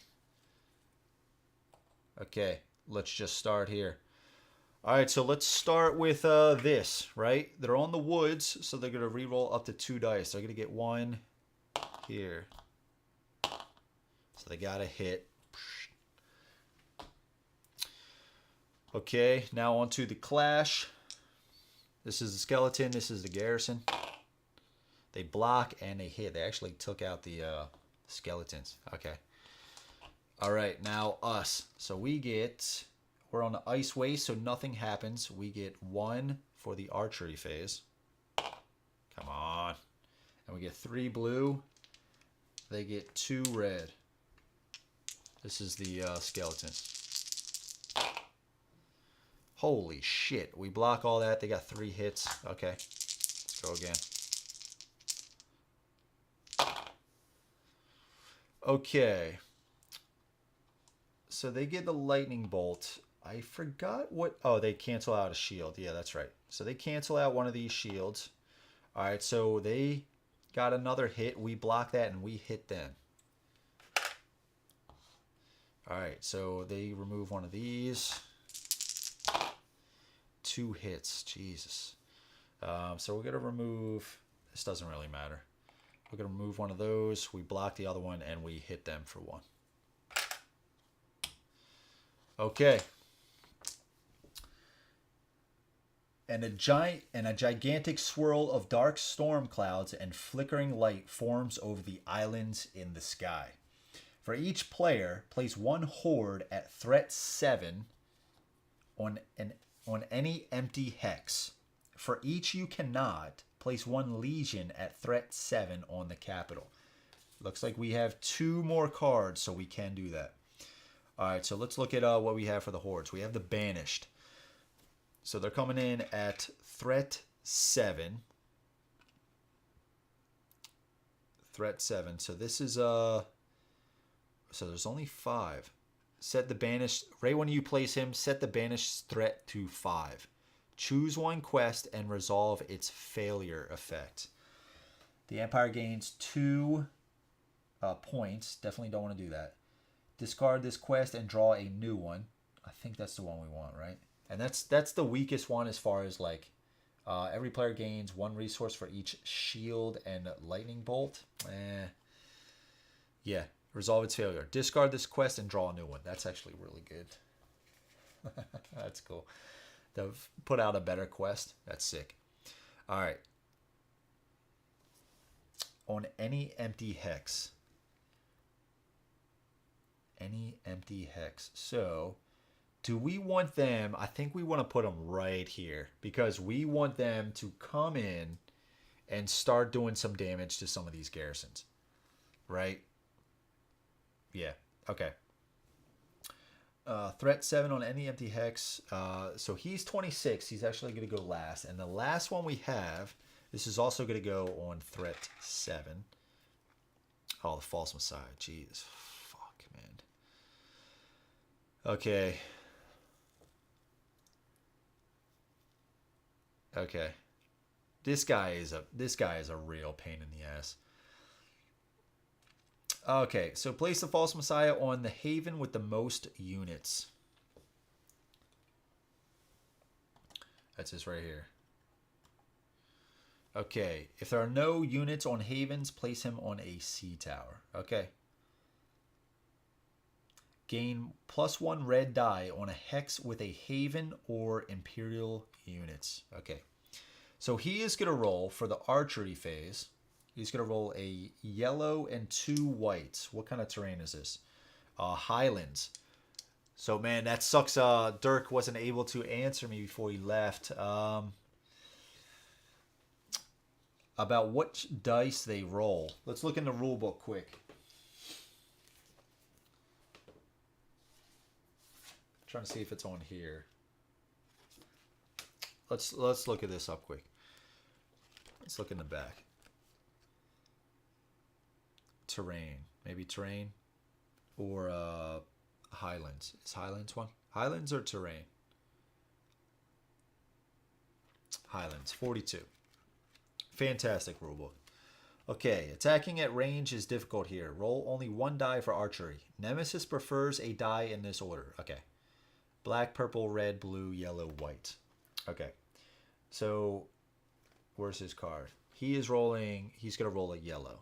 Okay, let's just start here. All right, so let's start with this, right? They're on the woods, so they're going to re-roll up to 2 dice. They're going to get 1 here. So they got a hit. Okay, now on to the clash. This is the skeleton. This is the Garrison. They block and they hit. They actually took out the skeletons. Okay. All right, now us. So we're on the ice waste, so nothing happens. We get 1 for the archery phase. Come on. And we get 3 blue. They get 2 red. This is the skeleton. Holy shit. We block all that. They got 3 hits. Okay. Let's go again. Okay. So they get the lightning bolt. I forgot what... Oh, they cancel out a shield. Yeah, that's right. So they cancel out one of these shields. All right, so they got another hit. We block that and we hit them. All right, so they remove one of these. 2 hits. Jesus. So we're going to remove... This doesn't really matter. We're going to remove one of those. We block the other one and we hit them for 1. Okay. And a gigantic swirl of dark storm clouds and flickering light forms over the islands in the sky. For each player, place 1 horde at threat 7 on any empty hex. For each you cannot, place 1 legion at threat 7 on the capital. Looks like we have 2 more cards, so we can do that. All right, so let's look at what we have for the hordes. We have the Banished. So they're coming in at threat 7. Threat 7. So this is so there's only 5. Set the Banished, right when you place him, set the Banished threat to 5. Choose 1 quest and resolve its failure effect. The Empire gains 2 points. Definitely don't want to do that. Discard this quest and draw a new one. I think that's the one we want, right? And that's the weakest one as far as like every player gains 1 resource for each shield and lightning bolt. Yeah, resolve its failure. Discard this quest and draw a new one. That's actually really good. That's cool. They've put out a better quest. That's sick. All right. On any empty hex. Any empty hex. So, do we want them... I think we want to put them right here. Because we want them to come in and start doing some damage to some of these garrisons. Right? Yeah. Okay. Threat 7 on any empty hex. So he's 26. He's actually going to go last. And the last one we have... This is also going to go on threat 7. Oh, the False Messiah. Jeez. Fuck, man. Okay. Okay. This guy is a real pain in the ass. Okay, so place the False Messiah on the Haven with the most units. That's this right here. Okay, if there are no units on Havens, place him on a sea tower. Okay. Gain +1 red die on a hex with a Haven or Imperial units. Okay. So he is going to roll for the archery phase. He's going to roll a yellow and 2 whites. What kind of terrain is this? Highlands. So, man, that sucks. Dirk wasn't able to answer me before he left. About what dice they roll. Let's look in the rule book quick. Trying to see if it's on here. Let's look at this up quick. Let's look in the back. Terrain. Maybe terrain or Highlands. Is Highlands one? Highlands or terrain? Highlands, 42. Fantastic rulebook. Okay, attacking at range is difficult here. Roll only one die for archery. Nemesis prefers a die in this order. Okay. Black, purple, red, blue, yellow, white. Okay. So, where's his card? He's going to roll a yellow.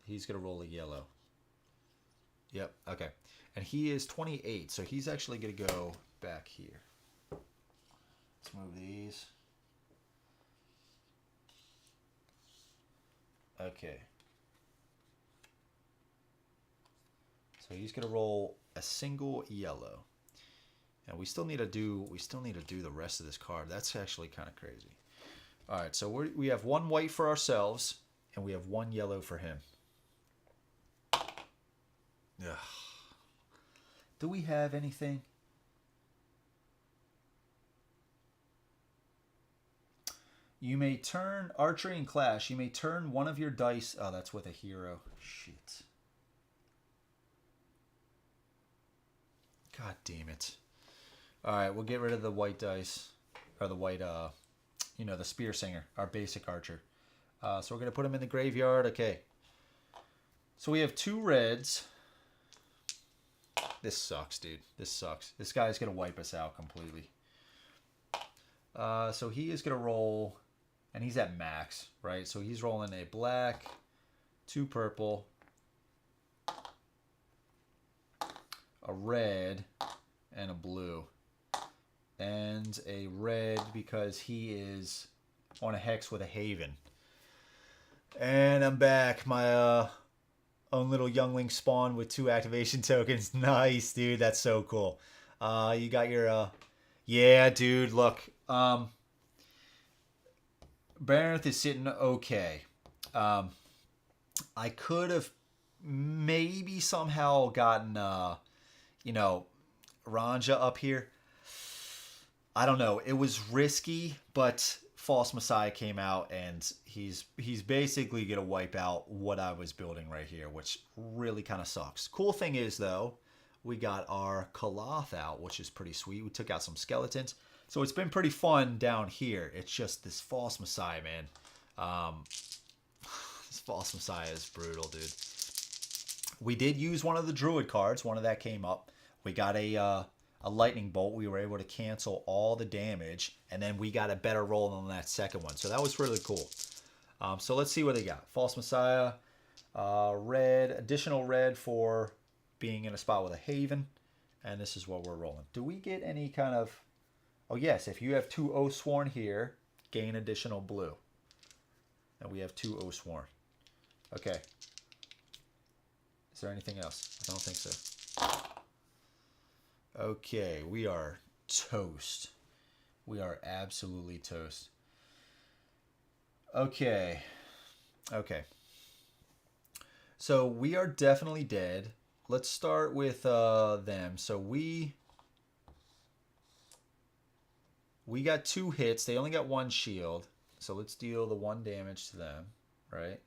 He's going to roll a yellow. Yep, okay. And he is 28, so he's actually going to go back here. Let's move these. Okay. So he's going to roll a single yellow. And we still need to do the rest of this card. That's actually kind of crazy. All right, so we have one white for ourselves and we have one yellow for him. Ugh. Do we have anything? You may turn archery and clash. You may turn one of your dice. Oh, that's with a hero. Shit. God damn it. All right, we'll get rid of the white dice, or the white, the spear singer, our basic archer. So we're gonna put him in the graveyard. Okay. So we have two reds. This sucks, dude. This sucks. This guy's gonna wipe us out completely. So he is gonna roll, and he's at max, right? So he's rolling a black, two purple, a red, and a blue. And a red because he is on a hex with a Haven. And I'm back. My own little youngling spawn with 2 activation tokens. Nice, dude. That's so cool. You got your... yeah, dude, look. Baronth is sitting okay. I could have maybe somehow gotten, Ranja up here. I don't know. It was risky, but False Messiah came out, and he's basically going to wipe out what I was building right here, which really kind of sucks. Cool thing is, though, we got our Kalath out, which is pretty sweet. We took out some skeletons. So it's been pretty fun down here. It's just this False Messiah, man. This False Messiah is brutal, dude. We did use one of the Druid cards. One of that came up. We got a lightning bolt. We were able to cancel all the damage, and then we got a better roll on that second one. So that was really cool. So let's see what they got. False Messiah, red, additional red for being in a spot with a Haven, and this is what we're rolling. Do we get any kind of... oh yes, if you have 2 Oathsworn here, gain additional blue. And we have 2 Oathsworn. Okay. Is there anything else? I don't think so. Okay, we are toast. We are absolutely toast. Okay. Okay. So we are definitely dead. Let's start with them. So we got 2 hits. They only got 1 shield. So let's deal the 1 damage to them, right?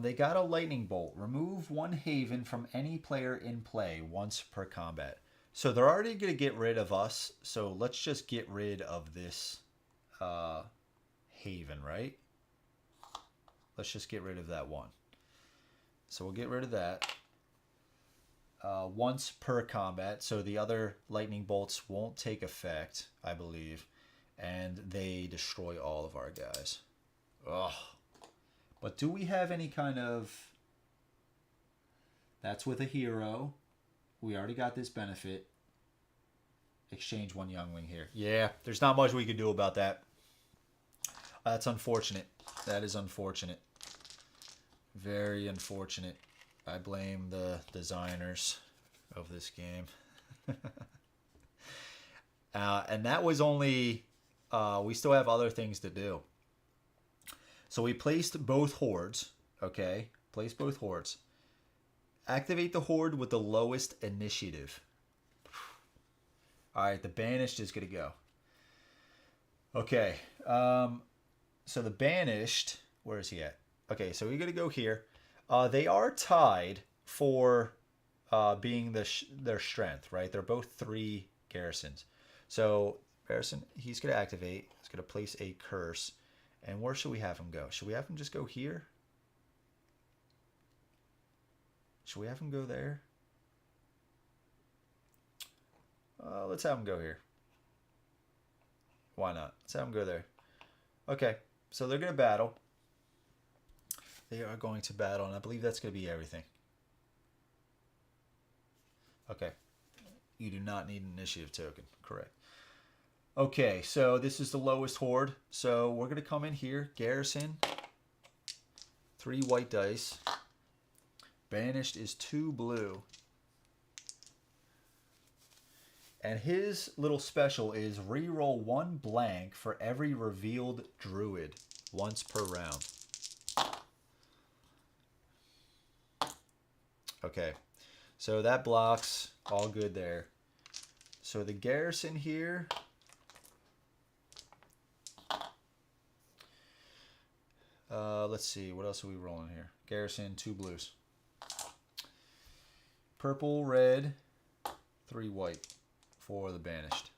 They got a lightning bolt. Remove 1 Haven from any player in play once per combat. So they're already going to get rid of us. So let's just get rid of this Haven, right? Let's just get rid of that one. So we'll get rid of that. Once per combat. So the other lightning bolts won't take effect, I believe. And they destroy all of our guys. Ugh. But do we have any kind of... that's with a hero. We already got this benefit. Exchange 1 youngling here. Yeah, there's not much we can do about that. That's unfortunate. That is unfortunate. Very unfortunate. I blame the designers of this game. And that was only... we still have other things to do. So we placed both hordes, okay? Place both hordes. Activate the horde with the lowest initiative. All right, the banished is going to go. Okay, so the banished, where is he at? Okay, so we're going to go here. They are tied for being their strength, right? They're both 3 garrisons. So Garrison, he's going to activate. He's going to place a curse. And where should we have him go? Should we have him just go here? Should we have him go there? Let's have him go here. Why not? Let's have him go there. Okay, so they're going to battle. They are going to battle, and I believe that's going to be everything. Okay. You do not need an initiative token. Correct. Okay, so this is the lowest horde. So we're going to come in here. Garrison. 3 white dice. Banished is 2 blue. And his little special is reroll 1 blank for every revealed druid once per round. Okay, so that blocks. All good there. So the Garrison here. Let's see, what else are we rolling here? Garrison, 2 blues. Purple, red, 3 white for the banished.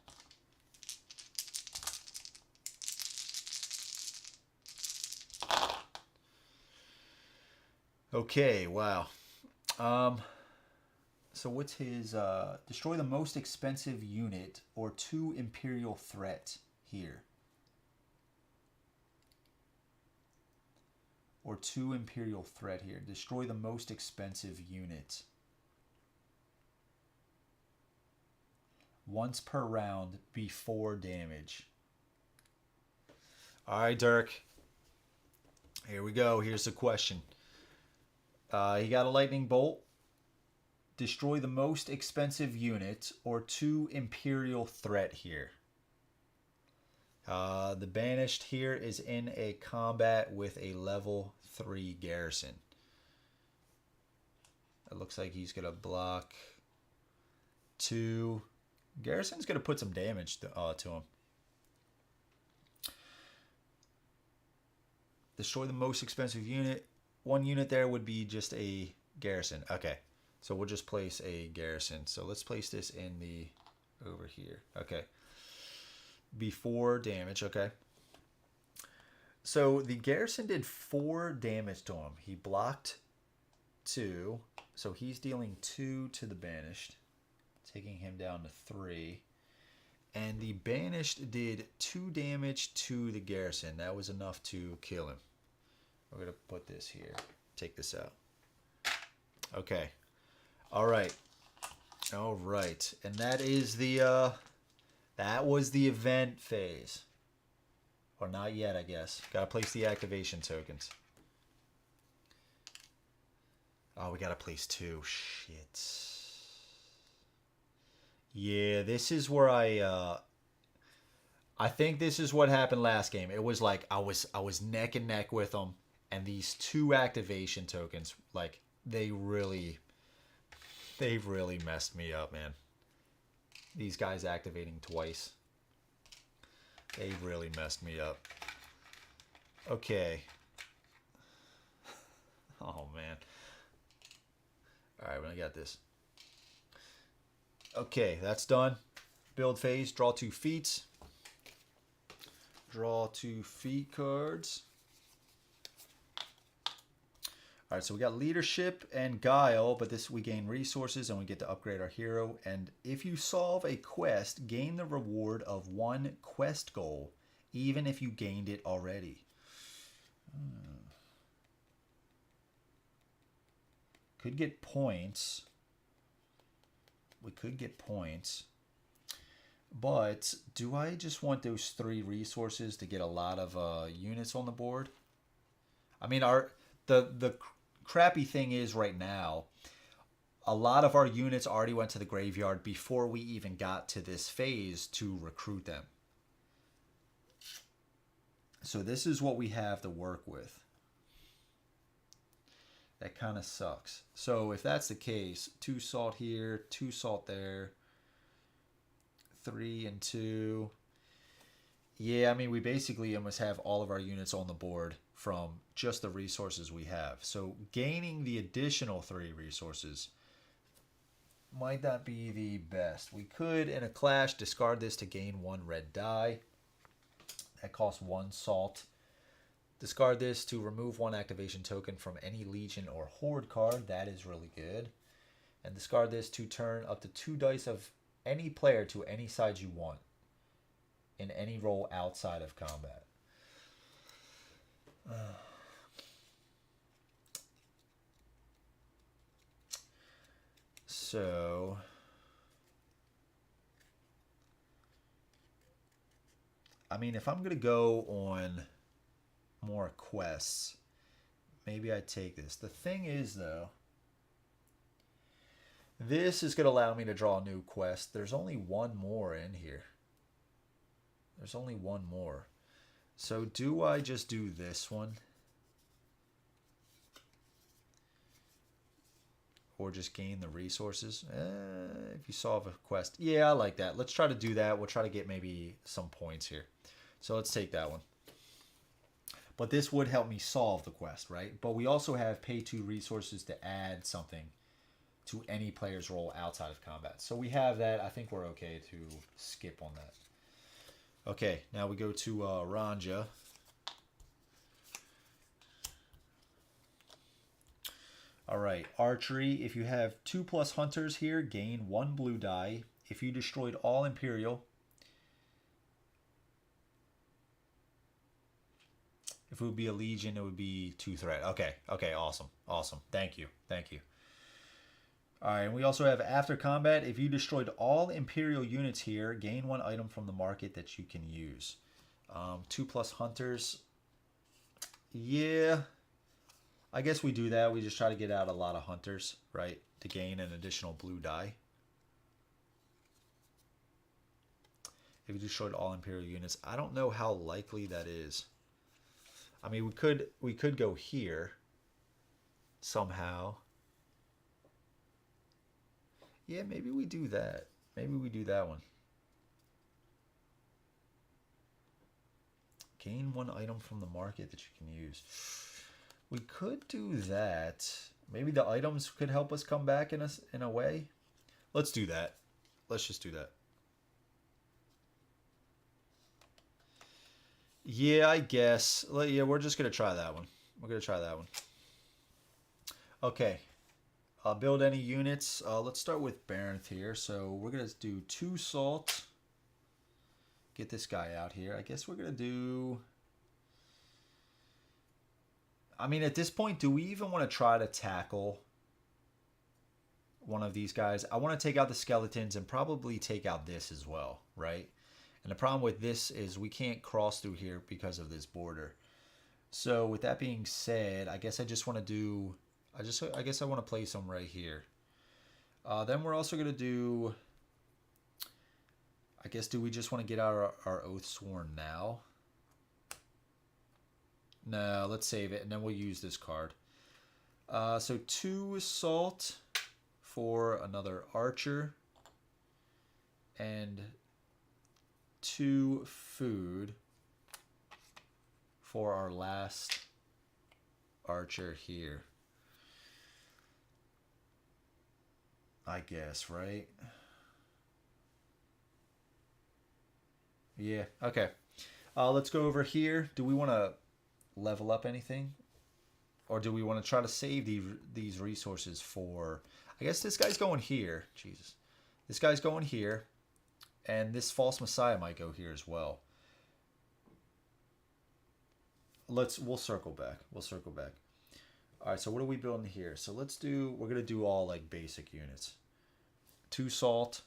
Okay, wow. So what's his, destroy the most expensive unit or 2 Imperial threat here. Or 2 Imperial threat here. Destroy the most expensive unit. Once per round before damage. Alright, Dirk. Here we go. Here's the question. He got a lightning bolt. Destroy the most expensive unit or 2 Imperial threat here. The banished here is in a combat with a level 3 garrison. It looks like he's going to block 2. Garrison's going to put some damage to him. Destroy the most expensive unit. 1 unit there would be just a garrison. Okay. So we'll just place a garrison. So let's place this in the over here. Okay. Before damage. Okay. So the garrison did 4 damage to him. He blocked 2. So he's dealing 2 to the banished, taking him down to 3. And the banished did 2 damage to the garrison. That was enough to kill him. We're going to put this here. Take this out. Okay. All right. All right. And that is the, that was the event phase. Or not yet, I guess. Got to place the activation tokens. Oh, we got to place 2. Shit. Yeah, this is where I think this is what happened last game. It was like I was neck and neck with them, and these 2 activation tokens, like they really messed me up, man. These guys activating twice. They really messed me up. Okay. Oh man. All right, I got this. Okay, that's done. Build phase. Draw 2 feats. Draw 2 feat cards. All right, so we got leadership and guile, but this we gain resources and we get to upgrade our hero. And if you solve a quest, gain the reward of 1 quest goal, even if you gained it already. Could get points. We could get points. But do I just want those 3 resources to get a lot of units on the board? I mean, the crappy thing is right now, a lot of our units already went to the graveyard before we even got to this phase to recruit them. So this is what we have to work with. That kind of sucks. So if that's the case, 2 salt here, 2 salt there, 3 and 2. Yeah, I mean, we basically almost have all of our units on the board from just the resources we have. So gaining the additional 3 resources might not be the best. We could, in a clash, discard this to gain 1 red die. That costs 1 salt. Discard this to remove 1 activation token from any Legion or Horde card. That is really good. And discard this to turn up to 2 dice of any player to any side you want in any role outside of combat. So I mean, if I'm going to go on more quests, maybe I take this. The thing is, though, this is going to allow me to draw a new quest. There's only 1 more in here. There's only 1 more. So do I just do this one? Or just gain the resources? If you solve a quest. Yeah, I like that. Let's try to do that. We'll try to get maybe some points here. So let's take that one. But this would help me solve the quest, right? But we also have pay 2 resources to add something to any player's role outside of combat. So we have that. I think we're okay to skip on that. Okay, now we go to Ranja. All right, archery. If you have 2+ hunters here, gain 1 blue die. If you destroyed all Imperial, if it would be a Legion, it would be 2 threat. Okay, okay, awesome, awesome. Thank you, thank you. All right, and we also have after combat. If you destroyed all Imperial units here, gain 1 item from the market that you can use. 2+ hunters. Yeah, I guess we do that. We just try to get out a lot of hunters, right, to gain an additional blue die. If you destroyed all Imperial units, I don't know how likely that is. I mean, we could go here somehow. Yeah, maybe we do that. Maybe we do that one. Gain 1 item from the market that you can use. We could do that. Maybe the items could help us come back in a way. Let's do that. Let's just do that. Yeah, I guess. Yeah, we're just going to try that one. We're going to try that one. Okay. Build any units. Let's start with Baronth here. So we're going to do 2 salt. Get this guy out here. I guess we're going to do... I mean, at this point, do we even want to try to tackle one of these guys? I want to take out the skeletons and probably take out this as well, right? And the problem with this is we can't cross through here because of this border. So with that being said, I guess I just want to do... I guess I want to place them right here. Then we're also going to do... I guess, do we just want to get out our Oath Sworn now? No, let's save it, and then we'll use this card. So 2 salt for another archer. And 2 food for our last archer here. I guess, right? Yeah, okay. Let's go over here. Do we want to level up anything? Or do we want to try to save these resources for... I guess this guy's going here. Jesus. This guy's going here. And this false messiah might go here as well. We'll circle back. We'll circle back. Alright, so what are we building here? So we're going to do all like basic units. 2 salt.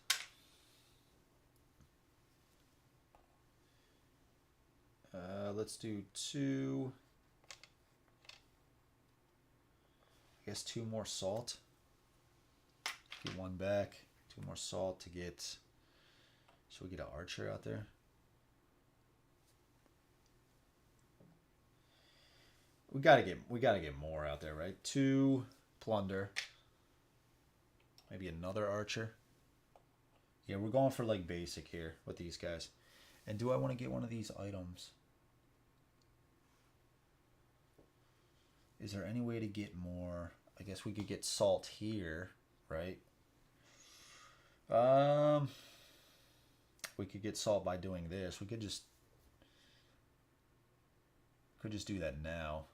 Let's do 2. I guess 2 more salt. Get 1 back. 2 more salt to get... So we get an archer out there. We gotta get more out there, right? 2 plunder. Maybe another archer. Yeah, we're going for like basic here with these guys. And do I want to get one of these items? Is there any way to get more? I guess we could get salt here, right? We could get salt by doing this. We could just do that now.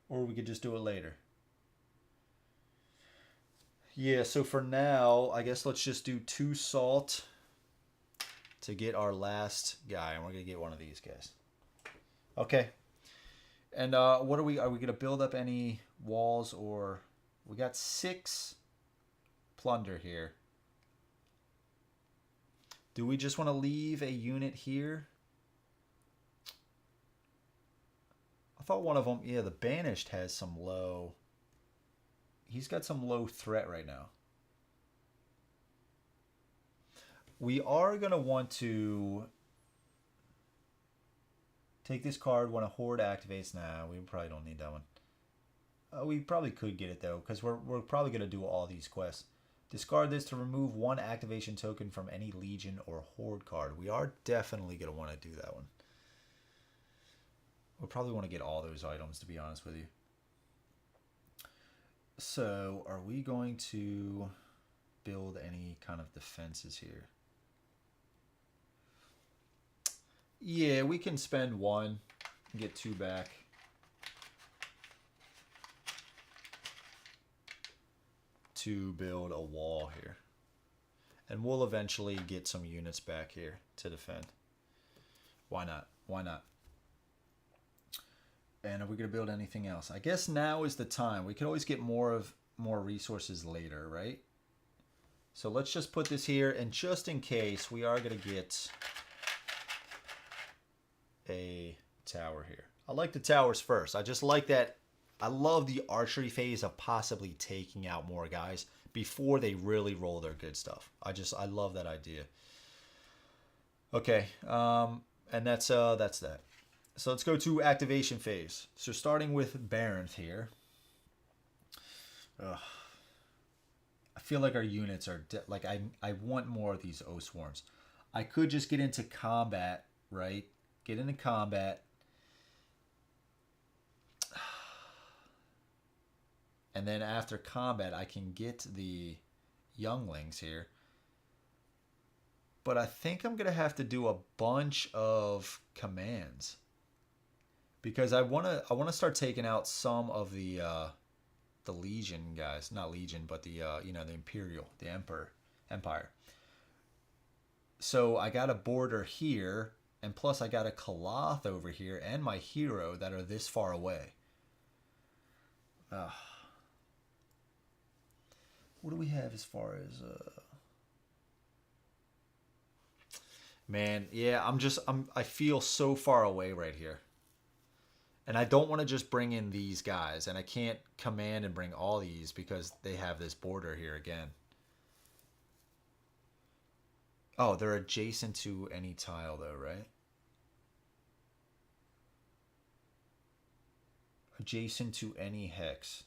Or we could just do it later. Yeah, so for now, I guess let's just do 2 salt to get our last guy, and we're gonna get one of these guys. Okay. And what are we gonna build up any walls, or we got 6 plunder here. Do we just want to leave a unit here? I thought one of them, yeah, the Banished has some low. He's got some low threat right now. We are going to want to take this card when a horde activates. Nah, we probably don't need that one. We probably could get it though, because we're probably going to do all these quests. Discard this to remove 1 activation token from any Legion or Horde card. We are definitely going to want to do that one. We'll probably want to get all those items, to be honest with you. So, are we going to build any kind of defenses here? Yeah, we can spend 1 and get 2 back. To build a wall here. And we'll eventually get some units back here to defend. Why not? Why not? And are we going to build anything else? I guess now is the time. We could always get more resources later, right? So let's just put this here, and just in case, we are going to get a tower here. I like the towers first. I just like that. I love the archery phase of possibly taking out more guys before they really roll their good stuff. I love that idea. Okay, and that's that. So let's go to activation phase. So starting with Baronth here. Ugh. I feel like our units are like I want more of these O swarms. I could just get into combat, right? Get into combat. And then after combat, I can get the younglings here. But I think I'm going to have to do a bunch of commands. Because I want to start taking out some of the Legion guys. Not Legion, but the Imperial, the Empire. So I got a border here, and plus I got a Kalath over here and my hero that are this far away. What do we have as far as man, yeah, I feel so far away right here. And I don't want to just bring in these guys, and I can't command and bring all these because they have this border here again. Oh, they're adjacent to any tile though, right? Adjacent to any hex.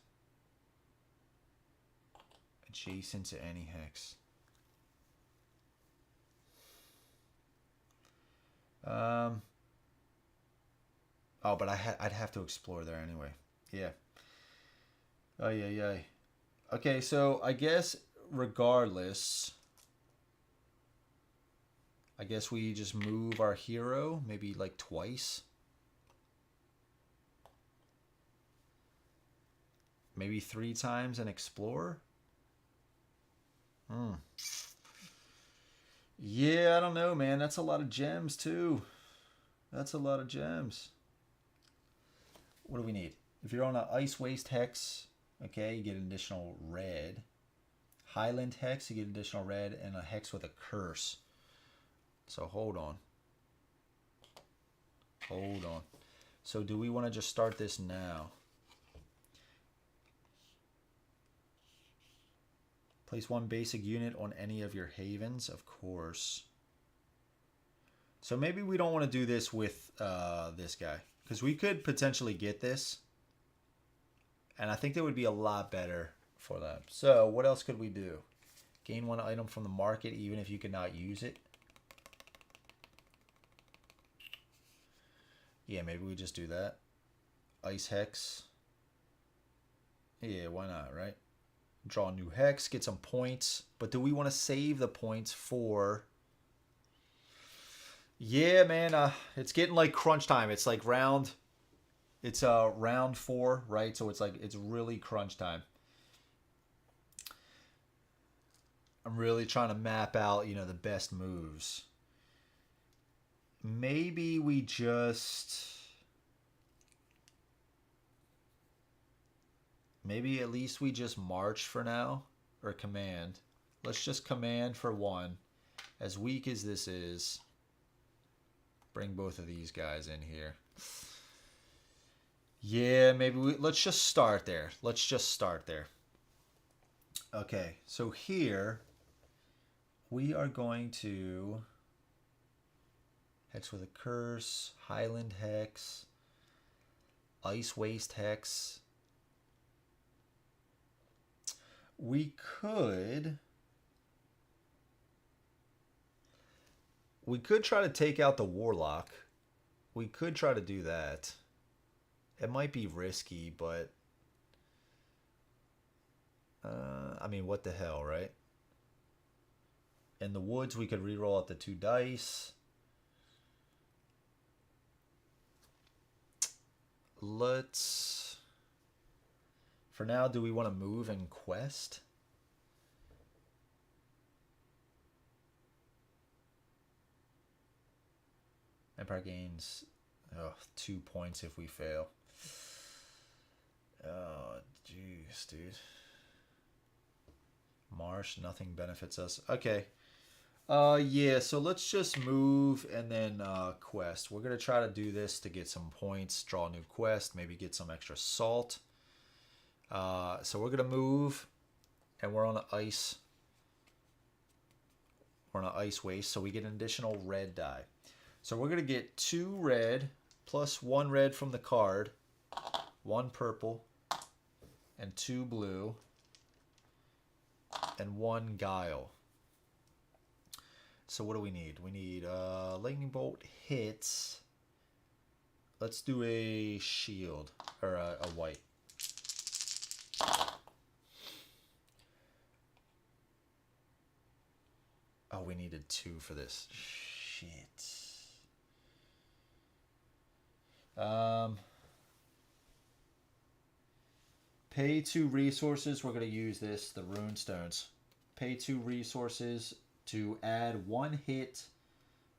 Adjacent to any hex. Oh, but I'd have to explore there anyway. Yeah. Oh, yeah. Okay, so I guess regardless, I guess we just move our hero maybe like twice. Maybe 3 times and explore. Yeah, I don't know, man. That's a lot of gems too. That's a lot of gems. What do we need? If you're on an Ice Waste Hex, okay, you get an additional red. Highland Hex, you get additional red, and a Hex with a curse. So hold on. Hold on. So do we want to just start this now? Place 1 basic unit on any of your havens, of course. So maybe we don't want to do this with this guy. Because we could potentially get this. And I think that would be a lot better for them. So what else could we do? Gain 1 item from the market even if you cannot use it. Yeah, maybe we just do that. Ice Hex. Yeah, why not, right? Draw a new Hex, get some points. But do we want to save the points for... Yeah, man, it's getting like crunch time. It's like round 4, right? So it's like, it's really crunch time. I'm really trying to map out, you know, the best moves. Maybe we just... Maybe at least we just march for now. Or command. Let's just command for 1. As weak as this is... Bring both of these guys in here. Yeah, maybe let's just start there. Let's just start there. Okay, so here we are going to Hex with a Curse, Highland Hex, Ice Waste Hex. We could try to take out the Warlock. We could try to do that. It might be risky, but... I mean, what the hell, right? In the woods, we could reroll out the 2 dice. Let's... For now, do we want to move and quest? Empire gains 2 points if we fail. Oh, jeez, dude. Marsh, nothing benefits us. Okay. Yeah, so let's just move and then quest. We're going to try to do this to get some points, draw a new quest, maybe get some extra salt. So we're going to move, and we're on an ice. We're on an ice waste, so we get an additional red die. So we're going to get 2 red plus 1 red from the card, 1 purple, and 2 blue, and 1 guile. So what do we need? We need lightning bolt hits. Let's do a shield, or a white. Oh, we needed 2 for this. Shit. Pay 2 resources. We're going to use this, the rune stones. Pay 2 resources to add 1 hit,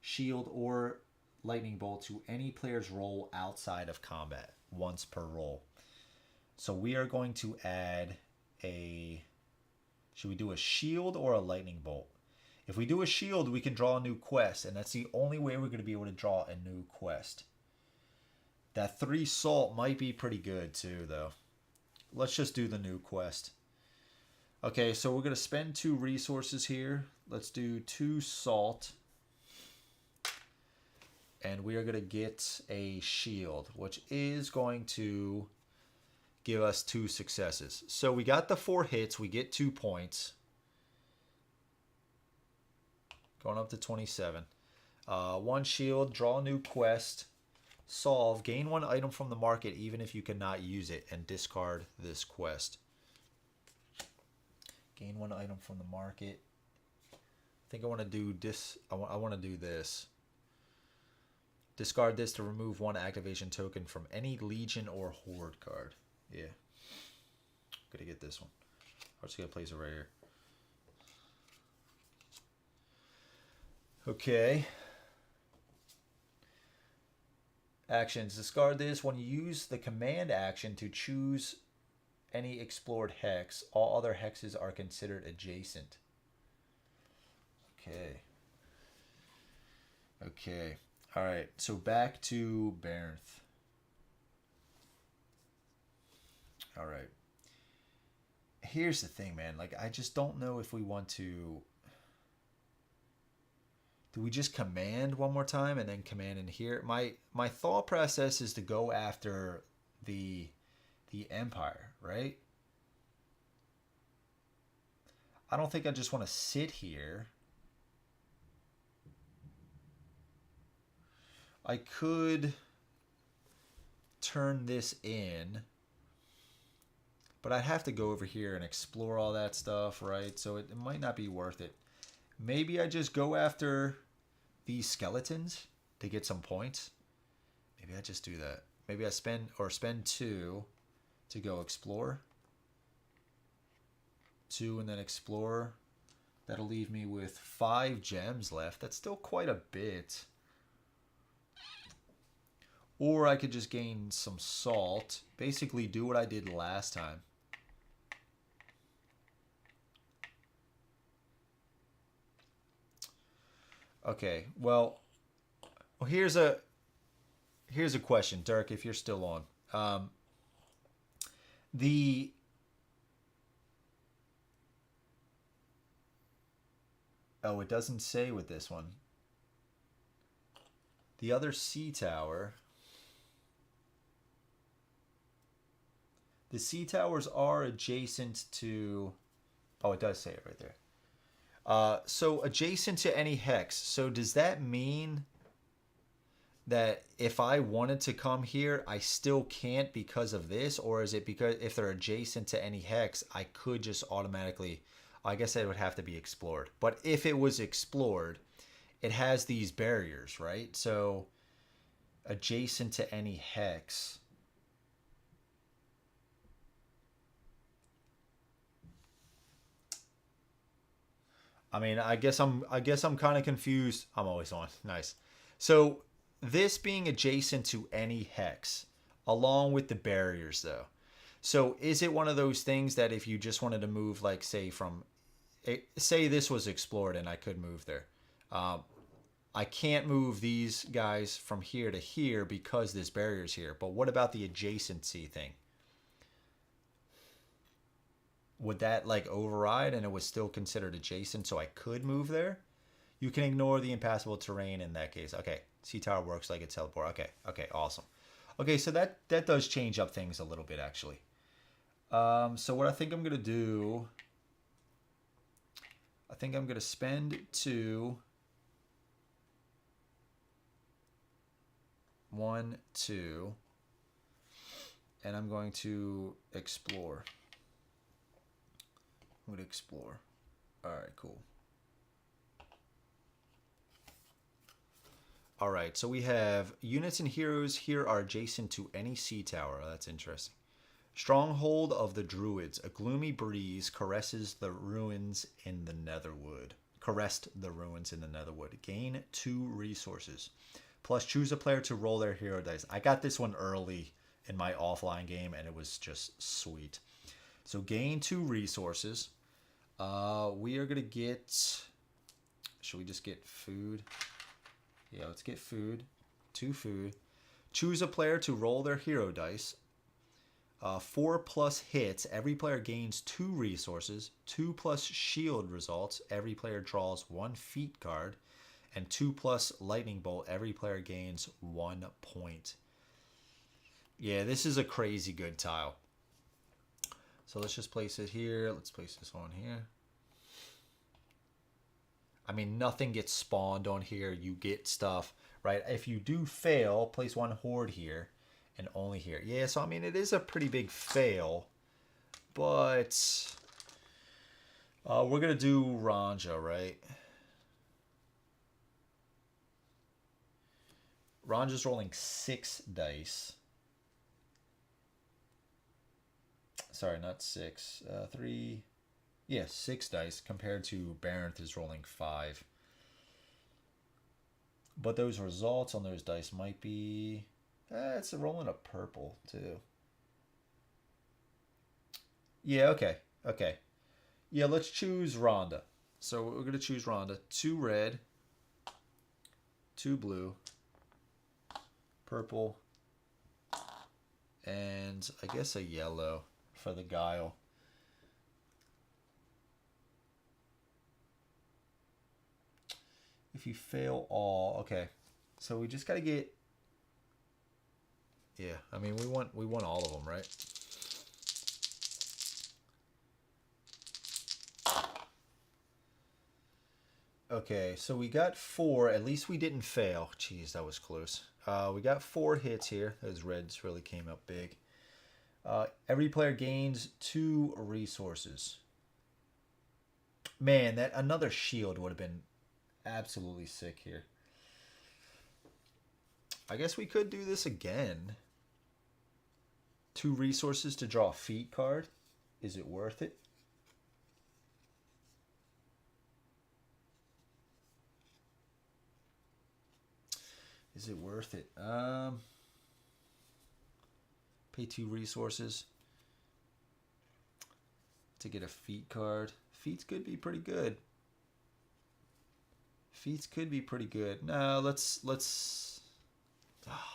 shield, or lightning bolt to any player's roll outside of combat, once per roll. So we are going to add a... Should we do a shield or a lightning bolt? If we do a shield, we can draw a new quest, and that's the only way we're going to be able to draw a new quest. That 3 salt might be pretty good too, though. Let's just do the new quest. Okay, so we're going to spend 2 resources here. Let's do 2 salt. And we are going to get a shield, which is going to give us 2 successes. So we got the 4 hits. We get 2 points. Going up to 27. 1 shield, draw a new quest. Solve, gain 1 item from the market even if you cannot use it, and discard this quest. Gain 1 item from the market. I think I want to do this. I want to do this. Discard this to remove 1 activation token from any Legion or Horde card. Yeah. Gotta get this one. I'm just gonna place it right here. Okay. Actions. Discard this. When you use the command action to choose any explored hex, all other hexes are considered adjacent. Okay. Okay. Alright. So back to Barenth. Alright. Here's the thing, man. Like, I just don't know if we want to... Do we just command one more time and then command in here? My thought process is to go after the Empire, right? I don't think I just want to sit here. I could turn this in, but I'd have to go over here and explore all that stuff, right? So it might not be worth it. Maybe I just go after these skeletons to get some points. Maybe I just do that. Maybe I spend 2 to go explore. 2 and then explore. That'll leave me with 5 gems left. That's still quite a bit. Or I could just gain some salt. Basically do what I did last time. Okay, well here's a question, Dirk, if you're still on. Oh, it doesn't say with this one. The other sea tower. The sea towers are adjacent to... Oh, it does say it right there. So adjacent to any hex. So does that mean that if I wanted to come here, I still can't because of this? Or is it because if they're adjacent to any hex, I could just automatically... I guess it would have to be explored. But if it was explored, it has these barriers, right? So adjacent to any hex... I mean, I guess I'm kind of confused. I'm always on. Nice. So this being adjacent to any hex, along with the barriers, though. So is it one of those things that if you just wanted to move, like say this was explored and I could move there, I can't move these guys from here to here because this barrier's here. But what about the adjacency thing? Would that like override and it was still considered adjacent so I could move there? You can ignore the impassable terrain in that case. Okay, sea tower works like a teleport. Okay, awesome. Okay, so that does change up things a little bit actually. So what I think I'm gonna do, I think I'm gonna spend 2, 1, 2, and I'm going to explore. I'm going to explore. All right, cool. All right, so we have units and heroes here are adjacent to any sea tower. Oh, that's interesting. Stronghold of the Druids. A gloomy breeze caresses the ruins in the Netherwood. Caressed the ruins in the Netherwood. Gain 2 resources. Plus choose a player to roll their hero dice. I got this one early in my offline game and it was just sweet. So gain 2 resources. We are going to get... Should we just get food? Yeah, let's get food. 2 food. Choose a player to roll their hero dice. 4 plus hits. Every player gains 2 resources. 2 plus shield results. Every player draws 1 feat card. And 2 plus lightning bolt. Every player gains 1 point. Yeah, this is a crazy good tile. So let's just place it here. Let's place this on here. I mean, nothing gets spawned on here. You get stuff, right? If you do fail, place 1 horde here and only here. Yeah, so I mean, it is a pretty big fail. But we're going to do Ranja, right? Ranja's rolling 6 dice. Sorry, not 6. 3. Yeah, 6 dice compared to Baronth is rolling 5. But those results on those dice might be... it's rolling a purple, too. Yeah, okay. Yeah, let's choose Rhonda. So we're going to choose Rhonda. 2 red. 2 blue. Purple. And I guess a yellow for the Guile. If you fail all, okay. So we just gotta get. Yeah, I mean we want all of them, right? Okay, so we got 4. At least we didn't fail. Jeez, that was close. We got 4 hits here. Those reds really came up big. Every player gains 2 resources. Man, that another shield would have been absolutely sick here. I guess we could do this again. 2 resources to draw a feat card. Is it worth it? Is it worth it? Pay 2 resources to get a feat card. Feats could be pretty good. Feats could be pretty good. No, let's. Oh.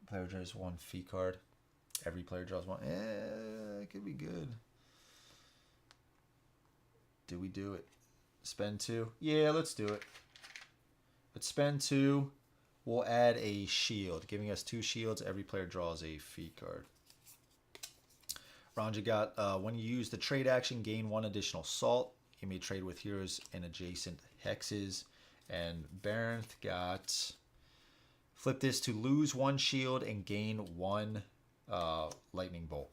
Player draws 1 feat card. Every player draws 1. It could be good. Do we do it? Spend 2? Yeah, let's do it. Let's spend 2. We'll add a shield, giving us 2 shields. Every player draws a feat card. Ranja got, when you use the trade action, gain 1 additional salt. You may trade with heroes and adjacent hexes. And Baronth got, flip this to lose 1 shield and gain 1 lightning bolt.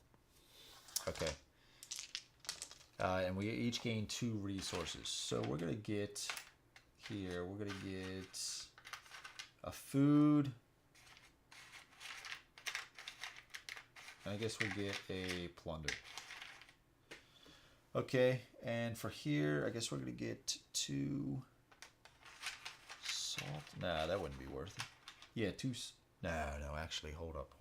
Okay. And we each gain 2 resources. So we're going to get here, we're going to get a food. And I guess we get a plunder. Okay, and for here, I guess we're going to get 2 salt. Nah, that wouldn't be worth it. Yeah, 2. No, actually, hold up.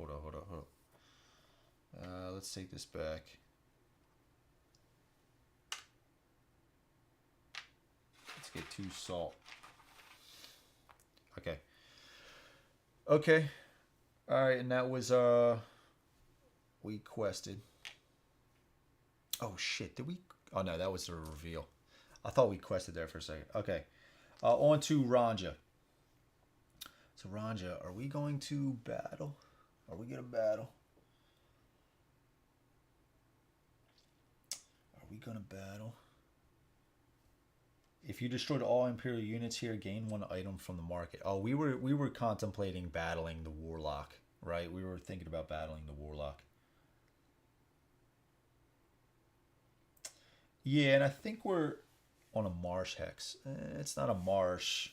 Let's take this back. Let's get 2 salt. Okay. Okay. All right, and that was we quested. Oh shit! Did we? Oh no, that was the reveal. I thought we quested there for a second. Okay. On to Ranja. So Ranja, are we going to battle? Are we gonna battle? Are we gonna battle? If you destroyed all Imperial units here, gain 1 item from the market. Oh, we were contemplating battling the Warlock, right? We were thinking about battling the Warlock. Yeah, and I think we're on a marsh hex. It's not a marsh,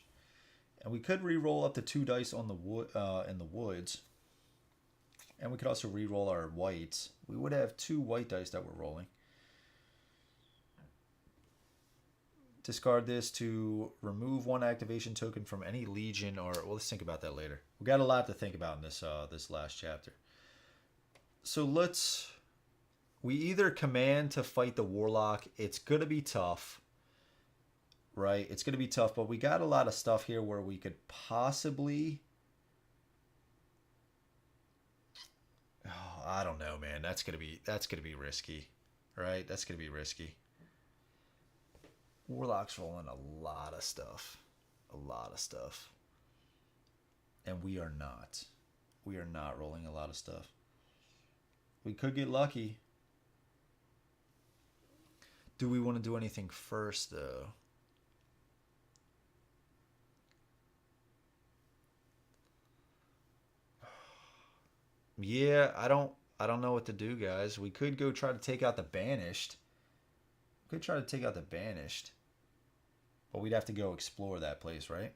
and we could re-roll up to 2 dice on the wood in the woods, and we could also re-roll our whites. We would have 2 white dice that we're rolling. Discard this to remove 1 activation token from any legion, or well, let's think about that later. We got a lot to think about in this this last chapter. So we either command to fight the Warlock. It's gonna be tough, right? It's gonna be tough, but we got a lot of stuff here where we could possibly. Oh, I don't know, man. That's gonna be risky, right? That's gonna be risky. Warlock's rolling a lot of stuff. And we are not. We are not rolling a lot of stuff. We could get lucky. Do we want to do anything first, though? Yeah, I don't know what to do, guys. We could go try to take out the Banished. But we'd have to go explore that place, right?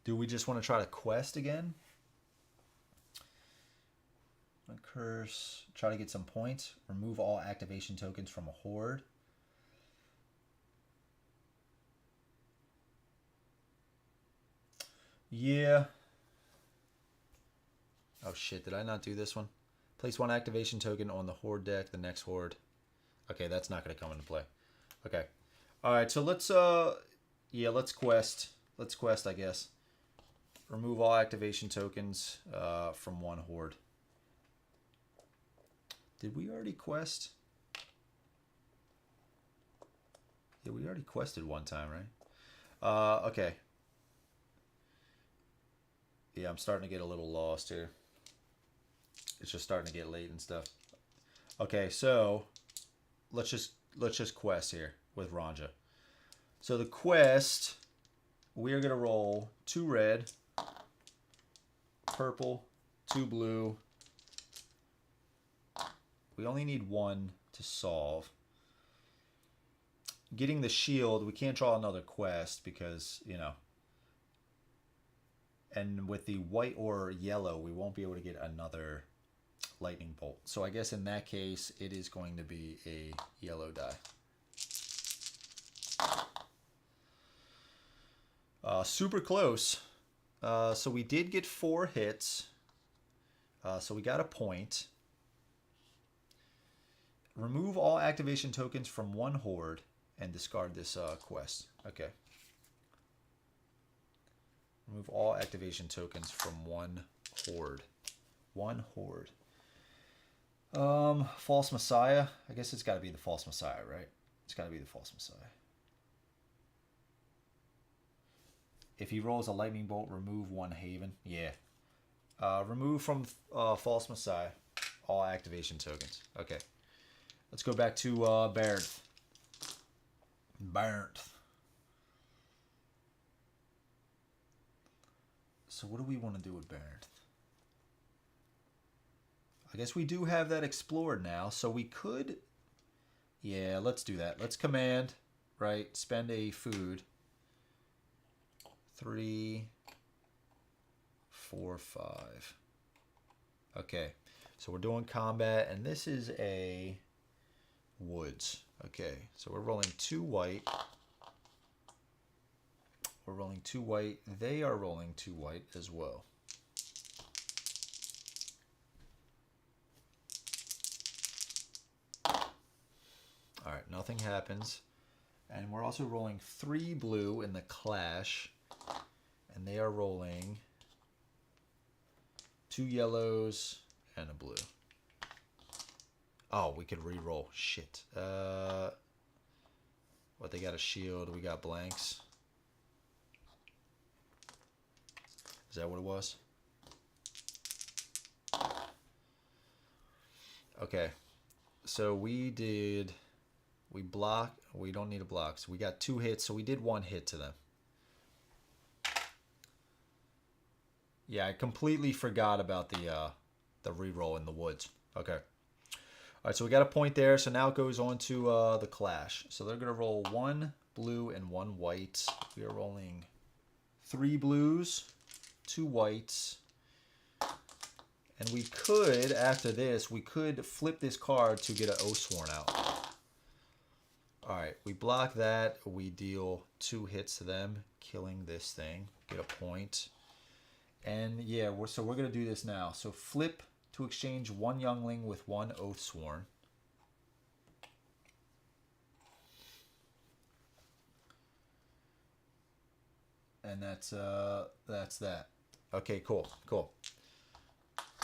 Do we just want to try to quest again? A curse. Try to get some points. Remove all activation tokens from a horde. Yeah. Oh shit, did I not do this one? Place 1 activation token on the horde deck, the next horde. Okay, that's not going to come into play. Okay. All right, so let's quest. Let's quest, I guess. Remove all activation tokens from 1 horde. Did we already quest? Yeah, we already quested 1 time, right? Okay. Yeah, I'm starting to get a little lost here. It's just starting to get late and stuff. Okay, so let's just quest here with Ranja. So the quest, we are gonna roll 2 red, purple, 2 blue. We only need 1 to solve. Getting the shield, we can't draw another quest because, you know. And with the white or yellow, we won't be able to get another lightning bolt. So I guess in that case, it is going to be a yellow die. Super close. So we did get 4 hits. So we got a point. Remove all activation tokens from 1 horde and discard this quest. Okay. Remove all activation tokens from 1 horde. 1 horde. False Messiah. I guess it's got to be the False Messiah, right? It's got to be the False Messiah. If he rolls a lightning bolt, remove 1 haven. Yeah. Remove from False Messiah all activation tokens. Okay. Let's go back to Baird. So what do we want to do with Baird? I guess we do have that explored now, so we could... Yeah, let's do that. Let's command, right? Spend a food. 3, 4, 5. Okay, so we're doing combat, and this is a woods. Okay, so we're rolling 2 white. We're rolling 2 white. They are rolling 2 white as well. All right, nothing happens. And we're also rolling 3 blue in the clash. And they are rolling 2 yellows and a blue. Oh, we could re-roll. Shit. What, they got a shield. We got blanks. Is that what it was? Okay. So we block. We don't need a block. So we got 2 hits. So we did 1 hit to them. Yeah, I completely forgot about the reroll in the woods. Okay. All right, so we got a point there. So now it goes on to the clash. So they're going to roll 1 blue and 1 white. We are rolling 3 blues, 2 whites. And we could, after this, we could flip this card to get an Oathsworn out. All right, we block that. We deal 2 hits to them, killing this thing. Get a point. And yeah, so we're going to do this now. So flip to exchange 1 youngling with 1 Oathsworn. And that's that. Okay, cool.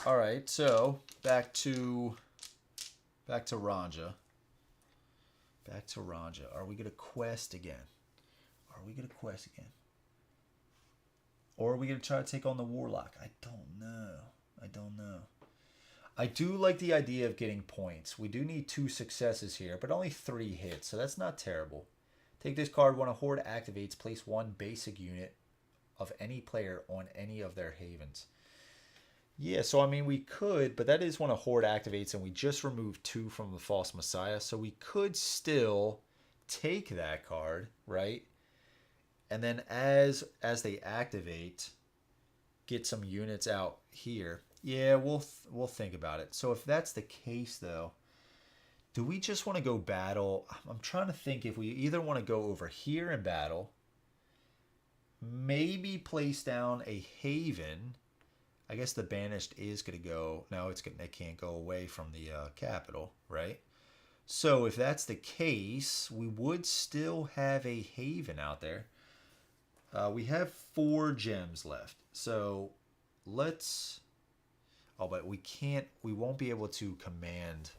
All right, so back to Ranja. Are we gonna quest again? Or are we gonna try to take on the Warlock? I don't know. I do like the idea of getting points. We do need 2 successes here, but only 3 hits, so that's not terrible. Take this card when a horde activates. Place 1 basic unit of any player on any of their havens. Yeah, so I mean we could, but that is when a horde activates, and we just removed 2 from the False Messiah, so we could still take that card, right? And then as they activate, get some units out here. Yeah, we'll think about it. So if that's the case, though, do we just want to go battle? I'm trying to think if we either want to go over here and battle, maybe place down a haven. I guess the banished is going to go. No, it can't go away from the capital, right? So if that's the case, we would still have a haven out there. We have 4 gems left. So let's... Oh, but we can't... We won't be able to command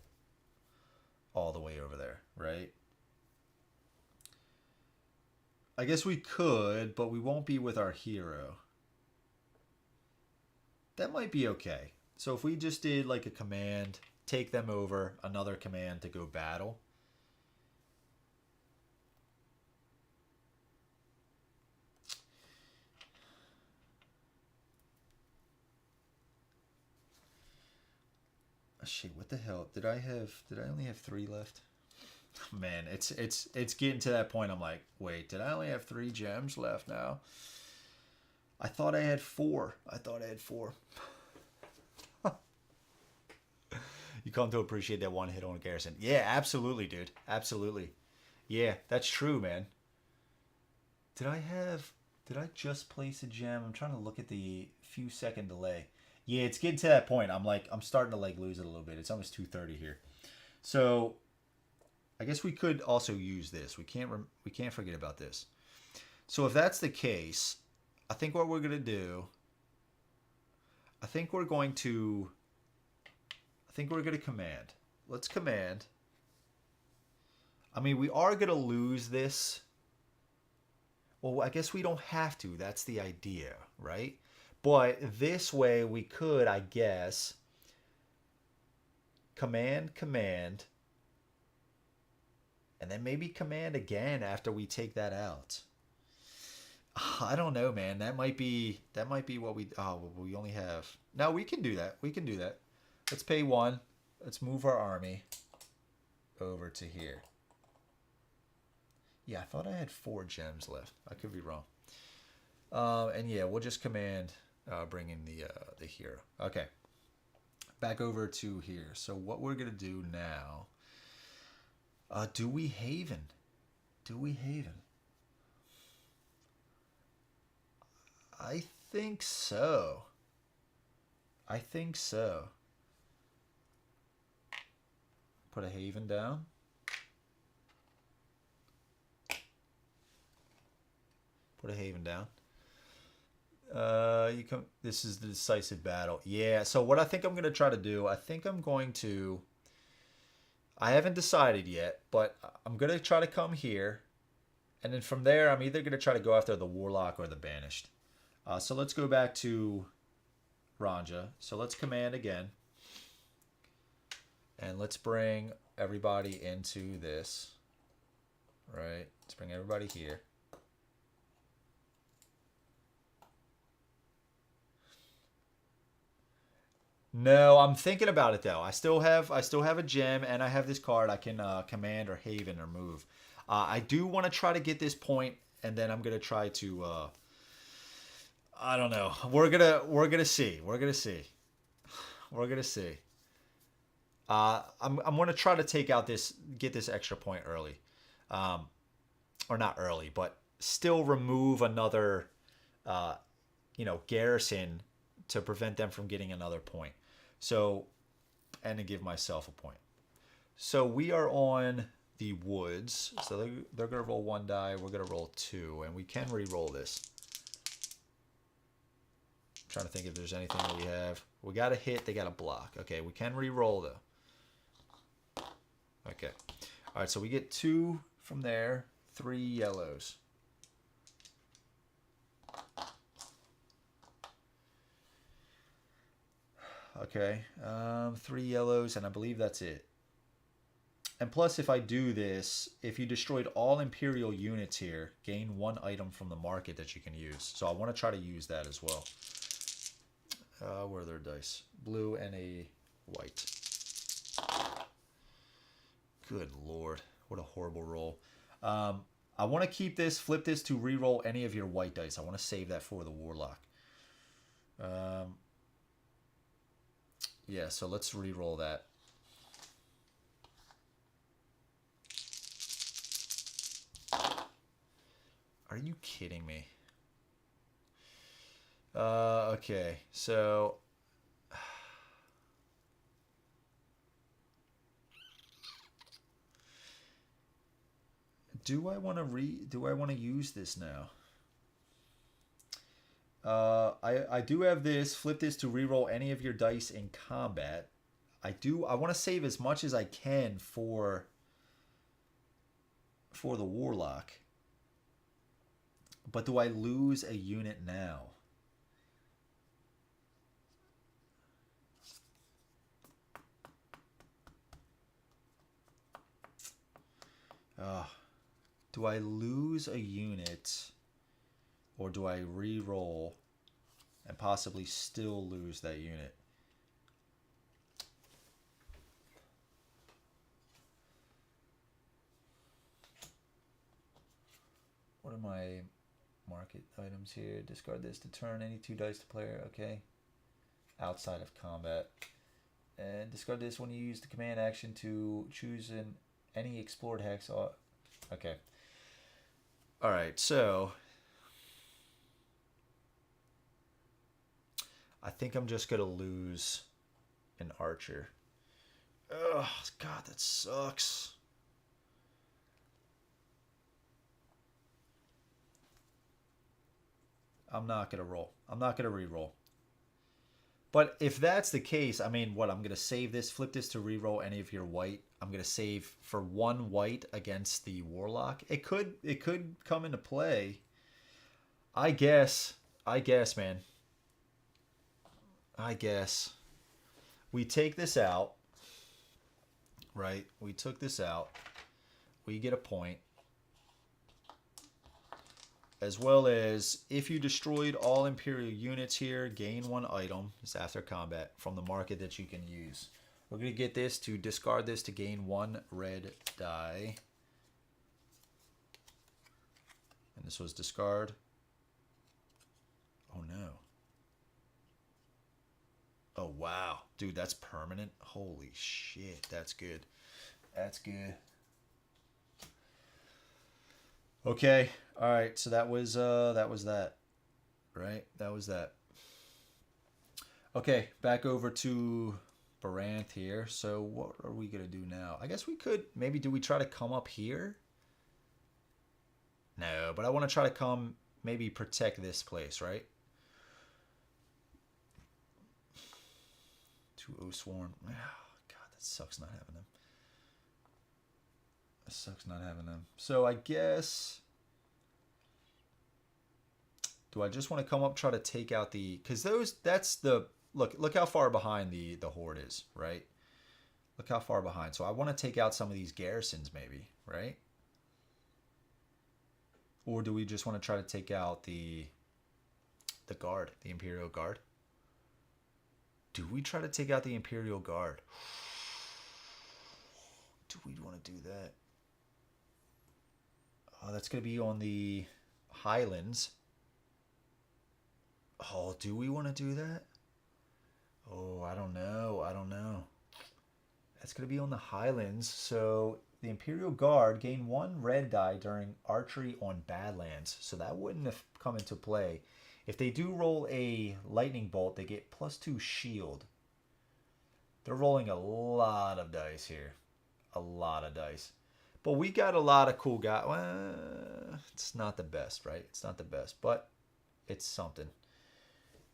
all the way over there, right? I guess we could, but we won't be with our hero. That might be okay. So if we just did like a command, take them over, another command to go battle, shit, what the hell? Did I only have 3 left? Man, it's getting to that point. I'm like, wait, did I only have 3 gems left now? I thought I had 4. You come to appreciate that one hit on Garrison. Yeah, absolutely, dude. Absolutely. Yeah, that's true, man. Did I just place a gem? I'm trying to look at the few second delay. Yeah, it's getting to that point. I'm starting to like lose it a little bit. It's almost 2:30 here. So I guess we could also use this. We can't forget about this. So if that's the case, I think what we're going to do, I think we're going to command. Let's command. I mean, we are going to lose this. Well, I guess we don't have to. That's the idea, right? But this way we could, I guess, command, and then maybe command again after we take that out. I don't know, man. That might be what we only have. No, we can do that. Let's pay 1. Let's move our army over to here. Yeah, I thought I had 4 gems left. I could be wrong. And yeah, we'll just command bring in the hero. Okay. Back over to here. So what we're going to do now, do we Haven? I think so. Put a Haven down. This is the decisive battle. Yeah, so what I think I'm going to try to do, I haven't decided yet, but I'm going to try to come here. And then from there, I'm either going to try to go after the Warlock or the Banished. So let's go back to Ranja. So let's command again. And let's bring everybody into this. Right? Let's bring everybody here. No, I'm thinking about it though. I still have a gem, and I have this card I can command or Haven or move. I do want to try to get this point, and then I'm gonna try to. I don't know. We're gonna see. I'm gonna try to get this extra point early, or not early, but still remove another, Garrison to prevent them from getting another point. So, and to give myself a point. So we are on the woods. So they're going to roll 1 die. We're going to roll 2. And we can re-roll this. I'm trying to think if there's anything that we have. We got a hit. They got a block. Okay, we can re-roll though. Okay. All right, so we get 2 from there. 3 yellows. Okay, 3 yellows, and I believe that's it. And plus, if I do this, if you destroyed all Imperial units here, gain 1 item from the market that you can use. So I want to try to use that as well. Where are their dice? Blue and a white. Good lord, what a horrible roll. I want to keep this, flip this to re-roll any of your white dice. I want to save that for the Warlock. Yeah, so let's re-roll that. Are you kidding me? Okay, so do I want to use this now? I do have this. Flip this to reroll any of your dice in combat. I want to save as much as I can for the Warlock. But do I lose a unit now? Do I lose a unit, or do I re-roll and possibly still lose that unit? What are my market items here? Discard this to turn any 2 dice to player. Okay. Outside of combat. And discard this when you use the command action to choose any explored hex. Okay. All right, so I think I'm just going to lose an archer. Oh, God, that sucks. I'm not going to roll. I'm not going to re-roll. But if that's the case, I mean, what? I'm going to save this, flip this to re-roll any of your white. I'm going to save for 1 white against the warlock. It could come into play. I guess, man. I guess. We take this out, right? We took this out. We get a point. As well as, if you destroyed all Imperial units here, gain 1 item. It's after combat from the market that you can use. We're going to get this to discard this to gain 1 red die. And this was discard. Oh no. Oh wow. Dude, that's permanent. Holy shit. That's good. That's good. Okay. All right. So that was that. Right? That was that. Okay, back over to Baranth here. So what are we going to do now? I guess we could maybe, do we try to come up here? No, but I want to try to come maybe protect this place, right? 2 Oathsworn. Oh, God, that sucks not having them. That sucks not having them. So I guess, do I just want to come up, try to take out the, because that's the, look how far behind the horde is, right? Look how far behind. So I want to take out some of these garrisons maybe, right? Or do we just want to try to take out the guard, the Imperial Guard? Do we try to take out the Imperial Guard? Do we want to do that? Oh, that's going to be on the Highlands. Oh, do we want to do that? Oh, I don't know. I don't know. That's going to be on the Highlands. So the Imperial Guard gain 1 red die during archery on Badlands. So that wouldn't have come into play. If they do roll a lightning bolt, they get +2 shield. They're rolling a lot of dice here. A lot of dice. But we got a lot of cool guys. Well, it's not the best, right? It's not the best, but it's something.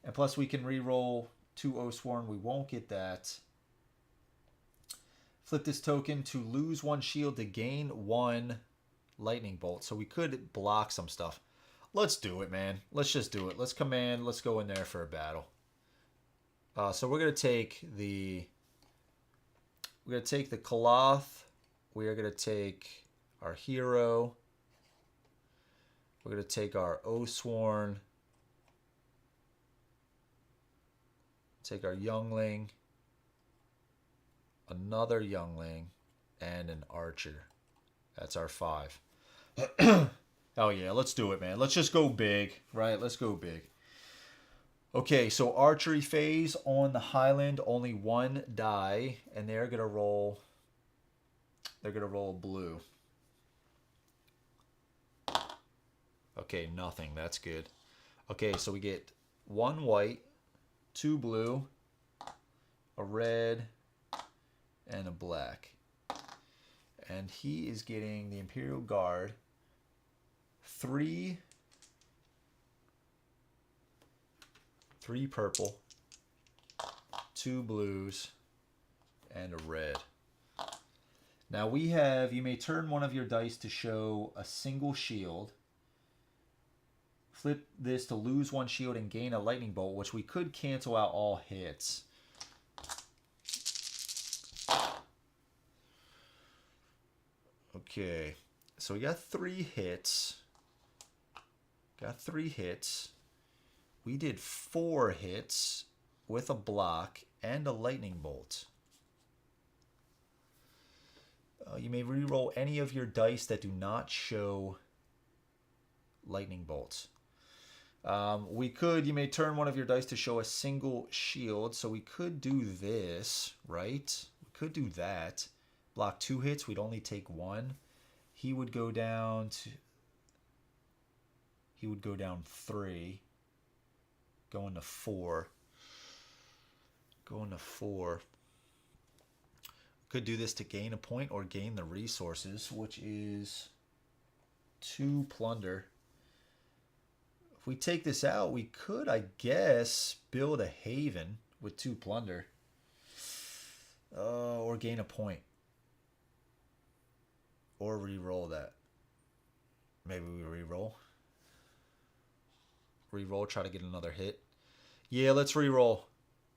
And plus we can re-roll 2 Oathsworn. We won't get that. Flip this token to lose 1 shield to gain 1 lightning bolt. So we could block some stuff. Let's do it, man. Let's just do it. Let's command. Let's go in there for a battle. So we're gonna take the Kalath. We are gonna take our hero. We're gonna take our Oathsworn. Take our youngling. Another youngling, and an archer. That's our 5. Oh yeah, let's do it, man. Let's just go big, right? Let's go big. Okay, so archery phase on the Highland, only 1 die, and they're gonna roll blue. Okay, nothing. That's good. Okay, so we get 1 white, 2 blue, a red, and a black. And he is getting the Imperial Guard 3 purple, 2 blues, and a red. Now we have, you may turn 1 of your dice to show a single shield. Flip this to lose 1 shield and gain a lightning bolt, which we could cancel out all hits. Okay, so we got 3 hits. We did 4 hits with a block and a lightning bolt. You may re-roll any of your dice that do not show lightning bolts. You may turn one of your dice to show a single shield. So we could do this, right? We could do that. Block 2 hits, we'd only take 1. He would go down 3. Going to 4. Could do this to gain a point or gain the resources, which is 2 plunder. If we take this out, we could, I guess, build a haven with 2 plunder. Or gain a point. Or re-roll that. Maybe we re-roll. Re-roll, try to get another hit. Yeah, let's re-roll.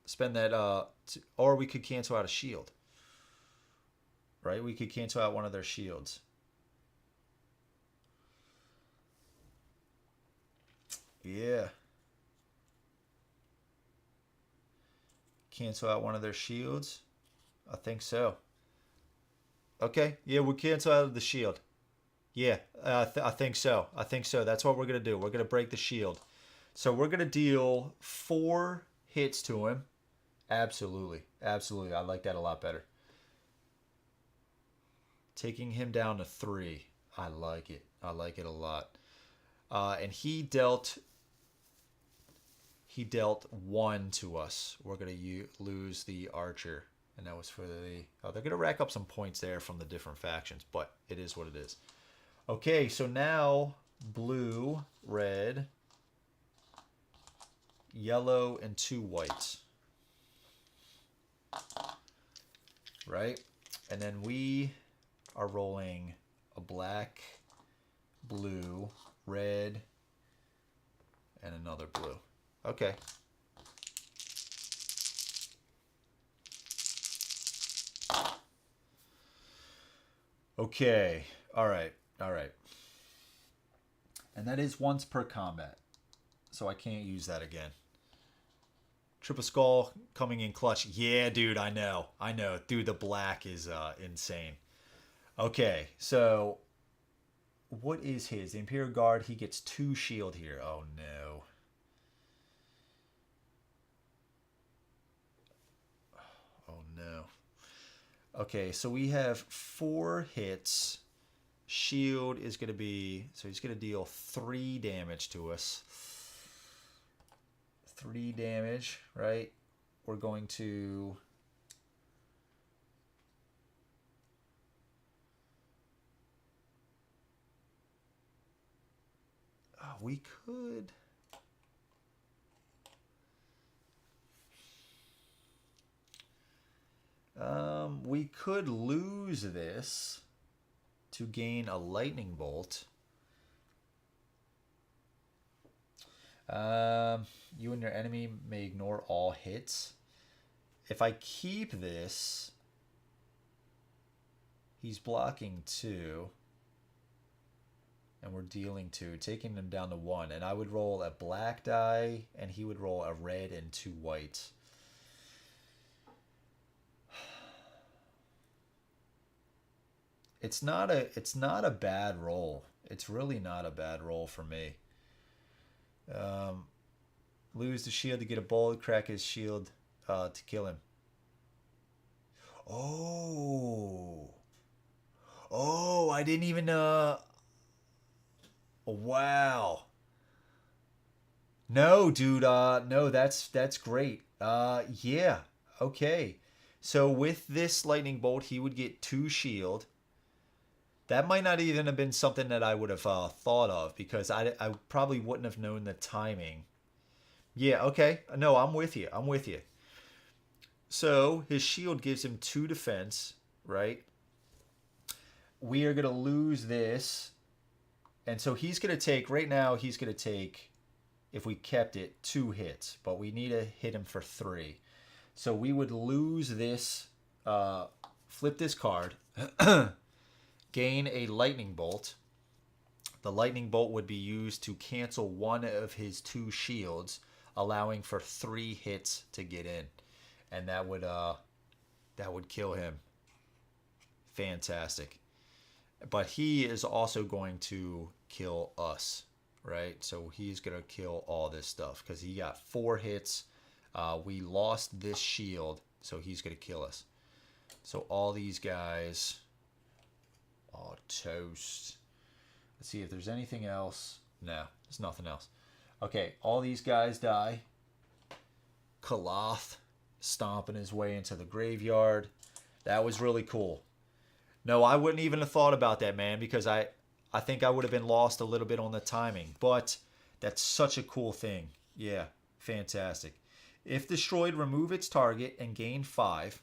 Spend that, or we could cancel out a shield. Right? We could cancel out one of their shields. Yeah. Cancel out one of their shields? I think so. Okay, yeah, we cancel out the shield. Yeah, I think so. That's what we're going to do. We're going to break the shield. So we're going to deal 4 hits to him. Absolutely. Absolutely. I like that a lot better. Taking him down to 3. I like it. I like it a lot. And he dealt 1 to us. We're going to lose the archer. And that was for the... Oh, they're going to rack up some points there from the different factions. But it is what it is. Okay, so now blue, red, yellow, and 2 whites. Right? And then we are rolling a black, blue, red, and another blue. Okay. Okay. All right. And that is once per combat. So I can't use that again. Triple Skull coming in clutch. Yeah, dude, I know. Dude, the black is insane. Okay, so what is his? The Emperor Guard, he gets 2 shield here. Oh, no. Oh, no. Okay, so we have 4 hits. Shield is going to be... So he's going to deal 3 damage to us. 3 damage, right? We're going to... Oh, we could... we could lose this to gain a lightning bolt. You and your enemy may ignore all hits. If I keep this, he's blocking 2. And we're dealing 2, taking him down to 1. And I would roll a black die, and he would roll a red and 2 whites. It's not a bad roll. It's really not a bad roll for me. Lose the shield to get a bullet, crack his shield to kill him. Oh, I didn't even wow. No, dude, no, that's great. Yeah. Okay. So with this lightning bolt, he would get 2 shield. That might not even have been something that I would have thought of, because I probably wouldn't have known the timing. Yeah, okay. No, I'm with you. So his shield gives him 2 defense, right? We are going to lose this. And so he's going to take, right now, if we kept it, 2 hits. But we need to hit him for 3. So we would lose this, flip this card. Gain a lightning bolt. The lightning bolt would be used to cancel one of his 2 shields, allowing for 3 hits to get in, and that would kill him. Fantastic. But he is also going to kill us, right? So he's going to kill all this stuff because he got 4 hits. We lost this shield, so he's going to kill us. So all these guys... Oh, toast. Let's see if there's anything else. No, there's nothing else. Okay, all these guys die. Kalath stomping his way into the graveyard. That was really cool. No, I wouldn't even have thought about that, man, because I think I would have been lost a little bit on the timing. But that's such a cool thing. Yeah, fantastic. If destroyed, remove its target and gain 5.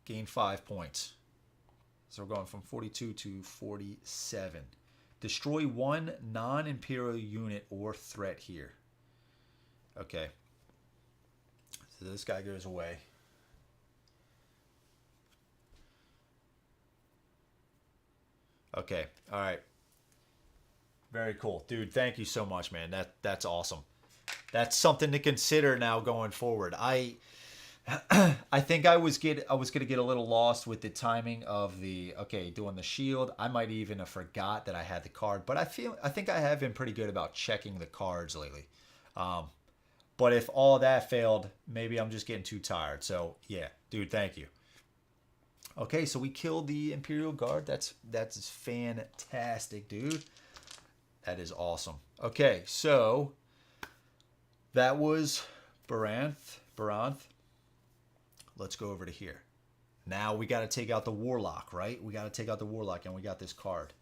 Gain 5 points. So we're going from 42 to 47. Destroy 1 non-Imperial unit or threat here. Okay. So this guy goes away. Okay. All right. Very cool. Dude, thank you so much, man. That's awesome. That's something to consider now going forward. I think I was gonna get a little lost with the timing of doing the shield. I might even have forgot that I had the card, but I think I have been pretty good about checking the cards lately. But if all that failed, maybe I'm just getting too tired. So yeah, dude, thank you. Okay, so we killed the Imperial Guard. That's fantastic, dude. That is awesome. Okay, so that was Baranth. Let's go over to here. Now we got to take out the Warlock, right? We got to take out the Warlock, and we got this card.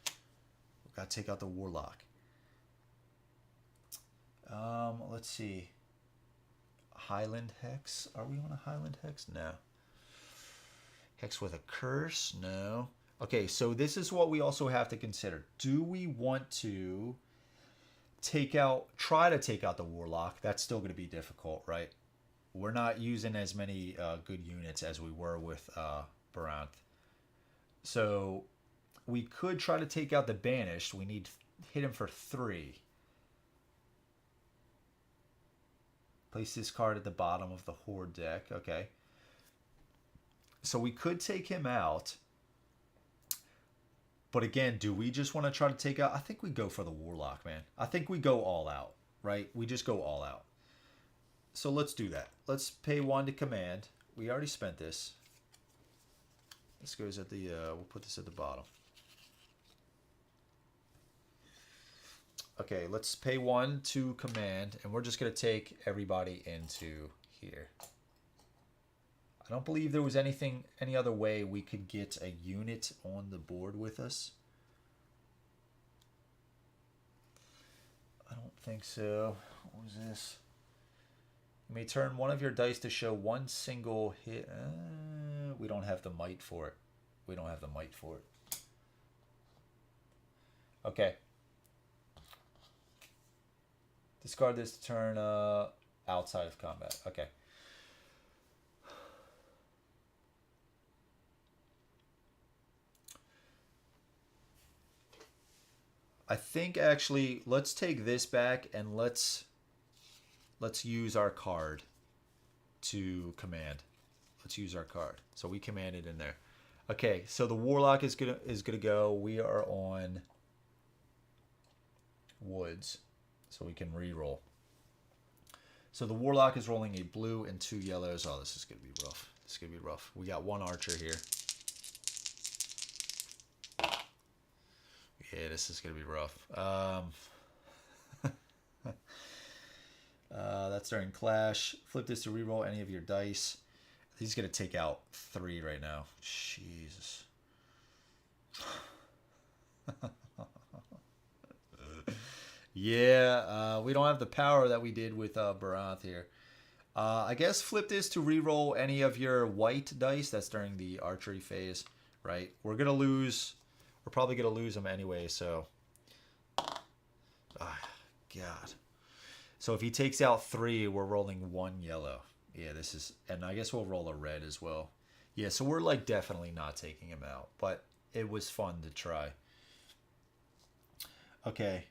We got to take out the Warlock. Let's see. Highland Hex. Are we on a Highland Hex? No. Hex with a curse? No. Okay, so this is what we also have to consider. Do we want to try to take out the Warlock? That's still going to be difficult, right? We're not using as many good units as we were with Baranth. So we could try to take out the Banished. We need hit him for 3. Place this card at the bottom of the Horde deck. Okay. So we could take him out. But again, do we just want to try to take out... I think we go for the Warlock, man. I think we go all out, right? We just go all out. So let's do that. Let's pay 1 to command. We already spent this. This goes at the... we'll put this at the bottom. Okay, let's pay 1 to command, and we're just going to take everybody into here. I don't believe there was any other way we could get a unit on the board with us. I don't think so. What was this? You may turn one of your dice to show 1 single hit. We don't have the might for it. We don't have the might for it. Okay. Discard this to turn outside of combat. Okay. I think actually let's take this back and let's use our card to command. Let's use our card. So we commanded in there. Okay, so the Warlock is gonna go. We are on Woods, so we can re-roll. So the Warlock is rolling a blue and 2 yellows. Oh, this is gonna be rough. This is gonna be rough. We got 1 archer here. Yeah, this is gonna be rough. That's during Clash. Flip this to reroll any of your dice. He's gonna take out 3 right now. Jesus. Yeah, we don't have the power that we did with Baranth here. I guess flip this to reroll any of your white dice. That's during the archery phase, right? We're gonna lose. We're probably gonna lose them anyway. So, God. So if he takes out 3, we're rolling 1 yellow. Yeah, this is, and I guess we'll roll a red as well. Yeah, so we're like definitely not taking him out, but it was fun to try. Okay.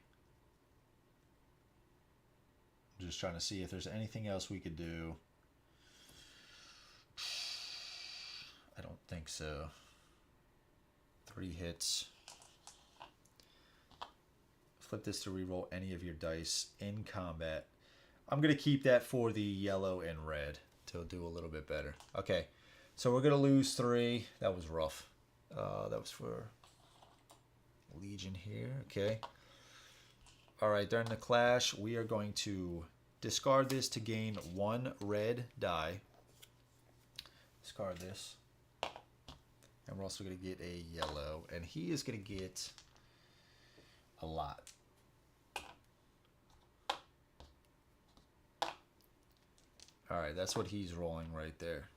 I'm just trying to see if there's anything else we could do. I don't think so. 3 hits. Flip this to reroll any of your dice in combat. I'm going to keep that for the yellow and red to do a little bit better. Okay, so we're going to lose 3. That was rough. That was for Legion here. Okay. All right, during the clash, we are going to discard this to gain 1 red die. Discard this. And we're also going to get a yellow. And he is going to get a lot. All right, that's what he's rolling right there.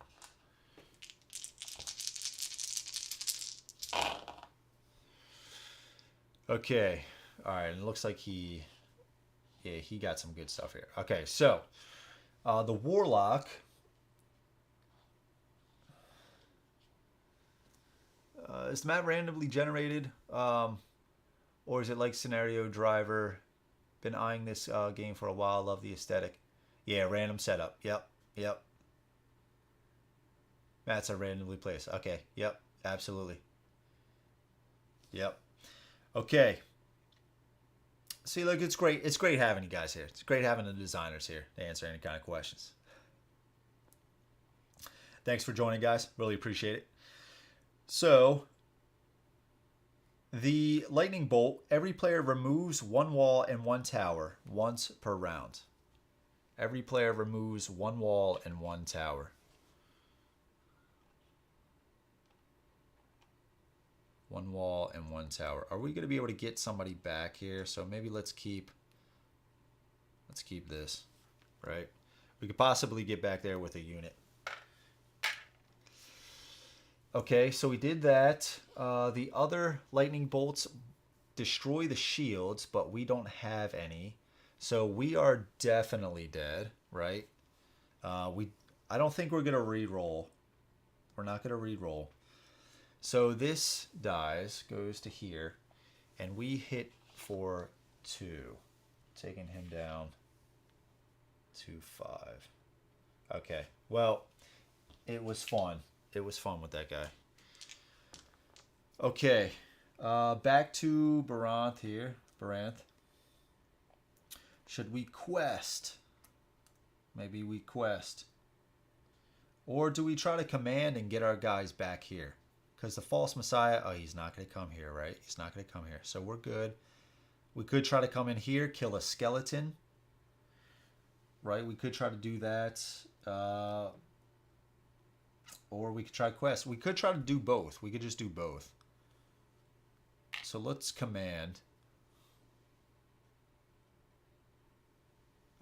Okay. All right, and it looks like he got some good stuff here. Okay, so the Warlock. Is the map randomly generated? Or is it like Scenario Driver? Been eyeing this game for a while. Love the aesthetic. Yeah, random setup. Yep. Maps are randomly placed. Okay, yep, absolutely. Yep. Okay. See, look, it's great. It's great having you guys here. It's great having the designers here to answer any kind of questions. Thanks for joining, guys. Really appreciate it. So, the lightning bolt, every player removes 1 wall and 1 tower once per round. Every player removes 1 wall and 1 tower. 1 wall and 1 tower. Are we going to be able to get somebody back here? So maybe let's keep this, right? We could possibly get back there with a unit. Okay, so we did that. The other lightning bolts destroy the shields, but we don't have any. So we are definitely dead, right? I don't think we're going to re-roll. We're not going to re-roll. So this dies, goes to here, and we hit for 2, taking him down to 5. Okay, well, it was fun. It was fun with that guy. Okay, back to Baranth here. Baranth. Should we quest? Maybe we quest. Or do we try to command and get our guys back here? Because the false messiah, oh, he's not going to come here, right? He's not going to come here. So we're good. We could try to come in here, kill a skeleton. Right? We could try to do that. Or we could try quest. We could try to do both. We could just do both. So let's command.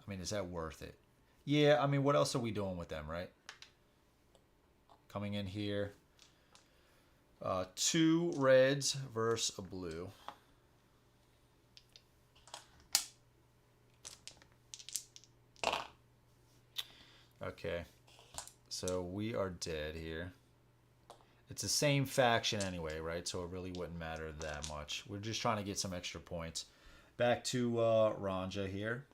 I mean, is that worth it? Yeah, I mean, what else are we doing with them, right? Coming in here. 2 reds versus a blue. Okay. So we are dead here. It's the same faction anyway, right? So it really wouldn't matter that much. We're just trying to get some extra points. Back to Ranja here.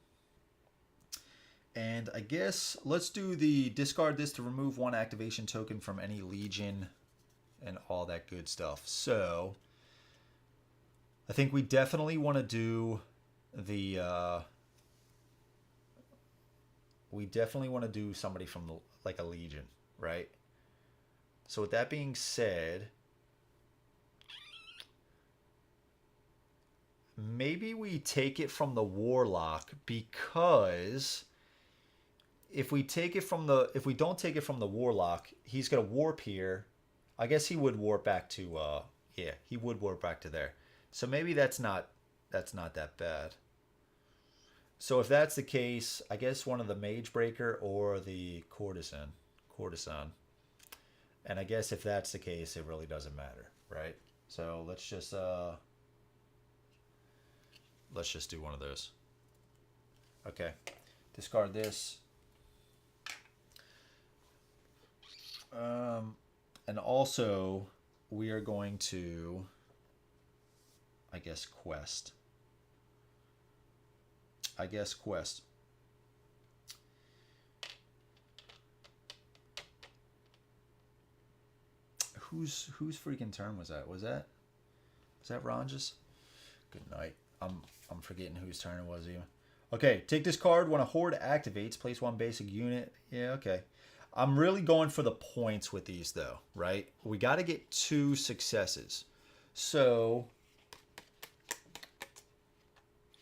And I guess let's do the discard this to remove 1 activation token from any legion and all that good stuff. So I think we definitely want to do the we definitely want to do somebody from the, like a legion, right? So with that being said, maybe we take it from the warlock, because if we take it from the, if we don't take it from the warlock, he's gonna warp here. I guess he would warp back to yeah, he would warp back to there. So maybe that's not that bad. So if that's the case, I guess one of the Mage Breaker or the Courtesan. And I guess if that's the case, it really doesn't matter, right? So let's just do one of those. Okay. Discard this. And also we are going to, I guess, quest. Whose freaking turn was that? Was that Ranja's? Good night. I'm forgetting whose turn it was even. Okay, take this card. When a horde activates, place 1 basic unit. Yeah, okay. I'm really going for the points with these though, right? We got to get 2 successes. So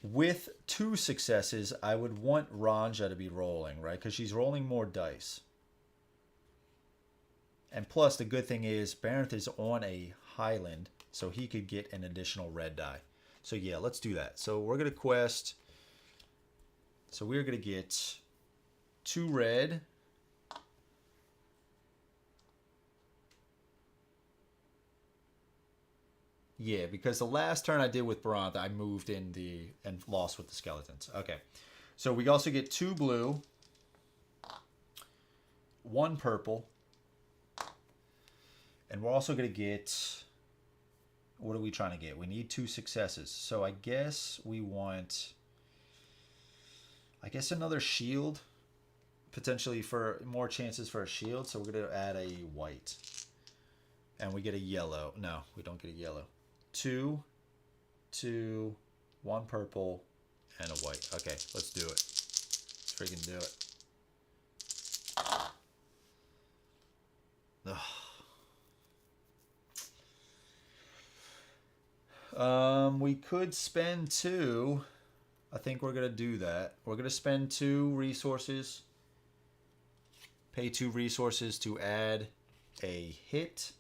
with 2 successes, I would want Ranja to be rolling, right? Because she's rolling more dice. And plus, the good thing is, Baranth is on a Highland, so he could get an additional red die. So yeah, let's do that. So we're going to quest. So we're going to get 2 red. Yeah, because the last turn I did with Baranth, I moved in and lost with the skeletons. Okay. So we also get 2 blue, 1 purple, and we're also going to get, what are we trying to get? We need 2 successes. So I guess we want, another shield, potentially for more chances for a shield. So we're going to add a white. And we get a yellow. No, we don't get a yellow. 2, 2, 1 purple, and a white. Okay, let's do it. Let's freaking do it. We could spend 2. I think we're gonna do that. We're gonna spend 2 resources. Pay 2 resources to add a hit.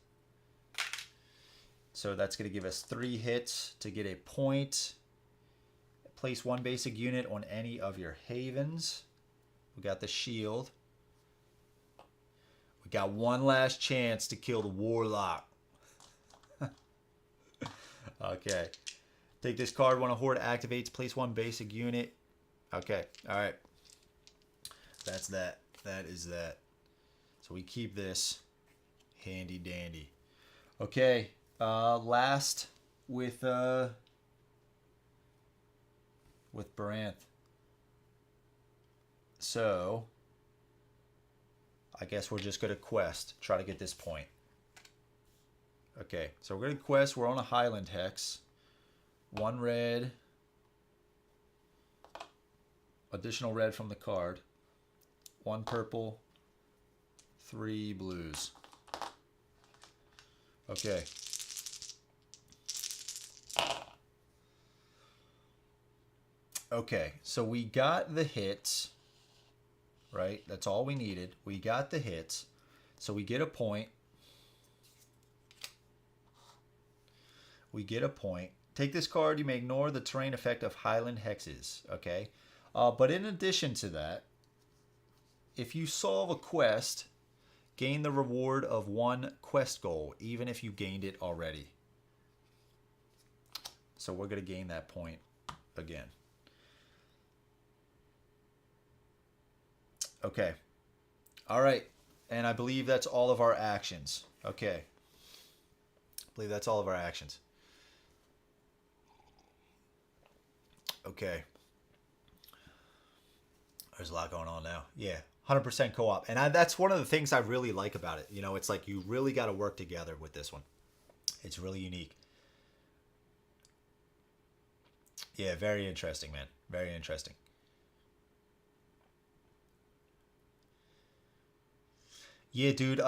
So that's going to give us 3 hits to get a point. Place 1 basic unit on any of your havens. We got the shield. We got 1 last chance to kill the warlock. Okay. Take this card when a horde activates. Place 1 basic unit. Okay. All right. That's that. That is that. So we keep this handy dandy. Okay. Last with Baranth. So I guess we're just gonna quest, try to get this point. Okay, so we're gonna quest. We're on a Highland hex. 1 red, additional red from the card. 1 purple, 3 blues. Okay. Okay, so we got the hits, right? That's all we needed. We got the hits. So we get a point. We get a point. Take this card. You may ignore the terrain effect of Highland hexes, okay? But in addition to that, if you solve a quest, gain the reward of 1 quest goal, even if you gained it already. So we're going to gain that point again. Okay. All right. And I believe that's all of our actions. Okay. I believe that's all of our actions. Okay. There's a lot going on now. Yeah. 100% co-op. And that's one of the things I really like about it. You know, it's like you really got to work together with this one. It's really unique. Yeah, very interesting, man. Very interesting. Yeah, dude.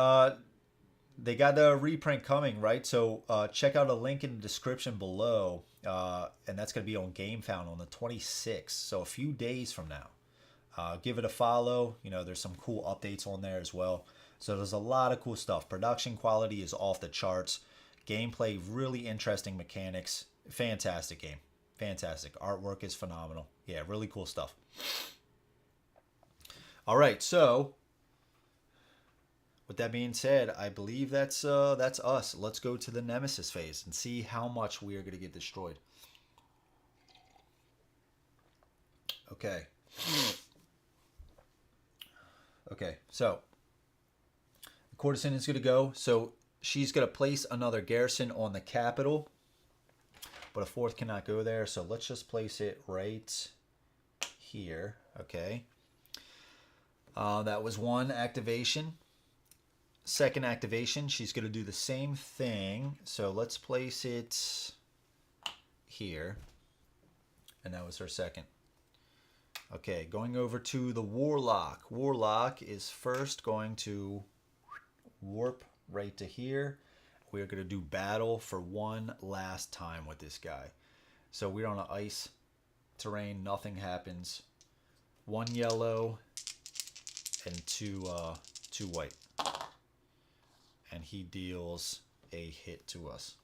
They got the reprint coming, right? So check out a link in the description below. And that's going to be on Gamefound on the 26th. So a few days from now. Give it a follow. You know, there's some cool updates on there as well. So there's a lot of cool stuff. Production quality is off the charts. Gameplay, really interesting mechanics. Fantastic game. Fantastic. Artwork is phenomenal. Yeah, really cool stuff. All right, so with that being said, I believe that's us. Let's go to the Nemesis phase and see how much we are going to get destroyed. Okay. Okay, so the courtesan is going to go. So she's going to place another garrison on the capital, but a 4th cannot go there. So let's just place it right here. Okay. That was 1 activation. 2nd activation, she's going to do the same thing. So let's place it here. And that was her second. Okay, going over to the Warlock. Warlock is first going to warp right to here. We're going to do battle for one last time with this guy. So we're on an ice terrain. Nothing happens. 1 yellow and two white. And he deals a hit to us.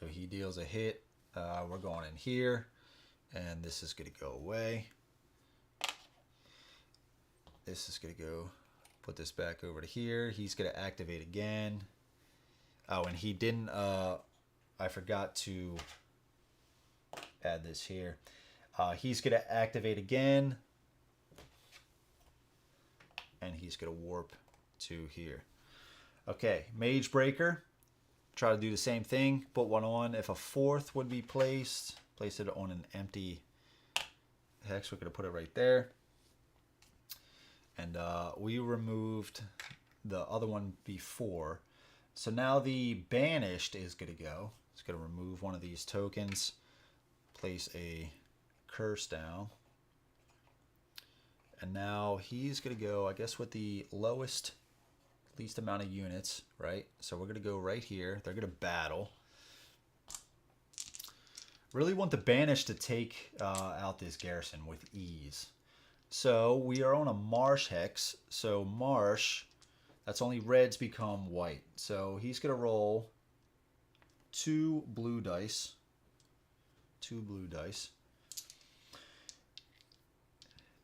So he deals a hit. We're going in here. And this is going to go away. This is going to go, put this back over to here. He's going to activate again. Oh, and he didn't, I forgot to add this here. He's going to activate again. And he's going to warp to here. Okay, Mage Breaker. Try to do the same thing. Put one on. If a fourth would be placed, place it on an empty hex. We're going to put it right there. And we removed the other one before. So now the Banished is going to go. It's going to remove one of these tokens. Place a curse down. And now he's going to go, I guess, with the least amount of units, right? So we're going to go right here. They're going to battle. Really want the Banished to take out this Garrison with ease. So we are on a Marsh hex. So Marsh, that's only reds become white. So he's going to roll 2 blue dice. 2 blue dice.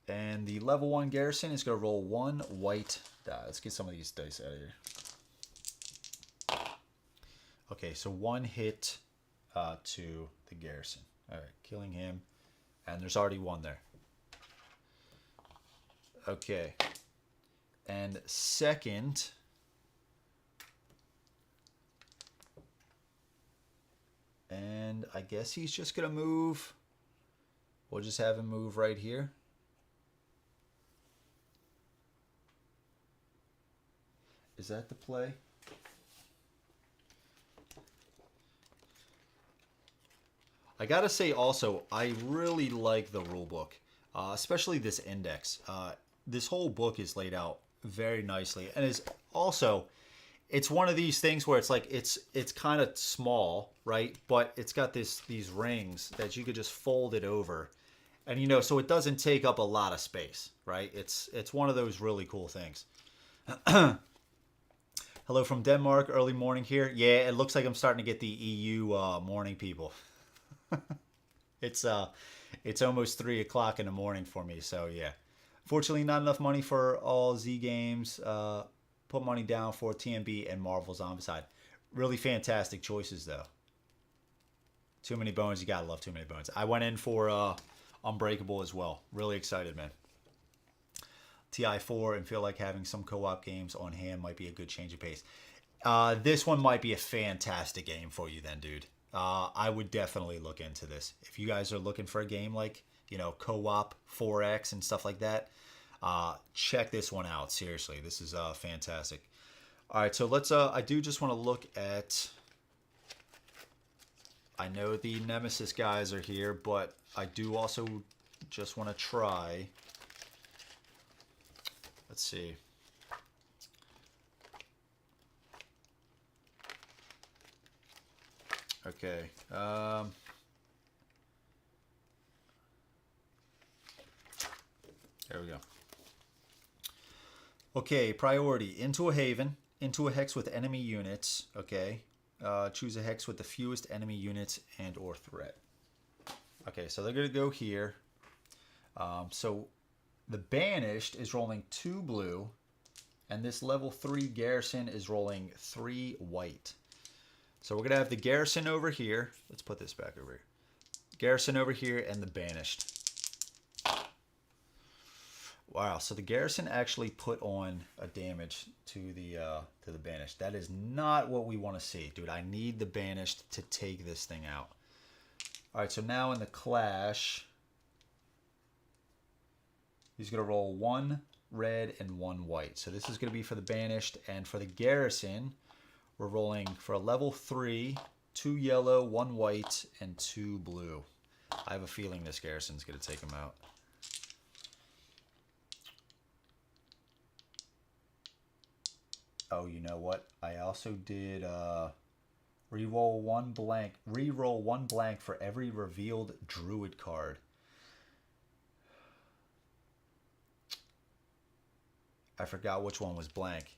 And the level 1 Garrison is going to roll 1 white die. Let's get some of these dice out of here. Okay, so 1 hit to the Garrison. All right, killing him. And there's already 1 there. Okay. And second, and I guess he's just going to move. We'll just have him move right here. Is that the play? I gotta say also, I really like the rulebook, especially this index. This whole book is laid out very nicely, and is also, it's one of these things where it's like it's kind of small, right? But it's got these rings that you could just fold it over, and you know, so it doesn't take up a lot of space, right? It's one of those really cool things. Hello from Denmark, early morning here. Yeah, it looks like I'm starting to get the EU morning people. It's almost 3 o'clock in the morning for me, so yeah. Fortunately, not enough money for all Z games. Put money down for TMB and Marvel Zombicide. Really fantastic choices, though. Too Many Bones, you gotta love Too Many Bones. I went in for Unbreakable as well. Really excited, man. TI4 and feel like having some co-op games on hand might be a good change of pace. This one might be a fantastic game for you then, dude. I would definitely look into this. If you guys are looking for a game like, you know, co-op, 4X and stuff like that, check this one out. Seriously, this is fantastic. All right, so let's, I do just want to look at, I know the Nemesis guys are here, but I do also just want to try. Let's see. Okay. There we go. Okay, priority. Into a haven. Into a hex with enemy units. Okay. Choose a hex with the fewest enemy units and or threat. Okay, so they're going to go here. So the Banished is rolling 2 blue. And this level 3 Garrison is rolling 3 white. So we're going to have the Garrison over here. Let's put this back over here. Garrison over here and the Banished. Wow, so the Garrison actually put on a damage to the Banished. That is not what we want to see. Dude, I need the Banished to take this thing out. All right, so now in the clash, he's going to roll 1 red and 1 white. So this is going to be for the Banished. And for the Garrison, we're rolling for a level 3, 2 yellow, 1 white, and 2 blue. I have a feeling this Garrison's going to take him out. Oh, you know what? I also did reroll one blank for every revealed druid card. I forgot which one was blank.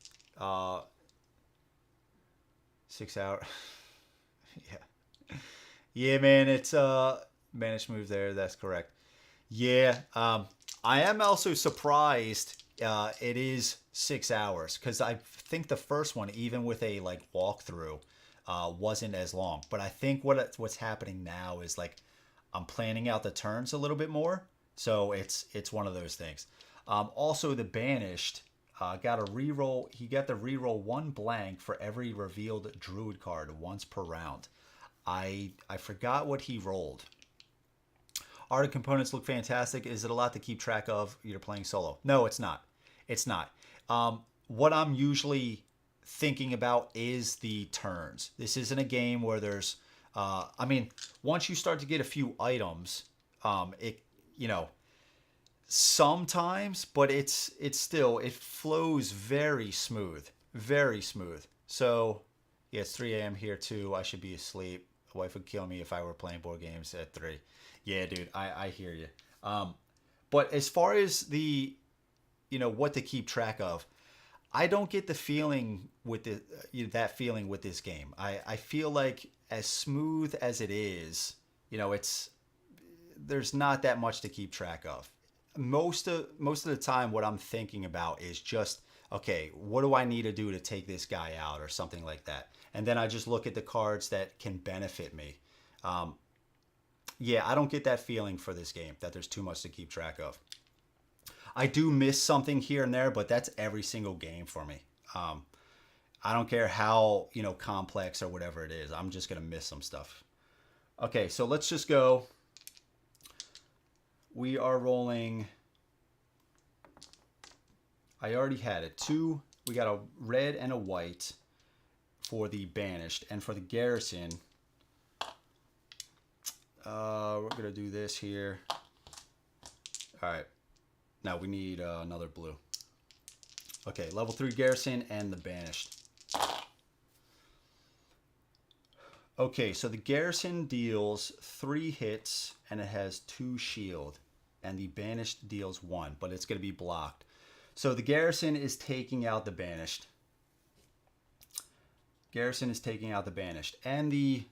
6 hour. Yeah. Yeah, man, it's managed move there. That's correct. Yeah, I am also surprised it is 6 hours, because I think the first one, even with a like walkthrough, wasn't as long. But I think what's happening now is like I'm planning out the turns a little bit more, so it's one of those things. Also, the Banished got a reroll. He got the reroll one blank for every revealed druid card once per round. I forgot what he rolled. Art and components look fantastic. Is it a lot to keep track of? You're playing solo. No, it's not. It's not. What I'm usually thinking about is the turns. This isn't a game where there's, I mean, once you start to get a few items, it, you know, sometimes, but it's still, it flows very smooth, very smooth. So yeah, it's 3 a.m. here too. I should be asleep. My wife would kill me if I were playing board games at 3. Yeah, dude, I hear you. But as far as the, you know, what to keep track of, I don't get the feeling with the, that feeling with this game. I feel like as smooth as it is, you know, there's not that much to keep track of. Most of the time, what I'm thinking about is just, okay, what do I need to do to take this guy out or something like that, and then I just look at the cards that can benefit me. Yeah, I don't get that feeling for this game, that there's too much to keep track of. I do miss something here and there, but that's every single game for me. I don't care how, you know, complex or whatever it is. I'm just going to miss some stuff. Okay, so let's just go. We are rolling. I already had it. 2. We got a red and a white for the Banished. And for the Garrison, we're going to do this here. All right. Now we need another blue. Okay, level 3 Garrison and the Banished. Okay, so the Garrison deals 3 hits and it has 2 shield. And the Banished deals 1, but it's going to be blocked. So the Garrison is taking out the Banished. Garrison is taking out the Banished. And the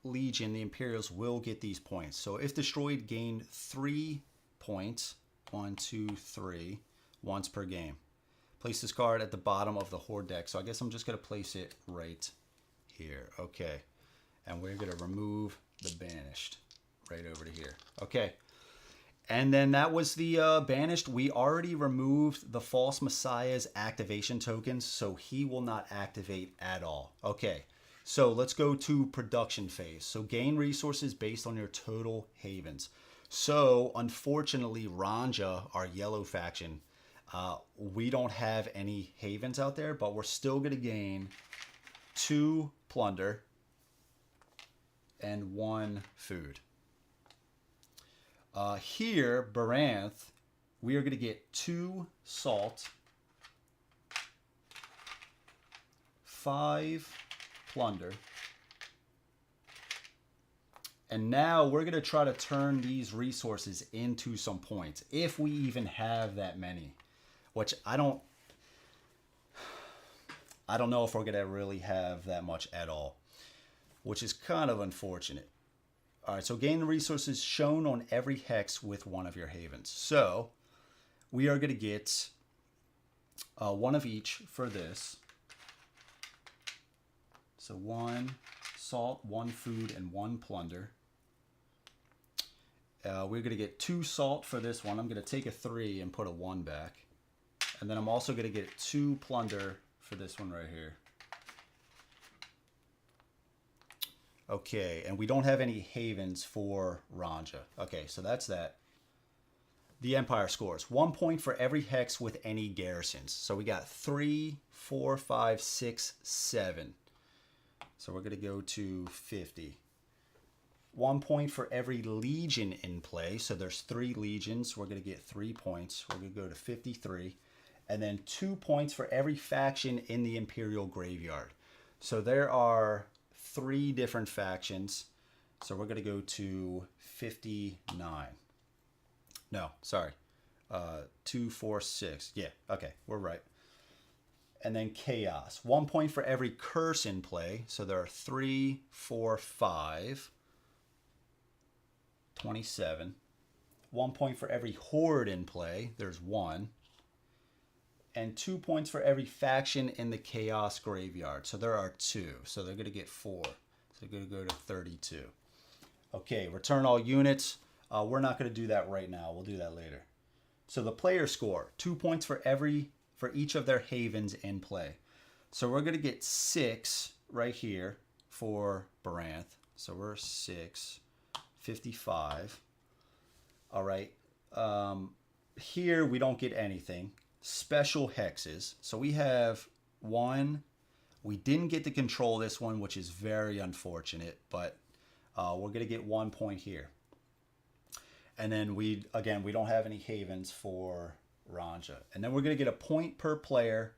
Legion, the Imperials, will get these points. So if destroyed, gain 3 points. 1, 2, 3, once per game. Place this card at the bottom of the Horde deck. So I guess I'm just going to place it right here. Okay. And we're going to remove the Banished right over to here. Okay. And then that was the Banished. We already removed the False Messiah's activation tokens, so he will not activate at all. Okay. So let's go to production phase. So gain resources based on your total havens. So, unfortunately, Ranja, our yellow faction, we don't have any havens out there, but we're still going to gain 2 plunder and 1 food. Here, Baranth, we are going to get 2 salt, 5 plunder. And now we're going to try to turn these resources into some points, if we even have that many, which I don't know if we're going to really have that much at all, which is kind of unfortunate. All right, so gain the resources shown on every hex with one of your havens. So we are going to get 1 of each for this. So 1 salt, 1 food, and 1 plunder. We're going to get 2 salt for this one. I'm going to take a 3 and put a 1 back. And then I'm also going to get 2 plunder for this one right here. Okay, and we don't have any havens for Ranja. Okay, so that's that. The Empire scores 1 point for every hex with any garrisons. So we got 3, 4, 5, 6, 7. So we're going to go to 50. 1 point for every legion in play. So there's 3 legions. We're going to get 3 points. We're going to go to 53. And then 2 points for every faction in the Imperial Graveyard. So there are 3 different factions. So we're going to go to 59. No, sorry. 2, 4, 6. Yeah, okay, we're right. And then Chaos. 1 point for every curse in play. So there are 3, 4, 5. 27. 1 point for every horde in play. There's 1. And 2 points for every faction in the Chaos Graveyard. So there are 2. So they're going to get 4. So they're going to go to 32. Okay, return all units. We're not going to do that right now. We'll do that later. So the player score, 2 points for each of their havens in play. So we're going to get 6 right here for Baranth. So we're 6, 55. All right. Here we don't get anything. Special hexes. So we have 1. We didn't get to control this one, which is very unfortunate, but we're going to get 1 point here. And then we don't have any havens for Ranja. And then we're going to get a point per player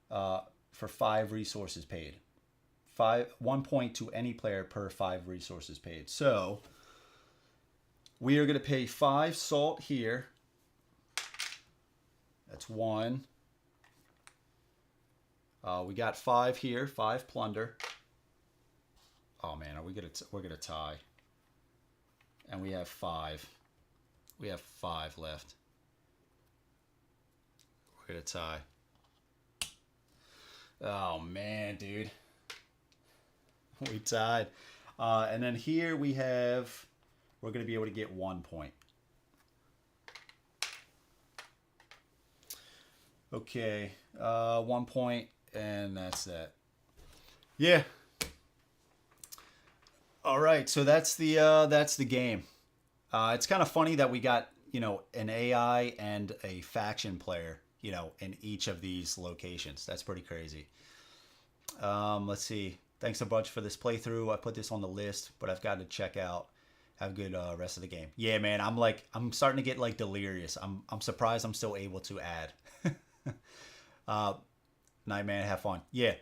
for 5 resources paid. 1 point to any player per 5 resources paid. So we are going to pay 5 salt here. That's 1. We got 5 here, 5 plunder. Oh man, we're gonna tie. And we have 5. We have 5 left. We're gonna tie. Oh man, dude. We tied. And then here we're gonna be able to get 1 point. Okay, 1 point, and that's that. Yeah. All right, so that's the game. It's kind of funny that we got an AI and a faction player in each of these locations. That's pretty crazy. Let's see. Thanks a bunch for this playthrough. I put this on the list, but I've got to check out. Have a good rest of the game. Yeah, man. I'm starting to get like delirious. I'm surprised I'm still able to add. Night, man. Have fun. Yeah.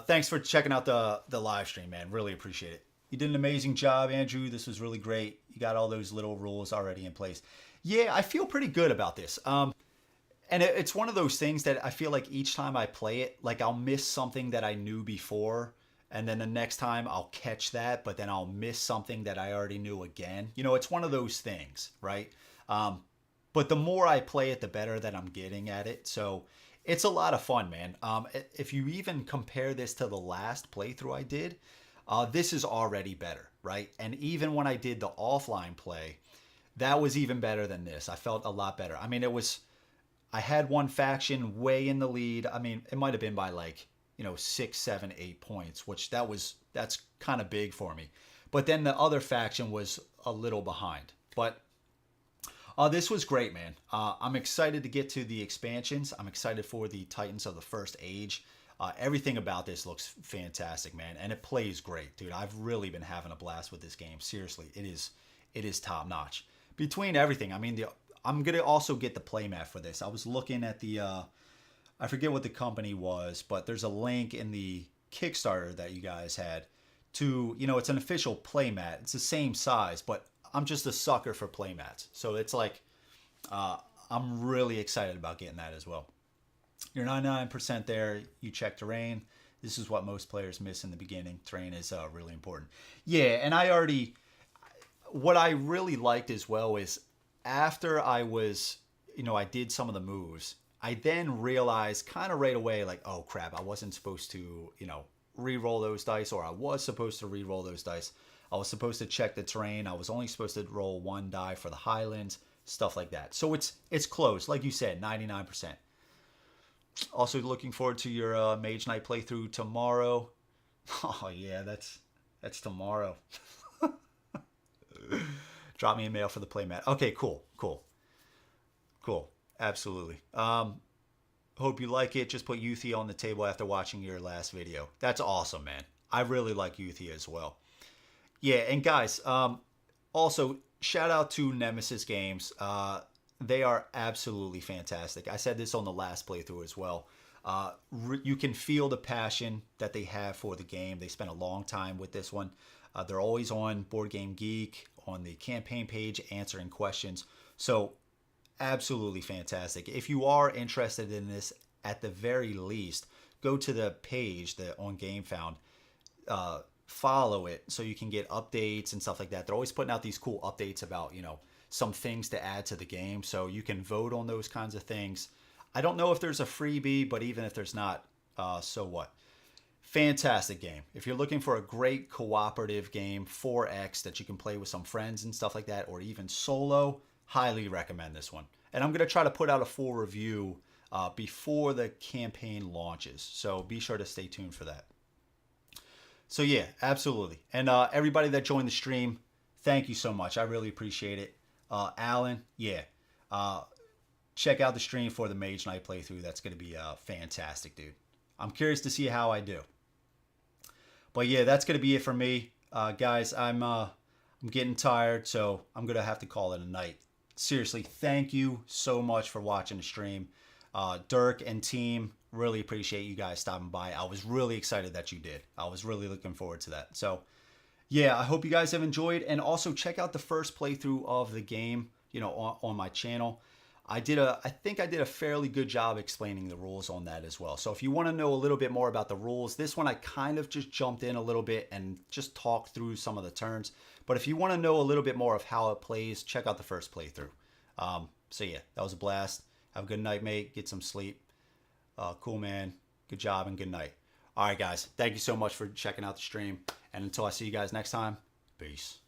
Thanks for checking out the live stream, man. Really appreciate it. You did an amazing job, Andrew. This was really great. You got all those little rules already in place. Yeah, I feel pretty good about this. And it's one of those things that I feel like each time I play it, like I'll miss something that I knew before, and then the next time I'll catch that, but then I'll miss something that I already knew again. It's one of those things, right? But the more I play it, the better that I'm getting at it. So it's a lot of fun, man. If you even compare this to the last playthrough I did, this is already better, right? And even when I did the offline play, that was even better than this. I felt a lot better. I mean, I had one faction way in the lead. I mean, it might have been by like, 6, 7, 8 points, which that's kind of big for me. But then the other faction was a little behind. But this was great, man. I'm excited to get to the expansions. I'm excited for the Titans of the First Age. Everything about this looks fantastic, man. And it plays great, dude. I've really been having a blast with this game. Seriously, it is top notch. Between everything, I mean, I'm going to also get the playmat for this. I was looking at I forget what the company was, but there's a link in the Kickstarter that you guys had to, it's an official playmat. It's the same size, but I'm just a sucker for playmats. So it's like, I'm really excited about getting that as well. You're 99% there. You check terrain. This is what most players miss in the beginning. Terrain is really important. Yeah, and what I really liked as well is after I did some of the moves, I then realized kind of right away, like, oh crap, I wasn't supposed to, re-roll those dice, or I was supposed to re-roll those dice. I was supposed to check the terrain. I was only supposed to roll 1 die for the Highlands, stuff like that. So it's close, like you said, 99%. Also looking forward to your Mage Knight playthrough tomorrow. Oh yeah, that's tomorrow. Drop me a mail for the playmat. Okay, cool. Absolutely. Hope you like it. Just put Euthia on the table after watching your last video. That's awesome, man. I really like Euthia as well. Yeah, and guys, also shout out to Nemesis Games. They are absolutely fantastic. I said this on the last playthrough as well. You can feel the passion that they have for the game. They spent a long time with this one. They're always on Board Game Geek on the campaign page answering questions. So absolutely fantastic. If you are interested in this, at the very least, go to the page on Gamefound. Follow it so you can get updates and stuff like that. They're always putting out these cool updates about, some things to add to the game. So you can vote on those kinds of things. I don't know if there's a freebie, but even if there's not, so what? Fantastic game. If you're looking for a great cooperative game, 4X, that you can play with some friends and stuff like that, or even solo, highly recommend this one. And I'm going to try to put out a full review before the campaign launches. So be sure to stay tuned for that. So yeah, absolutely. And everybody that joined the stream, thank you so much. I really appreciate it. Alan, yeah. Check out the stream for the Mage Knight playthrough. That's going to be fantastic, dude. I'm curious to see how I do. But yeah, that's going to be it for me. Guys, I'm getting tired, so I'm going to have to call it a night. Seriously, thank you so much for watching the stream. Dirk and team, really appreciate you guys stopping by. I was really excited that you did. I was really looking forward to that. So yeah, I hope you guys have enjoyed, and also check out the first playthrough of the game, on my channel. I think I did a fairly good job explaining the rules on that as well. So if you want to know a little bit more about the rules, this one I kind of just jumped in a little bit and just talked through some of the turns. But if you want to know a little bit more of how it plays, check out the first playthrough. So yeah, that was a blast. Have a good night, mate. Get some sleep. Cool, man. Good job and good night. All right, guys. Thank you so much for checking out the stream. And until I see you guys next time, peace.